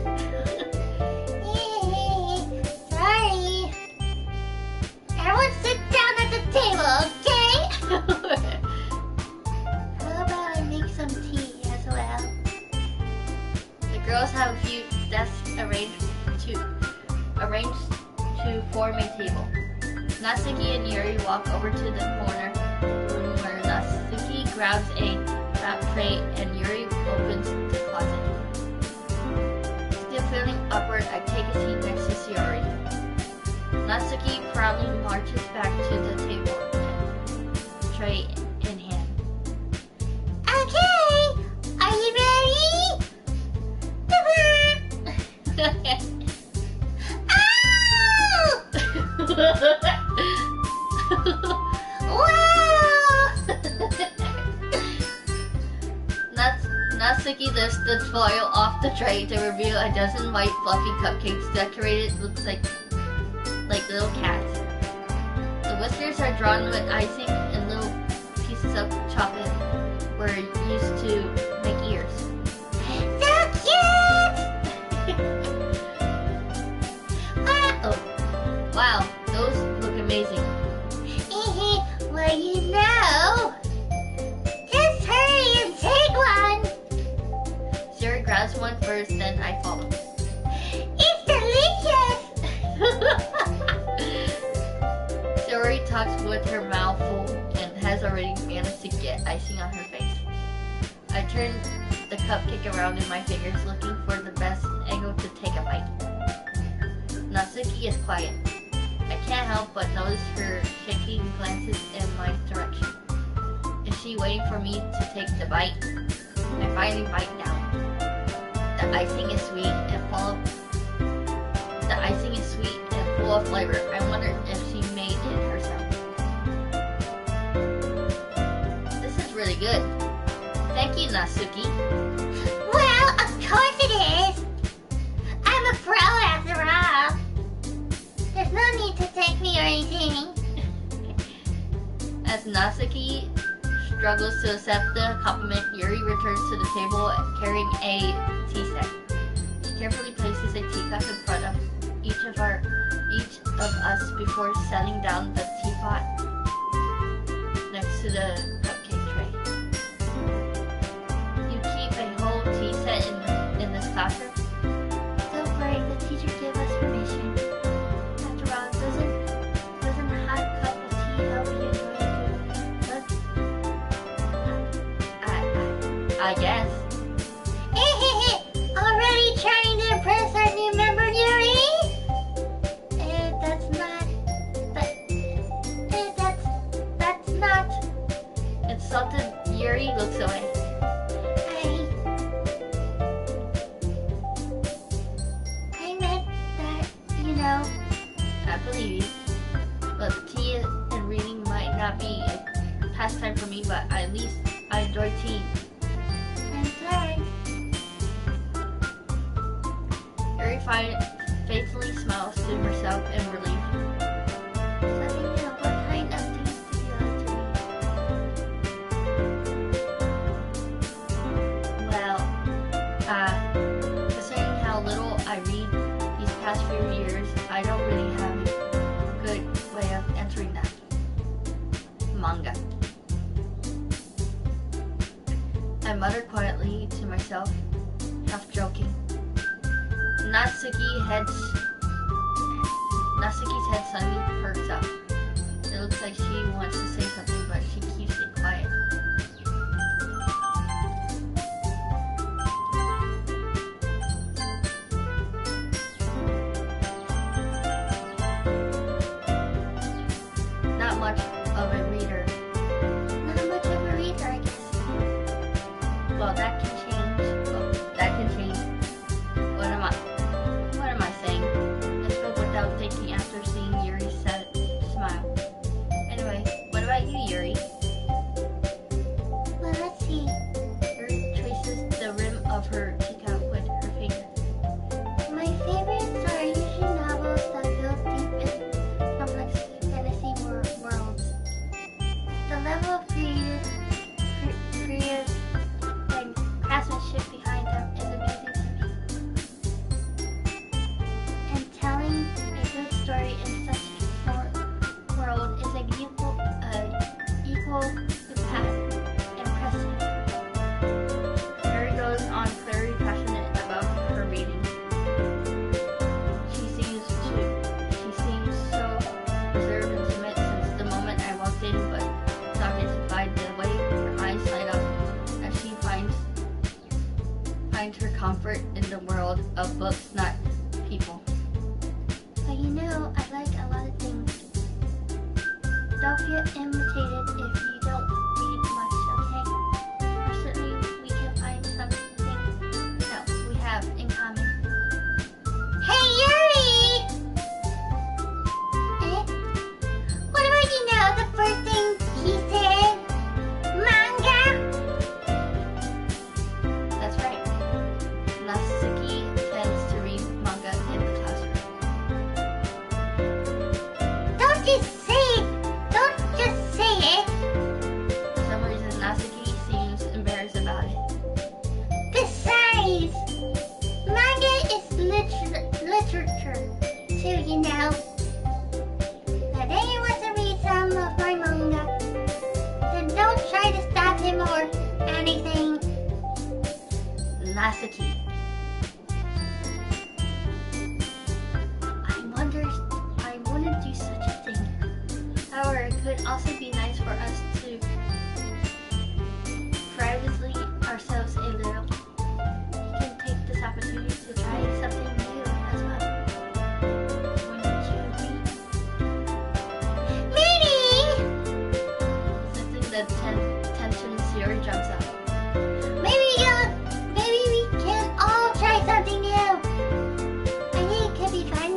Sorry. Everyone sit down at the table, okay? How about I make some tea as well? The girls have a few desks arranged to form a table. Natsuki and Yuri walk over to the corner room where Natsuki grabs a wrap tray and Yuri opens the closet. Still feeling awkward, I take a seat next to Shiori. Natsuki proudly marches back to the table, tray in hand. Okay, are you ready? Natsuki lifts the foil off the tray to reveal a dozen white fluffy cupcakes decorated looks like little cats. The whiskers are drawn with icing and little pieces of chocolate were used to make ears. So cute! Oh, wow, those look amazing. Well, you know. Just hurry and take one. Shiori grabs one first, then I follow. It's delicious. Shiori talks with her mouth full and has already managed to get icing on her face. I turn the cupcake around in my fingers, looking for the best angle to take a bite. Natsuki is quiet. I can't help but notice her shaking glances in my direction. Is she waiting for me to take the bite? I finally bite down. The icing is sweet and full of flavor. I wonder if she made it herself. This is really good. Thank you, Natsuki. Well, of course it is. I'm a pro after all. There's no need to thank me or anything. As Natsuki struggles to accept the compliment, Yuri returns to the table carrying a tea set. She carefully places a teacup in front of each of us before setting down the teapot next to the cupcake tray. You keep a whole tea set in this classroom? Don't worry, the teacher gave us permission. After all, doesn't a hot cup of tea help you enjoy? I guess. Already trying to impress our new member, Yuri? That's not. Insulted, Yuri looks away. I meant that, believe you. But tea and reading might not be a pastime for me, but at least I enjoy tea. I'm sorry. Yuri faithfully smiles to herself in relief. So you know what kind of things do you like to read? Well, considering how little I read these past few years, I don't really have a good way of answering that. Manga. I muttered quietly to myself, half joking. Natsuki's head suddenly perks up. It looks like she wants to say something, but she keeps it quiet. Not much of a reader. Not much of a reader, I guess. Well, that can change. What am I saying? I spoke without thinking after seeing Yuri's sad smile. Anyway, what about you, Yuri? Well, let's see. Yuri traces the rim of her teacup with her finger. My favorites are usually novels that build deep in complex fantasy worlds. The level of creative and craftsmanship behind them is amazing to me. And telling a good story in such a world is an equal impressive. Yuri goes on very passionate about her reading. She seems so reserved and timid since the moment I walked in, but it's obvious by the way her eyes light up as she finds her comfort in the world of books, not people. But you know, I like a lot of things. Don't feel imitated if you don't read much, okay? Or certainly we can find something that we have in common. Hey, Yuri! What about you know the first thing he said? Manga? That's right. Natsuki tends to read manga in the classroom. Don't just say it! Don't just say it! For some reason, Natsuki seems embarrassed about it. Besides, manga is literature too, you know. Now, then he wants to read some of my manga. Then don't try to stop him or anything. Natsuki. I wouldn't do such a thing. However, it could also be nice for us to privately ourselves a little. We can take this opportunity to try something new as well. Wouldn't you agree? Maybe! Sensing the tension, Siri jumps up. Maybe we can all try something new. I think it could be fun.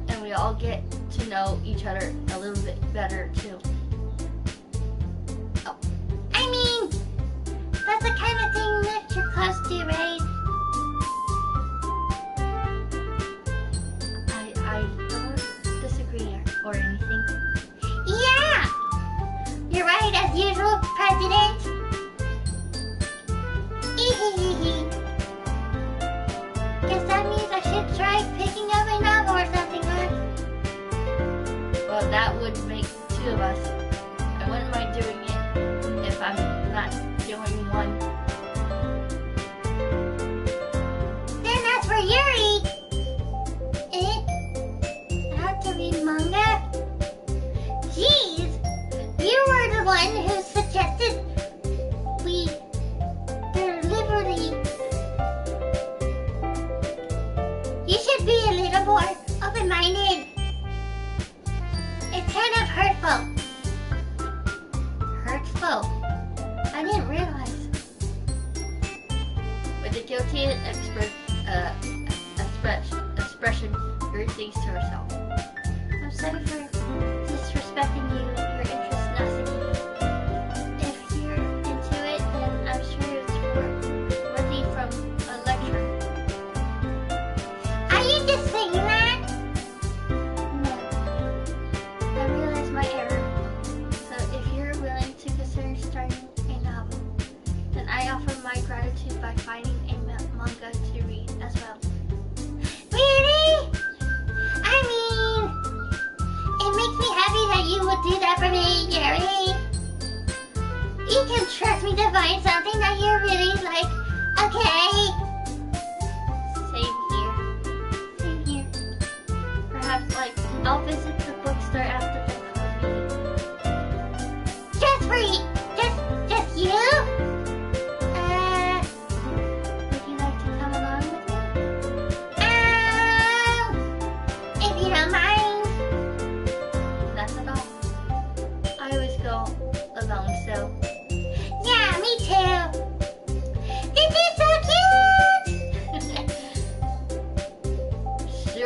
And we all get to know each other a little bit better too. I mean, that's the kind of thing literature clubs do, right? I don't disagree or anything. Yeah! You're right, as usual, President. Guess that means I should try picking up a novel or something, huh? Well, that would make two of us. I wouldn't mind doing it if I'm not doing one.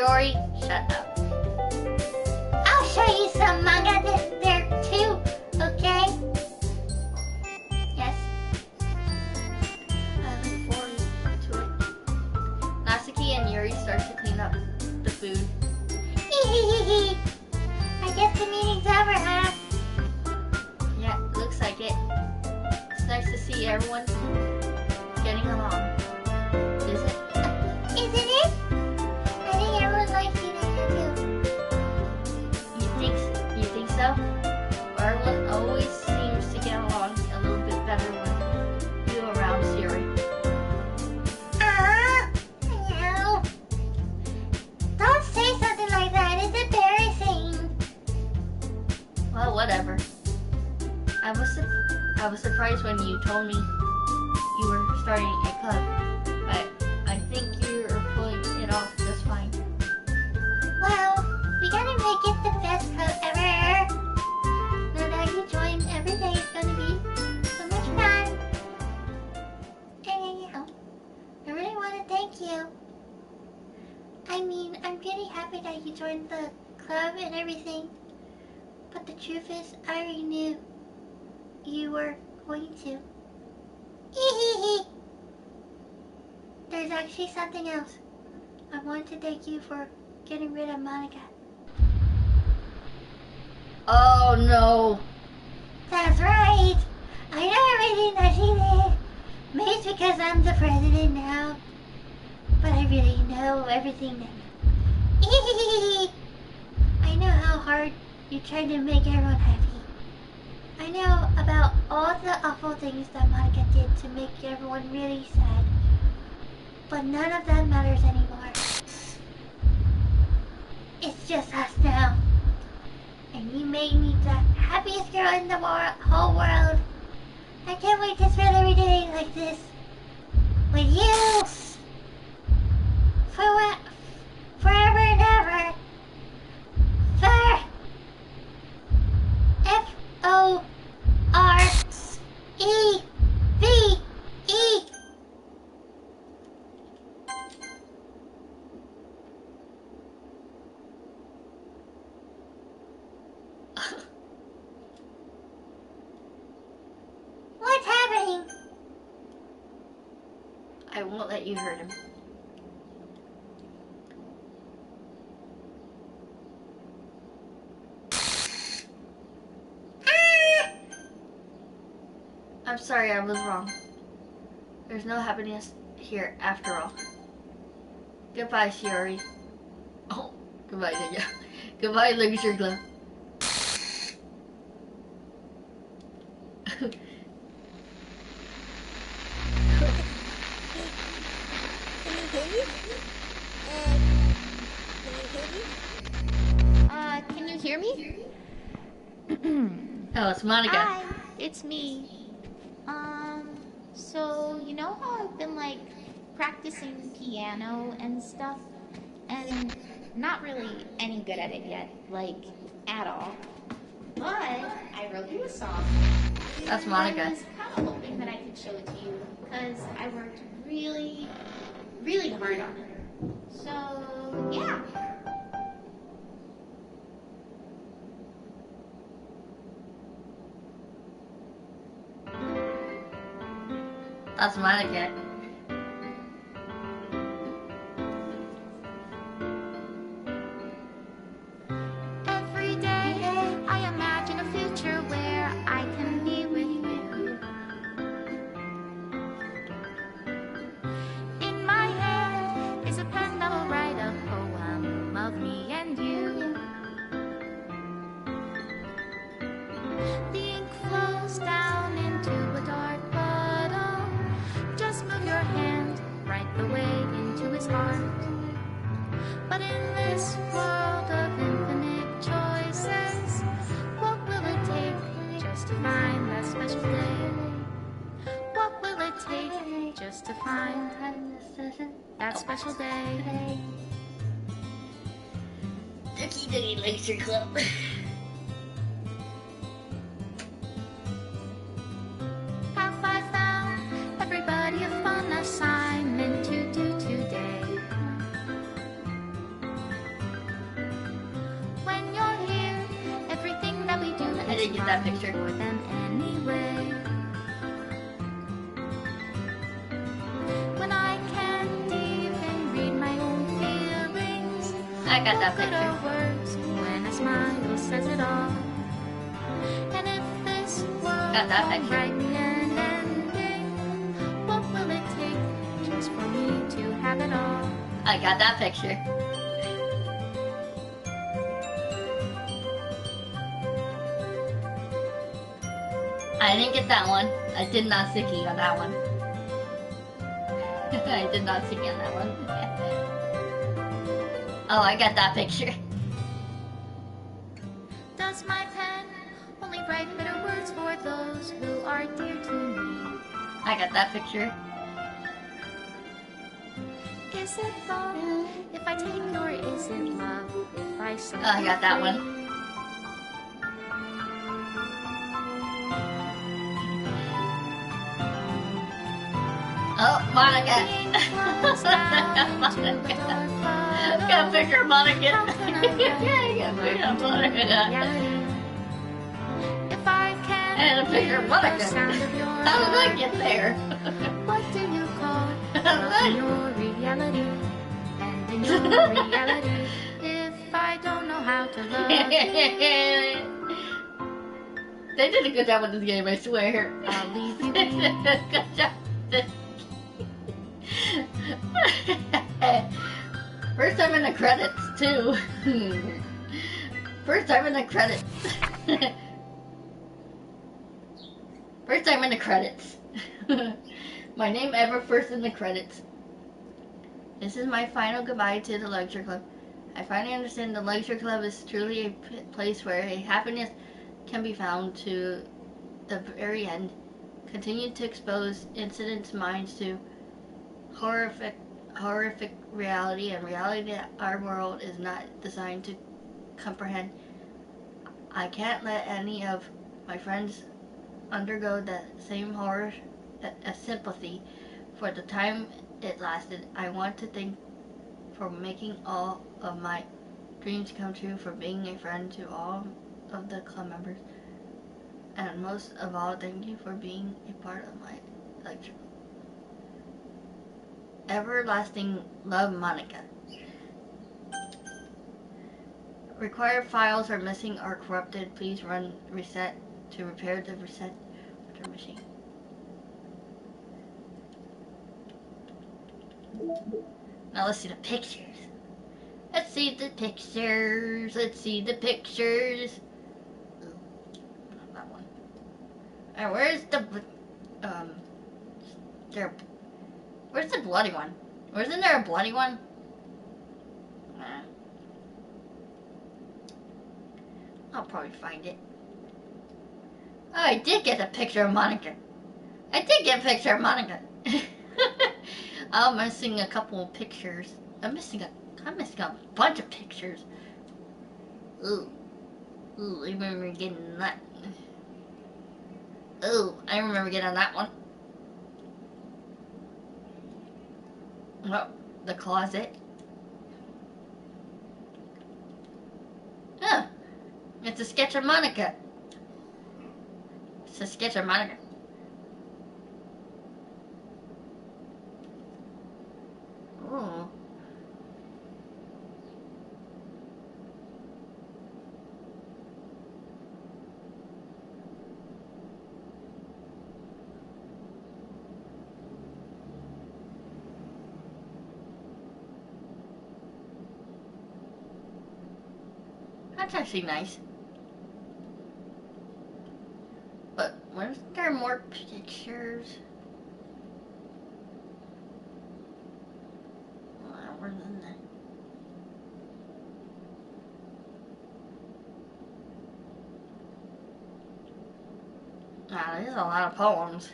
Shiori, shut up. I'll show you some manga there too, okay? Yes. I look forward to it. Natsuki and Yuri start to clean up the food. I guess the meeting's over, huh? Yeah, looks like it. It's nice to see everyone getting along. Is it? Isn't it? I think everyone likes you there too. You think so? Everyone always seems to get along a little bit better when you around Shiori. No. Don't say something like that. It's embarrassing. Well, whatever. I was surprised when you told me you were starting a club, but I think you're pulling it off just fine. Well, we gotta make it the best club ever. Now that you join, every day is gonna be so much fun. And I really want to thank you. I mean, I'm really happy that you joined the club and everything. But the truth is, I already knew you were going to. There's actually something else. I want to thank you for getting rid of Monica. Oh no! That's right. I know everything that she did. Maybe it's because I'm the president now. But I really know everything that... I know how hard you tried to make everyone happy. I know about all the awful things that Monica did to make everyone really sad. But none of that matters anymore. It's just us now. And you made me the happiest girl in the whole world. I can't wait to spend every day like this with you. Forever and ever. F-O-R-E-V-E. What's happening? I won't let you hurt him. I'm sorry, I was wrong. There's no happiness here after all. Goodbye, Shiori. Oh, goodbye, Ninja. Goodbye, Luxury Glove. Can you hear me? Oh, it's Monica. Hi, it's me. So you know how I've been like practicing piano and stuff, and not really any good at it yet, like at all. But I wrote you a song. That's Monica. I was kind of hoping that I could show it to you because I worked really, really hard on it. So yeah. That's Monica. Every day I imagine a future where I can be with you. In my hand is a pen that will write a poem of me and you. The ink flows down into a dark puddle. Just move your hand right the way into his heart. But in this world of infinite choices, what will it take just to find that special day? What will it take just to find that special day? Doki Doki Laser Club. Have I found everybody a fun assignment to do today? didn't get that picture. For them anyway. When I can't even read my own feelings, I got that what good picture. are words when a smile says it all? And if this world Got that won't picture. write me an ending, what will it take just for me to have it all? I got that picture. I didn't get that one. I did not sticky on that one. I did not sticky on that one. Oh, I got that picture. Does my pen only write bitter words for those who are dear to me? I got that picture. Is it love if I take, or is it love if I set Oh, I got that you one. free? Oh, Monica. Being closed down into a Monica. dark Got a puddle. picture of Monica. How can I Yeah, I got a picture of Monica. reality? If I can't And a picture of hear Monica. the sound of your How did I heart, get there? what do you call What? love in your reality? And in your reality, if I don't know how to love you, They did a good job with this game, I swear. I'll leave you They be. did a good job with this. First time in the credits, too. First time in the credits. First time in the credits. My name ever first in the credits. This is my final goodbye to the lecture club. I finally understand the lecture club is truly a place where a happiness can be found to the very end. Continue to expose incidents' minds to horrific reality and reality that our world is not designed to comprehend. I can't let any of my friends undergo the same horror as sympathy for the time it lasted. I want to thank for making all of my dreams come true, for being a friend to all of the club members, and most of all, thank you for being a part of my lecture. Everlasting love, Monica. Required files are missing or corrupted. Please run reset to repair the reset machine. Now let's see the pictures. Let's see the pictures. Let's see the pictures. Ooh, not that one. Alright, where's the there? Where's the bloody one? Wasn't there a bloody one? Nah. I'll probably find it. Oh, I did get a picture of Monica. I did get a picture of Monica. I'm missing a couple of pictures. I'm missing a bunch of pictures. Ooh. Ooh, I remember getting that. Ooh, I remember getting that one. Oh, the closet. Huh. It's a sketch of Monica. It's a sketch of Monica. Ooh. That's actually nice. But where's there more pictures? Where's in there? Ah, there's a lot of poems.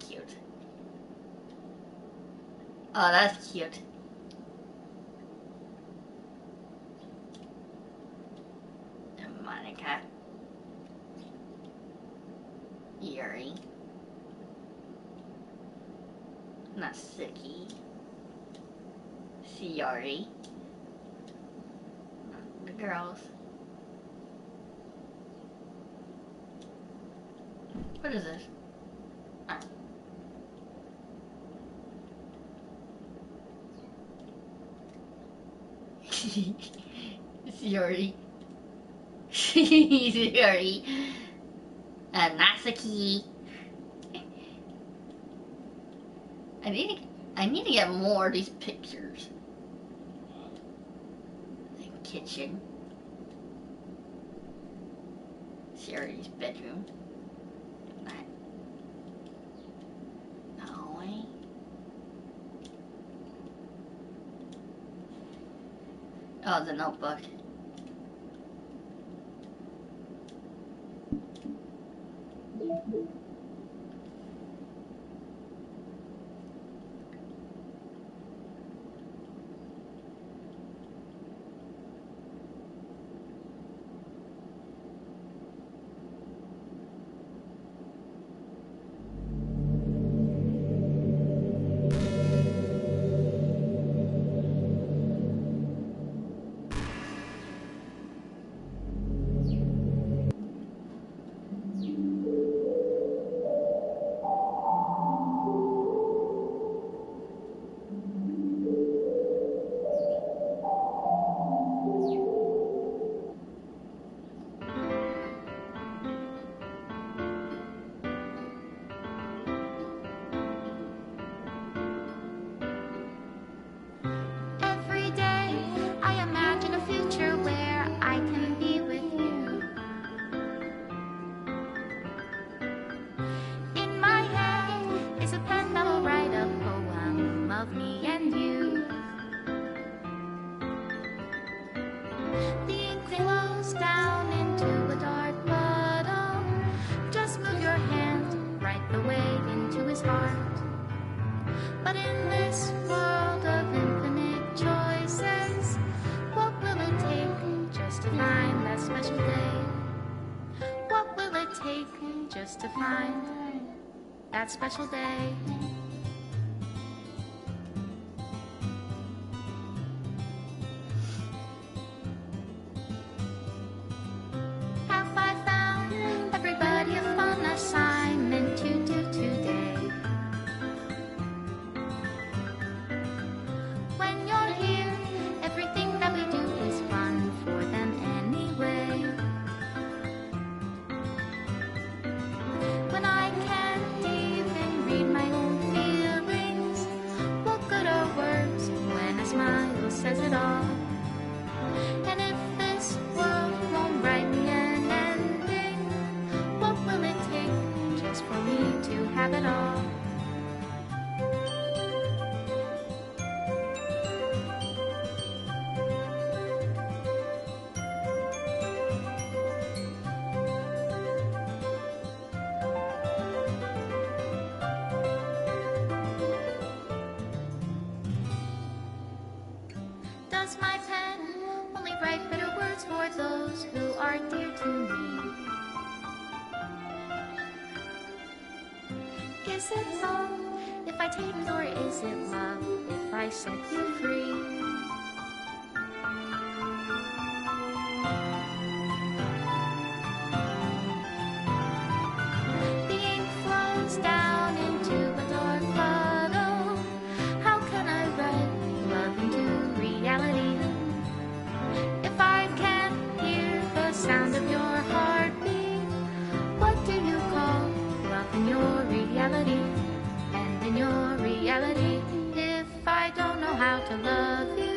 Cute. Oh, that's cute. And Monica. Yuri. Natsuki. Shiori. The girls. What is this? Oh. Shiori. Shiori. Natsuki. I need to get more of these pictures. The kitchen. Shiori's bedroom. Oh, the notebook. Every day I imagine a future where I can be with you. In my hand is a pen that'll write a poem of me and you. The ink flows down into a dark puddle. Just move your hand right the way into his heart. But in this world of infinite choices, what will it take just to find that special day? What will it take just to find that special day? Have I found everybody a fun assignment to do today? When you're here, everything that we do is fun for them anyway. When I can't even read my own feelings, what good are words when a smile says it all? And if this world won't write me an ending, what will it take just for me to have it all? Does my pen only write bitter words for those who are dear to me? Is it love if I take, or is it love if I set you free? The ink flows down into a dark puddle. How can I write love into reality? If I can't hear the sound of your heartbeat, what do you call love in your reality? And in your reality, if I don't know how to love you,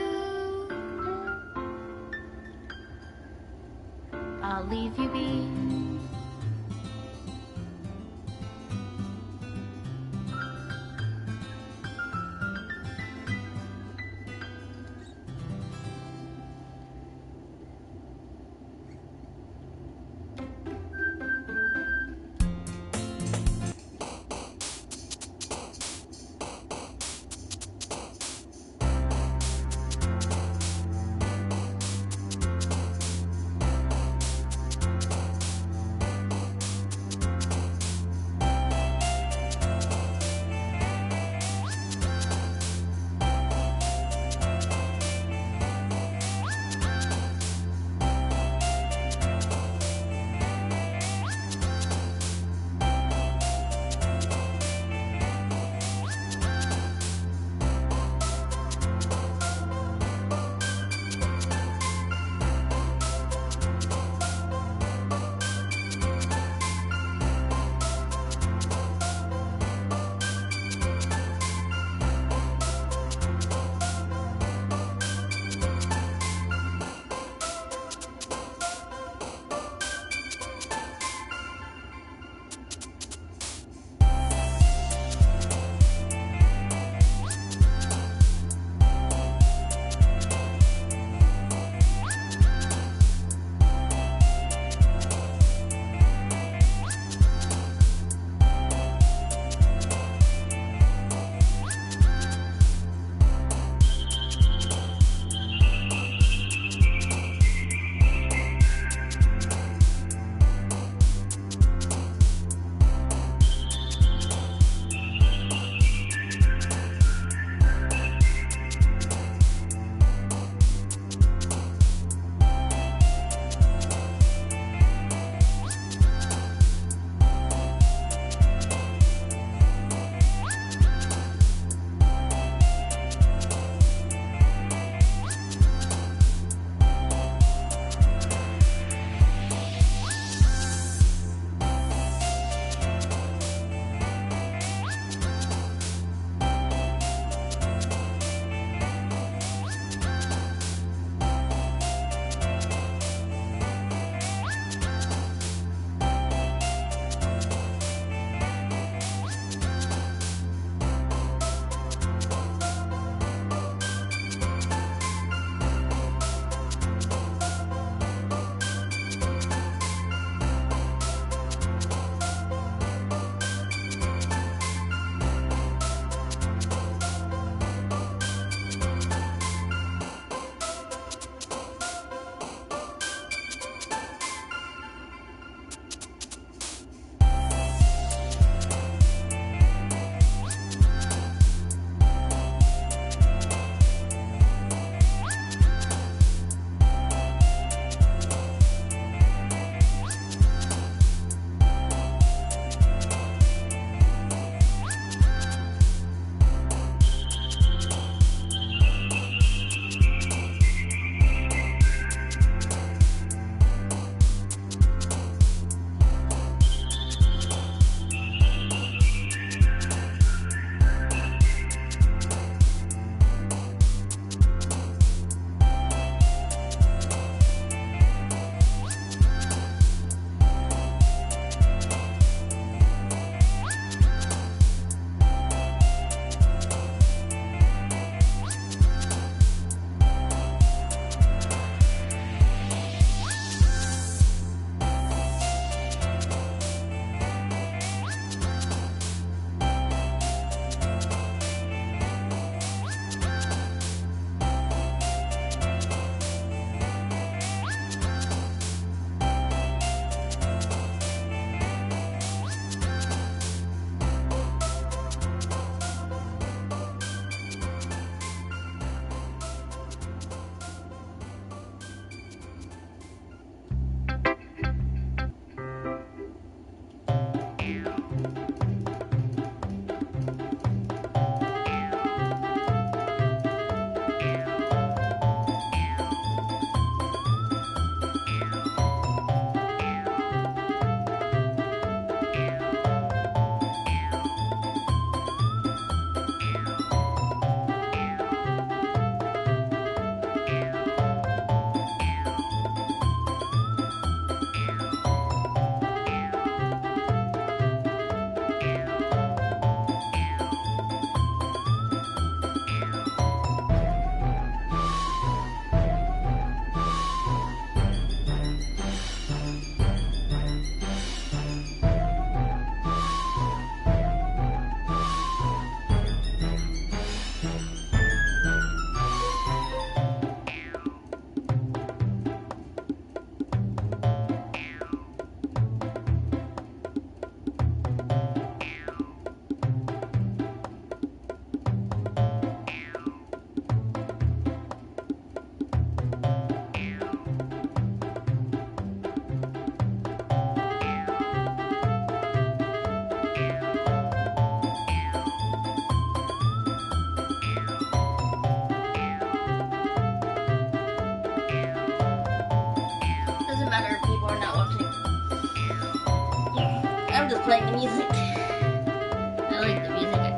play the music. I like the music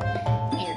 here.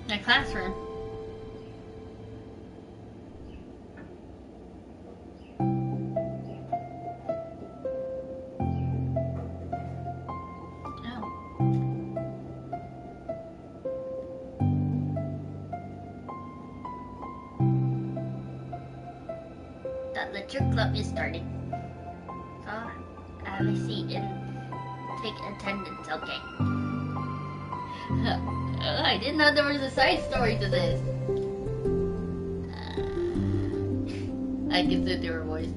My classroom. The lecture club is starting. So I have a seat and take attendance, okay. I didn't know there was a side story to this. I can sit through her voice.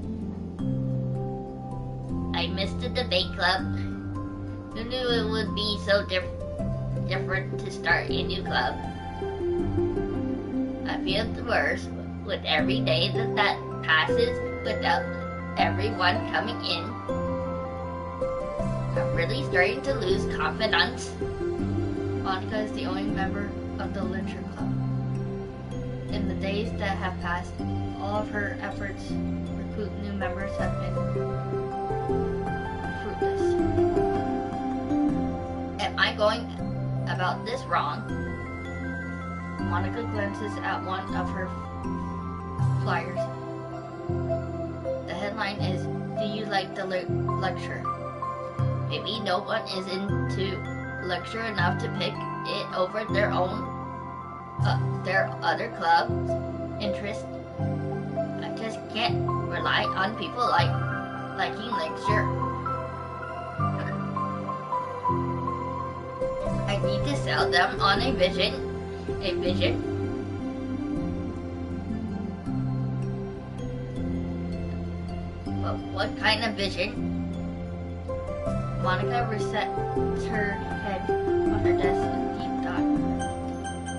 I missed the debate club. Who knew it would be so different to start a new club? I feel worse with every day that passes without everyone coming in. I'm really starting to lose confidence. Monica is the only member of the lecture club. In the days that have passed, all of her efforts to recruit new members have been fruitless. Am I going about this wrong? Monica glances at one of her flyers. The headline is, "Do you like the lecture?" Maybe no one is into lecture enough to pick it over their other club's interest. I just can't rely on people liking lecture. I need to sell them on a vision. A vision? But what kind of vision? Monica resets her head on her desk in deep thought.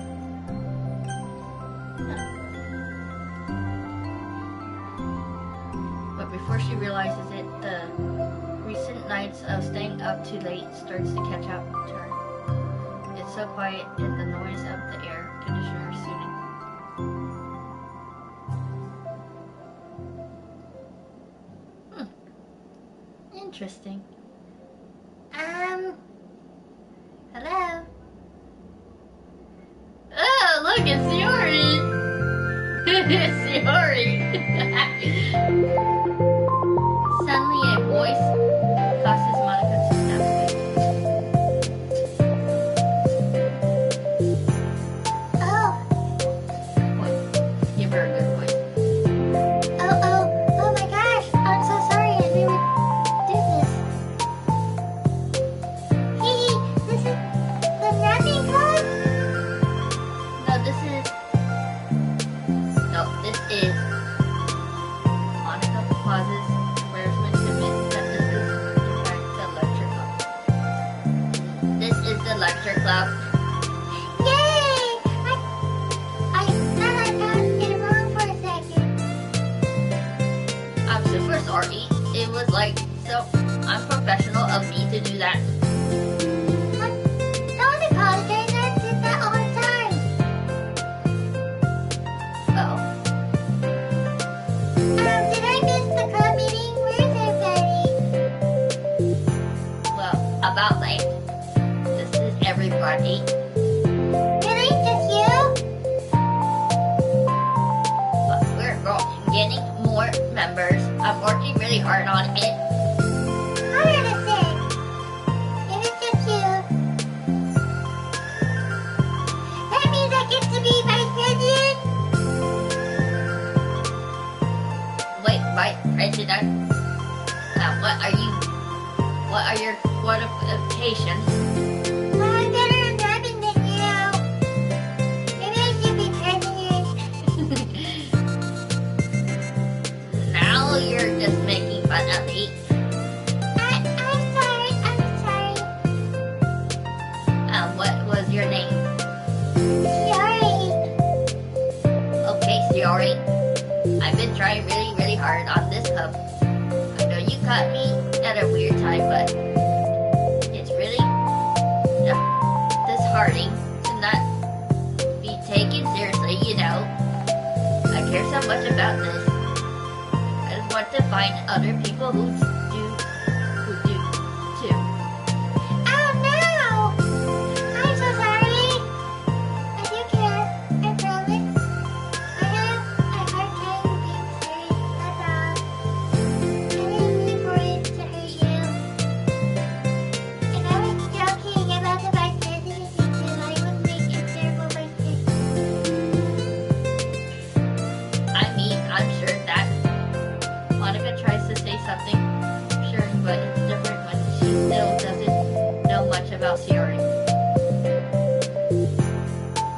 But before she realizes it, the recent nights of staying up too late starts to catch up to her. It's so quiet and the noise of the air conditioner is soothing. Interesting. Hello? Oh, look, it's Siori! It's Siori! Suddenly a voice causes Monica to snap awake. Oh, What? Give her a good voice. oh my gosh. I'm so sorry I knew we'd do this. Hey, this is the napping club? No, this is. Monica pauses, embarrassment to admit that this is, in fact, the lecture club. This is the lecture club. Yay! I thought I got it wrong for a second. I'm super sorry. It was so unprofessional of me to do that. Don't apologize, I did that all the time. Well, Did I miss the club meeting? Where's everybody? about like, this is everybody. Really? Just you? But we're getting more members. I'm working really hard on it. Hard to say. If it's just you. That means I get to be vice president? Wait, Vice President? What are your qualifications? Well, I'm better at rapping than you. Maybe I should be president. Now you're just making fun of me. I'm sorry. What was your name? Sorry. Okay, Siori. I've been trying really, really hard on this club. I know you caught me at a weird time, but it's really disheartening to not be taken seriously, you know. I care so much about this. I just want to find other people who do too. Oh no! I'm so sorry. I do care. I promise. I have a hard time being serious, that's all. I didn't mean for it to hurt you. And I was joking about the vice presidency too. I would make a terrible vice president. I mean, I'm sure that Monica tries to say something reassuring, but it's different when she still doesn't know much about Siori.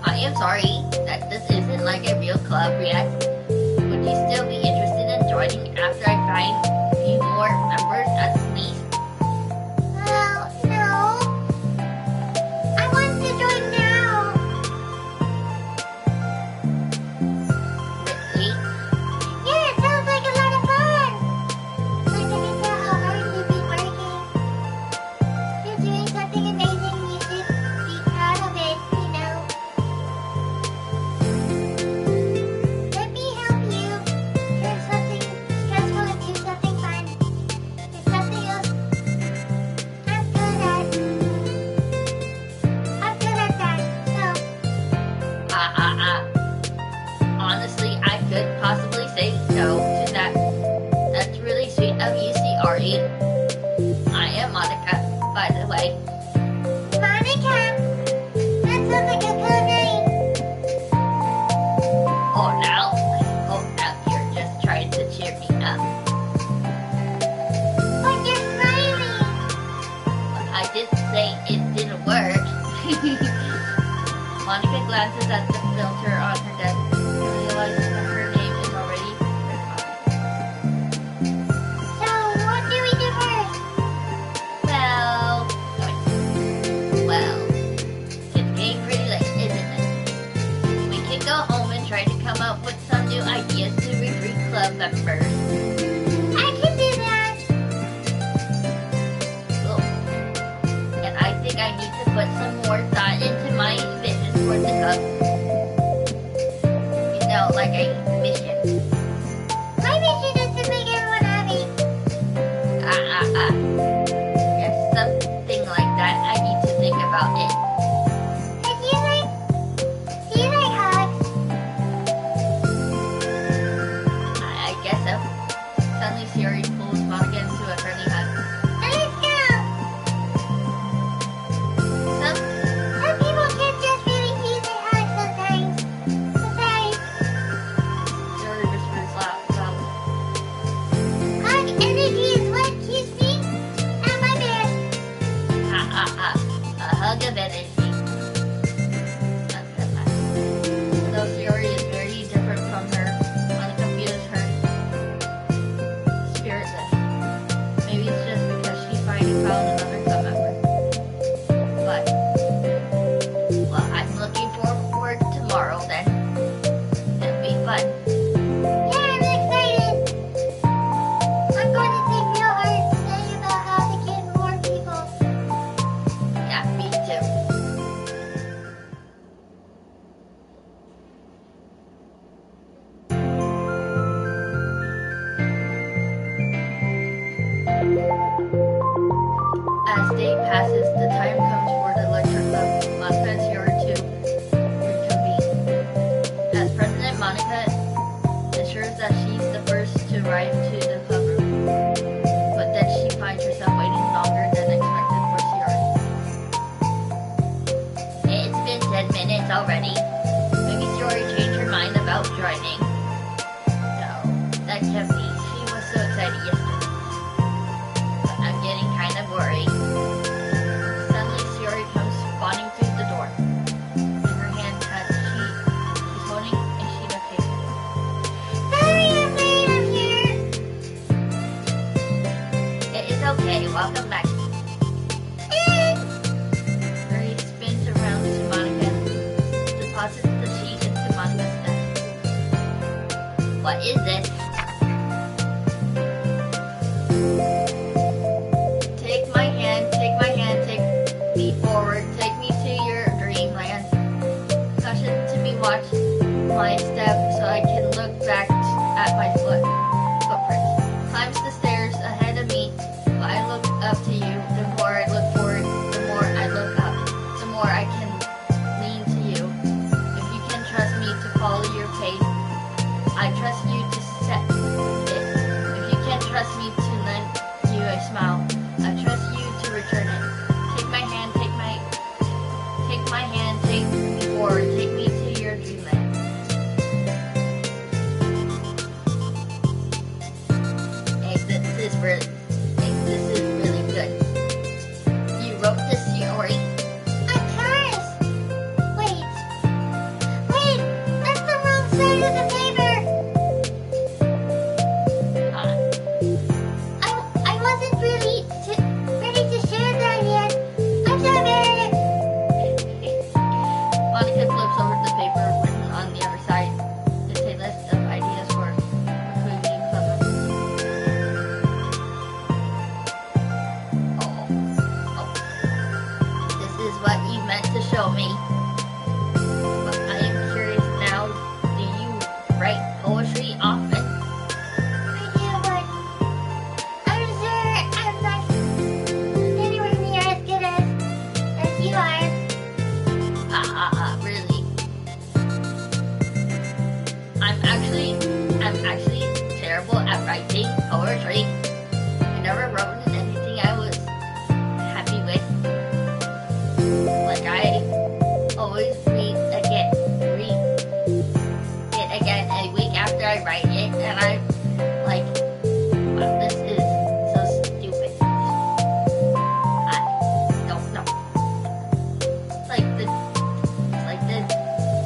I am sorry that this isn't like a real club yet. Would you still be interested in joining after I find a few more members at least? Well, no. I want to join now. Really? Yeah, it sounds like a lot of fun. I can tell how hard you've been working. You're doing something amazing. You should be proud of it, you know. Let me help you turn something stressful into something fun. There's something else I'm good at. I'm good at that, so Honestly, I could possibly say no to that. That's really sweet of you, Ari. I am Monica, by the way. Monica, that sounds like a cool name. Oh, now you're just trying to cheer me up. But you're smiling. I did say it didn't work. Monica glances at the filter on her desk and realizes that her name is already written on it. So, what do we do first? Well, it's getting pretty late, isn't it? We can go home and try to come up with some new ideas to recruit club members. I can do that. Cool. And I think I need to put some more thought into my vision for the club. You know, like a mission. My mission is to make everyone happy. Yes, something like that. I need to think about it. And do you like hugs? I guess so. Suddenly, Siri pulls Monica into a friendly hug. Let's go. Some Some people can just really use a hug sometimes. Besides, Siri whispers loudly. hug energy is what keeps me at my best. A hug of energy. Though Siri is very different from her, Monica feels her spirit lift. Maybe it's just because she finally found another club member. But, well, I'm looking forward to tomorrow then. It'll be fun. Yeah, I'm excited. I'm going to think real hard today about how to get more people. Yeah, me too. As day passes, the time comes for the lecture club. Monica and Sierra to reconvene. As president, Monica ensures that she's the first to arrive to the club room. But then she finds herself waiting longer than expected for Sierra. It's been 10 minutes already. Maybe Sierra changed her mind about joining. No, that can't be. She was so excited yesterday. But I'm getting kind of worried. Suddenly, Sierra comes spawning through the door. In her hand has she's holding a sheet of paper. Sorry, I'm late. I'm here. It is okay. Welcome back. Sierra spins around to Monica and deposits the sheet into Monica's desk. What is this? Take my hand, take me forward, take me to your dreamland. Caution to me, watch my step so I can look back at my footprints. Climbs the stairs ahead of me. While I look up to you, the more I look forward, the more I look up, the more I can lean to you. If you can trust me to follow your pace, I trust you to set it. If you can trust me to lend you a smile, I trust you to return it. Take my hand, take me forward, take me to your dreamland. Hey, this is really good. You wrote this, Sierra? Of course. Wait, that's the wrong side of the paper. actually terrible at writing poetry. I never wrote anything I was happy with. Like I always read it again a week after I write it, and I'm like, wow, this is so stupid. I don't know. It's like the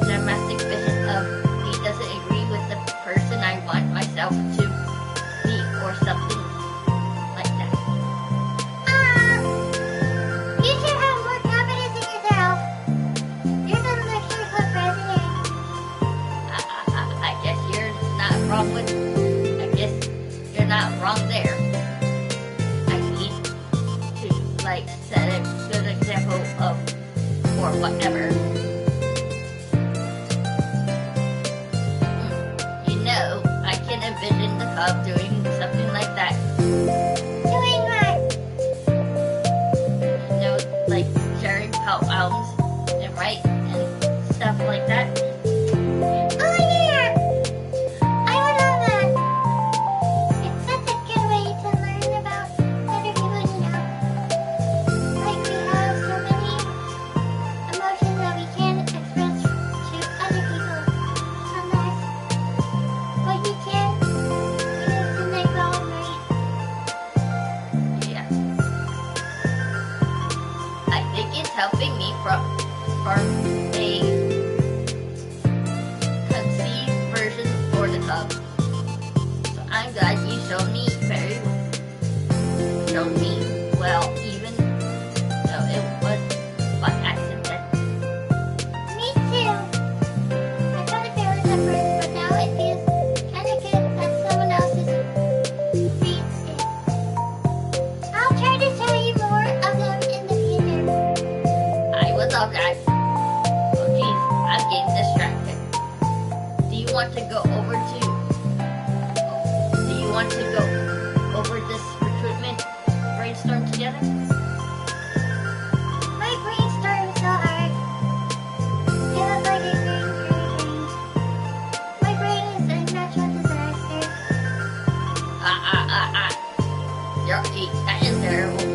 dramatic vision of he doesn't agree with the person I want myself to be, or something like that. You should have more confidence in yourself. You're the lecture club president. I guess you're not wrong with. I guess you're not wrong there. I need to like set a good example of, or whatever. You know, I can envision the club doing something like that. Doing what? You know, like sharing poems and write and stuff like that. Oh yeah! I would love that. It's such a good way to learn about other people, you know. Like we have so many emotions that we can't express to other people unless, but you can use the next poem, right? Yeah. I think it's helping me from a conceived version for the club. So I'm glad you showed me well, even though it was by accident. Me too. I thought it was at first, but now it feels kind of good that someone else reads it. I'll try to show you more of them in the future. I would love that. Oh geez, I'm getting distracted. Do you want to go over this recruitment brainstorm together? My brainstorm so hard. I look like a green brain. My brain is a natural disaster. That is terrible.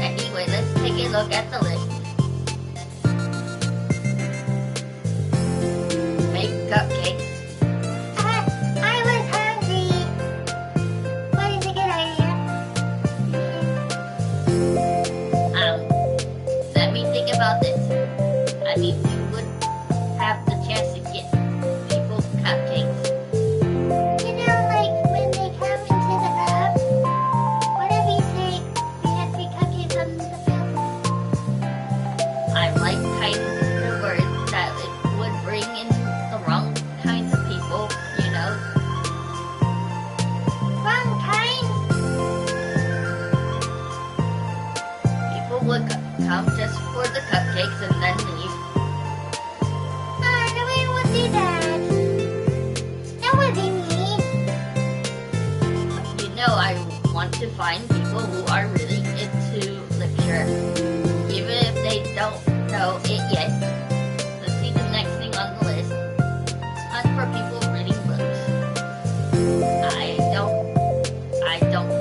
Anyway, let's take a look at the list. Make cupcakes. I was hungry. What is a good idea? Let me think about this. I mean, we would have the chance to get people cupcakes. You know, like when they come into the club, what if we say we had 3 cupcakes on the club? I like kind of words that it would bring in the wrong kinds of people, you know. Wrong kind? People would come just for the cupcakes and then leave. No, we won't do that. That would be me. You know, I want to find people who are really into literature, even if they don't know it yet. Let's see the next thing on the list. Hunt for people reading books. I don't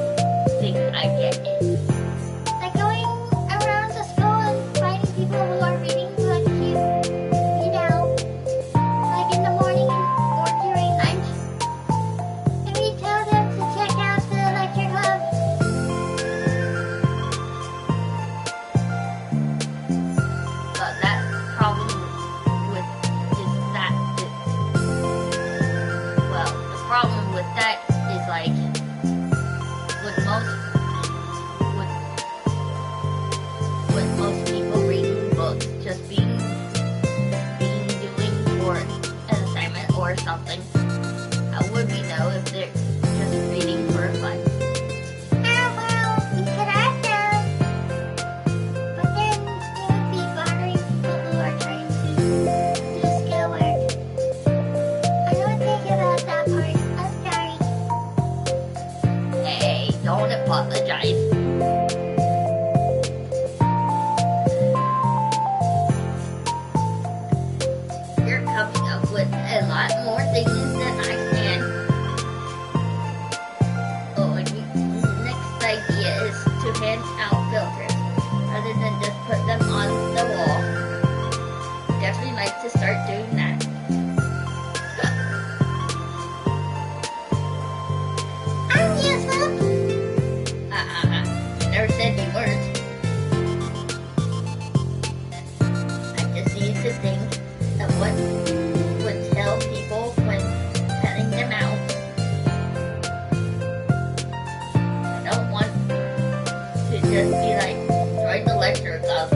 think I get it. Like going around the school and finding people who are reading books, you know, like in the morning or during lunch. And we tell them to check out the lecture club. things that I can. Oh, and next idea is to hand out filters rather than just put them on the wall. Definitely like to start doing that. I'm useful. Never said you weren't. I just need to think of what would tell people when petting them out. I don't want to just be like, join the lecture club.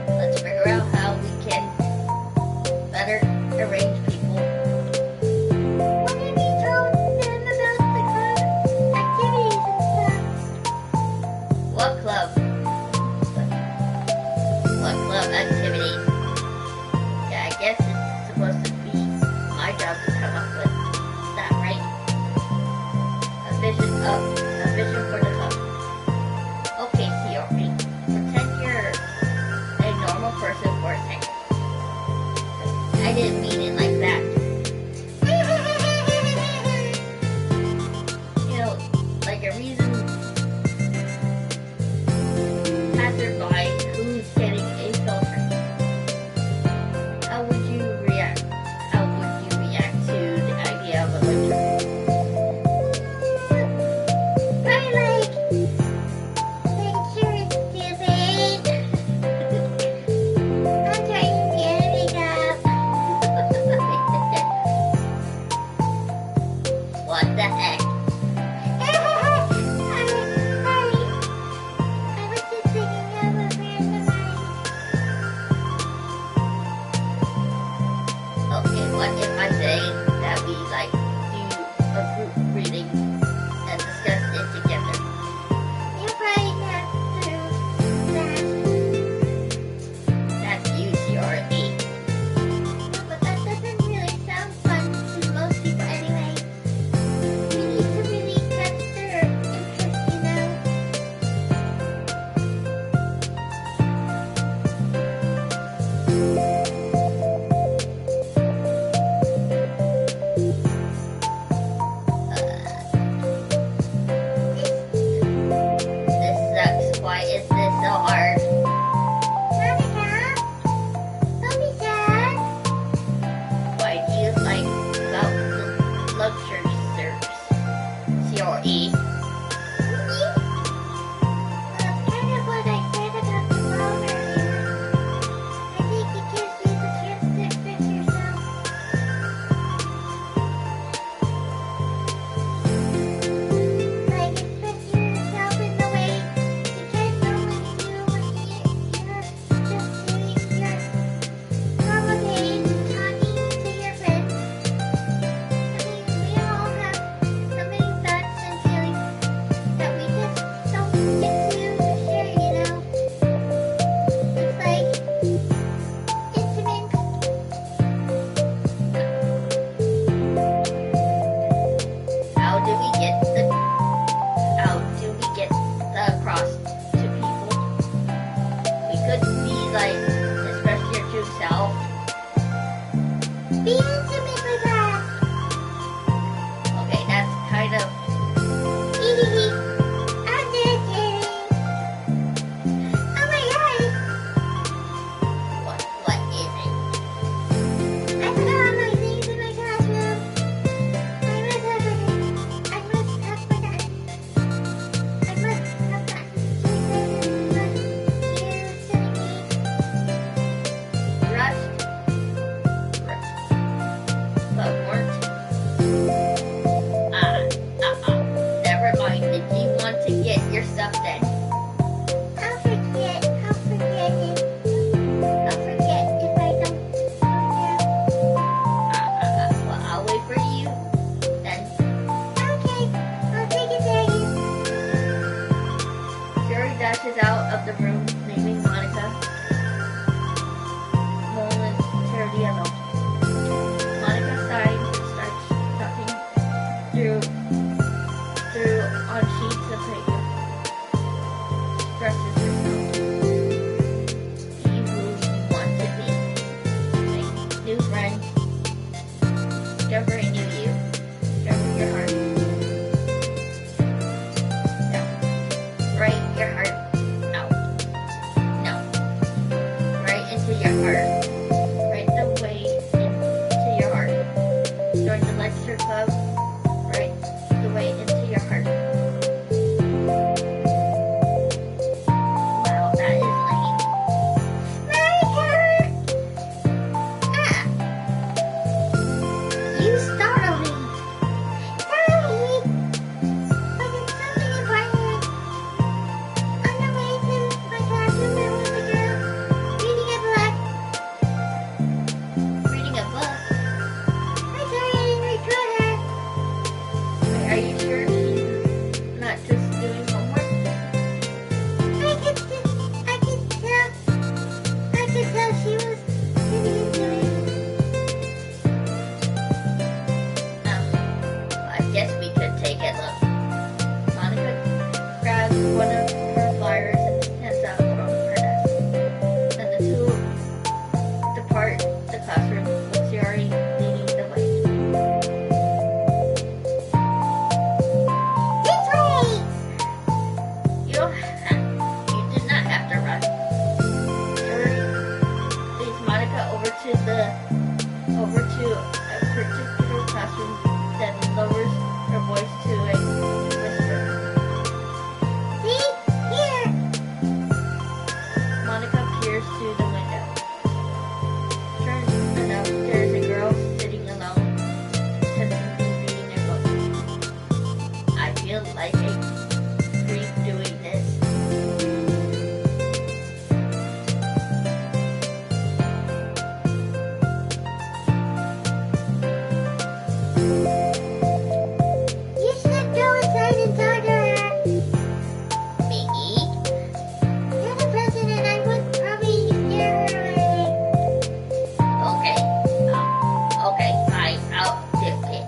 Let's figure out how we can better arrange people. What have you told them about the club activities and stuff? What club? What club activities? Yeah, I guess it's supposed to be my job to come up with that, right? A vision for the club. Okay, Theory. Pretend you're a normal person for a second. I didn't mean it like that. You know, like a reason passerby who's getting a filter. How would you react? How would you react to the idea of a lecture? Probably like sure it's stupid. I'm trying to get a makeup. What the heck? Sorry. I was just thinking of a random Okay, what if I say that we like do a group reading and discuss it together? You're probably not through that. That's UCRE. But that doesn't really sound fun to most people anyway. We need to really catch their interest, you know? This sucks. Why is this so hard? Monica, don't be sad. Why do you like about the luxury service? CRE. Well, it's kind of what I said about the ball earlier. I think it gives you the chance to express yourself. Like, express yourself in the way you can't normally do when you're just doing your normal day, talking to your friends. I mean, we all have so many thoughts and feelings that we just don't get to share, you know? It's like intimate. How do we get the across to people? We could be like, express your true self. Be intimate with us. Okay, that's kind of I'm just kidding. Oh my gosh. what is it? I forgot all my things in my classroom. I must have forgotten. I must have gotten Rushed. start the classroom with Shiori leading the way. This way! You did not have to run. Shiori leads Monica over to a particular classroom, then lowers her voice to a whisper. See? Here! Monica peers through the window. Sure enough, there is a girl sitting alone, attentively reading a book. I feel like a creep doing this. You should go inside and talk to her. Me? You're the president. I would probably scare her away. Okay. Okay, fine. I'll do it.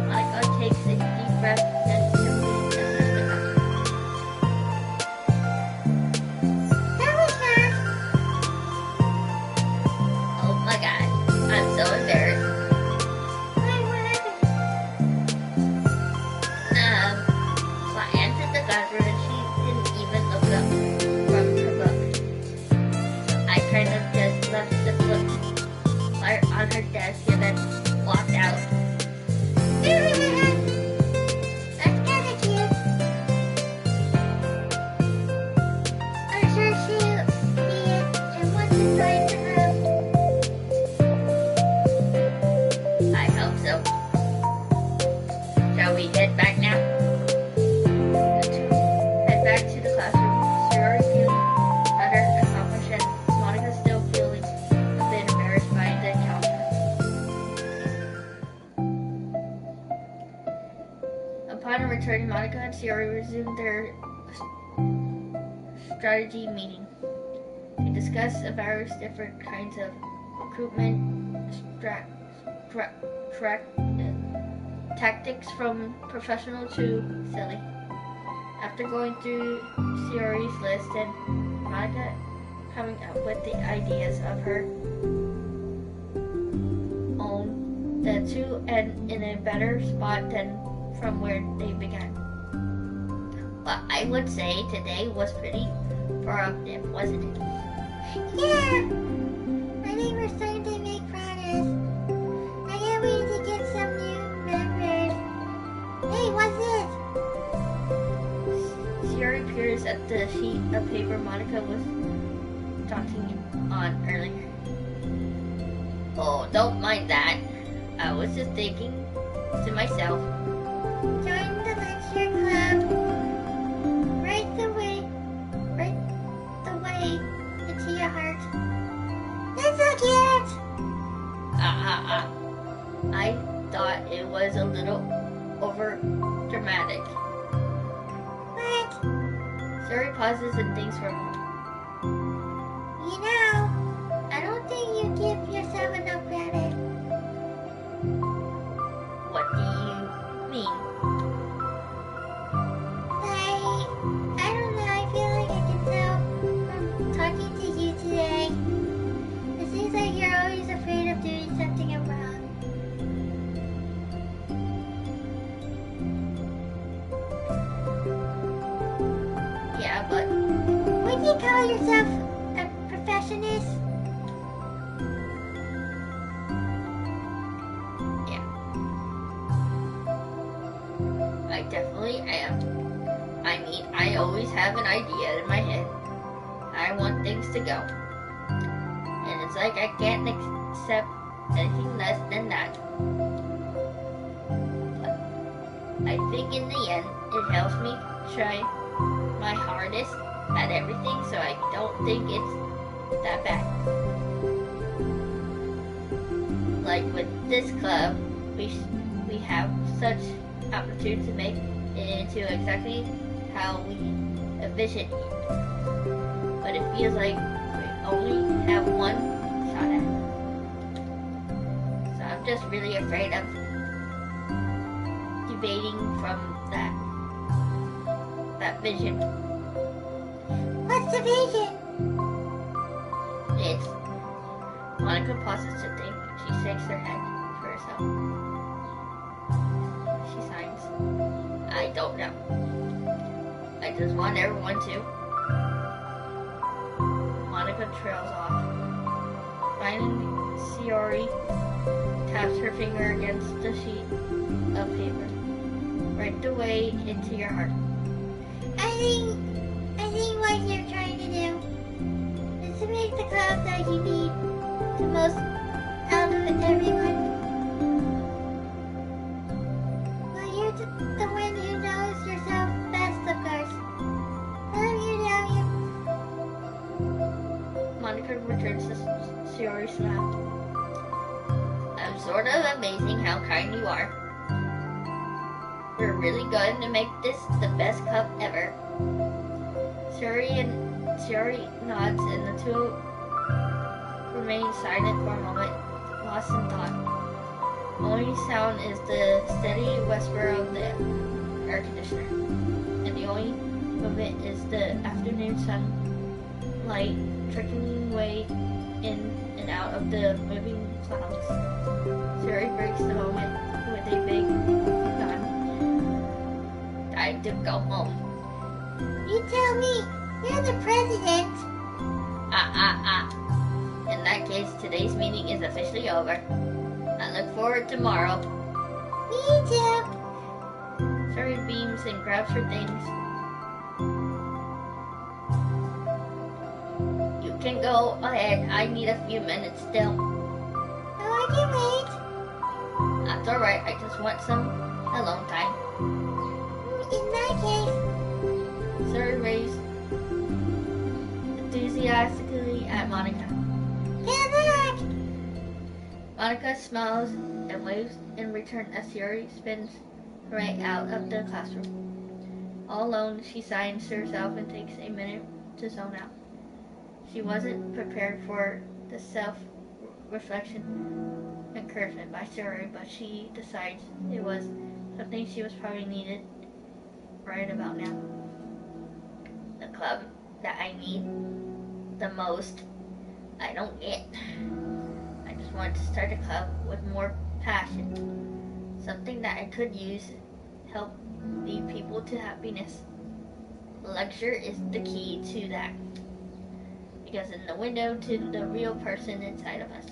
Monica takes a deep breath and simply enters the classroom. That was fast. Oh my god. I'm so embarrassed. Why, what happened? So I entered the classroom and she didn't even look up from her book. I kind of just left the book on her desk and then walked out. That's kind of cute. I'm sure she'll see it and want to join the club. I hope so. Shall we head back now? The two head back to the classroom. Shiori feeling better accomplished and Monica still feeling a bit embarrassed by the encounter. Upon returning, Monica and Shiori resumed their strategy meeting. They discussed various different kinds of recruitment tactics from professional to silly. After going through Shiori's list and Monica coming up with the ideas of her own, the two end in a better spot than from where they began. Well, I would say today was pretty productive, wasn't it? Yeah. I think we're starting to make progress. I can't wait to get some new members. Hey, what's this? Shiori peers at the sheet of paper Monica was dotting on earlier. Oh, don't mind that. I was just thinking to myself. Join the lecture club. Right the way into your heart. That's so cute. I thought it was a little over dramatic. What? Shiori pauses and thinks for a moment. You know, I don't think you give yourself enough credit. What do you mean? I don't know, I feel like I can tell from talking to you today. It seems like you're always afraid of doing something wrong. Yeah, but Would you call yourself a perfectionist? yeah. I definitely am. I mean, I always have an idea in my head. I want things to go. And it's like I can't accept anything less than that. But I think in the end, it helps me try my hardest at everything, so I don't think it's that bad. Like with this club, we have such opportunity to make it into exactly how we envision it. But it feels like we only have one shot at it. So I'm just really afraid of deviating from that vision. What's the vision? It's Monica pauses to think. She shakes her head for herself. She sighs. I don't know. I just want everyone to. Monica trails off. Finally, Shiori taps her finger against the sheet of paper. Right the way into your heart. I think what you're trying to do is to make the club that you need the most out of everyone. Well, you're the one who knows yourself best, of course. Let me tell you. Monica returns to Shiori's smile. I'm sort of amazing how kind you are. We're really going to make this the best cup ever. Shiori nods and the two remain silent for a moment, lost in thought. Only sound is the steady whisper of the air conditioner, and the only movement is the afternoon sunlight trickling way in and out of the moving clouds. Shiori breaks the moment with a big yawn. Time to go home. You tell me. You're the president. In that case, today's meeting is officially over. I look forward to tomorrow. Me too. Shiori beams and grabs her things. You can go ahead. I need a few minutes still. Oh, I can wait. That's alright. I just want some alone time. In that case. Shiori raised enthusiastically at Monica. Good luck. Monica smiles and waves in return as Shiori spins right out of the classroom. All alone, she sighs to herself and takes a minute to zone out. She wasn't prepared for the self-reflection encouragement by Shiori, but she decides it was something she was probably needed right about now. The club that I need the most, I don't get. I just wanted to start a club with more passion. Something that I could use help lead people to happiness. Lecture is the key to that. Because in the window to the real person inside of us.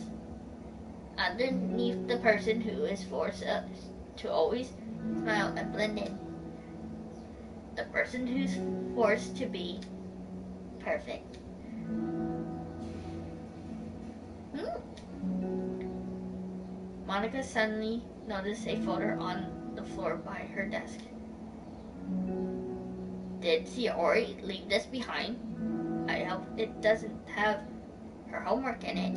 Underneath the person who is forced to always smile and blend in. The person who's forced to be perfect. Monica suddenly noticed a folder on the floor by her desk. Did Shiori leave this behind? I hope it doesn't have her homework in it.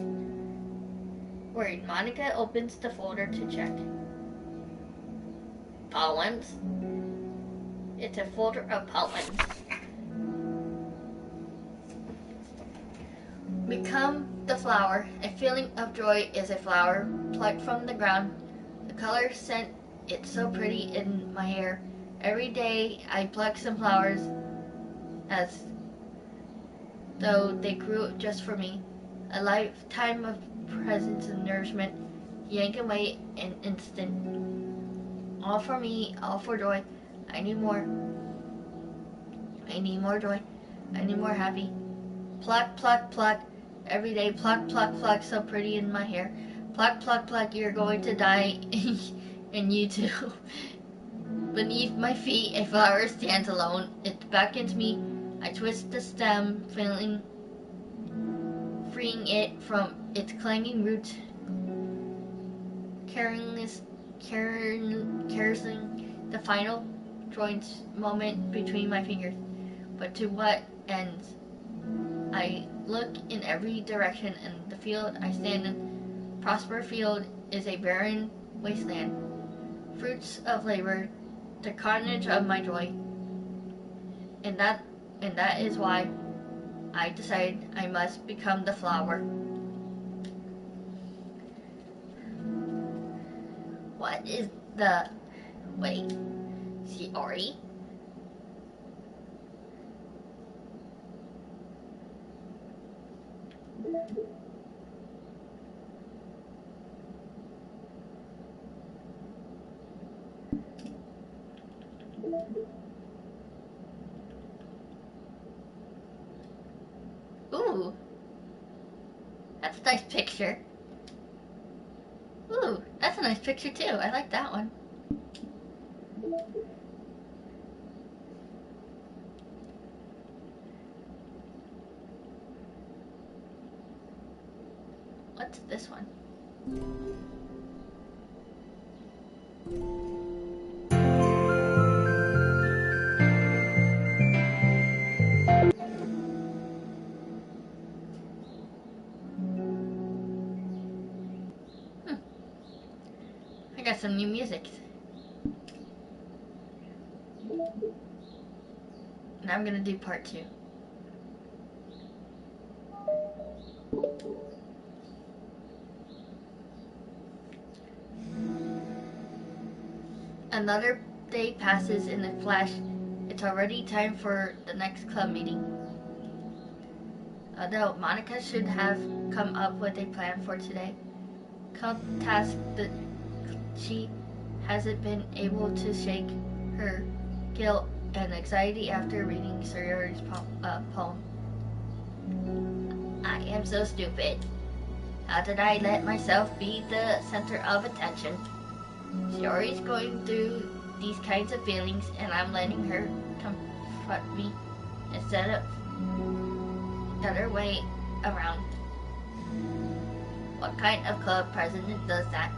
Worried, Monica opens the folder to check. Poems? It's a folder of poems. Become the flower. A feeling of joy is a flower plucked from the ground. The color scent, it's so pretty in my hair. Every day I pluck some flowers as though they grew just for me. A lifetime of presence and nourishment, yank away an instant. All for me, all for joy. I need more. I need more joy. I need more happy. Pluck, pluck, pluck. Every day, pluck, pluck, pluck. So pretty in my hair. Pluck, pluck, pluck. You're going to die, and you too. Beneath my feet, a flower stands alone. It beckons me. I twist the stem, freeing it from its clanging roots. Caressing the final joints moment between my fingers. But to what ends? I look in every direction, and the field I stand in, prosper field, is a barren wasteland. Fruits of labor, the carnage of my joy. And that is why I decided I must become the flower. What is the... Wait, Shiori? nice picture. Ooh, that's a nice picture too. I like that one. What's this one? I got some new music. And I'm gonna do part 2. Another day passes in a flash. It's already time for the next club meeting. Although Monica should have come up with a plan for today, Club task that she hasn't been able to shake her guilt and anxiety after reading Sayori's poem. I am so stupid. How did I let myself be the center of attention? Sayori's going through these kinds of feelings and I'm letting her confront me instead of the other way around. What kind of club president does that?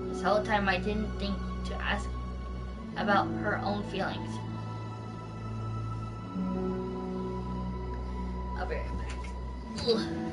This whole time I didn't think to ask about her own feelings. I'll be right back. Ugh.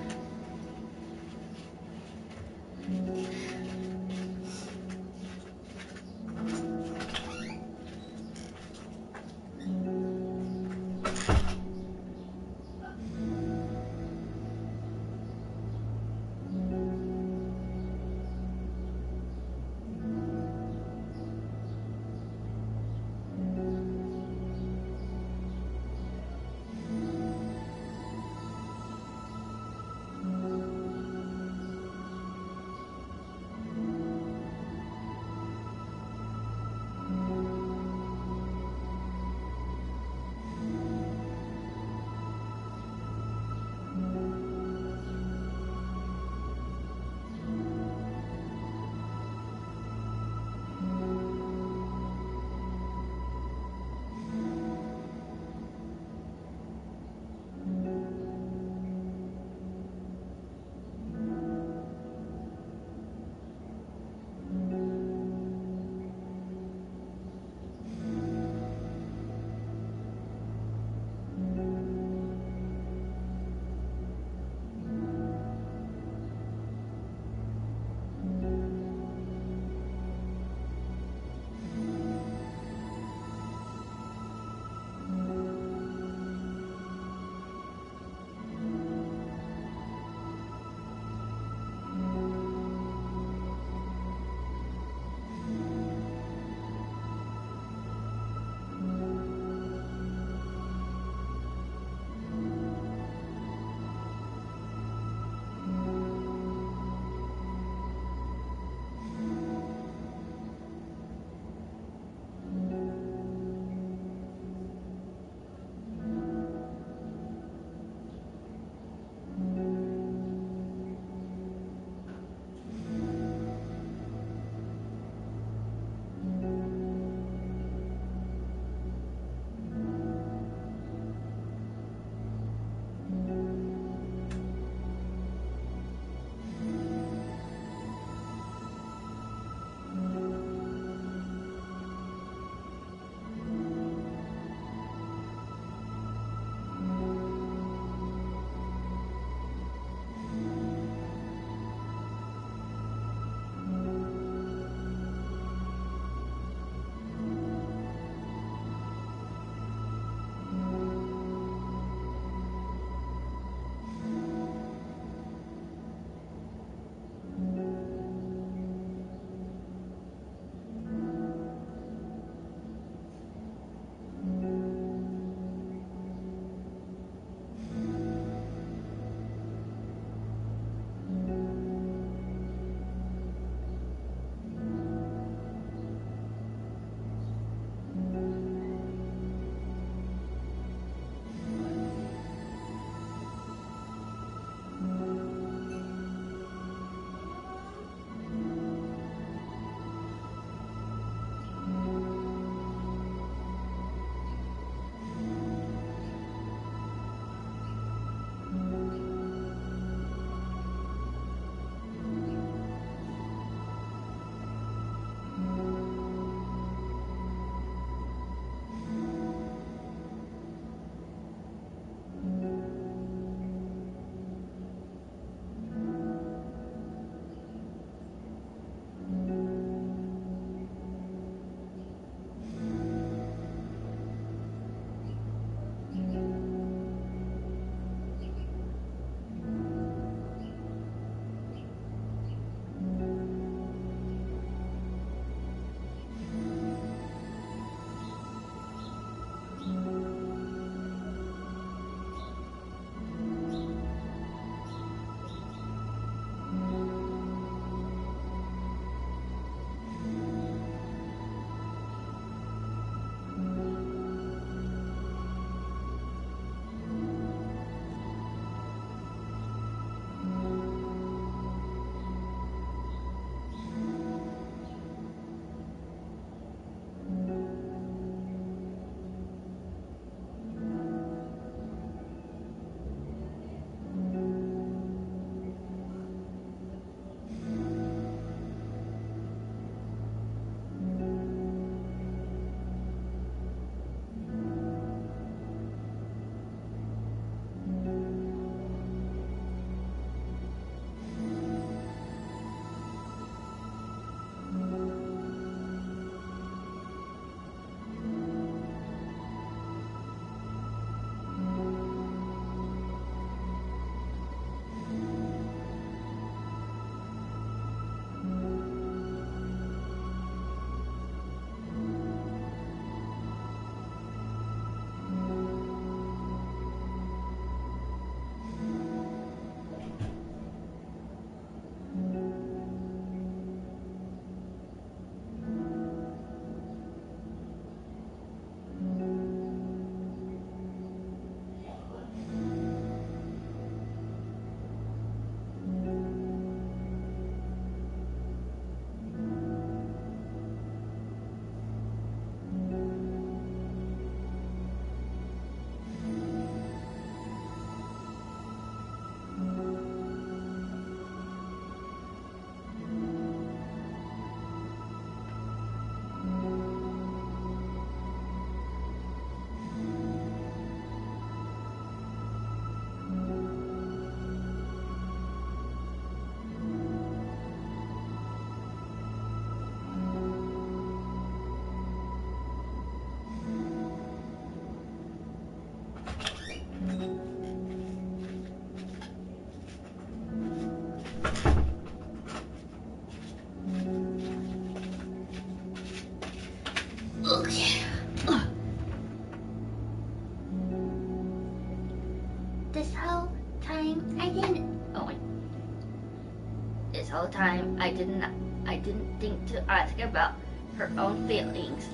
This whole time, I didn't think to ask about her own feelings.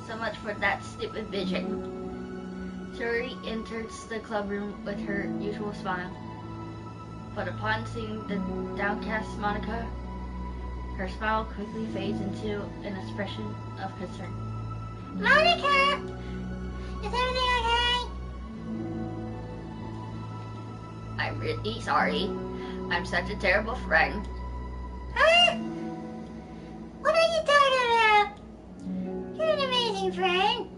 So much for that stupid vision. Shuri enters the club room with her usual smile. But upon seeing the downcast Monica, her smile quickly fades into an expression of concern. Monica! Is everything okay? I'm really sorry. I'm such a terrible friend. Huh? What are you talking about? You're an amazing friend.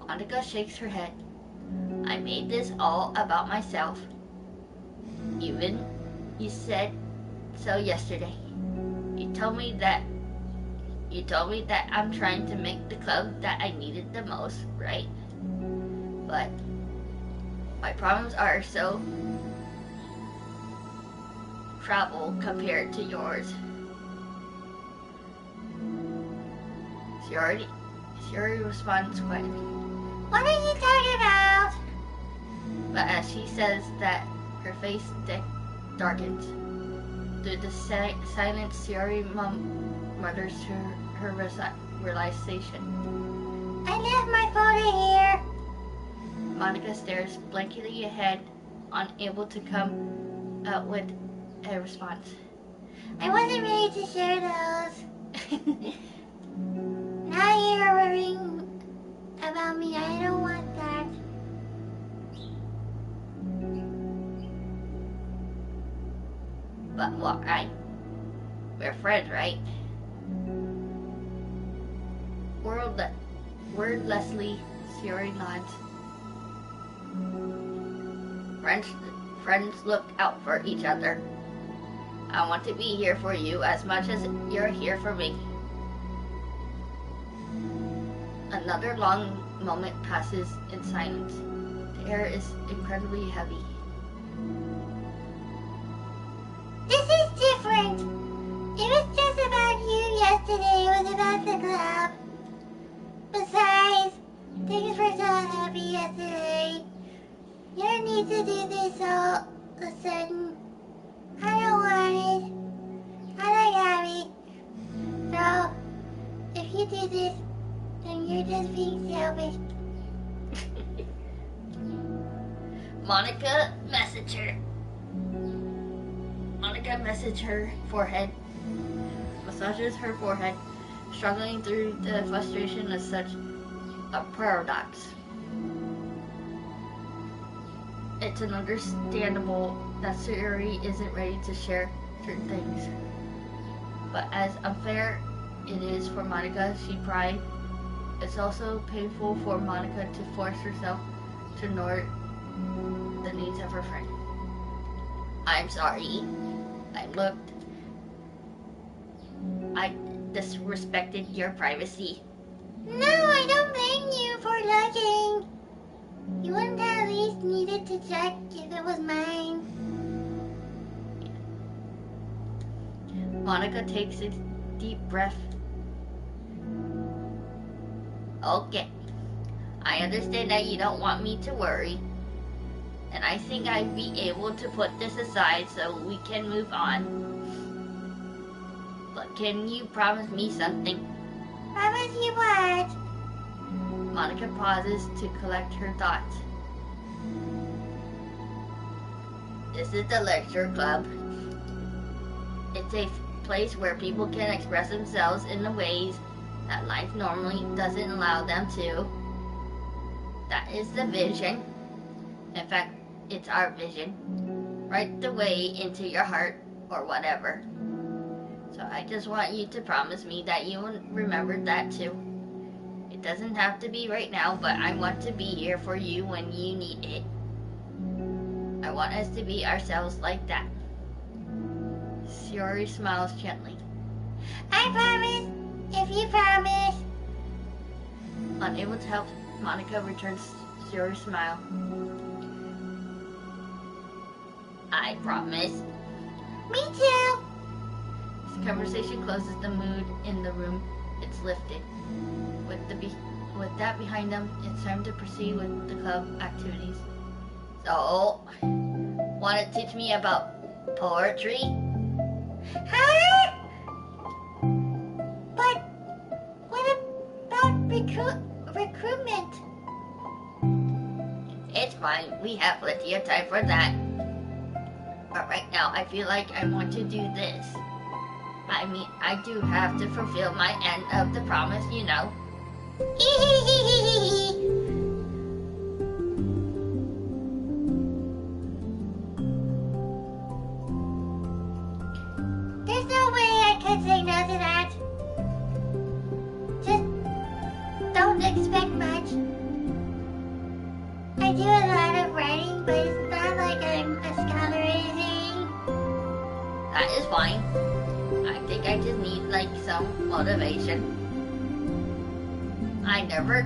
Monica shakes her head. I made this all about myself. Even you said so yesterday. You told me that I'm trying to make the club that I needed the most, right? But my problems are so trouble compared to yours. Shuri responds quietly. What are you talking about? But as she says that, her face darkens. Through the silence, Shuri mutters her realization. I left my folder here. Monica stares blankly ahead, unable to come out with a response. I wasn't ready to share those. Now you're worrying about me. I don't want that. But why? We're friends, right? Wordlessly, Shuri nods. Friends look out for each other. I want to be here for you as much as you're here for me. Another long moment passes in silence. The air is incredibly heavy. This is different. It was just about you yesterday. It was about the club. Besides, things were so happy yesterday. You don't need to do this all of a sudden. I don't want it. I like happy. So, if you do this, then you're just being selfish. Monica messaged her forehead, massages her forehead, struggling through the frustration of such a paradox. It's understandable that Shuri isn't ready to share certain things. But as unfair it is for Monica, she cried. It's also painful for Monica to force herself to ignore the needs of her friend. I'm sorry. I disrespected your privacy. No, I don't blame you for looking. You wouldn't have at least needed to check if it was mine. Monica takes a deep breath. Okay. I understand that you don't want me to worry. And I think I'd be able to put this aside so we can move on. But can you promise me something? Promise you what? Monica pauses to collect her thoughts. This is the lecture club. It's a place where people can express themselves in the ways that life normally doesn't allow them to. That is the vision. In fact, it's our vision. Right the way into your heart or whatever. So I just want you to promise me that you will remember that too. It doesn't have to be right now, but I want to be here for you when you need it. I want us to be ourselves like that. Shuri smiles gently. I promise, if you promise. Unable to help, Monica returns Shuri's smile. I promise. Me too. This conversation closes the mood in the room. It's lifted. With that behind them, it's time to proceed with the club activities. So, want to teach me about poetry? Huh? But what about recruitment? It's fine. We have plenty of time for that. But right now, I feel like I want to do this. I mean, I do have to fulfill my end of the promise, you know. There's no way I could say no to that. Just don't expect much. I do a lot of writing, but it's not like I'm a scholar or anything. That is fine. I think I just need like some motivation. I never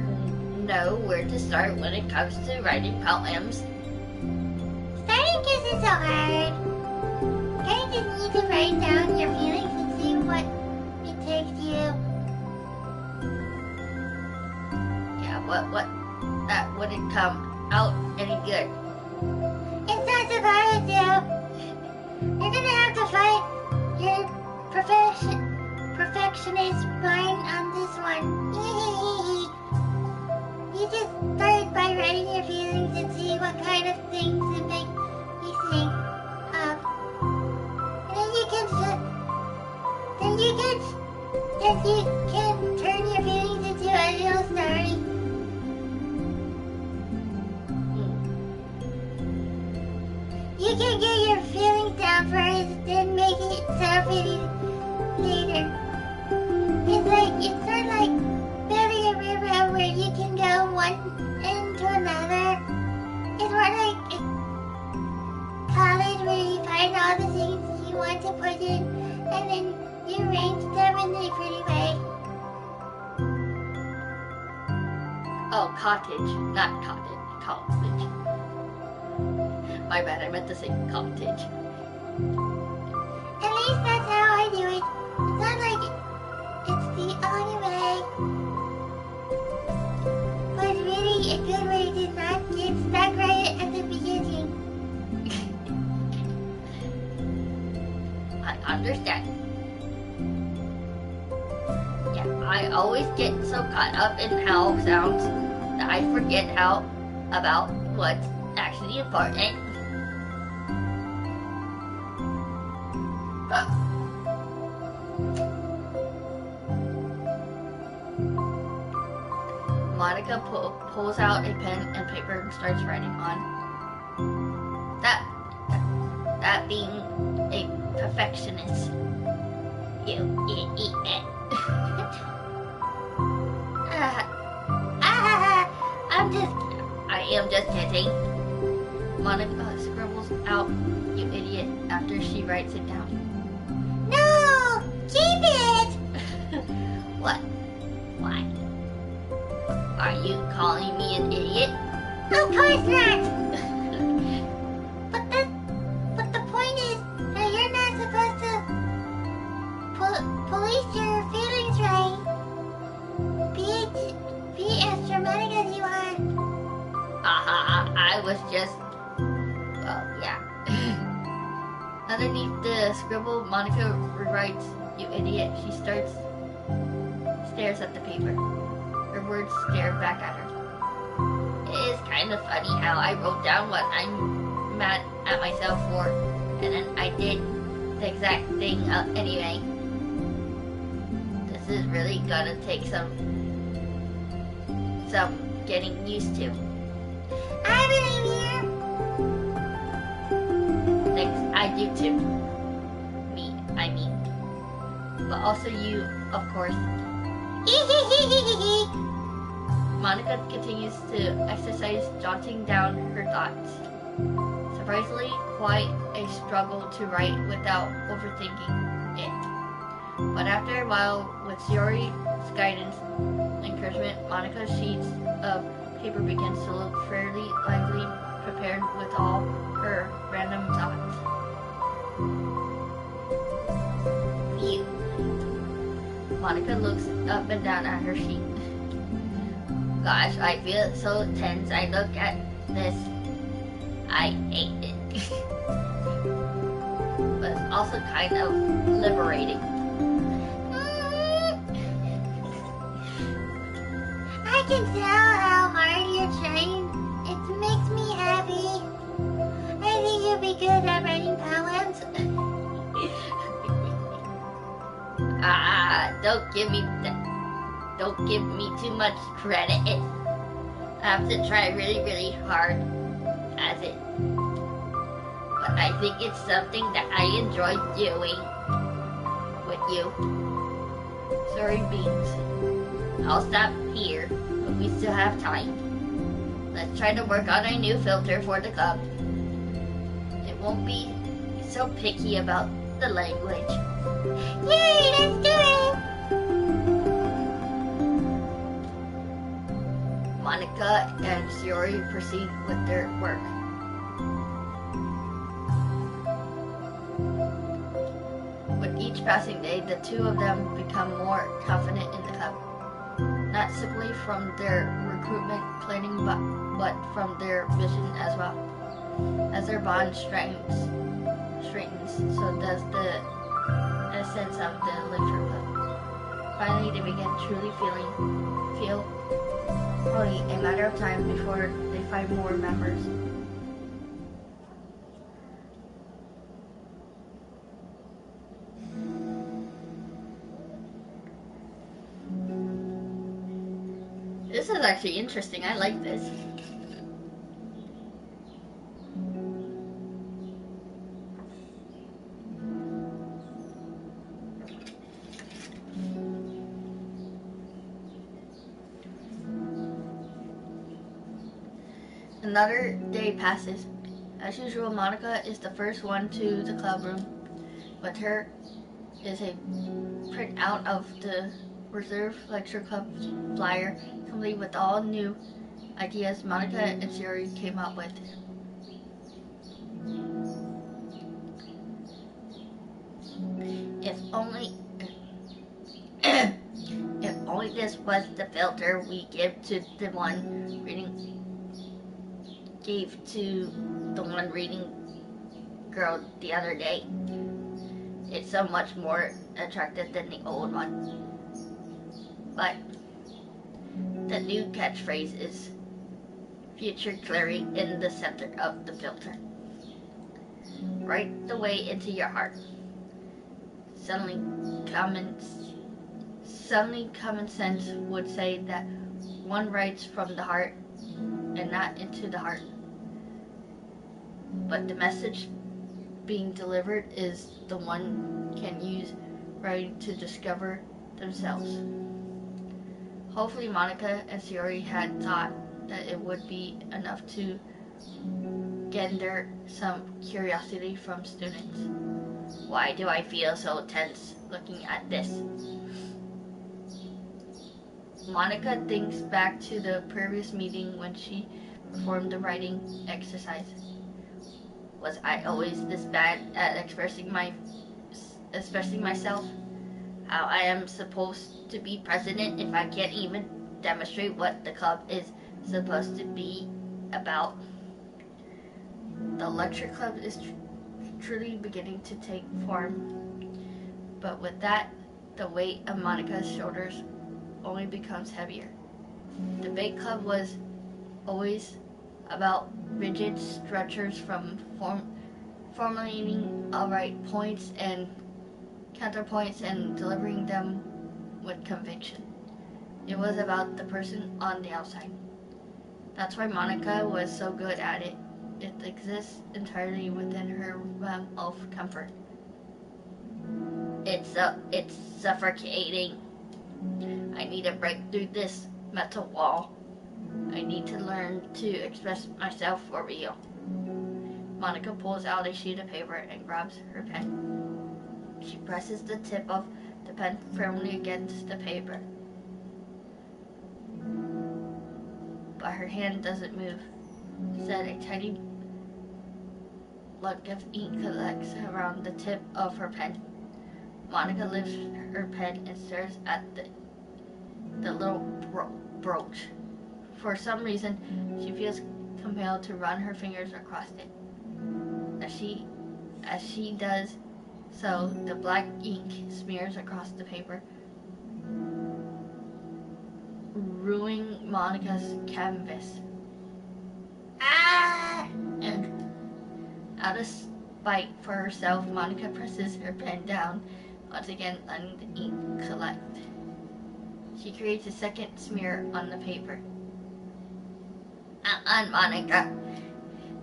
know where to start when it comes to writing poems. Starting isn't so hard. You just need to write down your feelings and see what it takes you. Yeah, what that wouldn't come out any good. It's not supposed to. You're gonna have to fight your perfectionist mind on this one. You just start by writing your feelings and see what kind of things it makes you think of. And then you can turn your feelings into a real story. You can get your feelings down first, then make it so pretty later. It's sort of like building a river where you can go one end to another. It's more like a college where you find all the things you want to put in, and then you arrange them in a pretty way. Oh, cottage, not cottage, college. My bad, I meant to say cottage. At least that's how I do it. It's not like it's the only way. But really, a good way to not get stuck right at the beginning. I understand. Yeah, I always get so caught up in how it sounds that I forget about what's actually important. Monica pulls out a pen and paper and starts writing on that being a perfectionist. I am just kidding. Monica scribbles out, "You idiot," after she writes it down. No! Keep it! What? Why? Are you calling me an idiot? Of course not! But the point is that you're not supposed to police your feelings, right? Be as dramatic as you are. I was just... Well, yeah. Underneath the scribble, Monica writes, "You idiot." She stares at the paper. Her words stare back at her. It is kind of funny how I wrote down what I'm mad at myself for, and then I did the exact thing anyway. This is really gonna take some getting used to. I believe you. Thanks, I do too. I mean. But also you, of course. Monica continues to exercise, jotting down her thoughts. Surprisingly, quite a struggle to write without overthinking it. But after a while, with Shiori's guidance and encouragement, Monica's sheets of paper begins to look fairly lively, prepared with all her random thoughts. Phew. Monica looks up and down at her sheet. Gosh, I feel so tense. I look at this. I hate it. but it's also kind of liberating. I can tell how hard you're trying. It makes me happy. I think you'll be good at writing poems. Don't give me too much credit. I have to try really, really hard at it. But I think it's something that I enjoy doing with you. Sorry, Beans. I'll stop here, but we still have time. Let's try to work on a new filter for the club. It won't be so picky about the language. Yay, let's do it! Monica and Shiori proceed with their work. With each passing day, the two of them become more confident in the club. Not simply from their recruitment planning, but from their vision as well. As their bond straightens, so does the essence of the literature club. Finally, they begin truly feel only a matter of time before they find more members. This is actually interesting. I like this. Another day passes. As usual, Monica is the first one to the club room. With her is a printout of the Reserve Lecture Club flyer, complete with all new ideas Monica and Shiori came up with. If only if only this was the filter we give to the one reading girl the other day. It's so much more attractive than the old one. But the new catchphrase is featured clearly in the center of the filter. Right the way into your heart. Suddenly common sense would say that one writes from the heart and not into the heart. But the message being delivered is the one can use writing to discover themselves. Hopefully Monica and Shiori had thought that it would be enough to engender some curiosity from students. Why do I feel so tense looking at this? Monica thinks back to the previous meeting when she performed the writing exercise. Was I always this bad at expressing myself? How I am supposed to be president if I can't even demonstrate what the club is supposed to be about? The lecture club is truly beginning to take form, but with that, the weight of Monica's shoulders only becomes heavier. The debate club was always about rigid structures from formulating alright points and counterpoints and delivering them with conviction. It was about the person on the outside. That's why Monica was so good at it. It exists entirely within her realm of comfort. It's suffocating. I need to break through this mental wall. I need to learn to express myself for real. Monica pulls out a sheet of paper and grabs her pen. She presses the tip of the pen firmly against the paper. But her hand doesn't move. Instead, a tiny block of ink collects around the tip of her pen. Monica lifts her pen and stares at the little brooch. For some reason, she feels compelled to run her fingers across it. As she does so, the black ink smears across the paper, ruining Monica's canvas. Ah! And out of spite for herself, Monica presses her pen down, once again letting the ink collect. She creates a second smear on the paper. Monica,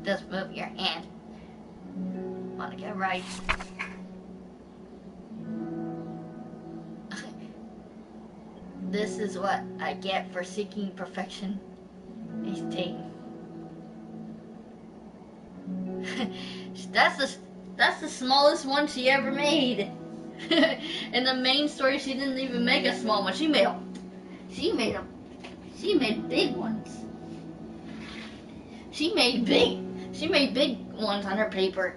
just move your hand. Monica writes. This is what I get for seeking perfection. A state. That's the smallest one she ever made. In the main story, she didn't even make a small one. She made big ones. She made big ones on her paper.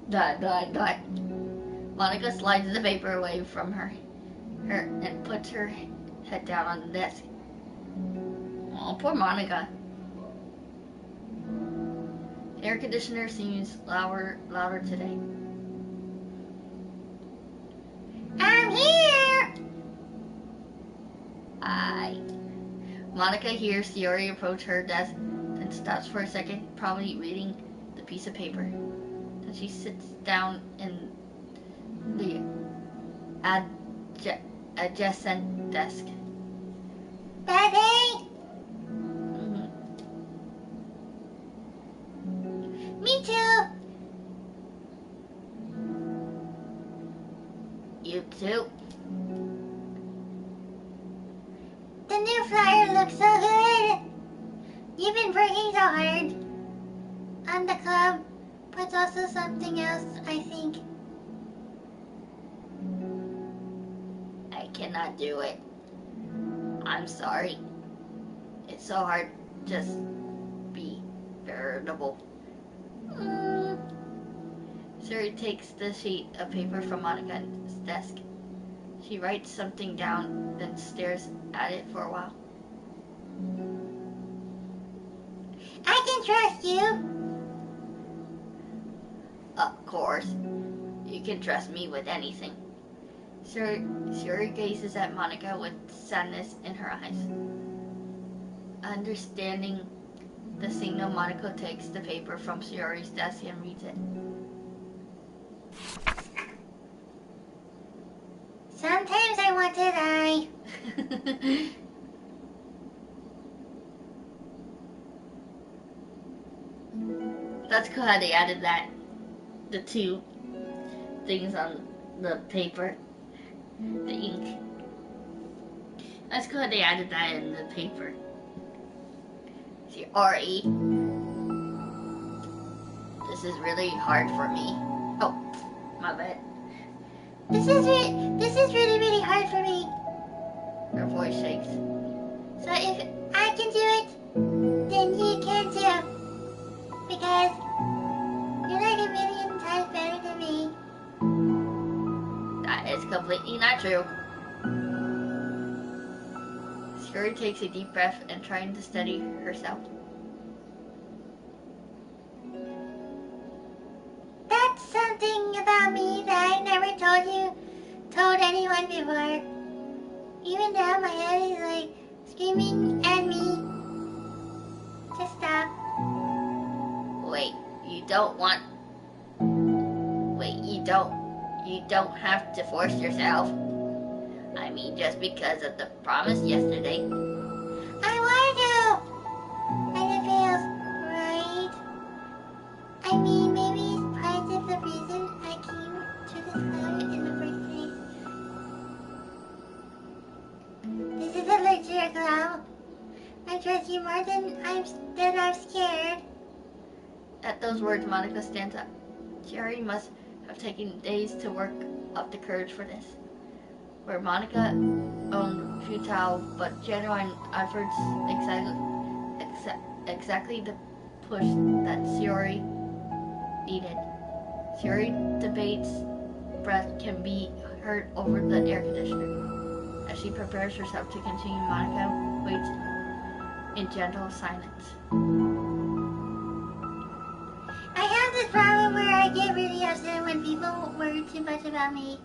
Dot. Monica slides the paper away from her and puts her head down on the desk. Oh, poor Monica. The air conditioner seems louder today. I'm here! Monica hears Shiori approach her desk, then stops for a second, probably reading the piece of paper. Then she sits down in the adjacent desk. Daddy? Mm-hmm. Me too. You too? The new flyer looks so good. You've been working so hard on the club, but also something else, I think. I cannot do it. I'm sorry. It's so hard to just be veritable. Siri takes the sheet of paper from Monica's desk. She writes something down, then stares at it for a while. I can trust you. Of course. You can trust me with anything. Siri gazes at Monica with sadness in her eyes. Understanding the signal, Monica takes the paper from Shiori's desk and reads it. Sometimes I want to die. That's cool how they added that. The two things on the paper. The ink. That's cool how they added that in the paper. Shiori. This is really hard for me. Oh, my bad. This is really, really hard for me. Her voice shakes. So if I can do it, then you can too. Because you're like a million times better than me. That is completely not true. Shiori takes a deep breath and trying to steady herself. That's something about me that I never told anyone before. Even now my head is like screaming at me to stop. Wait, you don't have to force yourself. I mean, just because of the promise yesterday. I want to! And it feels right. I mean, maybe it's part of the reason I came to this club in the first place. This is a legit club. I trust you more than I'm scared. At those words, Monica stands up. Shiori must have taken days to work up the courage for this. Where Monica owned futile but genuine efforts, exactly the push that Shiori needed. Shiori debates breath can be heard over the air conditioner. As she prepares herself to continue, Monica waits in gentle silence. get really upset when people worry too much about me.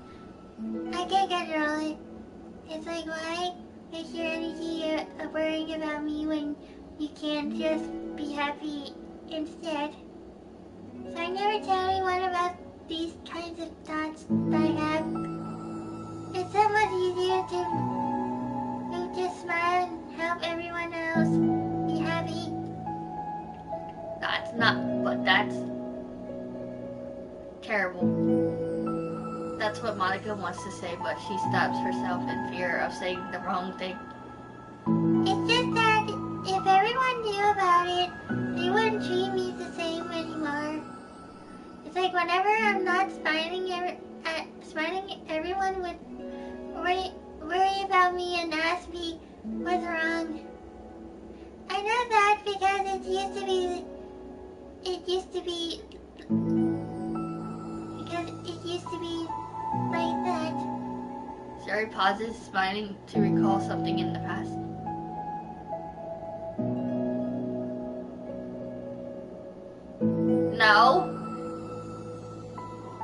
I can't control it. It's like, why waste your energy worrying about me when you can just be happy instead? So I never tell anyone about these kinds of thoughts that I have. It's so much easier to just smile and help everyone else be happy. That's not, but that's terrible. That's what Monica wants to say, but she stops herself in fear of saying the wrong thing. It's just that if everyone knew about it, they wouldn't treat me the same anymore. It's like whenever I'm not smiling, everyone would worry about me and ask me what's wrong. I know that because it used to be like that. Sherry pauses, smiling to recall something in the past. No.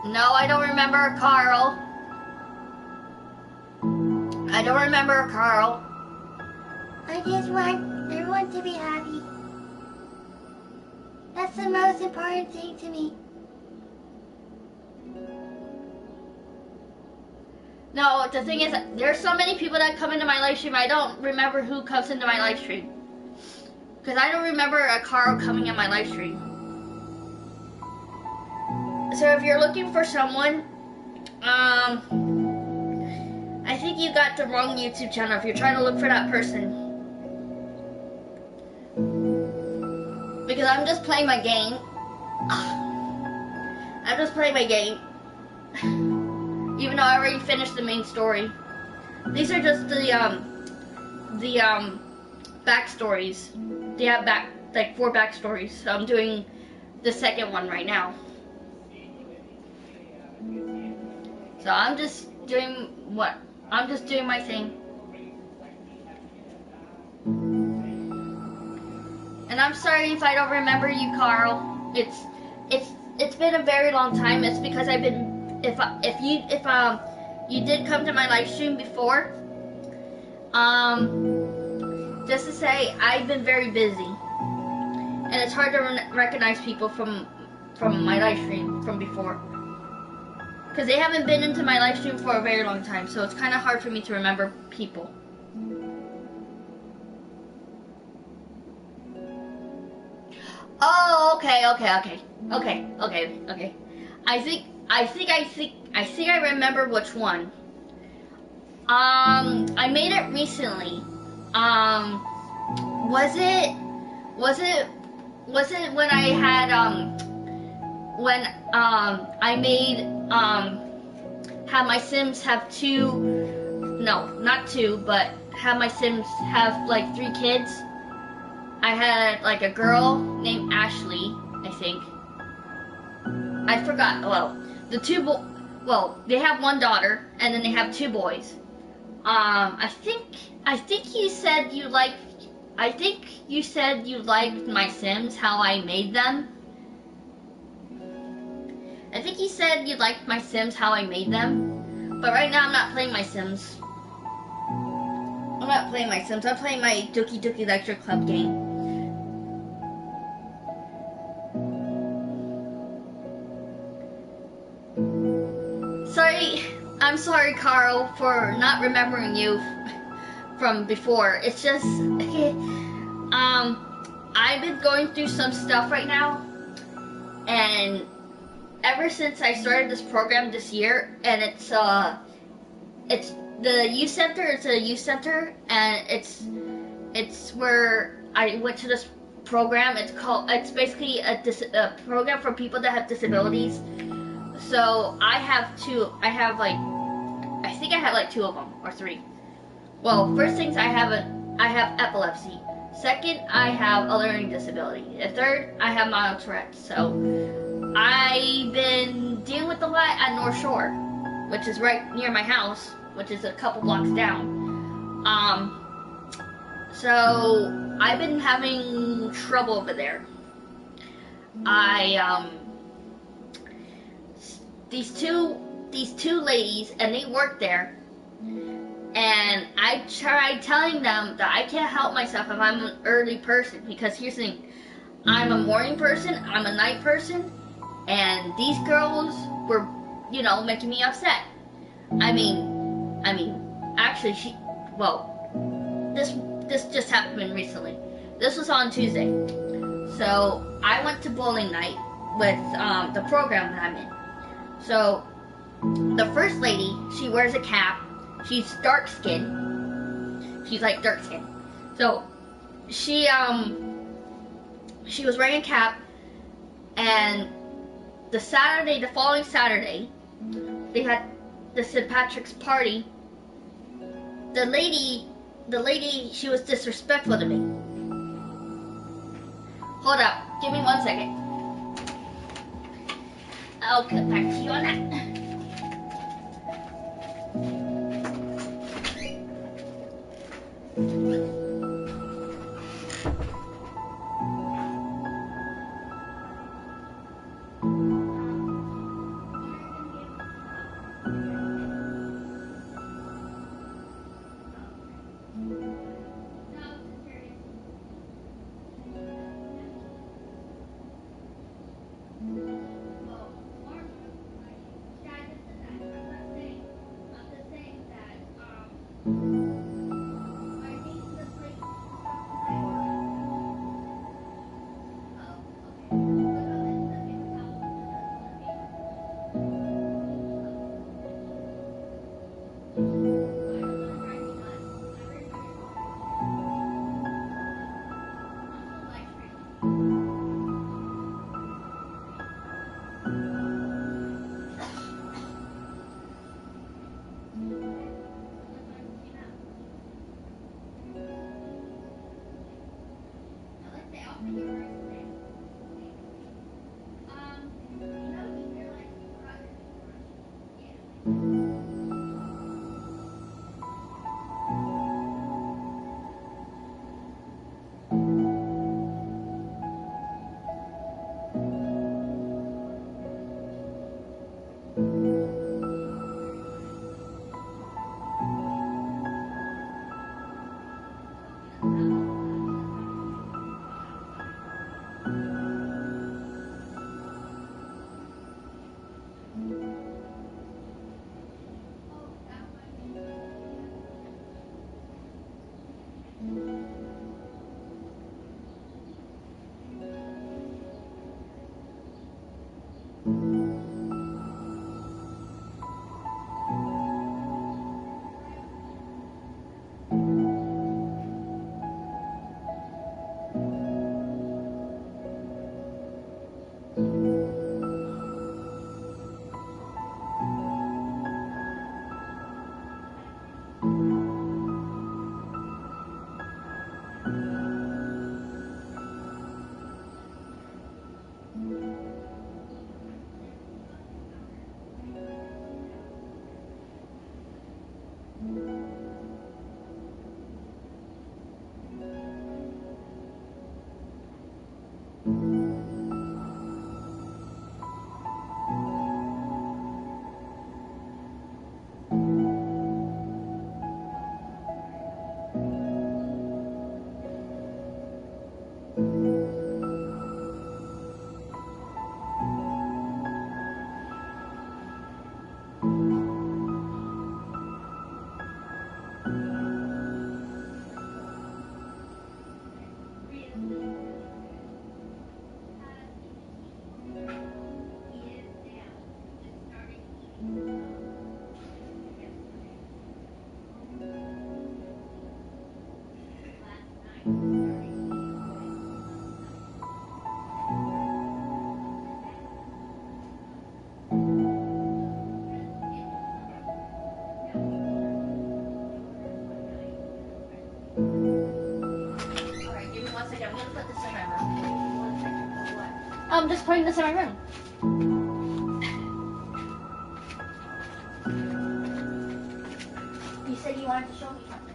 No, I don't remember Carl. I don't remember Carl. I just want everyone to be happy. That's the most important thing to me. No, the thing is, there's so many people that come into my live stream, I don't remember who comes into my live stream. Because I don't remember a Carl coming in my live stream. So if you're looking for someone, I think you got the wrong YouTube channel if you're trying to look for that person. Because I'm just playing my game. I'm just playing my game. Even though I already finished the main story. These are just the backstories. They have like 4 backstories. So I'm doing the second one right now. So I'm just doing my thing. And I'm sorry if I don't remember you, Carl. It's been a very long time. It's because I've been if you did come to my live stream before, just to say I've been very busy, and it's hard to recognize people from my live stream from before, because they haven't been into my live stream for a very long time, so it's kind of hard for me to remember people. Oh, okay. I think I remember which one. I made it recently. Was it when I had when I made have my Sims have not two, but have my Sims have like 3 kids. I had like a girl named Ashley, I think. I forgot. Well, they have 1 daughter, and then they have 2 boys. I think you said you liked my Sims, how I made them. I think you said you liked my Sims, how I made them. But right now I'm not playing my Sims. I'm not playing my Sims. I'm playing my Doki Doki Lecture Club game. I'm sorry, Carl, for not remembering you from before. It's just, I've been going through some stuff right now, and ever since I started this program this year, and it's the youth center. It's a youth center, and it's where I went to this program. It's basically a program for people that have disabilities. So I think I have like 2 of them or 3. Well, first things I have epilepsy. Second, I have a learning disability. The third, I have mild Tourette's. So I've been dealing with a lot at North Shore, which is right near my house, which is a couple blocks down. So I've been having trouble over there. these two ladies, and they work there. And I tried telling them that I can't help myself if I'm an early person, because here's the thing, I'm a morning person, I'm a night person, and these girls were, you know, making me upset. I mean, actually, this just happened recently. This was on Tuesday. So I went to bowling night with the program that I'm in. So the first lady, she wears a cap. She's dark skinned. She's like dark skinned. So she was wearing a cap, and the following Saturday, they had the St. Patrick's party. The lady, she was disrespectful to me. Hold up, give me 1 second. I'll get back to you on that. I'm just putting this in my room. You said you wanted to show me something.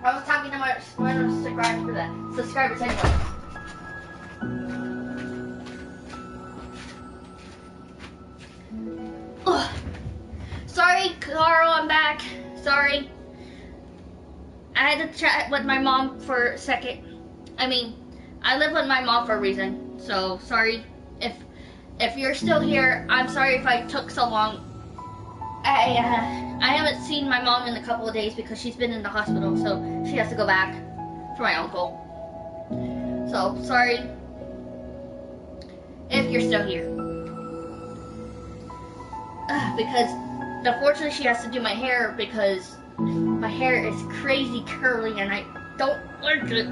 I was talking to my subscribers anyway. Ugh. Sorry, Carl, I'm back. Sorry. I had to chat with my mom for a second. I mean, I live with my mom for a reason. So sorry if you're still here. I'm sorry if I took so long. I haven't seen my mom in a couple of days because she's been in the hospital, so she has to go back for my uncle. So sorry if you're still here. Because unfortunately she has to do my hair because my hair is crazy curly and I don't like it.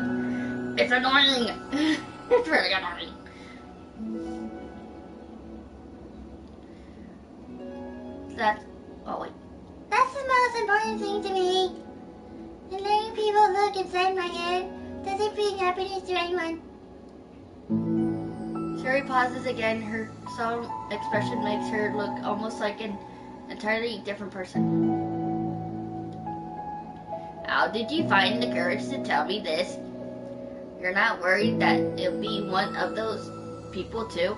It's annoying. It's really annoying. That's, oh wait. That's the most important thing to me. And letting people look inside my head doesn't bring happiness to anyone. Sherry pauses again. Her solemn expression makes her look almost like an entirely different person. How did you find the courage to tell me this? You're not worried that it'll be one of those people too?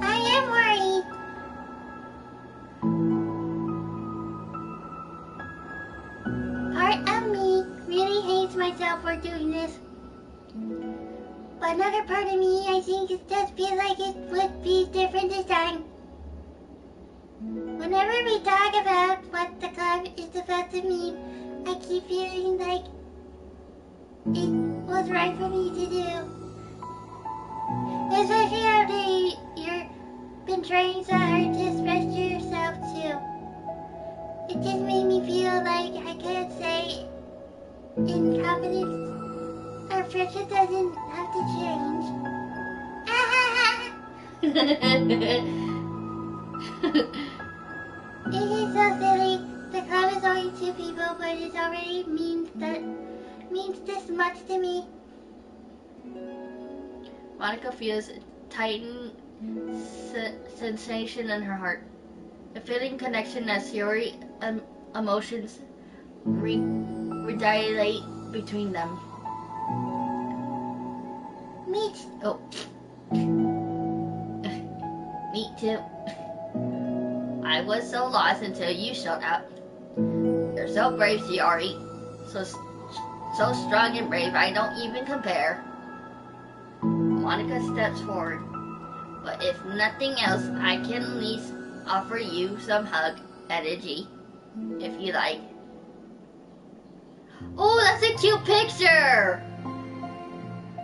I am worried. Part of me really hates myself for doing this. But another part of me, I think it does feel like it would be different this time. Whenever we talk about what the club is supposed to mean, I keep feeling like it was right for me to do. Especially after you've been trying so hard to express yourself too. It just made me feel like I could say in confidence, our friendship doesn't have to change. It is so silly. The club is only 2 people, but it already means this much to me. Monica feels a tightened sensation in her heart. A feeling connection as Yuri emotions redilate between them. Me too. I was so lost until you showed up. You're so brave, Shiori. So strong and brave, I don't even compare. Monica steps forward. But if nothing else, I can at least offer you some hug energy, if you like. Oh, that's a cute picture!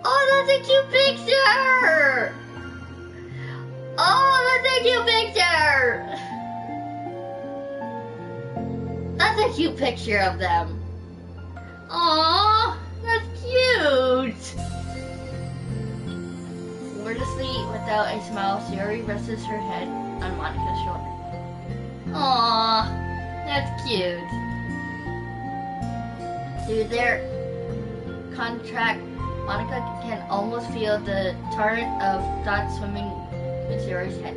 Oh, that's a cute picture! Oh, that's a cute picture! That's a cute picture of them. Aww, that's cute! Wordlessly, without a smile, Shiori rests her head on Monica's shoulder. Aww, that's cute. Through their contract, Monica can almost feel the torrent of thoughts swimming in Shiori's head.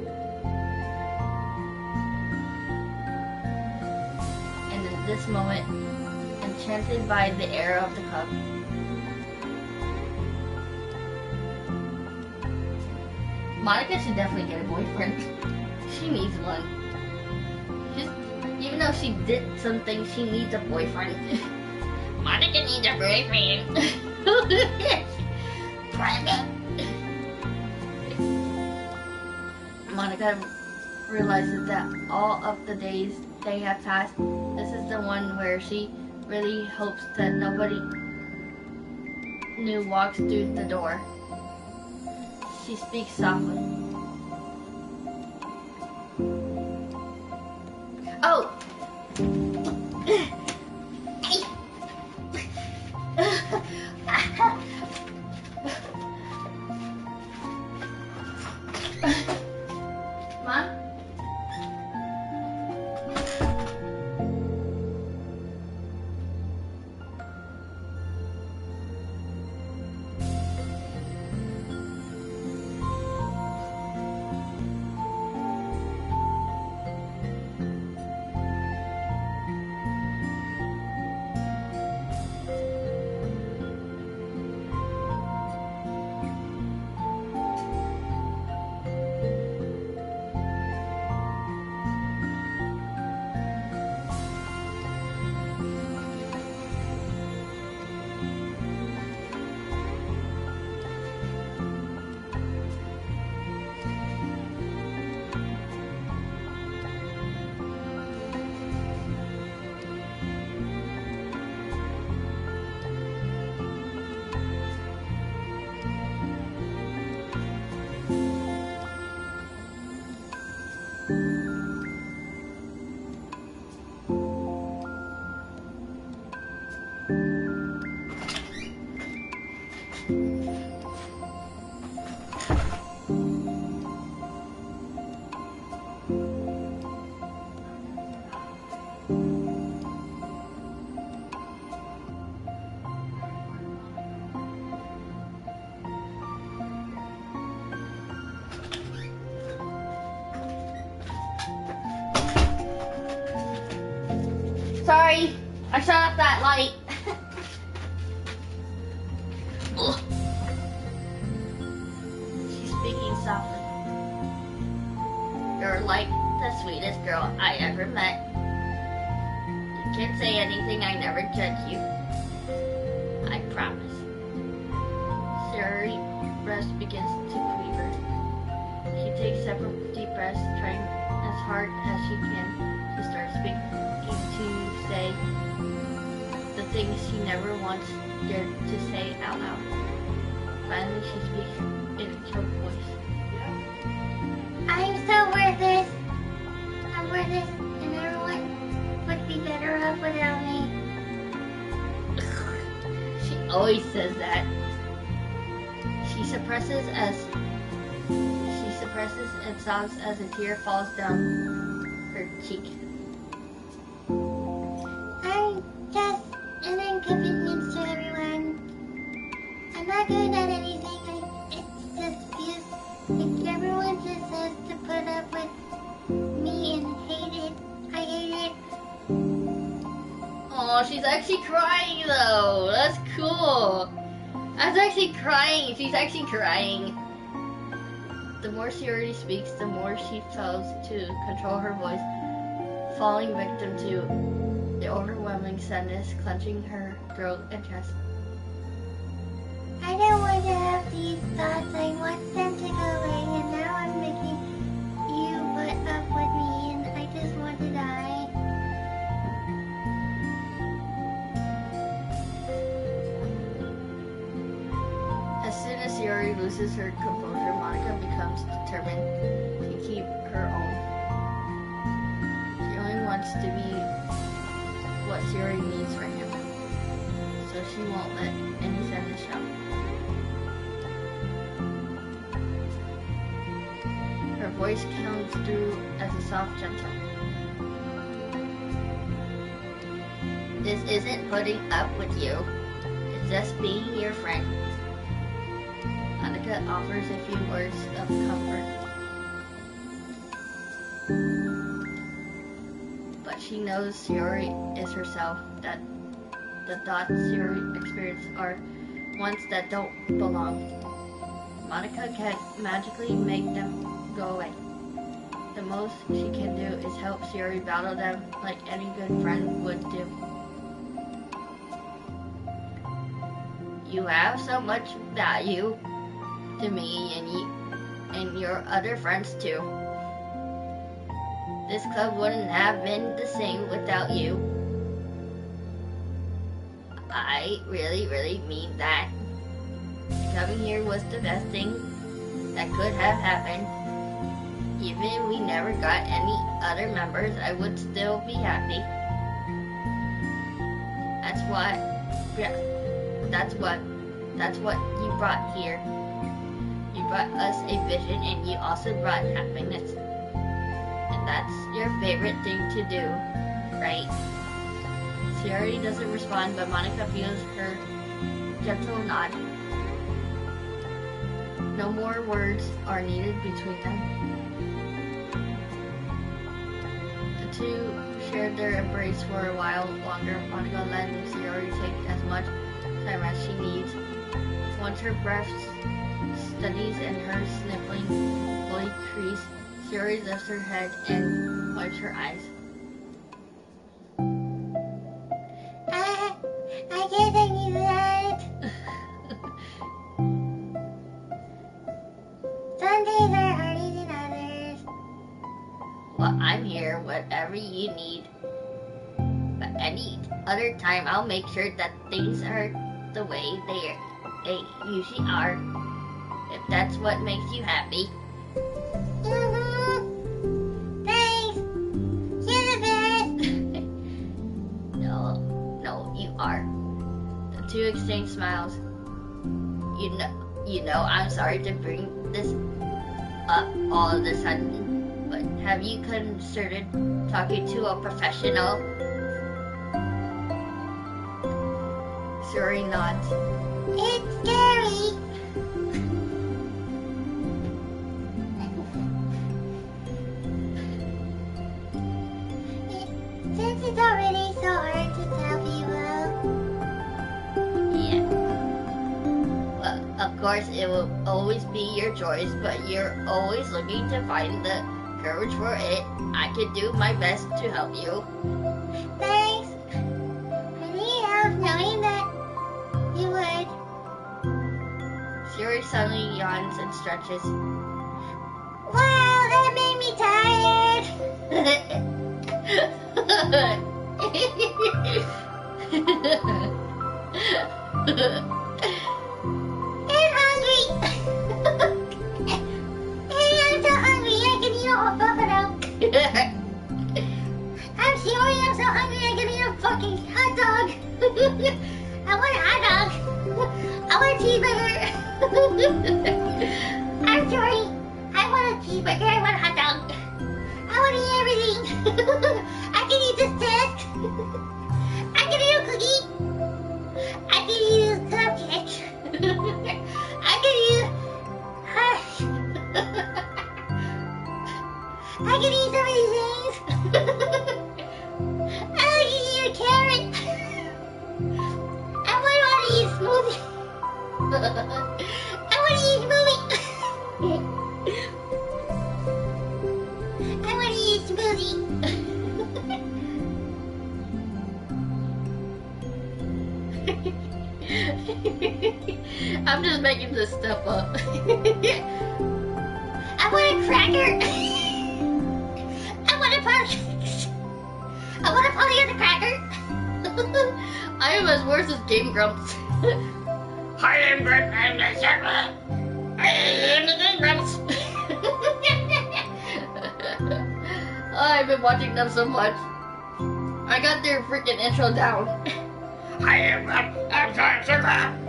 And in this moment, enchanted by the air of the club. Monica should definitely get a boyfriend. She needs one. Even though she did something, she needs a boyfriend. Monica needs a boyfriend. Monica realizes that all of the days they have passed, this is the one where she really hopes that nobody new walks through the door. She speaks softly. Oh! Mom? Sorry, I shut off that light. She's speaking softly. You're like the sweetest girl I ever met. You can't say anything, I never judge you. I promise. Sherry's breast begins to quiver. She takes several deep breaths, trying as hard as she can to start speaking, to say the things she never once dared to say out loud. Finally, she speaks in a choked voice. I'm so worth it. I'm worth it, and everyone would be better off without me. She always says that. She suppresses and sobs as a tear falls down her cheek. I'm just an inconvenience to everyone. I'm not good at anything. It's just abuse. Like everyone just has to put up with me and hate it. I hate it. Oh, she's actually crying though. That's cool. She's actually crying. The more she already speaks, the more she fails to control her voice, falling victim to the overwhelming sadness clenching her throat and chest. I don't want to have these thoughts. I want them to go away, and now I'm making you put up with me, and I just want to die. As soon as Sayori loses her composure, Monica becomes determined to keep her own. She only wants to be what Sayori needs for him, so she won't let any sadness show. Her voice comes through as a soft gentle. This isn't putting up with you. It's just being your friend. Monica offers a few words of comfort. But she knows Sayori is herself, that the thoughts Yuri experiences are ones that don't belong. Monica can't magically make them go away. The most she can do is help Yuri battle them like any good friend would do. You have so much value to me and your other friends too. This club wouldn't have been the same without you. I really, really mean that. Coming here was the best thing that could have happened. Even if we never got any other members, I would still be happy. That's what you brought here. You brought us a vision and you also brought happiness. And that's your favorite thing to do, right? Sayori doesn't respond, but Monica feels her gentle nod. No more words are needed between them. The two shared their embrace for a while longer, Monica letting Sayori take as much time as she needs. Once her breath steadies and her sniffling fully crease, Sayori lifts her head and wipes her eyes. I guess I knew that. Some days are harder than others. Well, I'm here, whatever you need. But any other time, I'll make sure that things are the way they usually are. If that's what makes you happy. Thanks. You're the best. No, you are. The two exchange smiles. You know, I'm sorry to bring this up all of a sudden, but have you considered talking to a professional? Sayori nods. It's scary. Since it's already so hard to tell people. Yeah. Well, of course, it will always be your choice, but you're always looking to find the courage for it. I can do my best to help you. Thanks. I need help knowing that you would. Sayori suddenly yawns and stretches. Wow, that made me tired. I'm hungry. Hey, I'm so hungry. I can eat a whole buffalo. I'm sorry, I'm so hungry. I can eat a fucking hot dog. I want a hot dog. I want a cheeseburger. I'm sorry. I want a cheeseburger. I want a hot dog. I want to eat everything. I can eat this test. I can eat a cookie. I can eat a cupcake. I can eat. I can eat so many things. I can eat a carrot. I want to eat a smoothie. I want to eat a smoothie. I want to eat a smoothie. I'm just making this stuff up. I want a cracker. I want a punch. I want a pony and a cracker. I am as worse as Game Grumps. I am Grump, I'm the server. I am the Game Grumps. I've been watching them so much. I got their freaking intro down. I am Grump, I'm the server.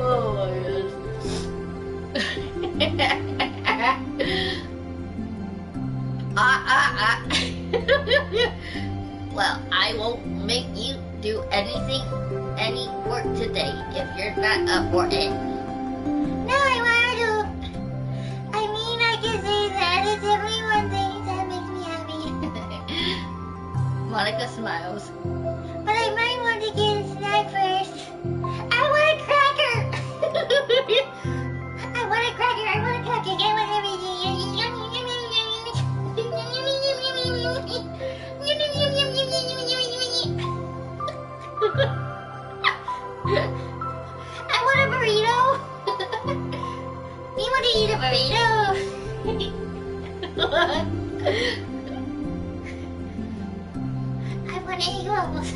Oh my goodness. Well, I won't make you do any work today if you're not up for it. No, I want to. I mean, I guess Monica smiles. But I might want to get a snack first. I want a cracker. I want a cracker. I want a cupcake. I want everything. I want a burrito. You want to eat a burrito? I want egg rolls.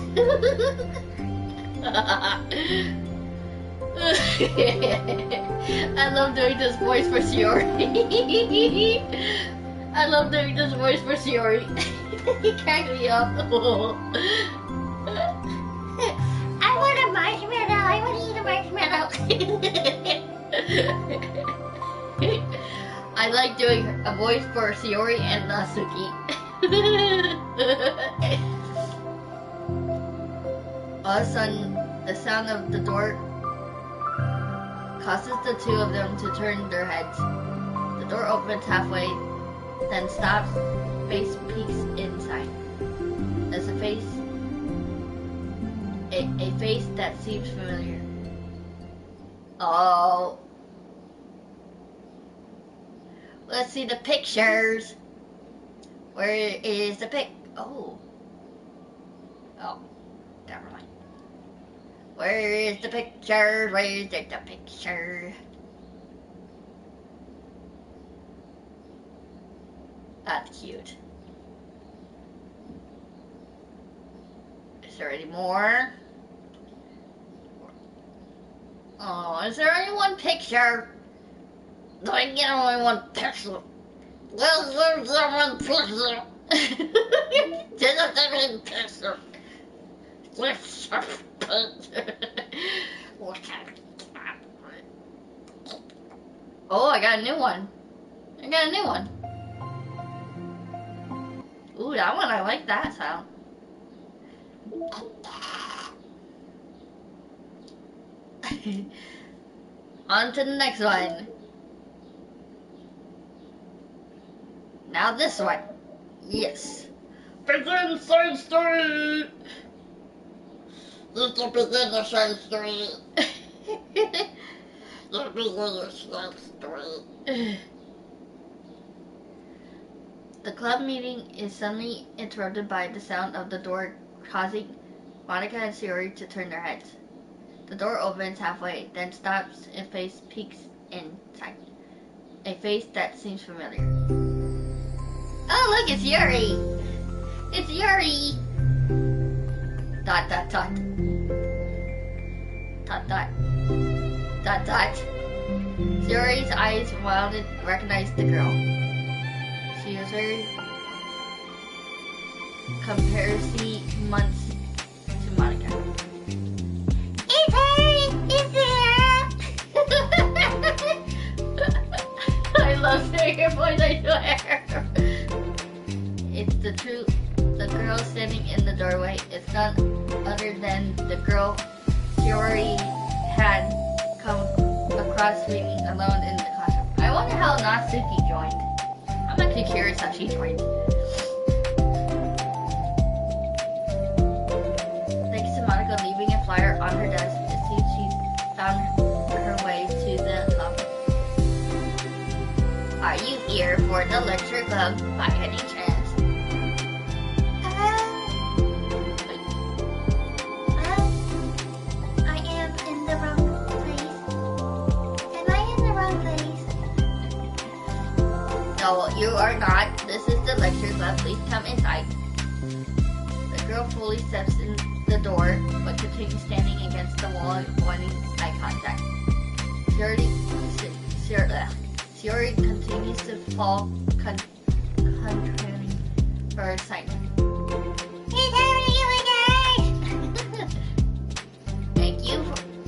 I love doing this voice for Shiori. I love doing this voice for Shiori. He cracked me up. I want a marshmallow. I want to eat a marshmallow. I like doing a voice for Shiori and Natsuki. All of a sudden, the sound of the door causes the two of them to turn their heads. The door opens halfway, then stops. Face peeks inside. There's a face that seems familiar. Oh. Let's see the pictures. Where is the pic? Oh. Oh. Never mind. Where is the picture? Where is the picture? That's cute. Is there any more? Oh, is there only one picture? I get only one picture. There's only one picture. There's only one picture. Oh, I got a new one. I got a new one. Ooh, that one, I like that sound. On to the next one. Now this one. Yes. Begin side story. You can begin the side story. You begin your side story. The club meeting is suddenly interrupted by the sound of the door, causing Monica and Shiori to turn their heads. The door opens halfway, then stops and face peeks inside. A face that seems familiar. Oh, look, it's Yuri! It's Yuri! Dot, dot, dot. Dot, dot. Dot, dot. Yuri's eyes wildly recognized the girl. She was very comparison months to Monica. It's her! It's I love hearing your voice, I swear. It's the girl standing in the doorway. It's none other than the girl Shiori had come across swinging alone in the classroom. I wonder how Natsuki joined. I'm actually curious how she joined. Thanks to Monica leaving a flyer on her desk, it seems she found her way to the club. Are you here for the lecture club by any chance? I am in the wrong place. Am I in the wrong place? No, you are not. This is the lecture club. Please come inside. The girl fully steps in the door, but continues standing against the wall, avoiding eye contact. Shiori continues to fall, controlling her excitement. It's happening,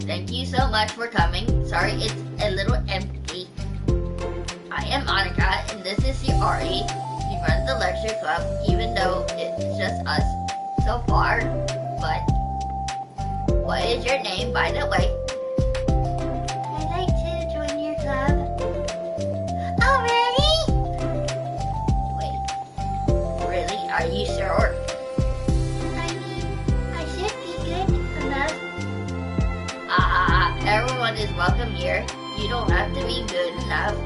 Thank you so much for coming. Sorry, it's a little empty. I am Monica, and this is Shiori. We run the lecture club, even though it's just us so far. But what is your name, by the way? I'd like to join your club. Already? Wait, really? Are you sure? here. You don't have to be good enough.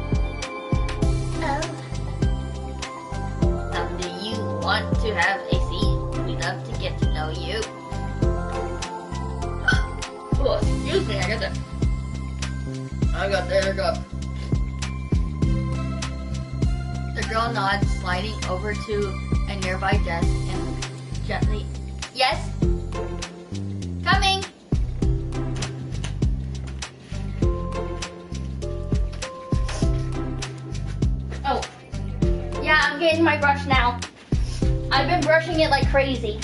Oh, Do you want to have a seat? We'd love to get to know you. Oh, excuse me, I got there. The girl nods, sliding over to a nearby desk and gently. Yes? Coming! Oh. Yeah, I'm getting my brush now. I've been brushing it like crazy.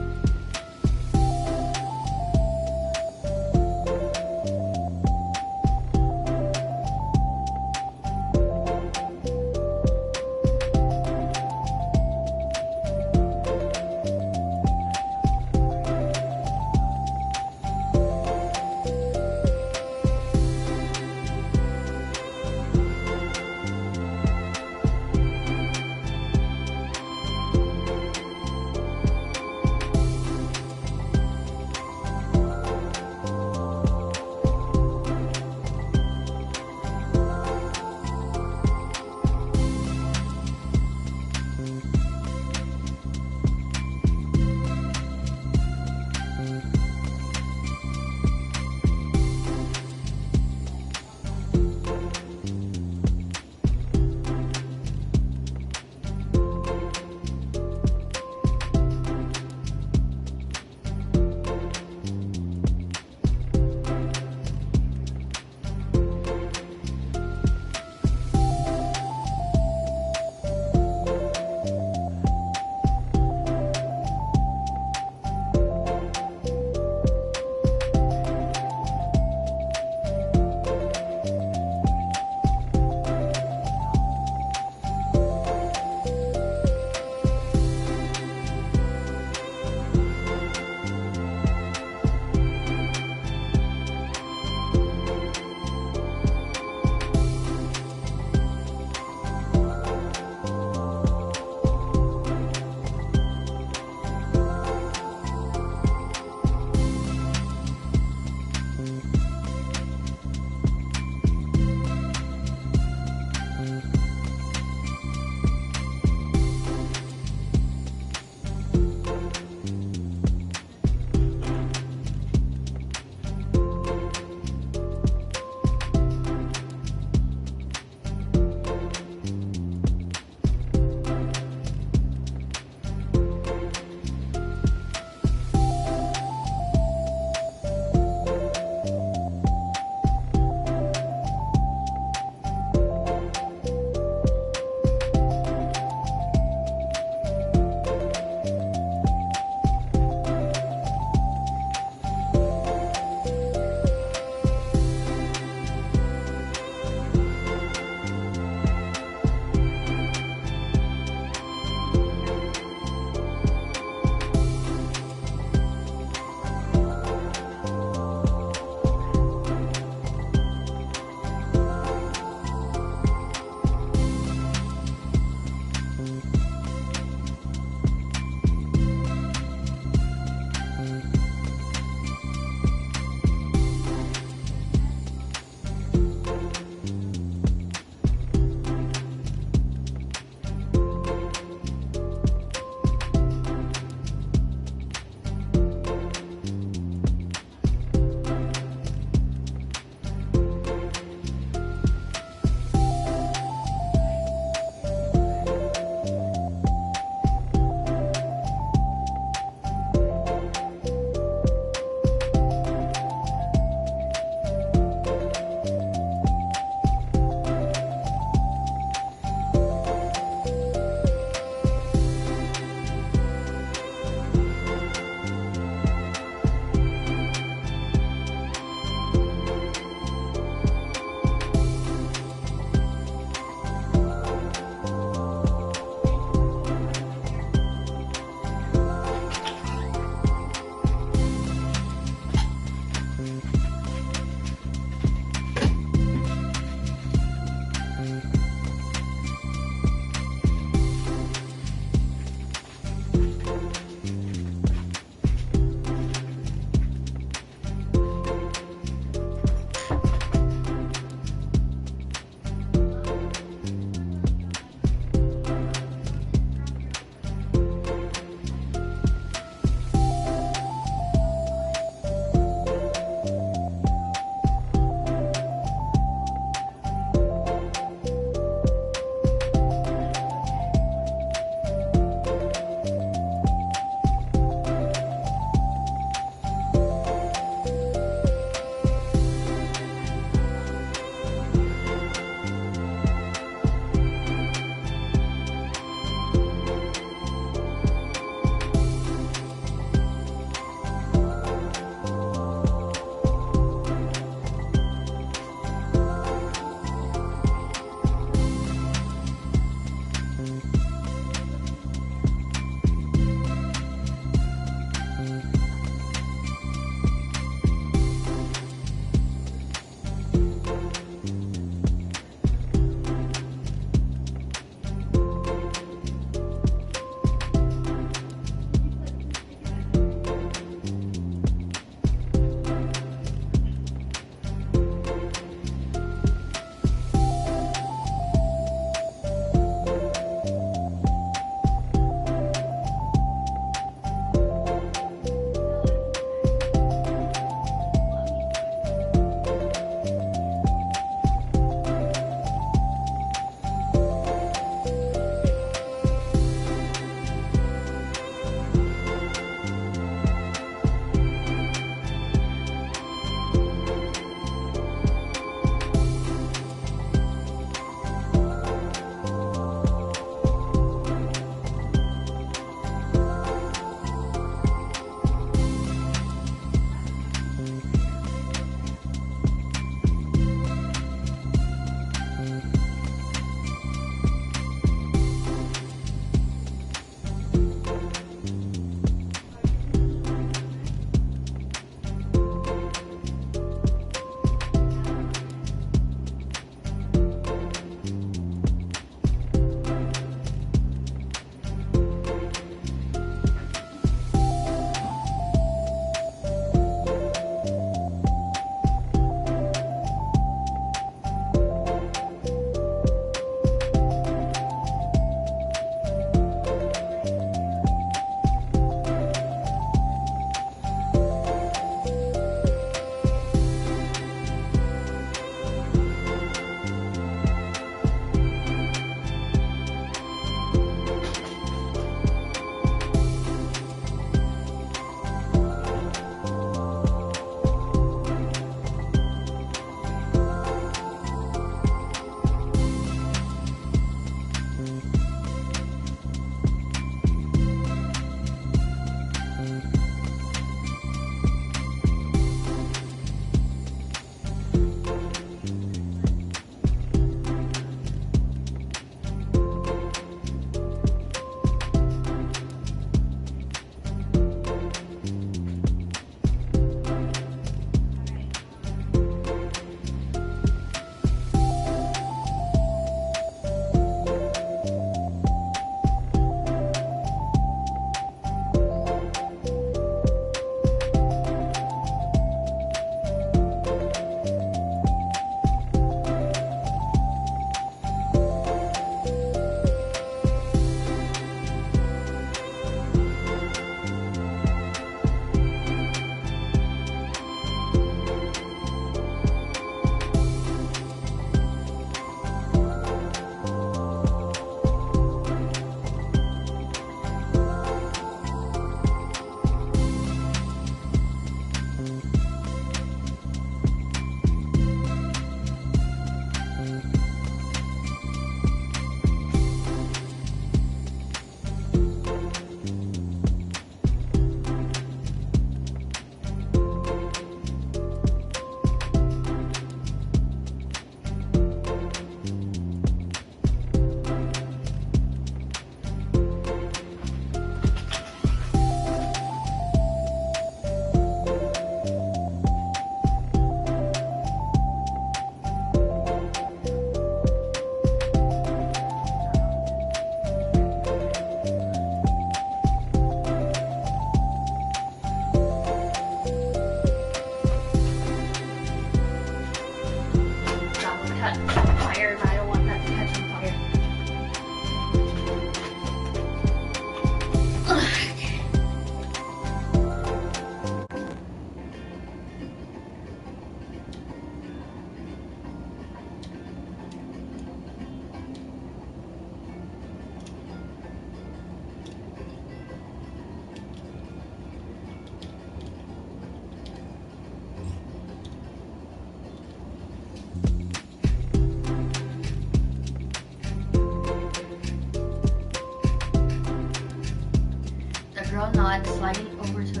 nods, sliding over to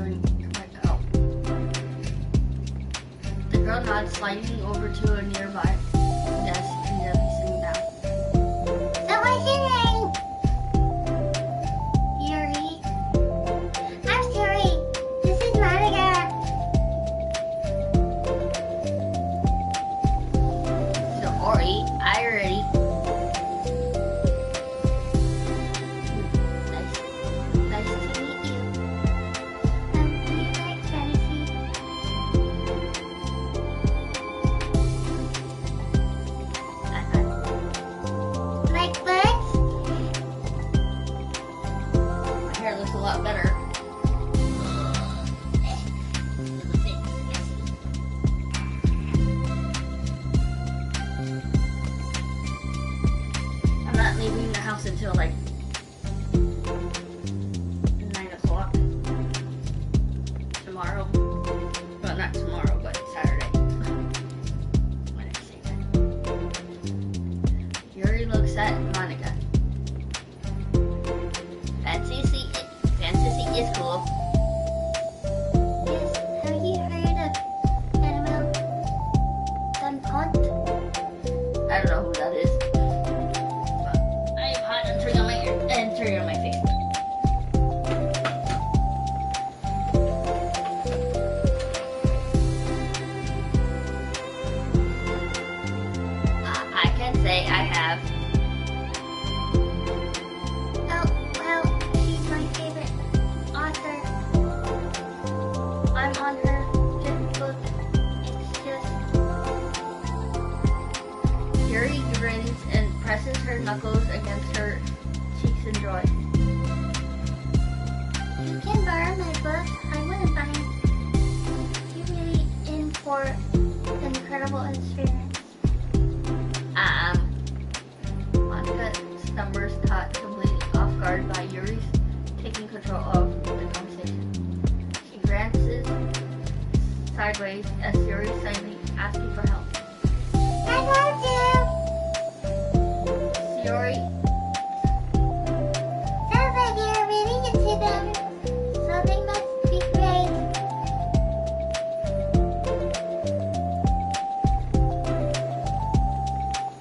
the girl nods, sliding over to a nearby desk and gently sitting down. So what's your name? Yuri. I'm Yuri. This is Monica. So Ori, I already. Nice to meet you. Do you like fantasy? Like books? My hair looks a lot better. I'm not leaving the house until like 9 o'clock tomorrow. Well, not tomorrow, but Saturday. When I say that. Yuri looks at Monica. Fantasy is cool. Yes. Have you heard of Animal Dunpont? I don't know who that is. But I am hot and turning on my ear and turning on my face. I can say I have. Oh, well, she's my favorite author. I'm on her fifth book. It's just, Yuri grins and presses her knuckles against her cheeks in joy. you can borrow my book. I wouldn't mind. You're really in for an incredible experience. Monica stumbers, caught completely off guard by Yuri's taking control of the conversation. She glances sideways as Yuri silently asking for help. I want Yuri, to. Sounds like you're really into them. So they must be great.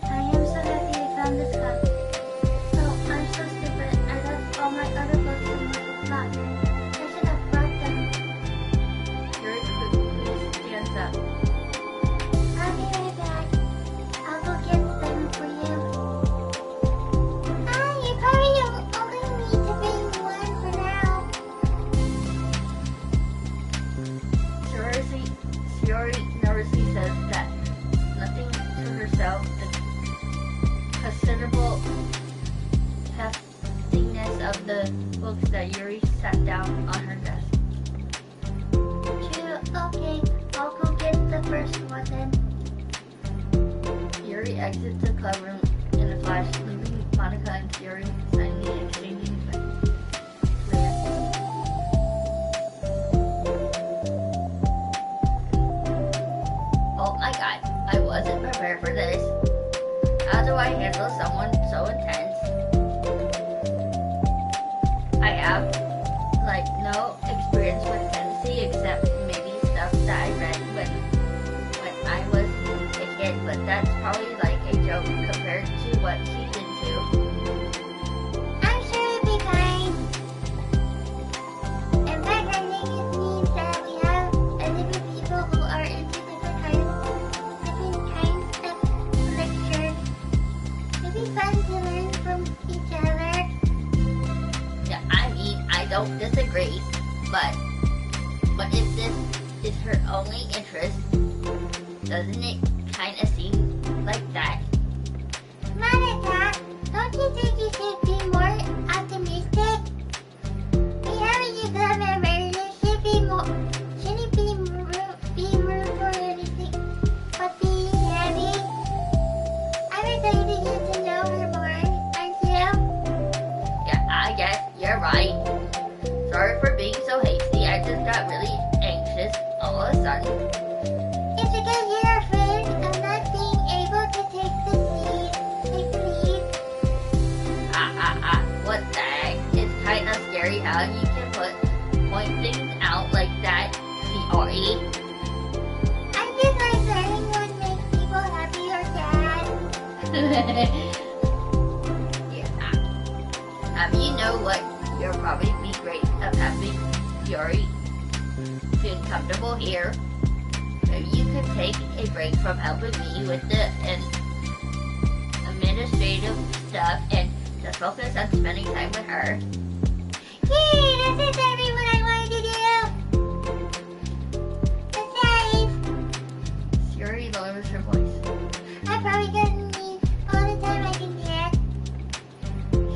I am so happy I found this cup. So I'm so stupid. I left all my other books in my locker. I should have brought them. Yuri quickly stands up. I'll be right back. I'll go get them for you. You probably only need to bring one for now. Yuri nervously says that nothing to herself. The considerable heftiness of the books that Yuri sat down on her desk. True, okay. I'll go get the first one then. Yuri exits the club room in a flash, leaving Monica and Yuri silently exchanging glances. Oh my god, I wasn't prepared for this. How do I handle someone so intense? I have, like, no experience with fantasy except maybe stuff that I read when I was a kid, but that's probably like a joke compared to what she's into. I'm sure it'll be fine. In fact, I think it means that we have different people who are into different kinds of literature. It'd be fun to learn from each other. Yeah, I mean, I don't disagree, but if this is her only interest, doesn't it kind of seem like that? Monica, don't you think you should be more optimistic? We haven't used the members. There should be more. Shouldn't be room for anything but being happy. I'm excited to get to know her more, aren't you? Yeah, I guess you're right. Sorry for being so hasty. I just got really anxious all of a sudden. It's because you're afraid of not being able to take the lead. What the heck? It's kind of scary how you can put Yuri. I just like learning what makes people happy or sad. Yeah. You know what? You'll probably be great at having Yuri feel comfortable here. Maybe you could take a break from helping me with the administrative stuff and just focus on spending time with her. Yay, that's exactly what I wanted to do. It's safe. Yuri lowers her voice. I'm probably gonna need all the time I can get.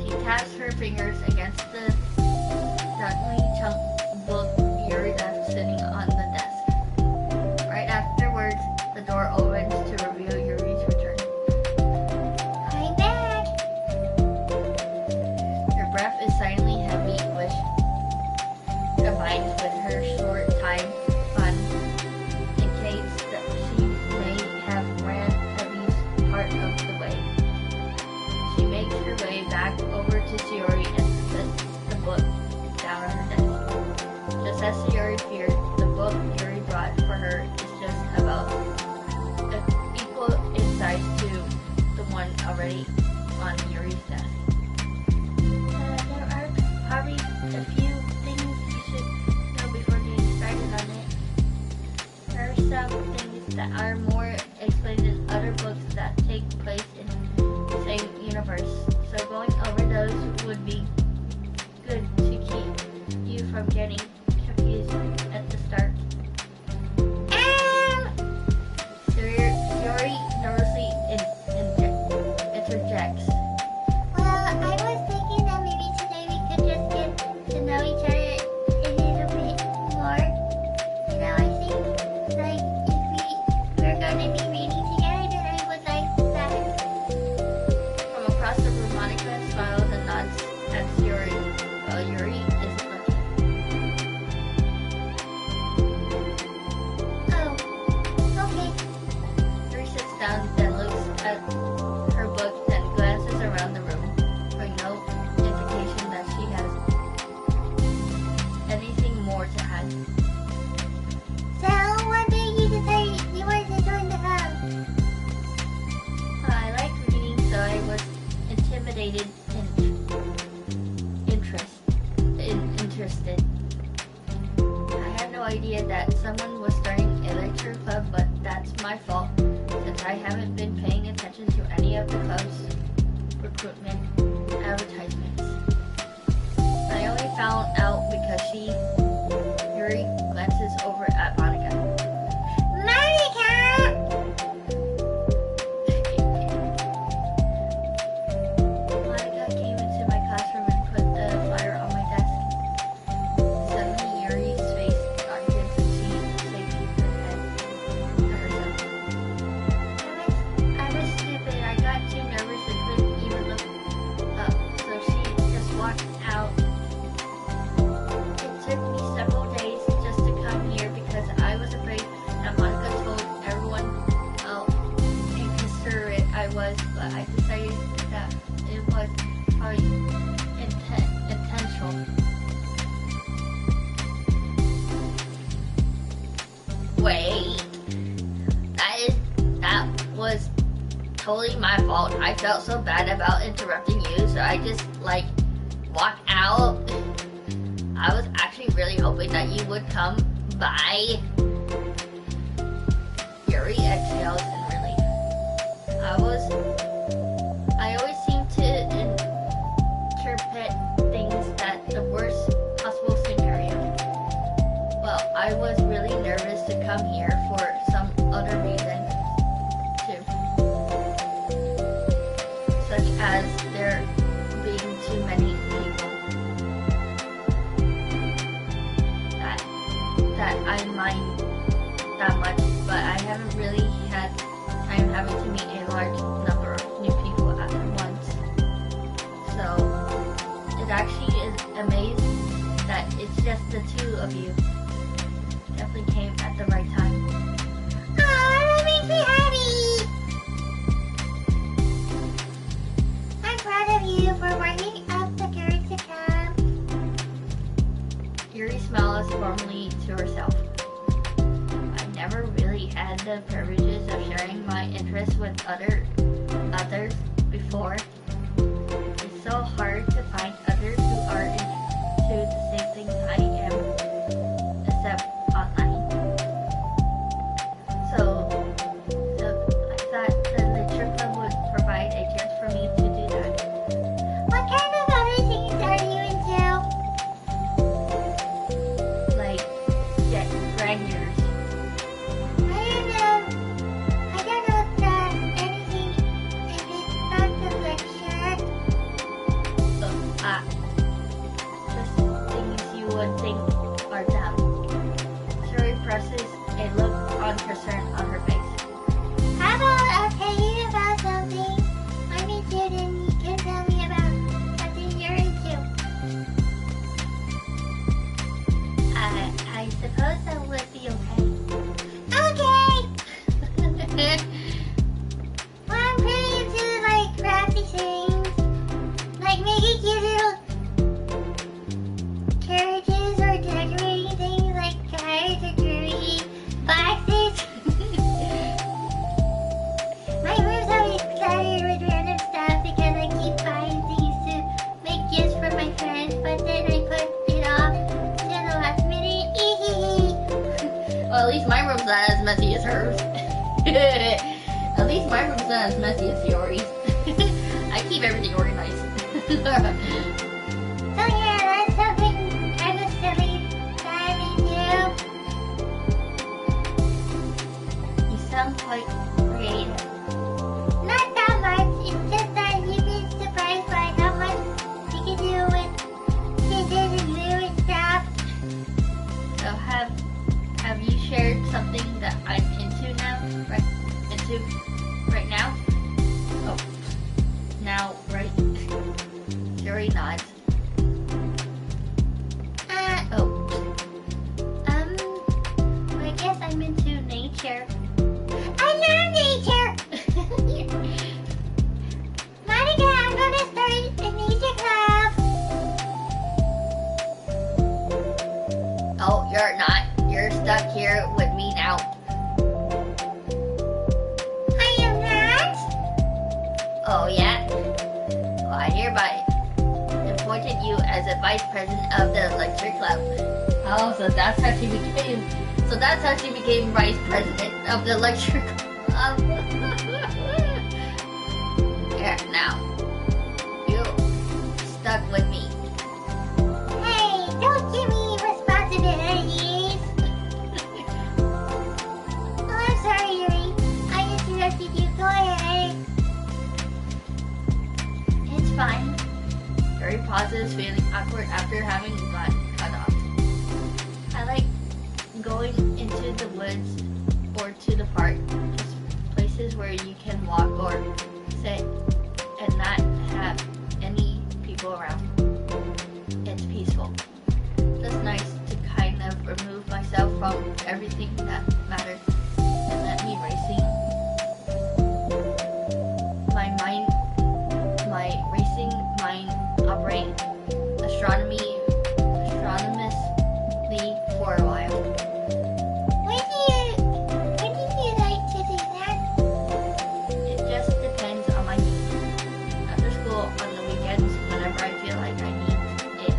She taps her fingers against the duckly chunk book Yuri left sitting on the desk. Right afterwards, the door opens to reveal Yuri's return. I'm back. Her breath is silently heavy, which combines with her short time fun indicates that she may have ran at least part of the way. She makes her way back over to Yuri and sets the book down on her desk. Just as Yuri feared, the book Yuri brought for her is just about equal in size to the one already on Yuri's desk. There are probably a few things you should know before getting started on it. There are some things that are more explained in other books that take place in the same universe, so going over those would be good to keep you from getting confused at the start. Yuri nervously interjects. Well, I was thinking that maybe today we could just get to know each other a little bit more. You know, I think like if we're gonna be reading together, then I would like that. From across the room, Monica smiles and nods at Yuri, while Yuri isn't looking. Oh, okay. Yuri sits down, then looks at her book, then glances around the room, for no indication that she has anything more to add. So, one day you decided you wanted to join the club. I like reading, so I was intimidated and interested. I had no idea that someone was starting a lecture club, but that's my fault, since I haven't been paying attention to any of the club's recruitment advertisements. I only found out because Yuri glances over at Monica. Monica! Monica came into my classroom and put the flyer on my desk. Suddenly, Yuri's face darkens and she shakes her head to herself. I was stupid. I got too nervous and couldn't even look up, so she just walked out. It took me several days just to come here because I was afraid that Monica told everyone how inconsiderate I was, but I decided that it was probably intentional. Wait, that was totally my fault. I felt so bad about interrupting you, so I just walked out. I was actually really hoping that you would come by. Yuri exhales in relief. I always seem to interpret things that the worst possible scenario. Well, I was really nervous to come here for some other reason too. Such as there being too many people that I mind that much, but I haven't really had time having to meet a large number of new people at once. So it actually is amazing that it's just the two of you. Definitely came at the right time. Oh, that makes me happy. I'm proud of you for working up the courage to come. Yuri smiles warmly to herself. the privileges of sharing my interests with others before. It's so hard to find others who are into the same things I am, except online. So I thought the lecture club would provide a chance for me to do that. What kind of other things are you into? Like, get drag yours. I don't know if there's anything if it's not the lecture. Just things you would think are dumb. Suri presses a look of concern on her face. How about I'll tell you about something I'm into and you can tell me about something you're into. I suppose that would be okay. Okay! Well, I'm pretty into like crafty things. Like making cute little carriages or decorating things like cars or jewelry, boxes. My room's always cluttered with random stuff because I keep buying things to make gifts for my friends, but then I put it off to the last minute. Well, at least my room's not as messy as hers. At least my room's not as messy as yours. I keep everything organized. So yeah, that's something kind of silly that I'm into. You sound quite creative. Not that much, it's just that you'd be surprised by how much you can do with scissors and glue and stuff. So have you shared something that I'm into now? Right now? Oh. Now, right? Suri nods. Oh. I guess I'm into nature. I love nature! Monica, I'm gonna start a nature club. Oh, you're not. You're stuck here with me now. I am not. Oh, yeah? Well, I hereby appointed you as a vice president of the lecture club. Oh, so that's how she became vice president of the lecture club. Here, now. You stuck with me. Hey, don't give me responsibilities. Oh, I'm sorry, Yuri. I interrupted you. Go ahead. It's fine. Yuri pauses, feeling awkward after having gotten cut off. I like going into the woods or to the park, just places where you can walk or sit and not have any people around. It's peaceful. Just nice to kind of remove myself from everything that matters and let me racing my racing mind operate astronomously for a while. When do you like to do that? It just depends on my mood. After school, on the weekends, whenever I feel like I need it.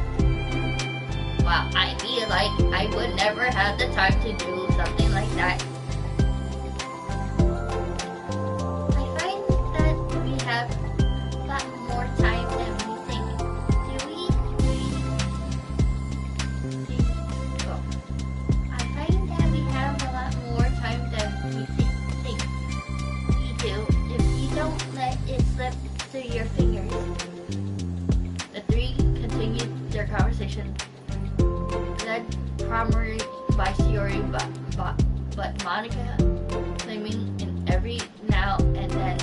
Well, I feel like I would never have the time to do something like that. I find that we have a lot more time than we think. Do we? Well, I find that we have a lot more time than we think. We do if you don't let it slip through your fingers. The three continued their conversation, led primarily by Shiori, but Monica claiming in every now and then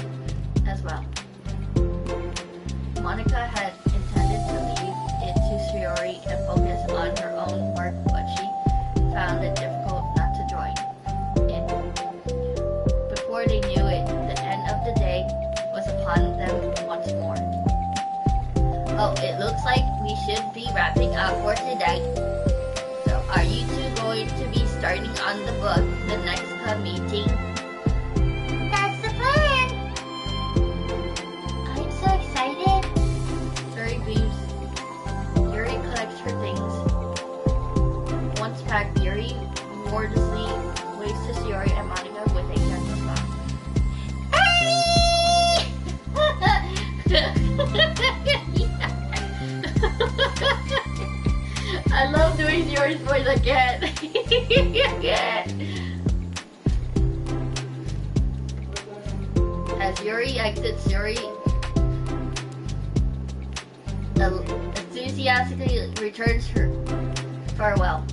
as well. Monica had intended to leave it to Shiori and focus on her own work, but she found it difficult not to join in. Before they knew it, the end of the day was upon them once more. Oh, it looks like we should be wrapping up for today. So are you two going to be starting on the book the next club meeting? Yuri's voice again. As Yuri exits, Yuri enthusiastically returns her farewell.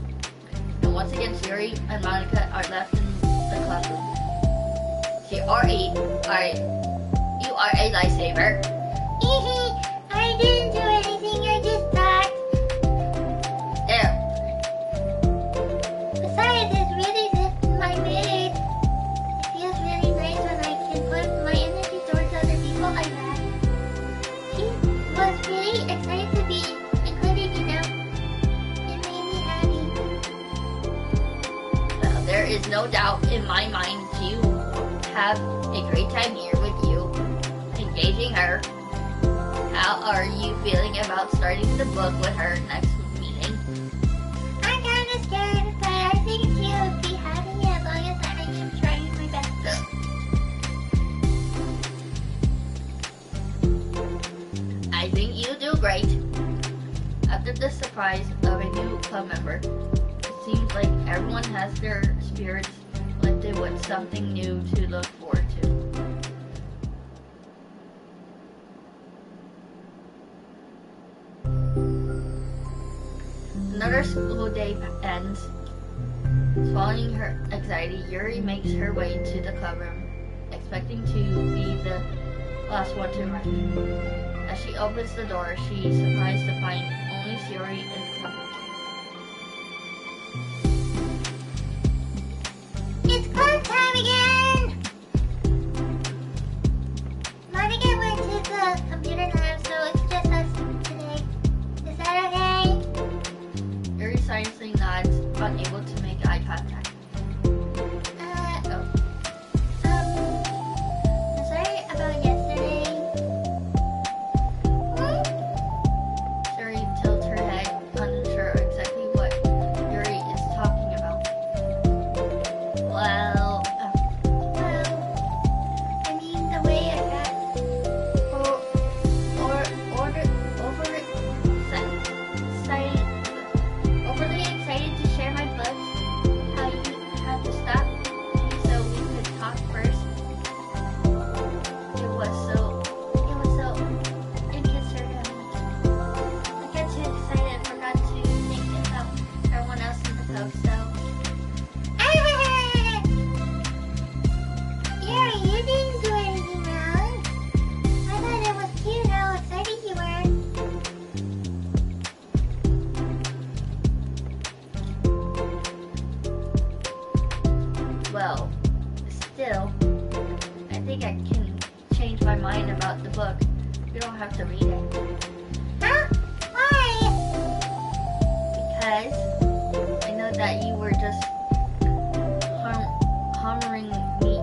And once again, Yuri and Monica are left in the classroom. You are a lifesaver. I didn't do anything, I just thought. There. Besides, it's really lifted my mood. It feels really nice when I can put my energy towards other people like that. She was really excited to be included, you know. It made me happy. Well, there is no doubt in my mind you have a great time here with you, engaging her. How are you feeling about starting the book with her next meeting? I'm kind of scared, but I think she'll be happy as long as I am trying my best. I think you do great. After the surprise of a new club member, it seems like everyone has their spirits lifted with something new to look forward to. Another school day ends. Swallowing her anxiety, Yuri makes her way to the club room, expecting to be the last one to arrive. As she opens the door, she's surprised to find only Yuri in the club room. It's club time again! Monica went to the computer lab, so it's just us today. Is that okay? Yuri silently nods, unable to make eye contact. I'm sorry about yesterday. Yuri tilts her head, unsure exactly what Yuri is talking about. Well, I mean, the way I got overly excited to share my books. How you had to stop me so we could talk first. It was so inconsiderate of me. I got too excited and forgot to think about everyone else in the club, so Yuri, you didn't do anything wrong. I thought it was cute how excited you were. well, still, I think I can change my mind about the book. You don't have to read it. Huh? Why? Because I know that you were just hammering me,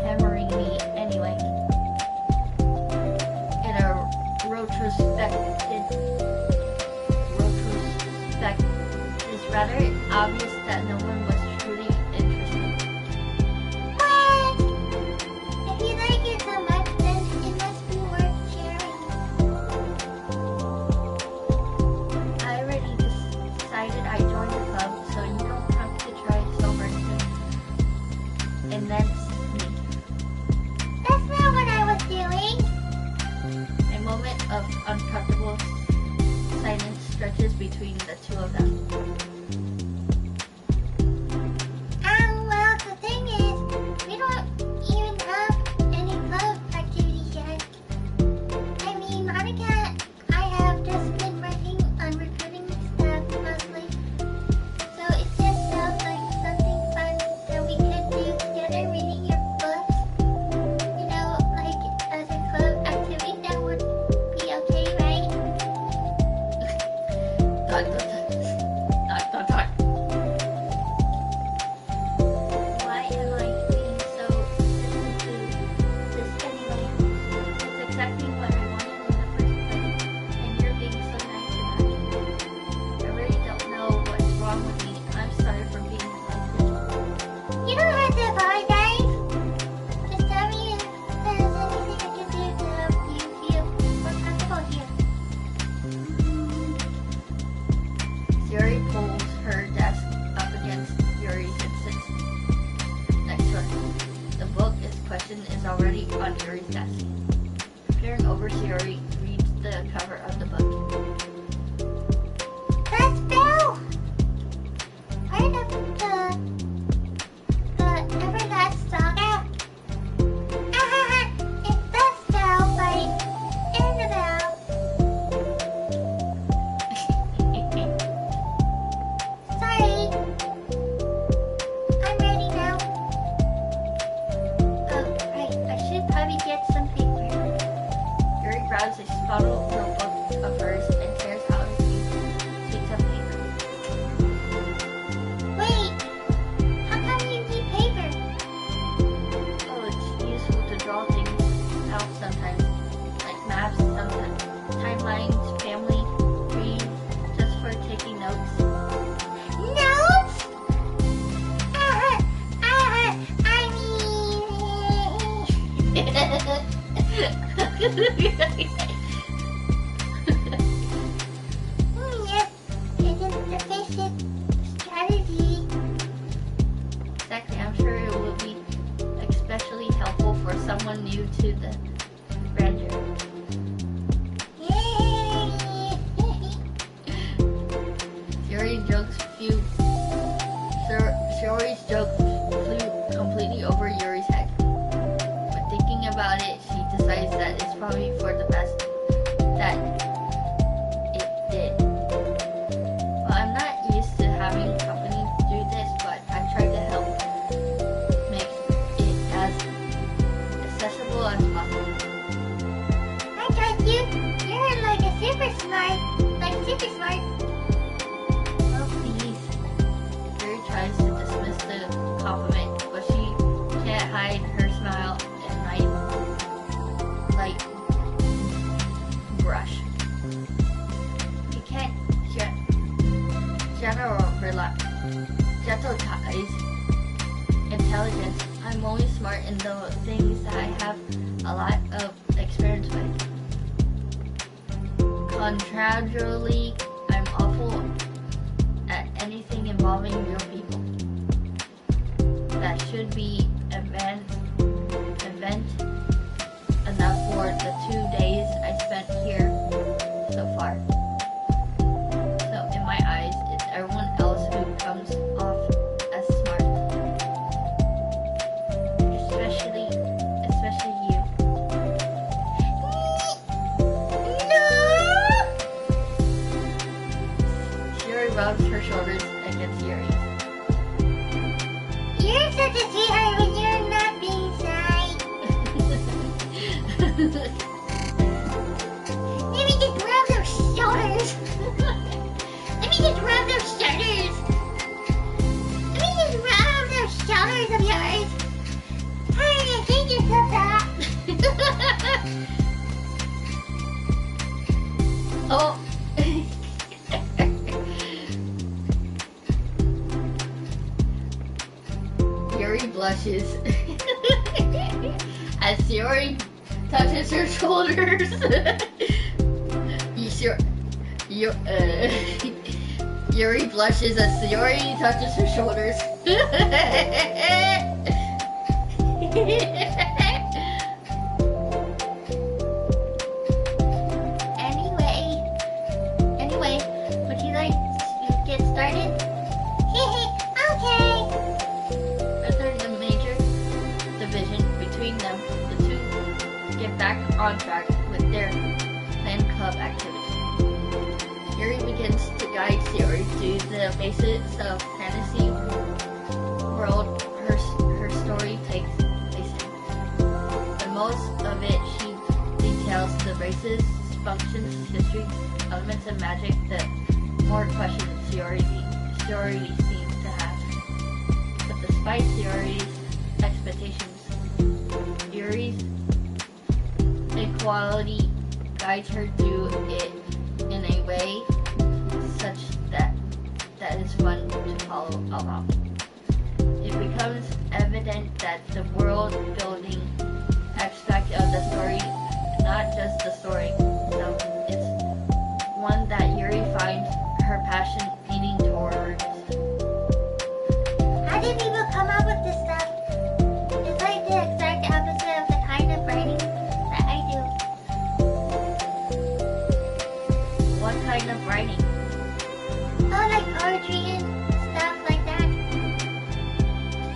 hammering me anyway. In a retrospect, it's rather obvious that no one was truly interested. What? If you like it so much, then it must be worth sharing. I already decided I joined the club, so you don't have to try so hard to immense me. That's not what I was doing. A moment of uncomfortable silence stretches between the two of them. Well, the thing is, we don't even have any club activities yet. I mean, Monica, I have just been working on recruiting stuff mostly. So it just sounds like something fun that we could do together, reading your books. You know, like as a club activity, that would be okay, right? Dot, dot, dot. Dot, dot, dot. Why am I being so resistant to this anyway? It's exactly what I wanted in the first place, and you're being so nice about it. I really don't know what's wrong with me. I'm sorry for being like this. You don't have to apologize. Just tell me if there's anything I can do to help you feel more comfortable here. on Yuri's desk. Peering over, Shiori reads the cover of the book. The spell! Part of the Everlast Saga. It's the spell by Annabelle. Sorry. I'm ready now. Oh, right. I should probably get some paper. Yuri grabs a bottle notebook of hers and tears out a few sheets of paper. Wait. How come you need paper? Oh, it's useful to draw things out sometimes, like maps, sometimes timelines, family trees, just for taking notes. Notes? Yes, it is efficient strategy. Exactly, I'm sure it will be especially helpful for someone new to the grandeur. Shiori's joke flew completely over Yuri's head. But thinking about it, she decides that it's probably for the best that it did. Well, I'm not used to having company do this, but I tried to help make it as accessible as possible. I trust you. You're like a super smart. Oh, please. Yuri tries to dismiss the compliment, but she can't hide her smile and light brush. You can't generalize intelligence. I'm only smart in the things that I have a lot of experience with. Contrarily, I'm awful at anything involving real people. That should be event enough for the 2 days I spent here so far. So in my eyes, it's everyone else who comes off as smart. Especially you. Shiori rubs her shoulders against Yuri's. You're such a sweetheart when you're not being shy. Let me just rub those shoulders. Let me just rub those shoulders. Let me just rub those shoulders of yours. Honey, I think you said that. Oh. Yuri blushes as Shiori touches her shoulders. Yuri blushes as Shiori touches her shoulders. Anyway, would you like to get started? Okay. After the major division between them, the two get back on track with their planned club activities. Yuri begins to guide Shiori through the basics of fantasy world her story takes place in. But most of it, she details the races, functions, histories, elements, and magic. The more questions Shiori seems to have. But despite Shiori's expectations, Yuri's equality guides her through it in a way such that is fun to follow along. It becomes evident that the world building aspect of the story, not just the story itself, is one that Yuri finds her passion leaning towards. How do people come up with this stuff? It's like the exact opposite of the kind of writing poetry and stuff like that.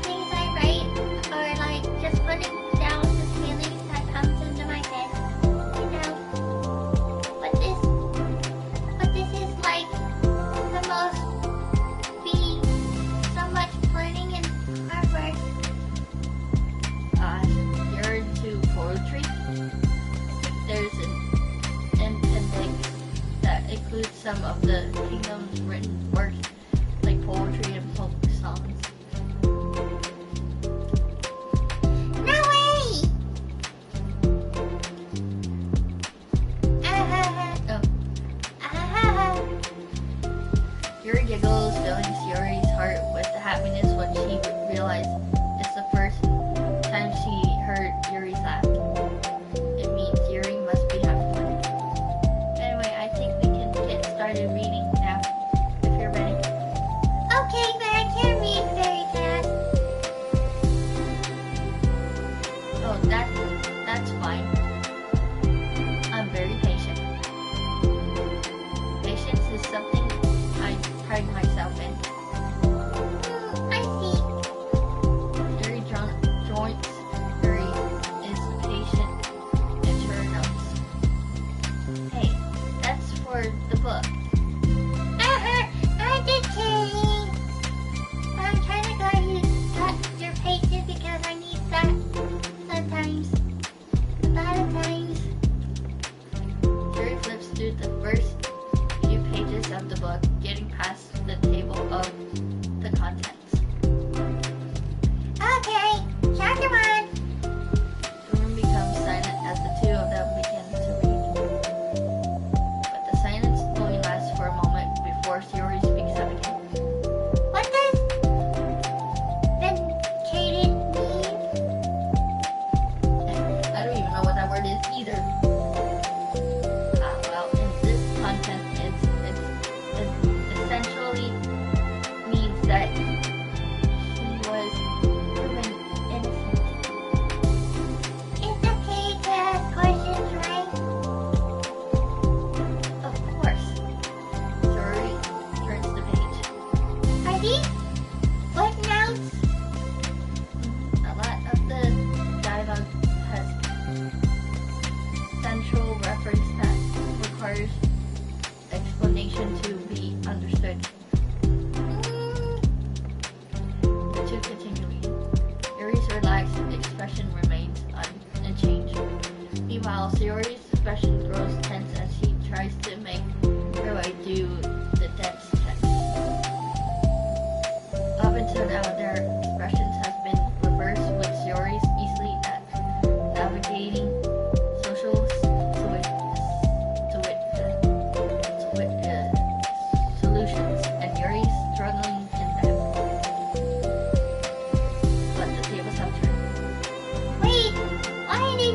Things I write or like just putting down the feelings that comes into my head. You know. But this is like the most be so much planning and hard work. You're into poetry. There's an appendix that includes some of the kingdom's written works, like poetry and folk songs. No way! Yuri giggles, filling Yuri's heart with happiness when she realized it's the first time she heard Yuri's laugh. It means Yuri must be having fun. Anyway, I think we can get started reading now, if you're ready. Okay, but I can't read very fast. Oh, that's fine. I'm very patient. Patience is something I pride myself in. I see. Yuri joins. Yuri is patient into her notes. Hey, that's for the book. I'm just kidding. I'm kind of glad you got your patience because I need that sometimes. A lot of times. Yuri flips through the first few pages of the book, getting past the table of the contents. Okay, chapter 1. The room becomes silent as the two of them begin to read. But the silence only lasts for a moment before Yuri speaks up again. What does vindicated mean? I don't even know what that word is either. Well, in this content, it essentially means that he was proven innocent. It's okay to ask questions, right? Of course. Yuri turns the page. Are these footnotes? A lot of the dialogue has central reference that requires explanation to be understood. The two continue reading. Yuri's relaxed expression remains unchanged. Meanwhile, Yuri's expression grows tense as she tries to make her way through the dense text. Up until now, their expressions have been reversed, with Yuri's easily at navigating social solutions, and Yuri's struggling in them. But the tables have turned. Wait, why are they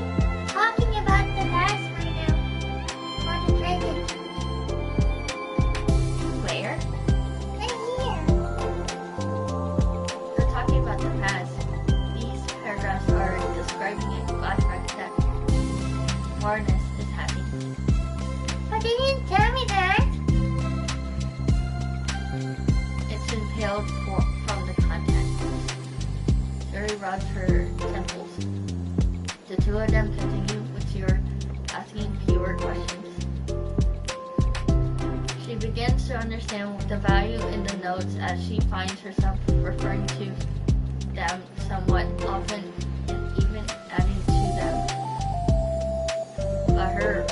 talking about the past right now? Or the present? Where? Right here. They're talking about the past. These paragraphs are describing a flashback that Warness is having. But they didn't tell me that. It's impaled from the content. Yuri rubs her temples. The two of them continue with Yuri asking fewer questions. She begins to understand the value in the notes as she finds herself referring to them somewhat often and even adding to them. But her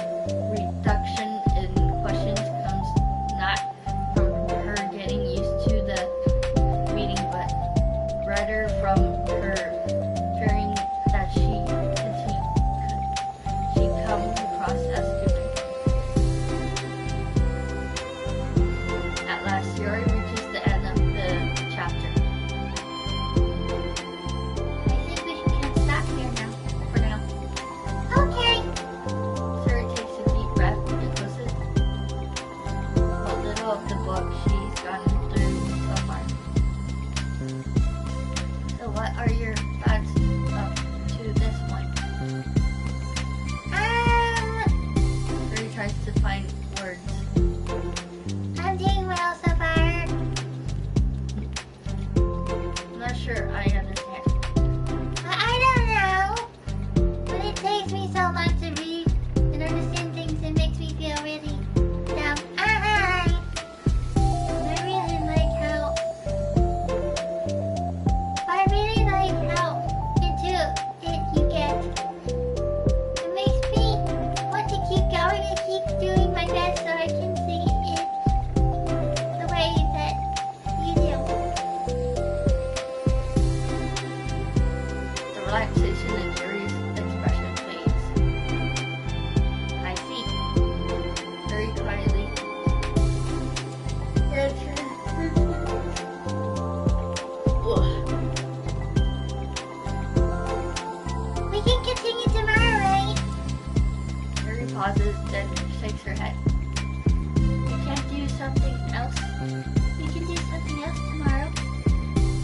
reduction in questions comes not from her getting used to the reading, but rather from her fearing that she come across as stupid. At last, Yuri reaches the end of the chapter. I think we can stop here now. For now. Okay. Yuri takes pauses, then shakes her head. You can't do something else? We can do something else tomorrow.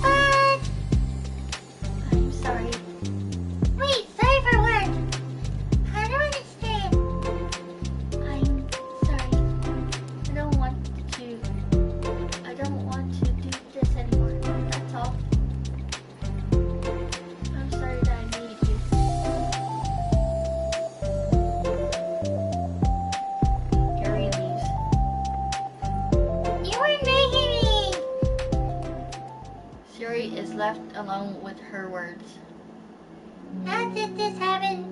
But... I'm sorry. Wait, sorry for what? I don't understand. I'm sorry. I don't want to do this anymore. That's all. I'm sorry that I made you. Yuri leaves. You were making me! Suri is left alone with her words. How did this happen?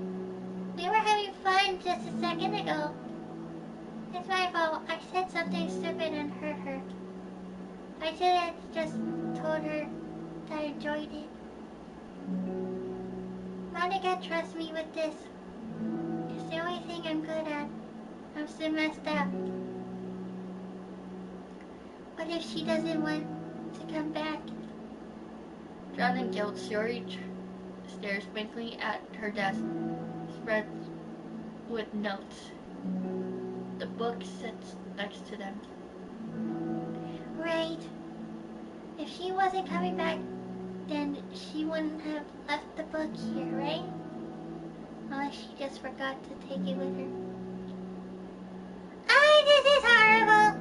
We were having fun just a second ago. It's my fault. I said something stupid and hurt her. I should have just told her that I enjoyed it. Monica trusts me with this. It's the only thing I'm good at. I'm still messed up. What if she doesn't want to come back? Drowned in guilt, Suri stares blankly at her desk, spread with notes. The book sits next to them. Right. If she wasn't coming back, then she wouldn't have left the book here, right? Unless she just forgot to take it with her. This is horrible!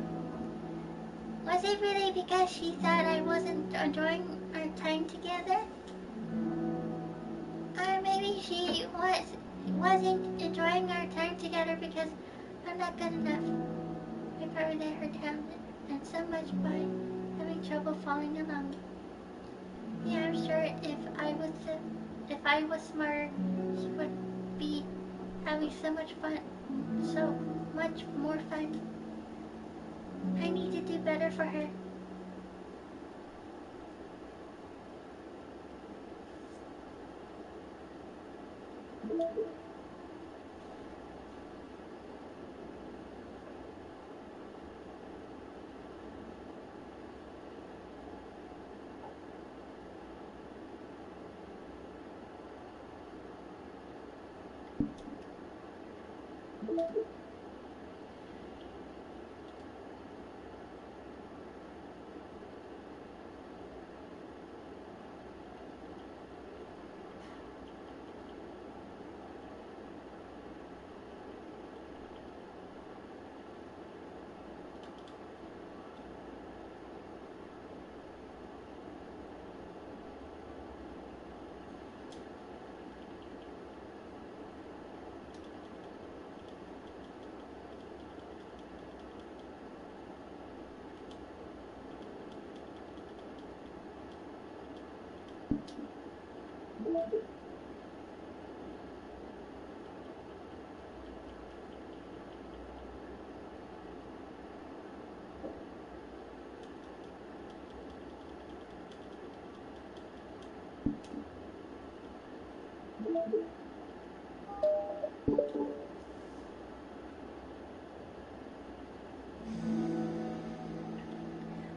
Was it really because she thought I wasn't enjoying our time together? Or maybe she wasn't enjoying our time together because I'm not good enough. I probably let her down and so much by having trouble falling in love. Yeah, I'm sure if I was smarter, she would be having so much more fun. I need to do better for her.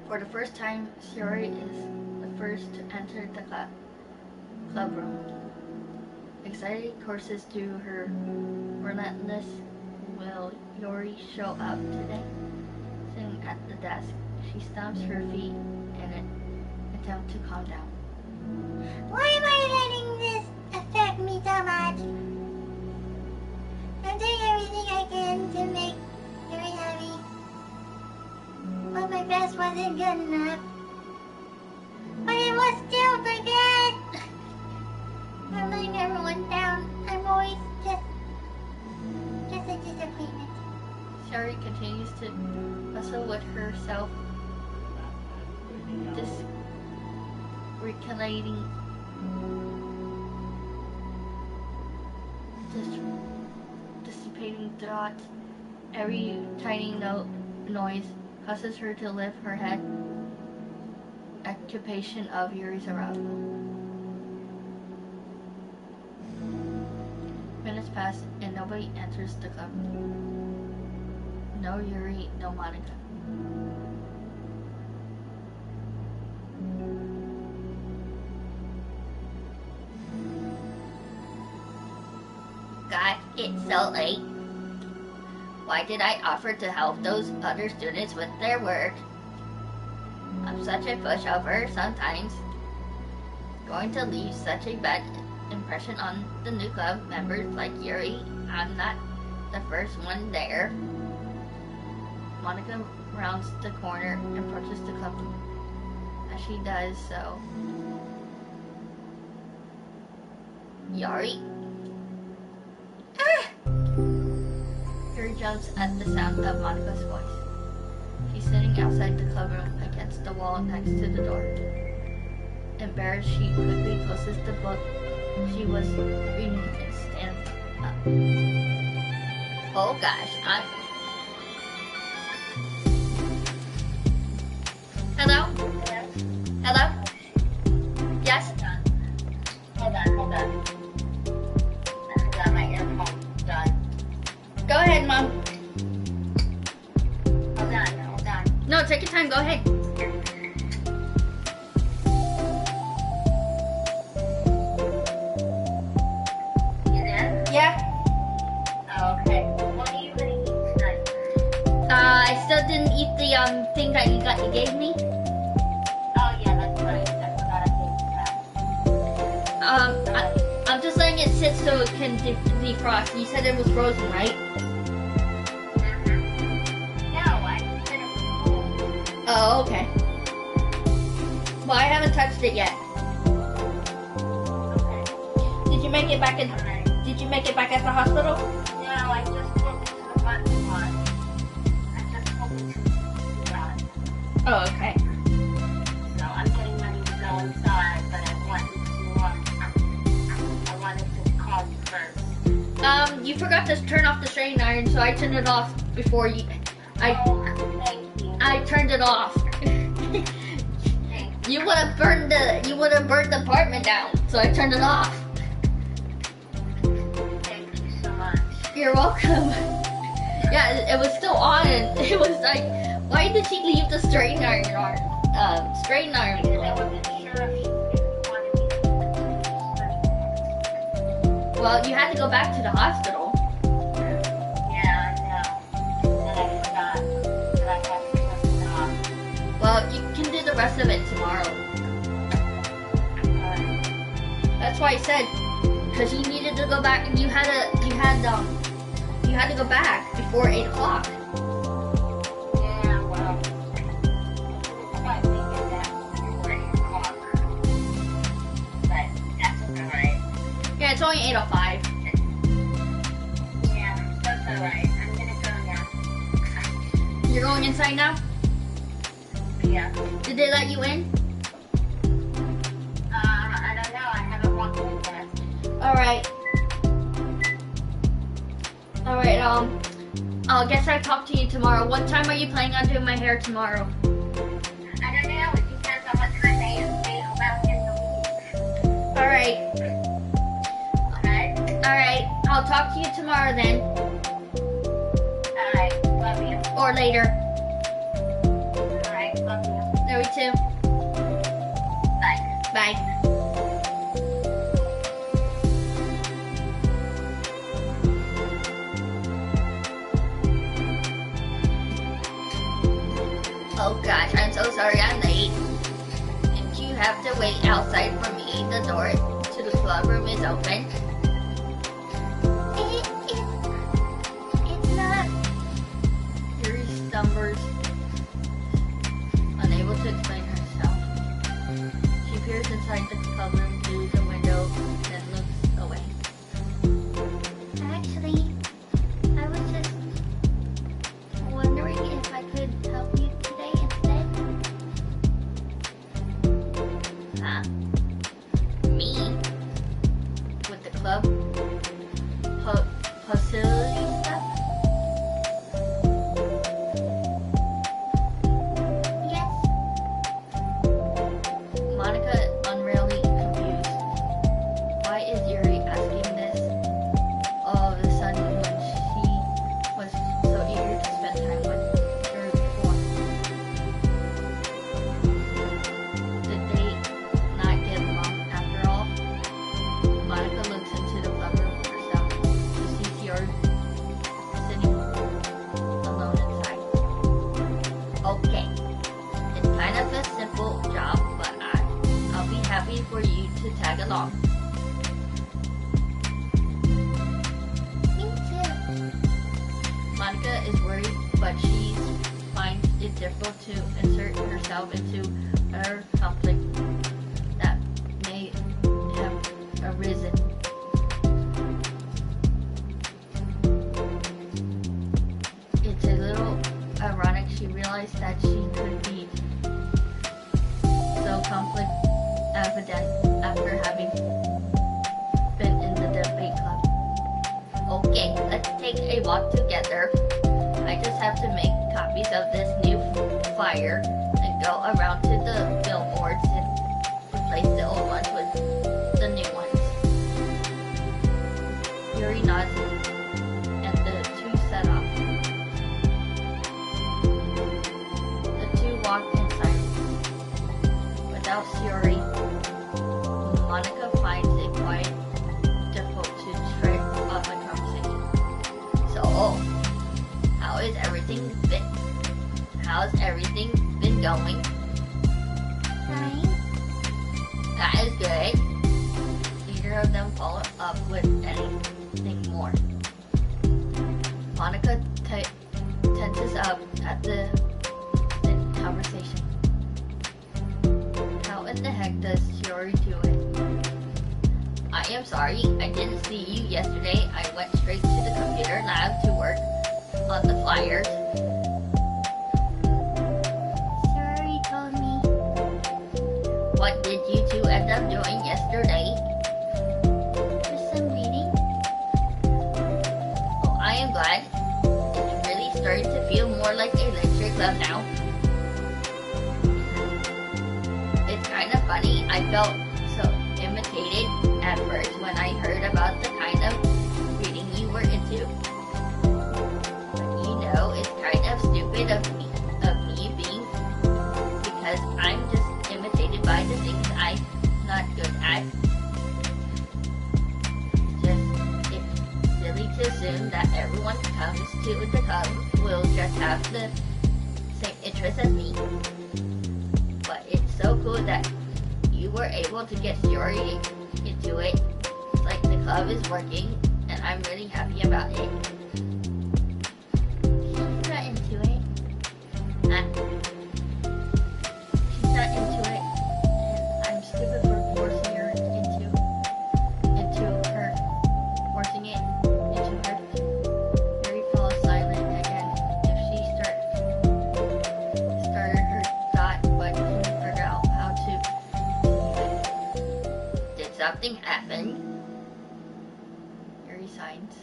For the first time, Suri is the first to enter the club room. Anxiety courses through her relentless will. Yuri show up today. Sitting at the desk, she stamps her feet in an attempt to calm down. Why am I letting this affect me so much? I'm doing everything I can to make Yuri happy. But my best wasn't good enough. But it was still my best. I'm letting everyone down. I'm always just a disappointment. Suri continues to wrestle with herself, dissipating thoughts. Every tiny noise causes her to lift her head. Occupation of Yuri's arrival. Minutes pass and nobody enters the club. No Yuri, no Monica. God, it's so late. Why did I offer to help those other students with their work? I'm such a pushover sometimes. Going to leave such a bad impression on the new club members like Yuri. I'm not the first one there. Monica rounds the corner and approaches the club room. As she does so, Yuri. Yuri jumps at the sound of Monica's voice. She's sitting outside the club room against the wall next to the door. Embarrassed, she quickly closes the book she was reading and stands up. Oh gosh, Hello? Hello? Yes? Hold on. I forgot my earphones done. Go ahead, Mom. Hold on. No, take your time, go ahead. You there? Yeah? Oh, okay. What are you gonna eat tonight? I still didn't eat the thing that you gave me. Oh yeah, that's right. I forgot I gave you that. I'm just letting it sit so it can defrost. You said it was frozen, right? No, I said it was cool. Oh, okay. Well, I haven't touched it yet. Okay. Did you make it back in? Alright. Did you make it back at the hospital? No, I just spoke to the button one. I just spoke to the button. Oh, okay. So I'm getting ready to go inside, but I wanted to call you first. You forgot to turn off the strain iron, so I turned it off before you. Thank you. I turned it off. Thank You would have burned the apartment down, so I turned it off. you so much. You're welcome. Yeah, it was still on, and it was like, why did she leave the strain iron on? Strain iron. Because I wasn't sure if you wanted me to. Well, you had to go back to the hospital. Yeah, I know. Then I forgot that I had to turn it off. Well, you can do the rest of it tomorrow. That's why I said, because you needed to go back, and you had to go back before 8 o'clock. Yeah, well, I think that before 8 o'clock. But that's alright. Yeah, it's only 8:05. Yeah, that's alright. I'm gonna go now. You're going inside now? Yeah. Did they let you in? I don't know. I haven't walked in yet. Alright. I'll guess I'll talk to you tomorrow. What time are you planning on doing my hair tomorrow? I don't know. It depends on what time they stay around in the week. Alright. Okay? Alright. I'll talk to you tomorrow then. Alright. Love you. Or later. Alright. Love you. There we too. Bye. Bye. Oh gosh, I'm so sorry I'm late. Did you have to wait outside for me? The door to the club room is open. It's not. Yuri stumbers, unable to explain herself. She peers inside the club room through the window, then looks away. Actually, I was just wondering if I could help you today instead. Huh? Me? With the Monica is worried, but she finds it difficult to insert herself into her conflict that may have arisen. It's a little ironic she realized that she could be so conflict evident after having been in the debate club. Okay, let's take a walk together. I just have to make copies of this new flyer and go around to the billboards and replace the old ones with the new ones. Yuri nods and the two set off. The two walk in silence. Without Yuri, Monica finds it quite difficult to strike up a conversation. So, how's everything been going? Fine. That is good. Neither of them follow up with anything more. Monica tenses up at the conversation. How in the heck does Shiori do it? I am sorry, I didn't see you yesterday. I went straight to the computer lab to work on the flyers. Sorry, told me. What did you two end up doing yesterday? Just some reading. Oh, I am glad. It's really starting to feel more like a lecture club now. It's kind of funny. I felt so imitated at first when I heard about the kind of reading you were into. But you know, it's kind of stupid of me being, because I'm just imitated by the things I'm not good at. It's silly to assume that everyone who comes to the club will just have the same interests as me. But it's so cool that you were able to get Shiori into it. It's like the club is working, and I'm really happy about it. She's not into it. She's not into it, and I'm stupid for forcing her forcing it into her. Mary falls silent again. If she started her thought, but couldn't figure out how to. Did something happen? Mary signs.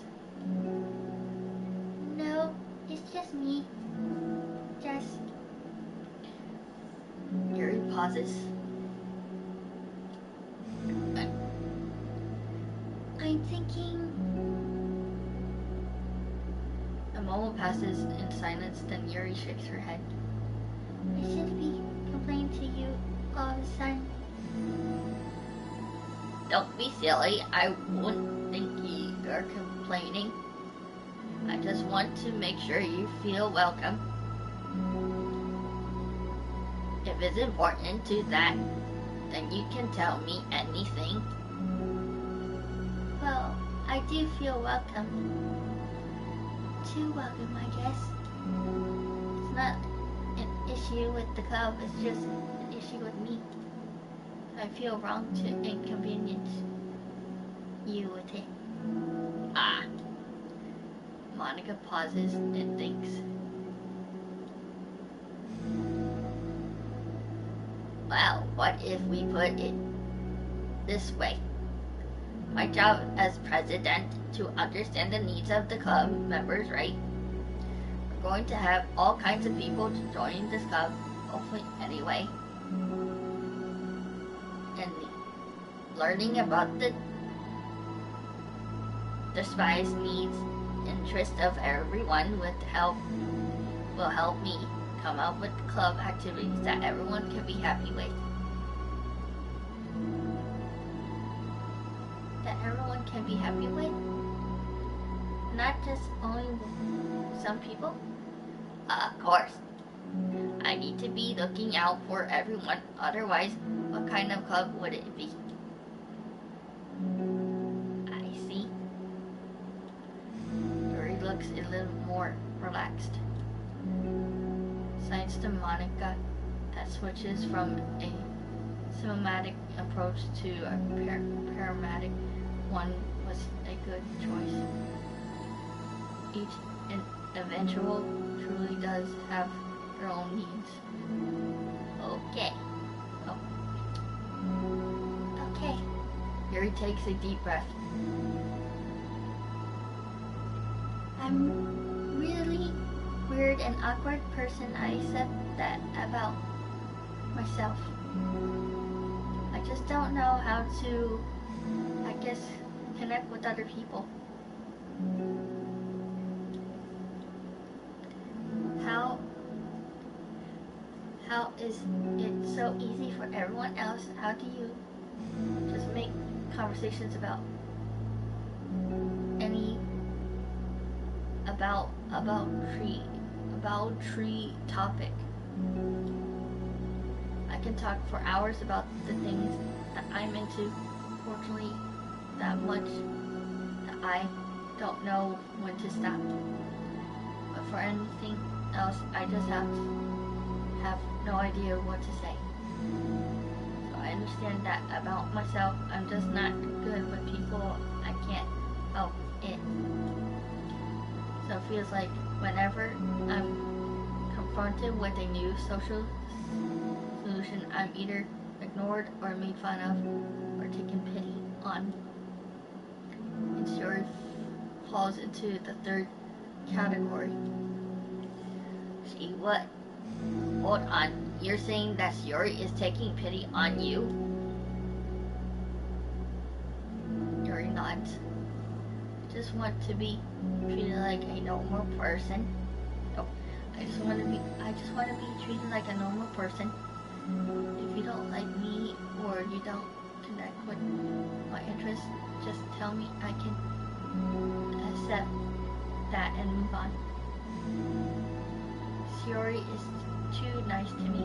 No, it's just me. Just Yuri pauses. I'm thinking. A moment passes in silence, then Yuri shakes her head. I should be complaining to you all of a sudden. Don't be silly. I wouldn't think you're complaining. I just want to make sure you feel welcome. If it's important to that, then you can tell me anything. Well, I do feel welcome. Too welcome, I guess. It's not an issue with the club, it's just an issue with me. I feel wrong to inconvenience you with it. Ah. Monica pauses and thinks. Well, what if we put it this way? My job as president to understand the needs of the club members, right? We're going to have all kinds of people to join this club, hopefully anyway. And learning about the despised needs, interest of everyone will help me come up with club activities that everyone can be happy with. That everyone can be happy with? Not just only some people? Of course. I need to be looking out for everyone, otherwise, what kind of club would it be? I see. Yuri looks looks a little more relaxed. Signs to Monica that switches from a cinematic approach to a paramedic one was a good choice. Each individual truly does have their own needs. Okay. Oh. Okay. Yuri takes a deep breath. I'm really weird and awkward person. I accept that about myself. I just don't know how to, I guess, connect with other people. How is it so easy for everyone else? How do you just make conversations about any about tree topic? I can talk for hours about the things that I'm into. Fortunately, that much that I don't know when to stop. But for anything else, I just have no idea what to say. So I understand that about myself. I'm just not good with people. I can't help it. So it feels like whenever I'm confronted with a new social solution, I'm either ignored or made fun of or taken pity on. And Shiori falls into the third category. See what? Hold on. You're saying that Shiori is taking pity on you? Yuri nods. I just want to be treated like a normal person. I just want to be treated like a normal person. If you don't like me or you don't connect with my interests, just tell me. I can accept that and move on. Shiori is too nice to me.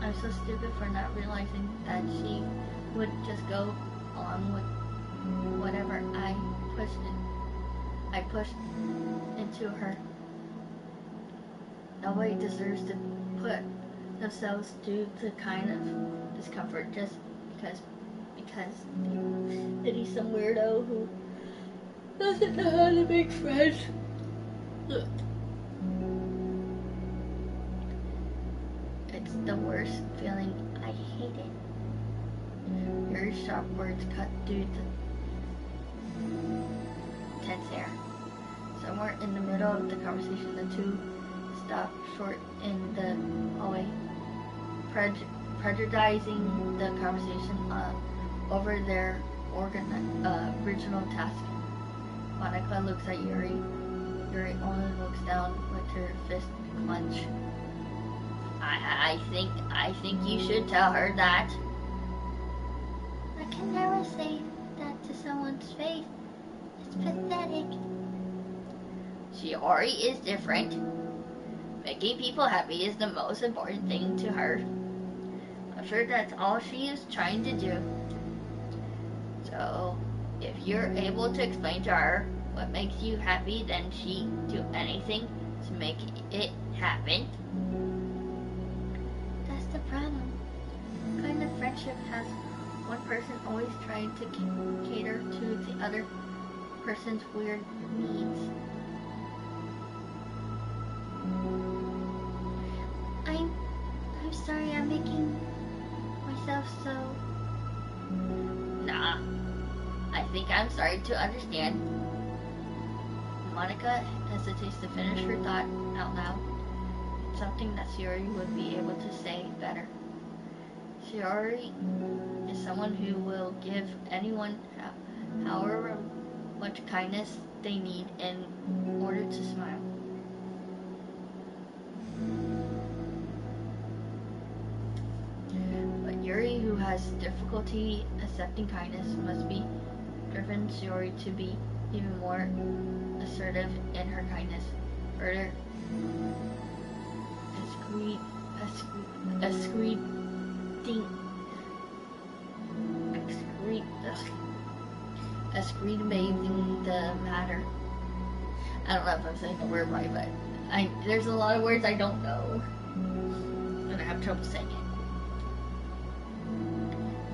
I'm so stupid for not realizing that she would just go along with whatever I pushed into her. Nobody deserves to put themselves through the kind of discomfort just because that he's some weirdo who doesn't know how to make friends. Look. It's the worst feeling. I hate it. Your sharp words cut through the tense air. Somewhere in the middle of the conversation, the two stop short in the hallway, prejudicing the conversation over their original task. Monica looks at Yuri. Yuri only looks down with her fist clenched. I think you should tell her that. I can never say that to someone's face. It's pathetic. Shiori is different. Making people happy is the most important thing to her. I'm sure that's all she is trying to do. So, if you're able to explain to her what makes you happy, then she'd do anything to make it happen. That's the problem. What kind of friendship has one person always trying to cater to the other person's weird needs? I'm sorry I'm making myself so... Nah, I think I'm starting to understand. Monica hesitates to finish her thought out loud. It's something that Shiori would be able to say better. Shiori is someone who will give anyone however much kindness they need in order to smile. But Yuri, who has difficulty accepting kindness, must be driven Shiori to be even more assertive in her kindness. Further, excreting the matter. I don't know if I'm saying the word right, but there's a lot of words I don't know. And I have trouble saying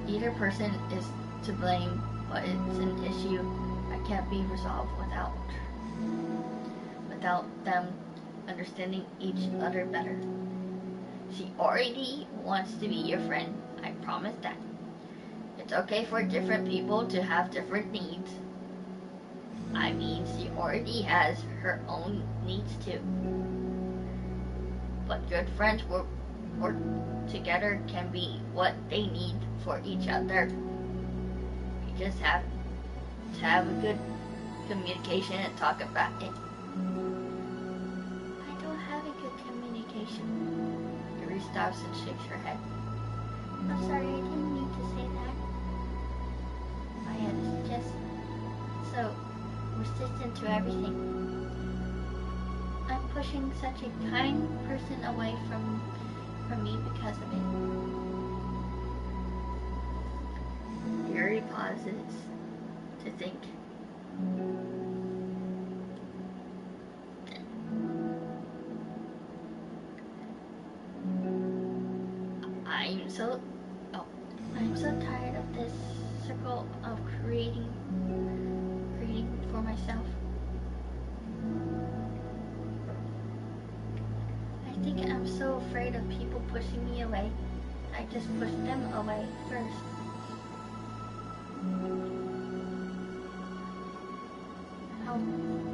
it. Either person is to blame, but it's an issue that can't be resolved without them understanding each other better. She already wants to be your friend. I promise that. It's okay for different people to have different needs. I mean, she already has her own needs too. But good friends work together can be what they need for each other. You just have to have a good communication and talk about it. I don't have a good communication. Yuri stops and shakes her head. I'm sorry, I didn't mean to say that. My head is just so resistant to everything. I'm pushing such a kind person away from me because of it. Yuri pauses to think. I'm so tired of this circle of creating for myself. I think I'm so afraid of people pushing me away. I just push them away first. How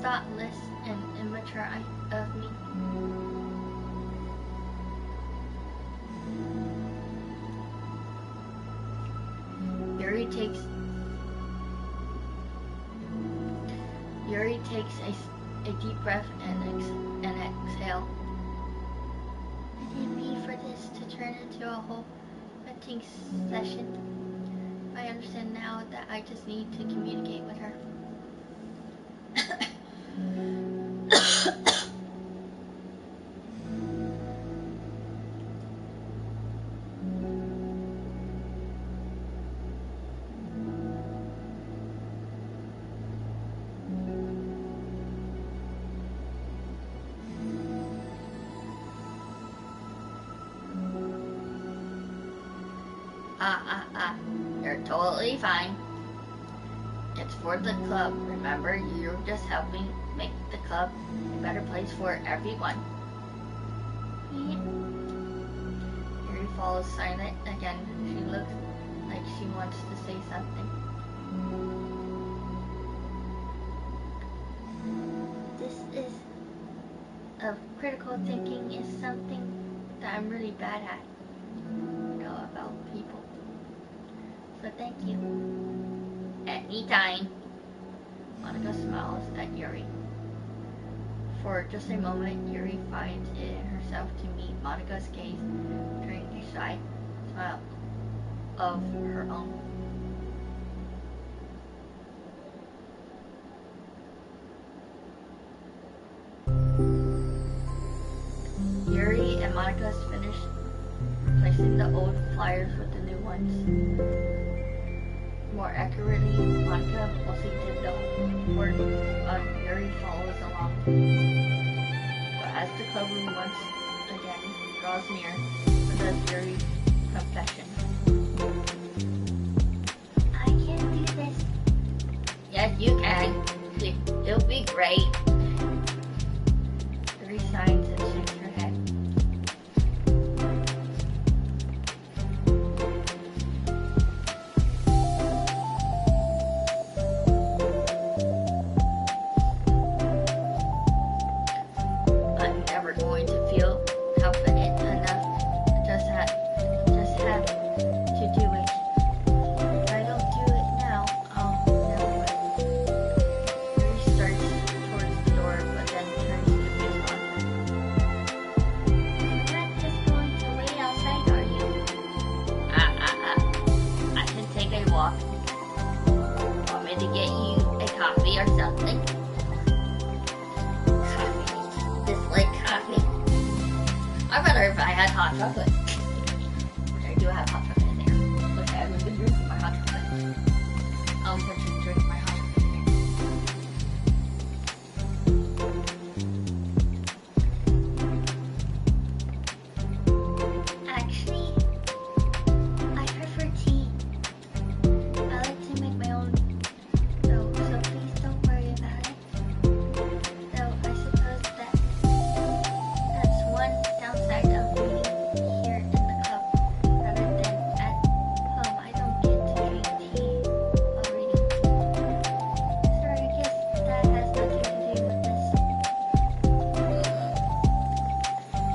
thoughtless and immature of me. Yuri takes a deep breath and exhale. I didn't mean for this to turn into a whole venting session. I understand now that I just need to communicate with her. You're totally fine. It's for the club. Remember, you're just helping make the club a better place for everyone. Yeah. Yuri falls silent again. She looks like she wants to say something. This is critical thinking is something that I'm really bad at. About people. So thank you. Anytime. Monica smiles at Yuri. For just a moment, Yuri finds it in herself to meet Monica's gaze during a shy smile of her own. Yuri and Monica's finished replacing the old flyers with the new ones. More accurately, Monica mostly did the work, Yuri follows along. But as the club room once again draws near, so does Yuri's confession. I can't do this. Yes, you can. It'll be great. Yuri signs and shakes her head.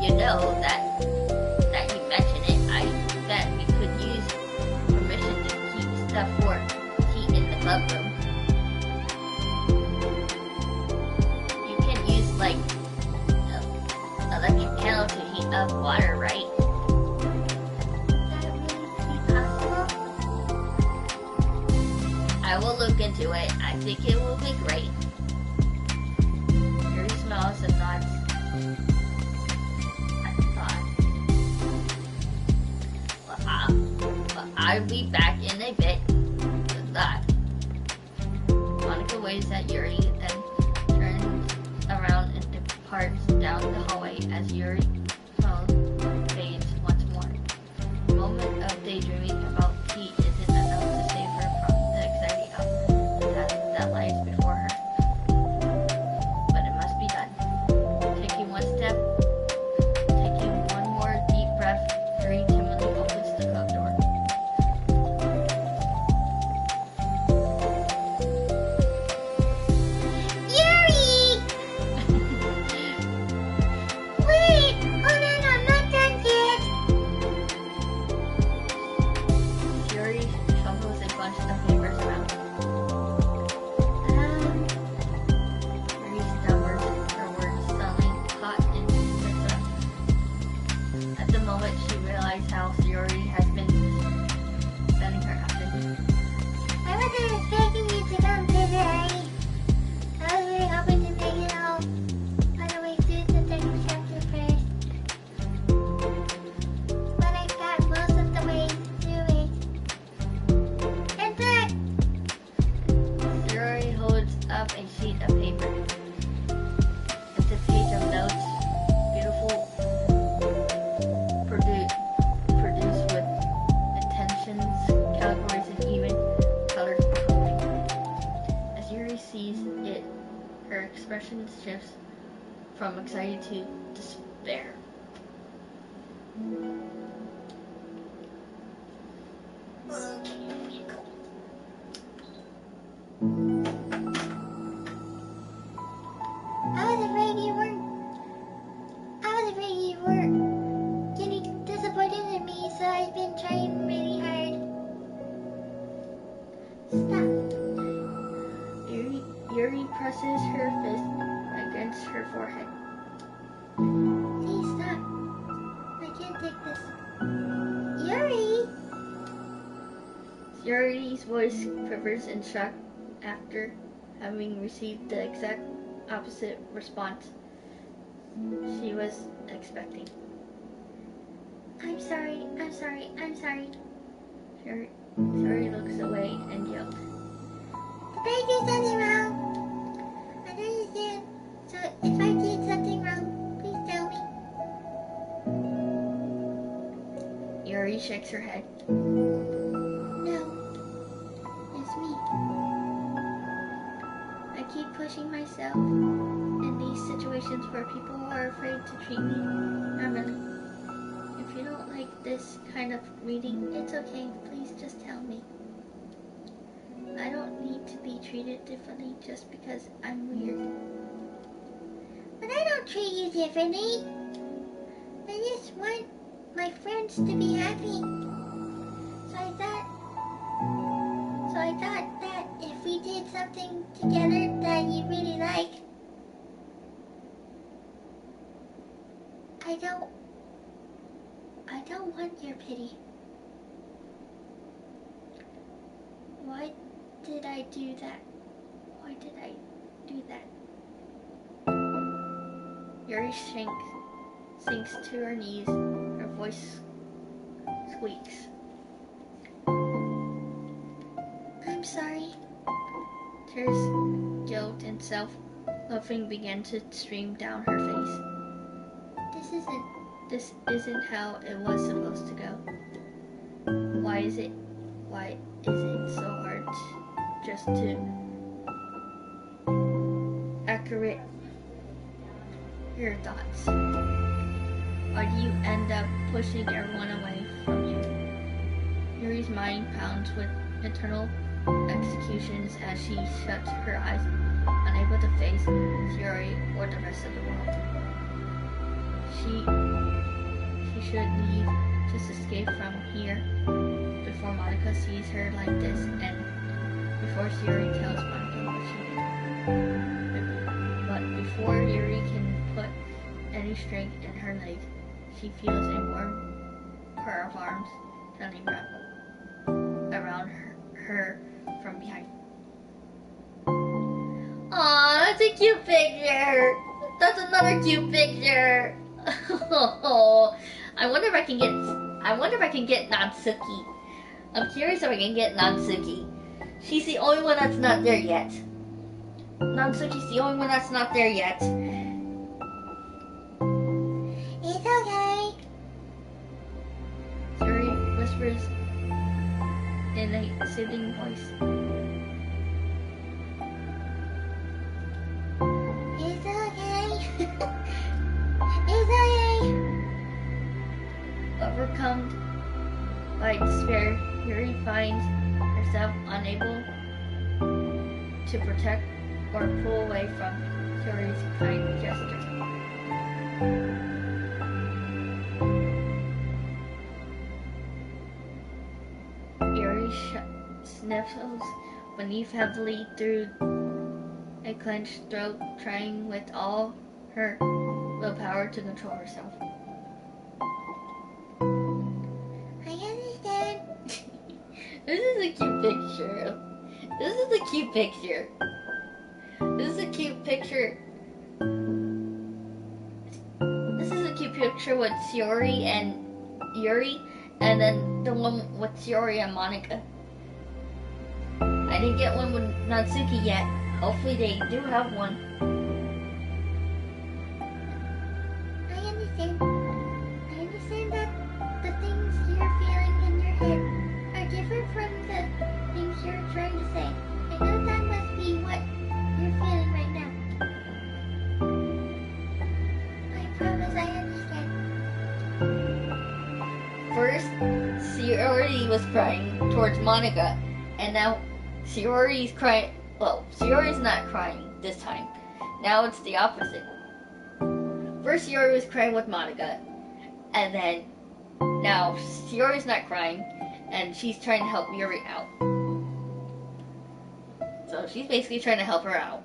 you know that you mentioned it, I bet we could use permission to keep stuff for heat in the club room. You can use like electric kettle to heat up water, right? I will look into it. I think it will be great. Yuri smells and nods. I thought. Well, I'll be back in a bit. With that. Monica waves at Yuri, then turns around and departs down the hallway as Yuri's phone fades once more. A moment of daydreaming about Pete isn't enough to save her from the anxiety that lies before her. But it must be done. Taking one step, taking one more deep breath, Yuri timidly opens the club door. Yuri! Wait! Hold on, I'm not done yet. Yuri shuffles a bunch of papers around. Yuri stammers her words, suddenly caught in her throat. At the moment, she realized how Yuri has been spending her afternoon. I wasn't expecting you to come today. I was really hoping to make it all the way through the second chapter first. But I got most of the way through it. In fact, Yuri holds up a sheet of paper. It's a page of notes, beautiful, produced with intentions, categories, and even colored coding. As Yuri sees it, her expression shifts from anxiety to despair. I was afraid you were getting disappointed in me, so I've been trying really hard. Stop. Yuri presses her fist against her forehead. Please stop. I can't take this. Yuri! Yuri's voice quivers in shock after having received the exact opposite response she was expecting. I'm sorry. Yuri looks away and yelled. Did I do something wrong? I don't understand. So if I did something wrong, please tell me. Yuri shakes her head. No. It's me. I keep pushing myself in these situations where people are afraid to treat me normally. If you don't like this kind of reading, it's okay. Please just tell me. I don't need to be treated differently just because I'm weird. But I don't treat you differently. I just want my friends to be happy. So I thought that if we did something together that you really like, I don't want your pity. Why did I do that? Why did I do that? Yuri sinks to her knees. Her voice squeaks. I'm sorry. Tears, guilt, and self-loathing began to stream down her face. This isn't how it was supposed to go. Why is it so hard just to accurate your thoughts? Why do you end up pushing everyone away from you? Yuri's mind pounds with internal executions as she shuts her eyes, unable to face Yuri or the rest of the world. She should leave, just escape from here before Monica sees her like this and before Yuri tells Monica what she did. But before Yuri can put any strength in her leg, she feels a warm pair of arms suddenly wrap around her from behind. Aw, that's a cute picture. That's another cute picture. I wonder if I can get Natsuki. I'm curious if I can get Natsuki. She's the only one that's not there yet. Natsuki's the only one that's not there yet. It's okay. Yuri whispers in a soothing voice. It's okay. It's okay. Overcome by despair, Yuri finds herself unable to protect or pull away from Yuri's kind gesture. Yuri sniffles beneath heavily through a clenched throat, trying with all her willpower to control herself. I understand. This is a cute picture. This is a cute picture. This is a cute picture. This is a cute picture with Shiori and Yuri, and then the one with Shiori and Monica. I didn't get one with Natsuki yet. Hopefully they do have one. I understand. I understand that the things you're feeling in your head are different from the things you're trying to say. I know that must be what you're feeling right now. I promise I understand. First, Shiori was crying towards Monica, and now Shiori's crying. Well, Shiori's not crying this time. Now it's the opposite. First, Shiori was crying with Monica, and then now Shiori's not crying, and she's trying to help Yuri out. So she's basically trying to help her out.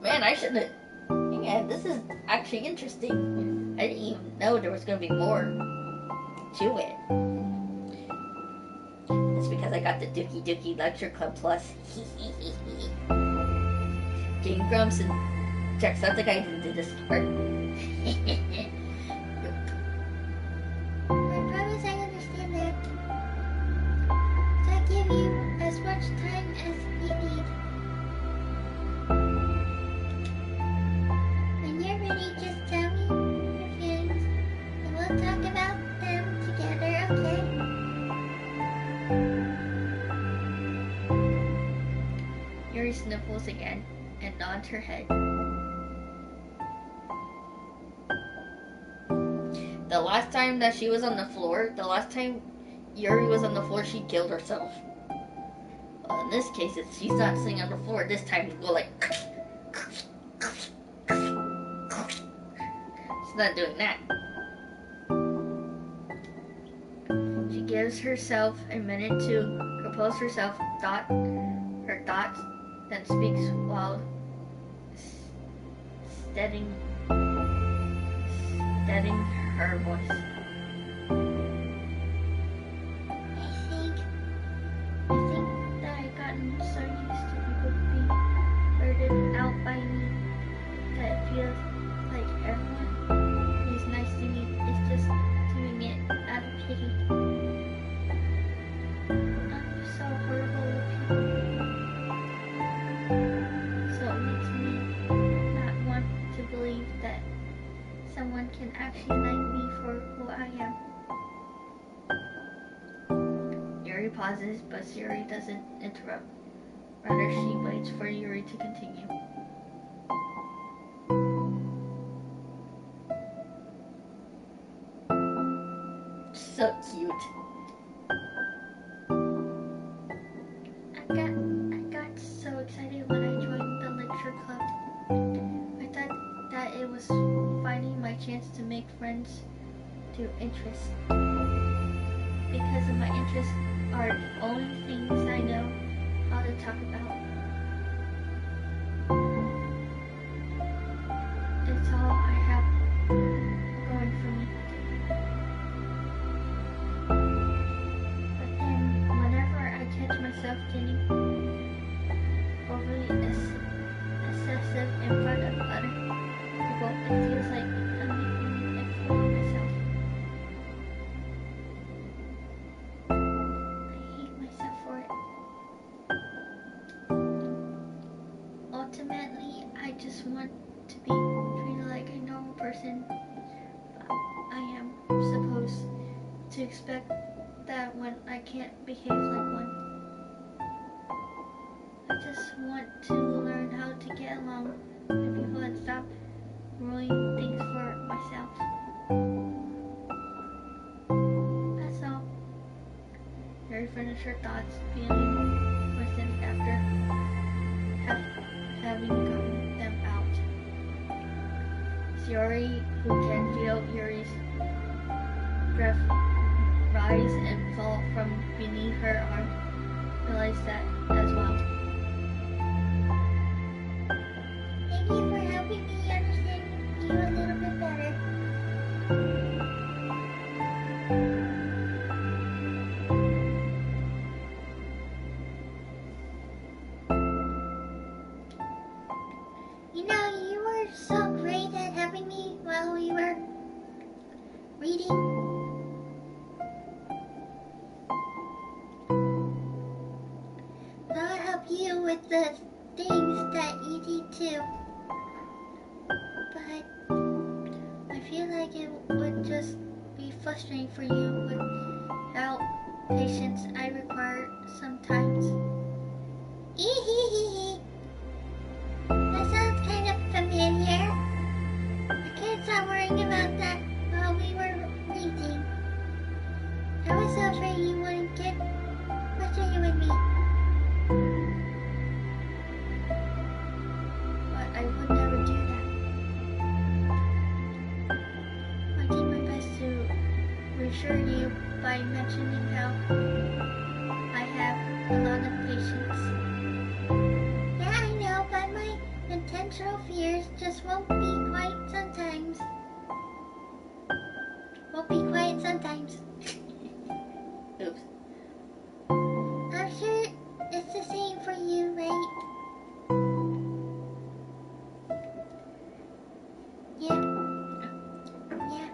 Man, I shouldn't have. Yeah, this is actually interesting. I didn't even know there was going to be more to it. It's because I got the Doki Doki Lecture Club Plus. Game Grumps and Jacksepticeye did this part. I promise I understand that. So I give you as much time as you need. When you're ready, just tell me your feelings, and we'll talk about them together, okay? Yuri sniffles again and nods her head. The last time that she was on the floor, the last time Yuri was on the floor, she killed herself. Well, in this case, she's not sitting on the floor. This time, you go like. She's not doing that. She gives herself a minute to compose herself, her thoughts, then speaks while steadying her voice. I think that I've gotten so used to people being burdened out by me that it feels like everyone who's nice to me is just doing it out of pity. I'm so horrible with people. So it makes me not want to believe that someone can actually like me for who I am. Yuri pauses, but Yuri doesn't interrupt. Rather, she waits for Yuri to continue. So cute. I got so excited when I joined the lecture club. I thought that it was finding my chance to make friends through interests. Because of my interests are the only things I know how to talk about. It's all I have going for me. But then, whenever I catch myself getting overly excessive in front of other people, it feels like I'm making a fool of myself. I hate myself for it. Ultimately, I just want to be treated like a normal person. I am supposed to expect that when I can't behave like one. I just want to learn how to get along with people and stop ruining things for myself. That's all. Mary finished her thoughts, feeling pathetic after having gotten them out. Yuri, who can feel Yuri's breath rise and fall from beneath her arm, realized that as well. Thank you for helping me understand you a little bit better. You know, you were so great at helping me while we were reading. I'll help you with the things that you need too. But I feel like it would just be frustrating for you without patience I require sometimes. Ehehehe. That sounds kind of familiar. I can't stop worrying about that while we were reading. I was so afraid you wouldn't get frustrated with me. But I would never do that. I did my best to reassure you by mentioning how I have a lot of patience. Yeah, I know, but my intentional fears just won't be quiet sometimes. Won't be quiet sometimes. Oops. I'm sure it's the same for you, right? Yeah. Yeah.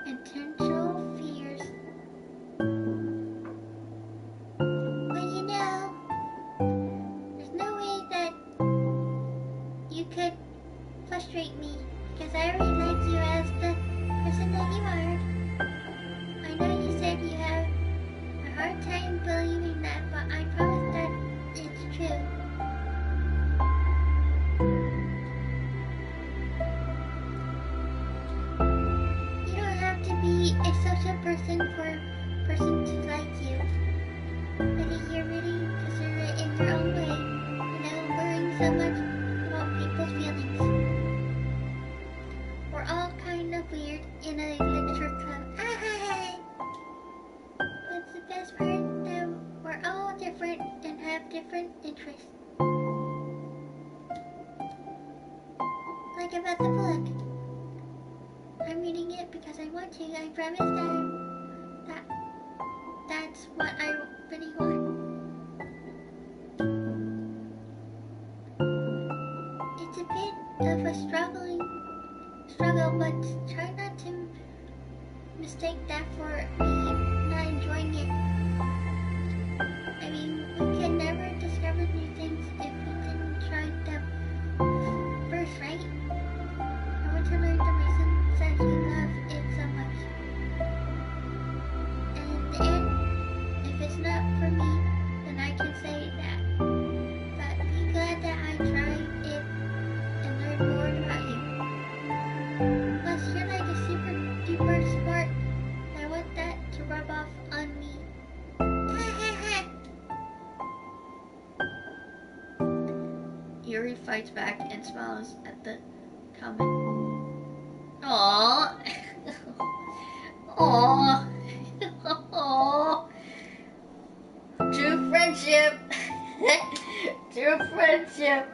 Intentional fears. But you know, there's no way that you could frustrate me because I already like you as the person that you are. I know you said you have a hard time believing that, but I promise that it's true. You don't have to be a social person for a person to like you. I think you're really considerate in your own way, without worrying so much about people's feelings. We're all kind of weird in a lecture club. What's the best part? That we're all different and have different interests. Like about the book. I'm reading it because I want to. I promise that's what I really want. It's a bit of a struggle, but try not to mistake that for me not enjoying it. I mean, we can never discover new things if we didn't try them first, right? I want to learn the reasons that you love it so much. And in the end, if it's not for me, then I can say that. But be glad that I tried it and learned more about you. Plus, you're like a super duper smart. I want that to rub off on me. Yuri fights back and smiles at the comment. Aww. Aww. Aww. True friendship. True friendship.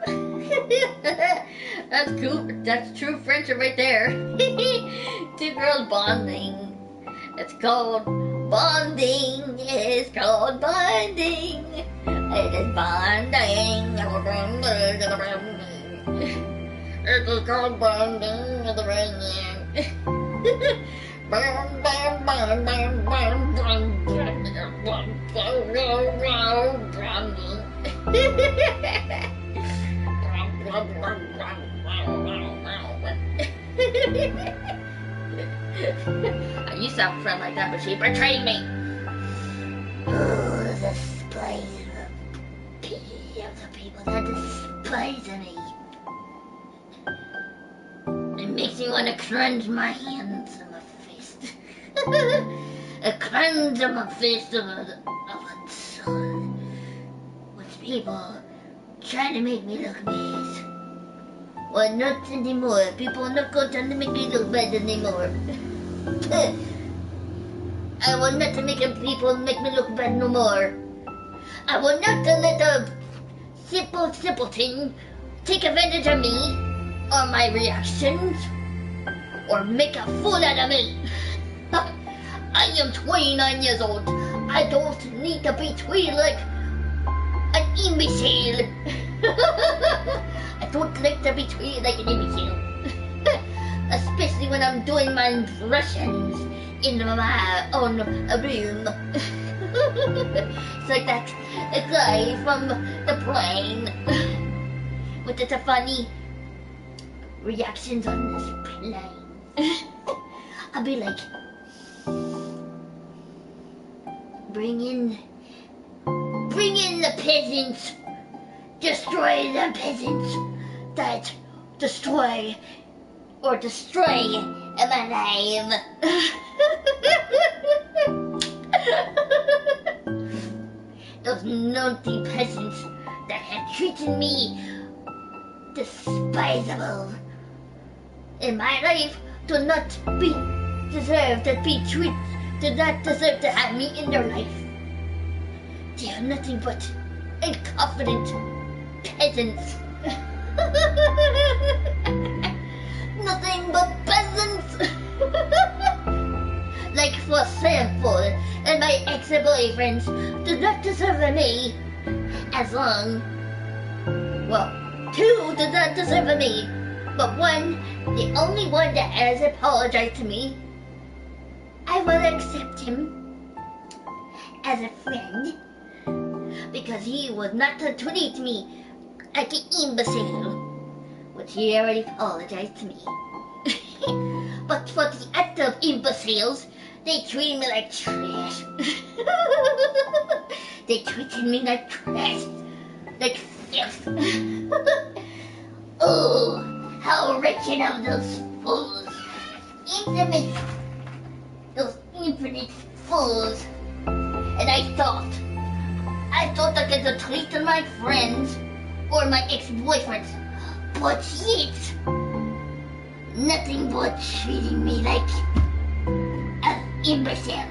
That's cool. That's true friendship right there. Two girls bonding. It's called bonding. It's called bonding. It is bonding. It is called bonding. Bam, bam, bam, bam, bam, bam, I used to have a friend like that, but she betrayed me. Oh, the displays of the people that despise me. It makes me want to clench my hands and my fist. A cleanse of my fist of a son. With people trying to make me look bad. Well, not anymore. People are not going to make me look bad anymore. I will not make people make me look bad no more. I will not let a simpleton take advantage of me or my reactions or make a fool out of me. I am 29 years old. I don't need to be treated like an imbecile. I don't like to be treated like an imbecile. Especially when I'm doing my impressions in my own room. It's like that guy from the plane with the funny reactions on this plane. I'll be like, bring in the peasants, destroy the peasants that destroy my name. Those naughty peasants that have treated me despisable in my life do not deserve to have me in their life. They are nothing but incompetent peasants. Nothing but peasants. Like for example, and my ex-boyfriends do not deserve me as long. Well, two do not deserve me, but one, the only one that has apologized to me, I will accept him as a friend because he was not to treat me like an imbecile, which he already apologized to me. But for the other imbeciles, they treated me like trash. They treated me like trash, like filth. Oh, how wretched of those fools! Those infinite fools. And I thought I could treat my friends or my ex-boyfriends, but yet nothing but treating me like an imbecile.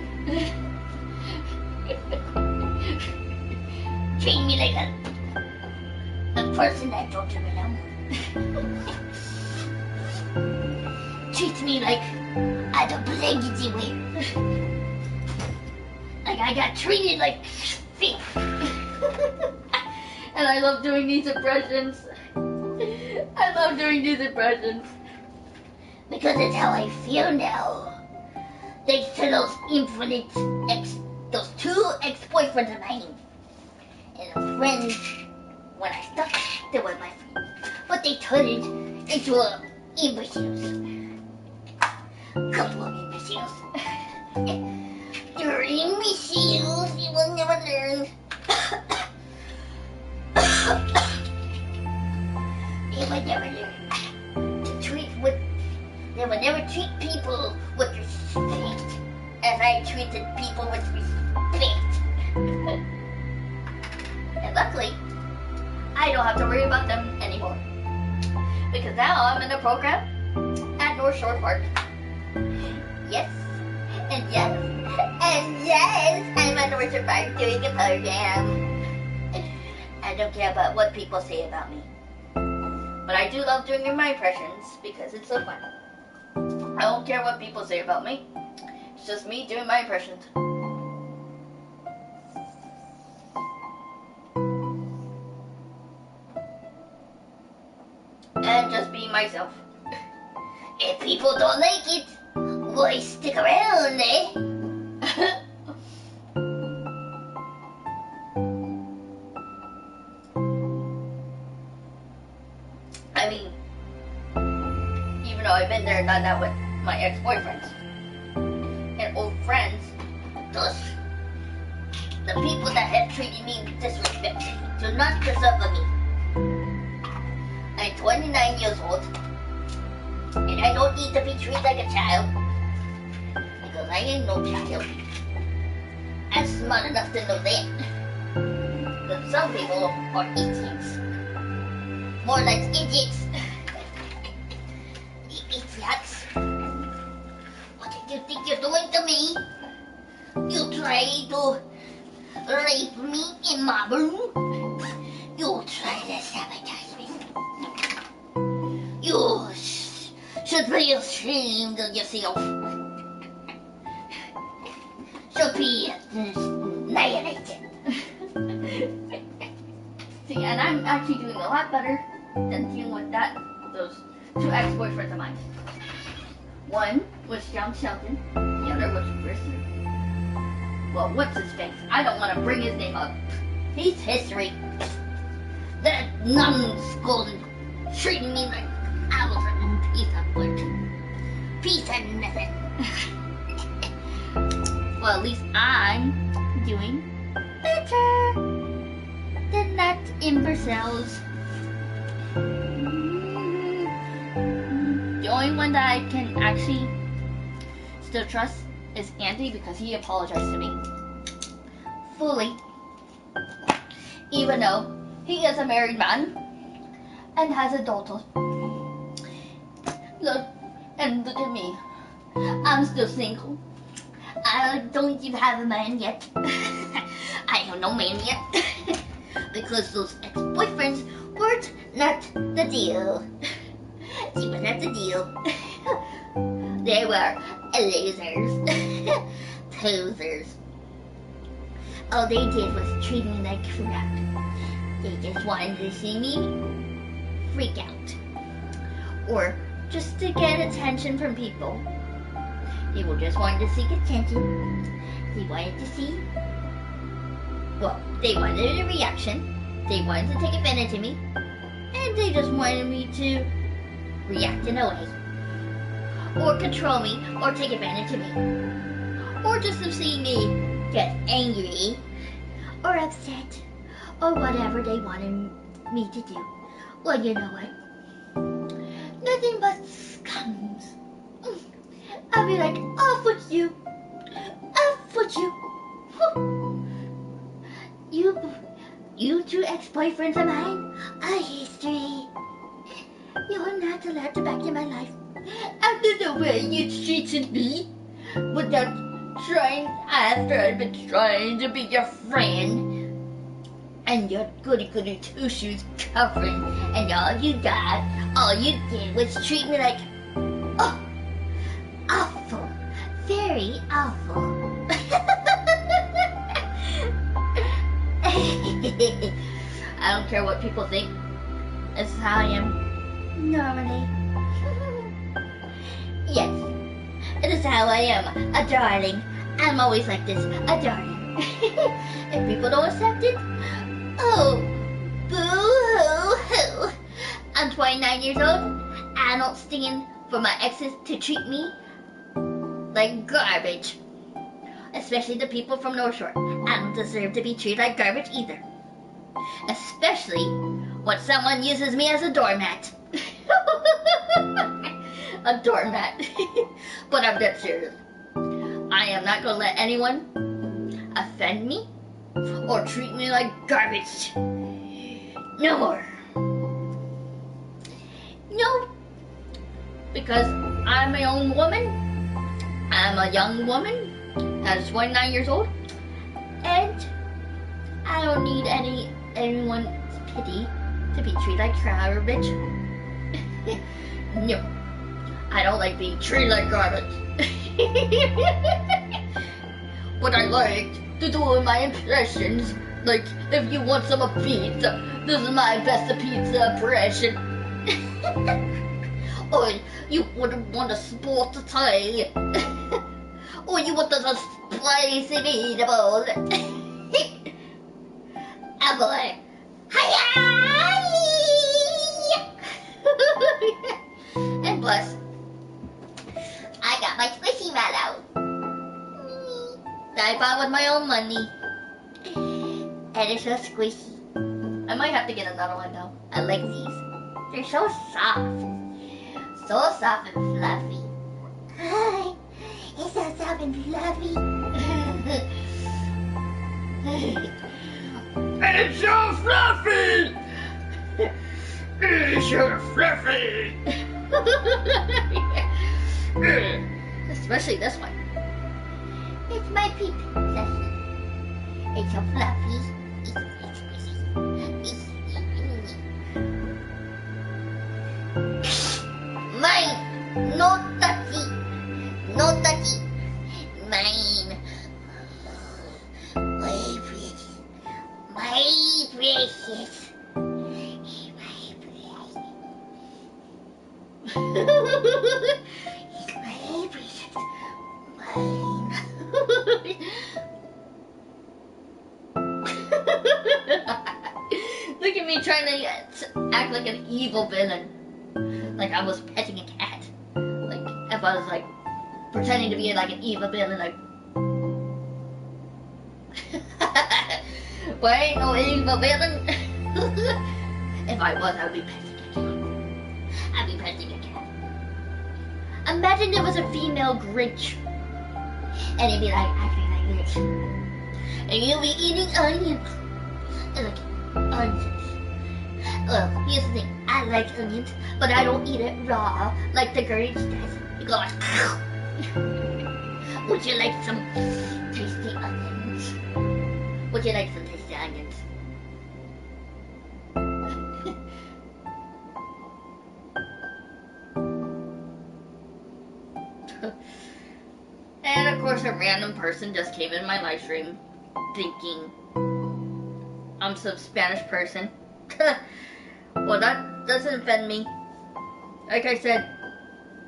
Treat me like a person that don't belong. Treat me like I don't belong anywhere. Like I got treated like shit. And I love doing these impressions. I love doing these impressions. Because it's how I feel now. Thanks to those those two ex-boyfriends of mine. And a friend, when I thought they were my friends. But they turned into imbeciles. Couple of imbeciles. You're imbeciles, you will never learn. They would never learn they would never treat people with respect as I treated people with respect. And luckily, I don't have to worry about them anymore. Because now I'm in a program at North Shore Park. Yes, and yes, and yes, I'm at North Shore Park doing a program. I don't care about what people say about me. But I do love doing my impressions because it's so fun. I don't care what people say about me. It's just me doing my impressions. And just being myself. If people don't like it, why stick around, eh? I mean, even though I've been there and done that with my ex-boyfriends and old friends, those the people that have treated me with disrespect do not deserve me. I'm 29 years old, and I don't need to be treated like a child, because I ain't no child. I'm smart enough to know that. But some people are idiots. More like idiots. Idiots. What did you think you're doing to me? You try to rape me in my room? You try to sabotage me? You should be ashamed of yourself. Should be annihilated. See, and I'm actually doing a lot better than dealing with those two ex-boyfriends of mine. One was John Shelton, the other was Bristol. Well, what's his face? I don't want to bring his name up. He's history. That numbskull treating me like I was a piece of wood. Piece of nothing. Well, at least I'm doing better than that imbeciles. The only one that I can actually still trust is Andy, because he apologized to me fully, even though he is a married man and has a daughter. Look at me. I'm still single. I don't even have a man yet. I have no man yet. Because those ex-boyfriends weren't not the deal. They were not the deal. They were losers. Posers. All they did was treat me like crap. They just wanted to see me freak out. Or just to get attention from people. They were just wanting to seek attention. They wanted to see, well, they wanted a reaction. They wanted to take advantage of me. And they just wanted me to react in a way. Or control me, or take advantage of me. Or just to see me get angry, or upset, or whatever they wanted me to do. Well, you know what? Nothing but scums. I'll be like, off with you. Off with you. You two ex-boyfriends of mine are history. You're not allowed to back in my life. After the way you treated me, without after I've been trying to be your friend, and your goody two-shoes covering, and all you did was treat me like, oh, awful, very awful. I don't care what people think. This is how I am normally. Yes, it is how I am, a darling. I'm always like this, a darling. If people don't accept it, oh, boo-hoo-hoo. I'm 29 years old. I don't stand for my exes to treat me like garbage. Especially the people from North Shore. I don't deserve to be treated like garbage either. Especially when someone uses me as a doormat. A doormat. But I'm dead serious. I am not going to let anyone offend me or treat me like garbage. No more. No. Because I'm my own woman. I'm a young woman. That's 29 years old. And I don't need anyone's pity to be treated like garbage. No. I don't like being treated like garbage. But I like to do my impressions. Like, if you want some of pizza, this is my best pizza impression. Or you would want a sport tie. Or you want the spicy meatballs. I'm like, hi. And plus, I got my squishy that I bought with my own money. And it's so squishy. I might have to get another one though. I like these. They're so soft. So soft and fluffy. Hi. It's so soft and fluffy. It's so fluffy! It's so fluffy! Especially this one. It's my pee session. It's so fluffy. Mine! No touchy! No touchy! Mine! My precious! My precious! My precious! My precious! Mine! Look at me trying to act like an evil villain. Like I was petting a cat. Like if I was like pretending to be like an evil villain, like but I ain't no evil villain. If I was, I'd be petting a cat. I'd be petting a cat. Imagine there was a female Grinch. And it'd be like acting like this. And you'll be eating onions. And like onions. Well, here's the thing. I like onions, but I don't eat it raw like the Grinch does. You go like, would you like some tasty onions? Would you like some tasty onions? And of course, a random person just came in my live stream thinking I'm some Spanish person. Well, that doesn't offend me. Like I said,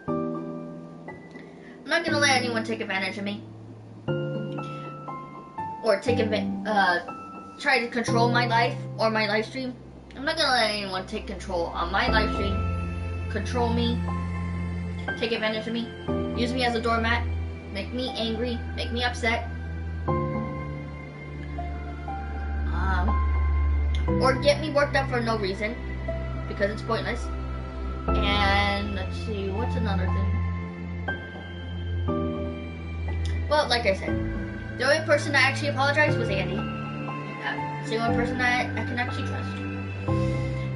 I'm not gonna let anyone take advantage of me or try to control my life or my live stream. I'm not gonna let anyone take control on my live stream, control me, take advantage of me, use me as a doormat, make me angry, make me upset, or get me worked up for no reason, because it's pointless. And let's see, what's another thing? Well, like I said, the only person that actually apologized was Andy. That's the only person that I can actually trust.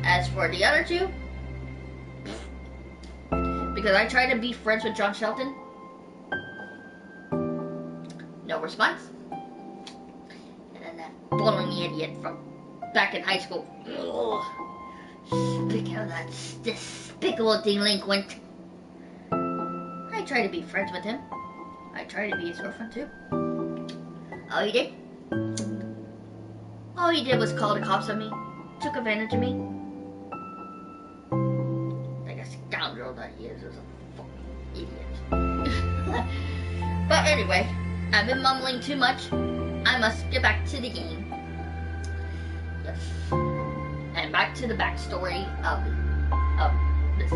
As for the other two, because I tried to be friends with John Shelton, no response. And then that blowing idiot from back in high school. Ugh. Speaking of that despicable delinquent, I tried to be friends with him. I tried to be his girlfriend too. All he did? All he did was call the cops on me. Took advantage of me. Like a scoundrel that he is a fucking idiot. But anyway, I've been mumbling too much. I must get back to the game. Yes. And back to the backstory of this.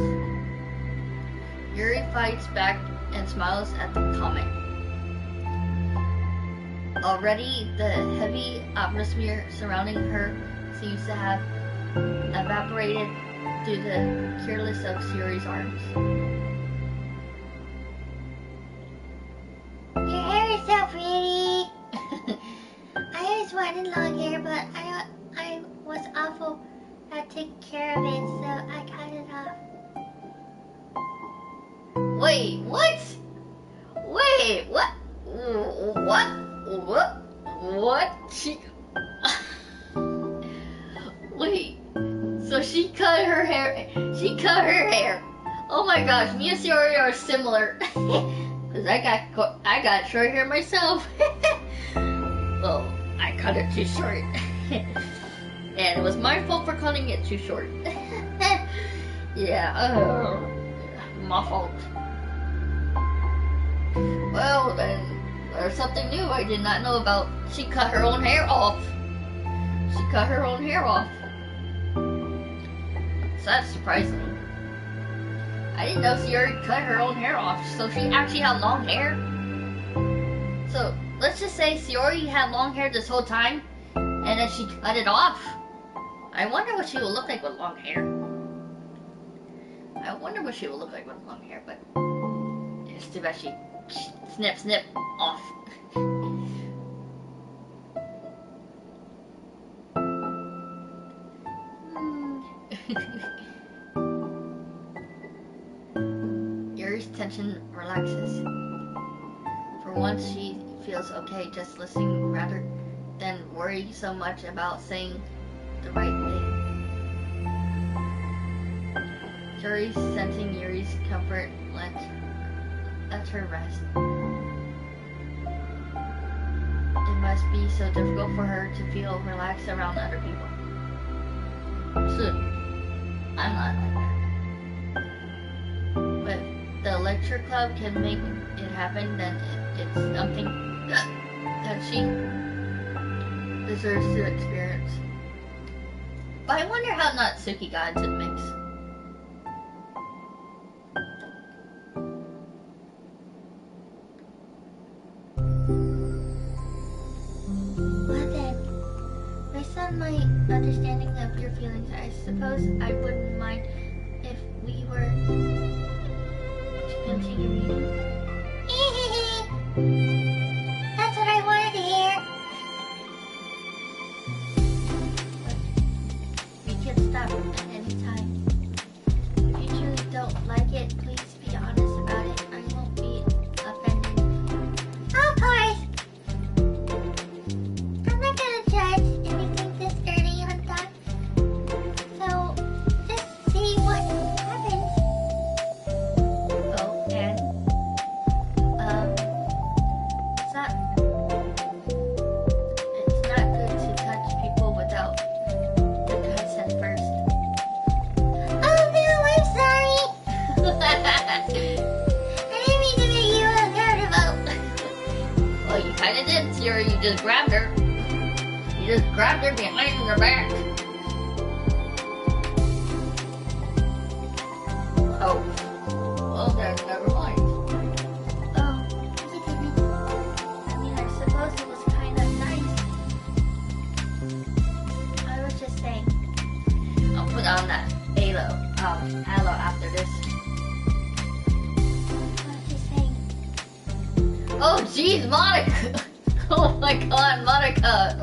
Yuri fights back and smiles at the comment. Already, the heavy atmosphere surrounding her seems to have evaporated through the careless of Yuri's arms. Your hair is so pretty. I always wanted long hair, but I was awful at taking care of it, so I cut it off. Wait, what? Wait, what? What? Wait, so she cut her hair. She cut her hair. Oh my gosh, me and Sayori are similar. Cause I got short hair myself. Well, I cut it too short. And it was my fault for cutting it too short. Yeah, my fault. Well, then, there's something new I did not know about. She cut her own hair off. She cut her own hair off. So that's surprising. I didn't know she already cut her own hair off. So she actually had long hair. So, let's just say Sayori had long hair this whole time, and then she cut it off. I wonder what she would look like with long hair. I wonder what she would look like with long hair, but it's too bad she snip off. Yuri's tension relaxes. For once, she feels okay just listening rather than worry so much about saying the right thing. Yuri, sensing Yuri's comfort, lets her rest. It must be so difficult for her to feel relaxed around other people. So, I'm not like that. But if the lecture club can make it happen, then it's something that she deserves to experience. But I wonder how Natsuki got into the mix. Well then, based on my understanding of your feelings, I suppose I wouldn't mind if we were to continue reading. That's what I wanted to hear. But we can stop at any time. If you truly don't like it, please be honest about it. I won't be offended. Of course. I'm not gonna judge anything this early on time. So, just see what happens. Oh, and it's not good to touch people without the consent first. Oh no, I'm sorry. I didn't mean to make you uncomfortable. Well, you kinda did, Sierra. You just grabbed her. You just grabbed her behind her back. Oh. Well, then, never mind. Oh, you didn't. I mean, I suppose it was kind of nice. I was just saying. I'll put on that halo after this. I was just saying. Oh, jeez, Monica! Oh my god, Monica!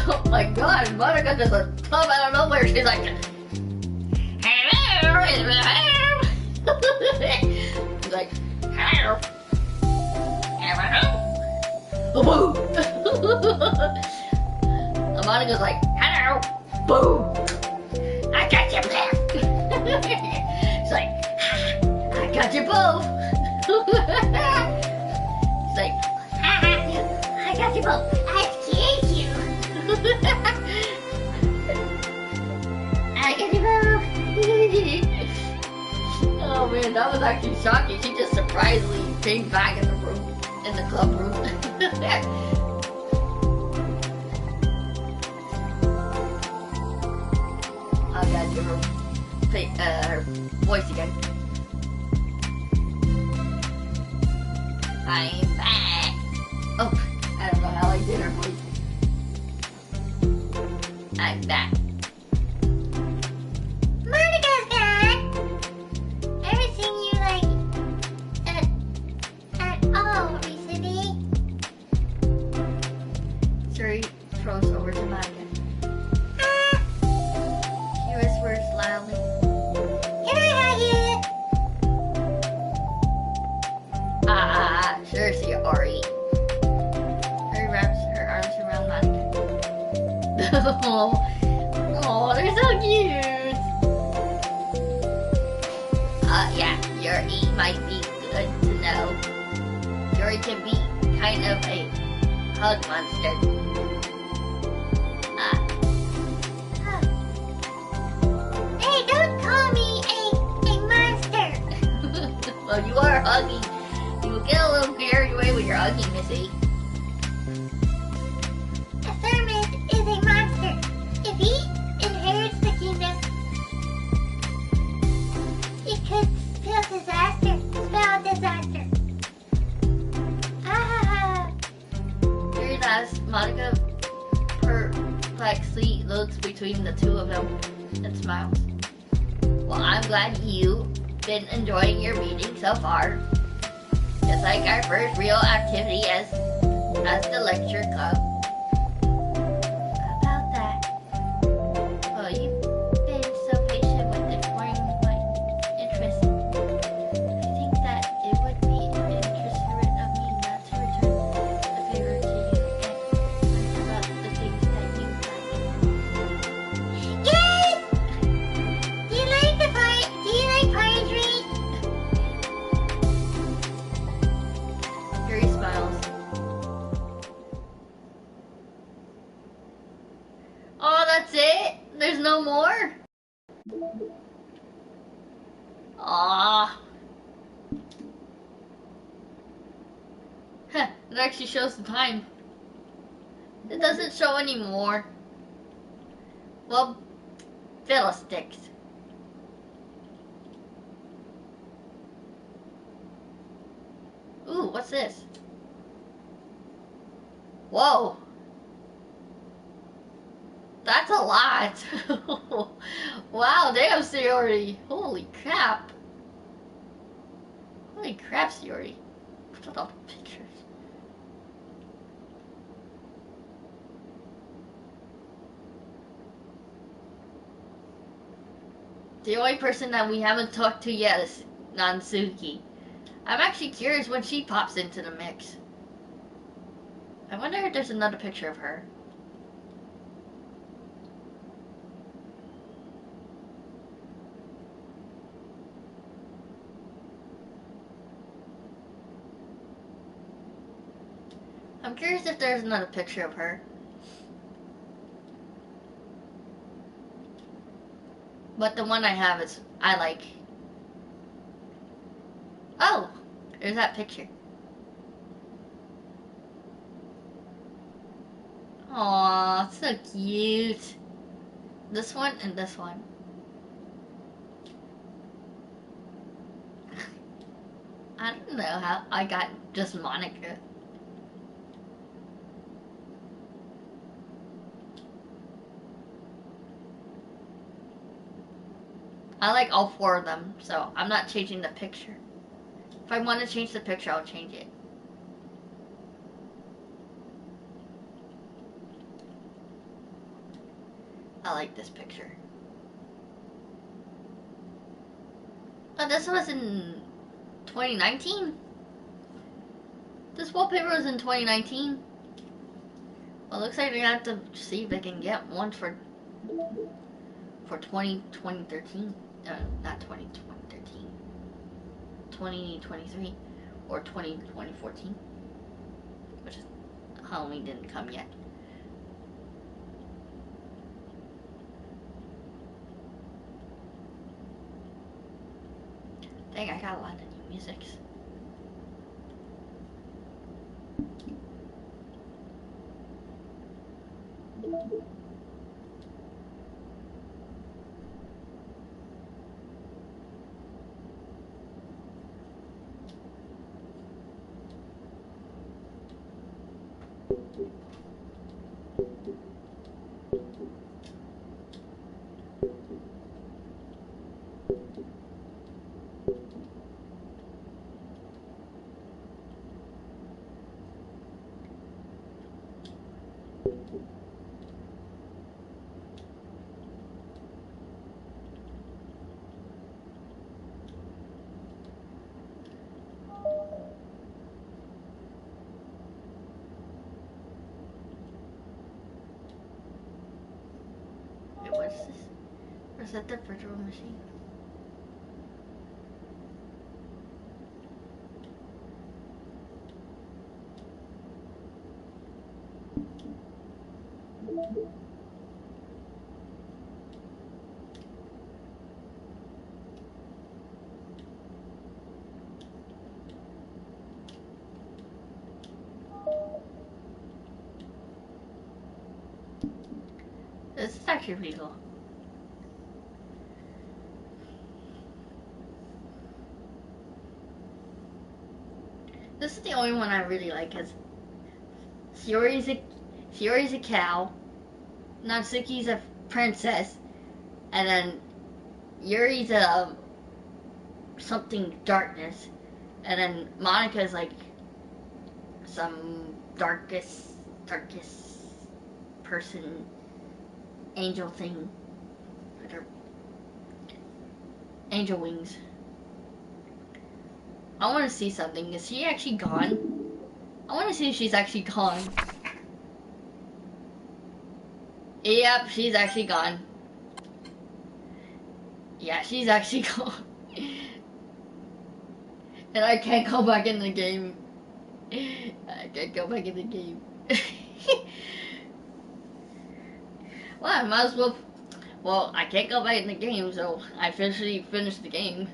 Oh my god, Monica just come out of nowhere. She's like, hello, hello. She's like, hello. Hello. Boom. And Monica's like, hello. Boom. I got you back. She's like, I got you both. She's like, I got you both. I scared you. I got you both. Oh man, that was actually shocking. She just surprisingly came back in the room, in the club room. I gotta give her voice again. I'm back. Oh, I don't know how I did her voice. I'm back. Monica's back. I haven't seen you at all recently. Suri throws over to Monica. She whispers loudly. Can I hug you? cute. Yeah, Yuri might be good to know. Yuri can be kind of a hug monster. Hey, don't call me a monster. Well, you are hugging. You get a little carried away with your hugging, Missy. A Thermid is a monster. If he inherits the kingdom, it could spell disaster. Spell disaster. Ah. Here's as Monica perplexly looks between the two of them and smiles. Well, I'm glad you've been enjoying your meeting so far. Just like our first real activity as the lecture club. About that. Well, you've been so patient with exploring my interest. I think that it would be inconsiderate of me not to return the favor to you and learn about the things that you like. Yes! Do you like poetry? Yuri smiles. Oh, that's it? There's no more? Aww. Heh, it actually shows the time. It doesn't show anymore. Well, fiddlesticks. Ooh, what's this? Whoa. That's a lot. Wow, damn, Sayori. Holy crap. Holy crap, Sayori. Put up pictures. The only person that we haven't talked to yet is Nansuki. I'm actually curious when she pops into the mix. I wonder if there's another picture of her. I'm curious if there's another picture of her. But the one I have is, I like. Oh, there's that picture. Aw, so cute. This one and this one. I don't know how I got just Monica. I like all four of them, so I'm not changing the picture. If I want to change the picture, I'll change it. I like this picture. Oh, this was in 2019? This wallpaper was in 2019. Well, it looks like they're gonna have to see if they can get one for 2013. Not 2013. 2023 or 2014, which is Halloween didn't come yet. Dang, I got a lot of new musics. Is that the virtual machine? This is actually pretty cool. This is the only one I really like because Shiori's a cow, Natsuki's a princess, and then Yuri's a something darkness, and then Monica's like some darkest person, angel thing, with her angel wings. I want to see something. Is she actually gone? I want to see if she's actually gone. Yep, she's actually gone. Yeah, she's actually gone. And I can't go back in the game. I can't go back in the game. Well, I might as well. Well, I can't go back in the game, so I officially finished the game.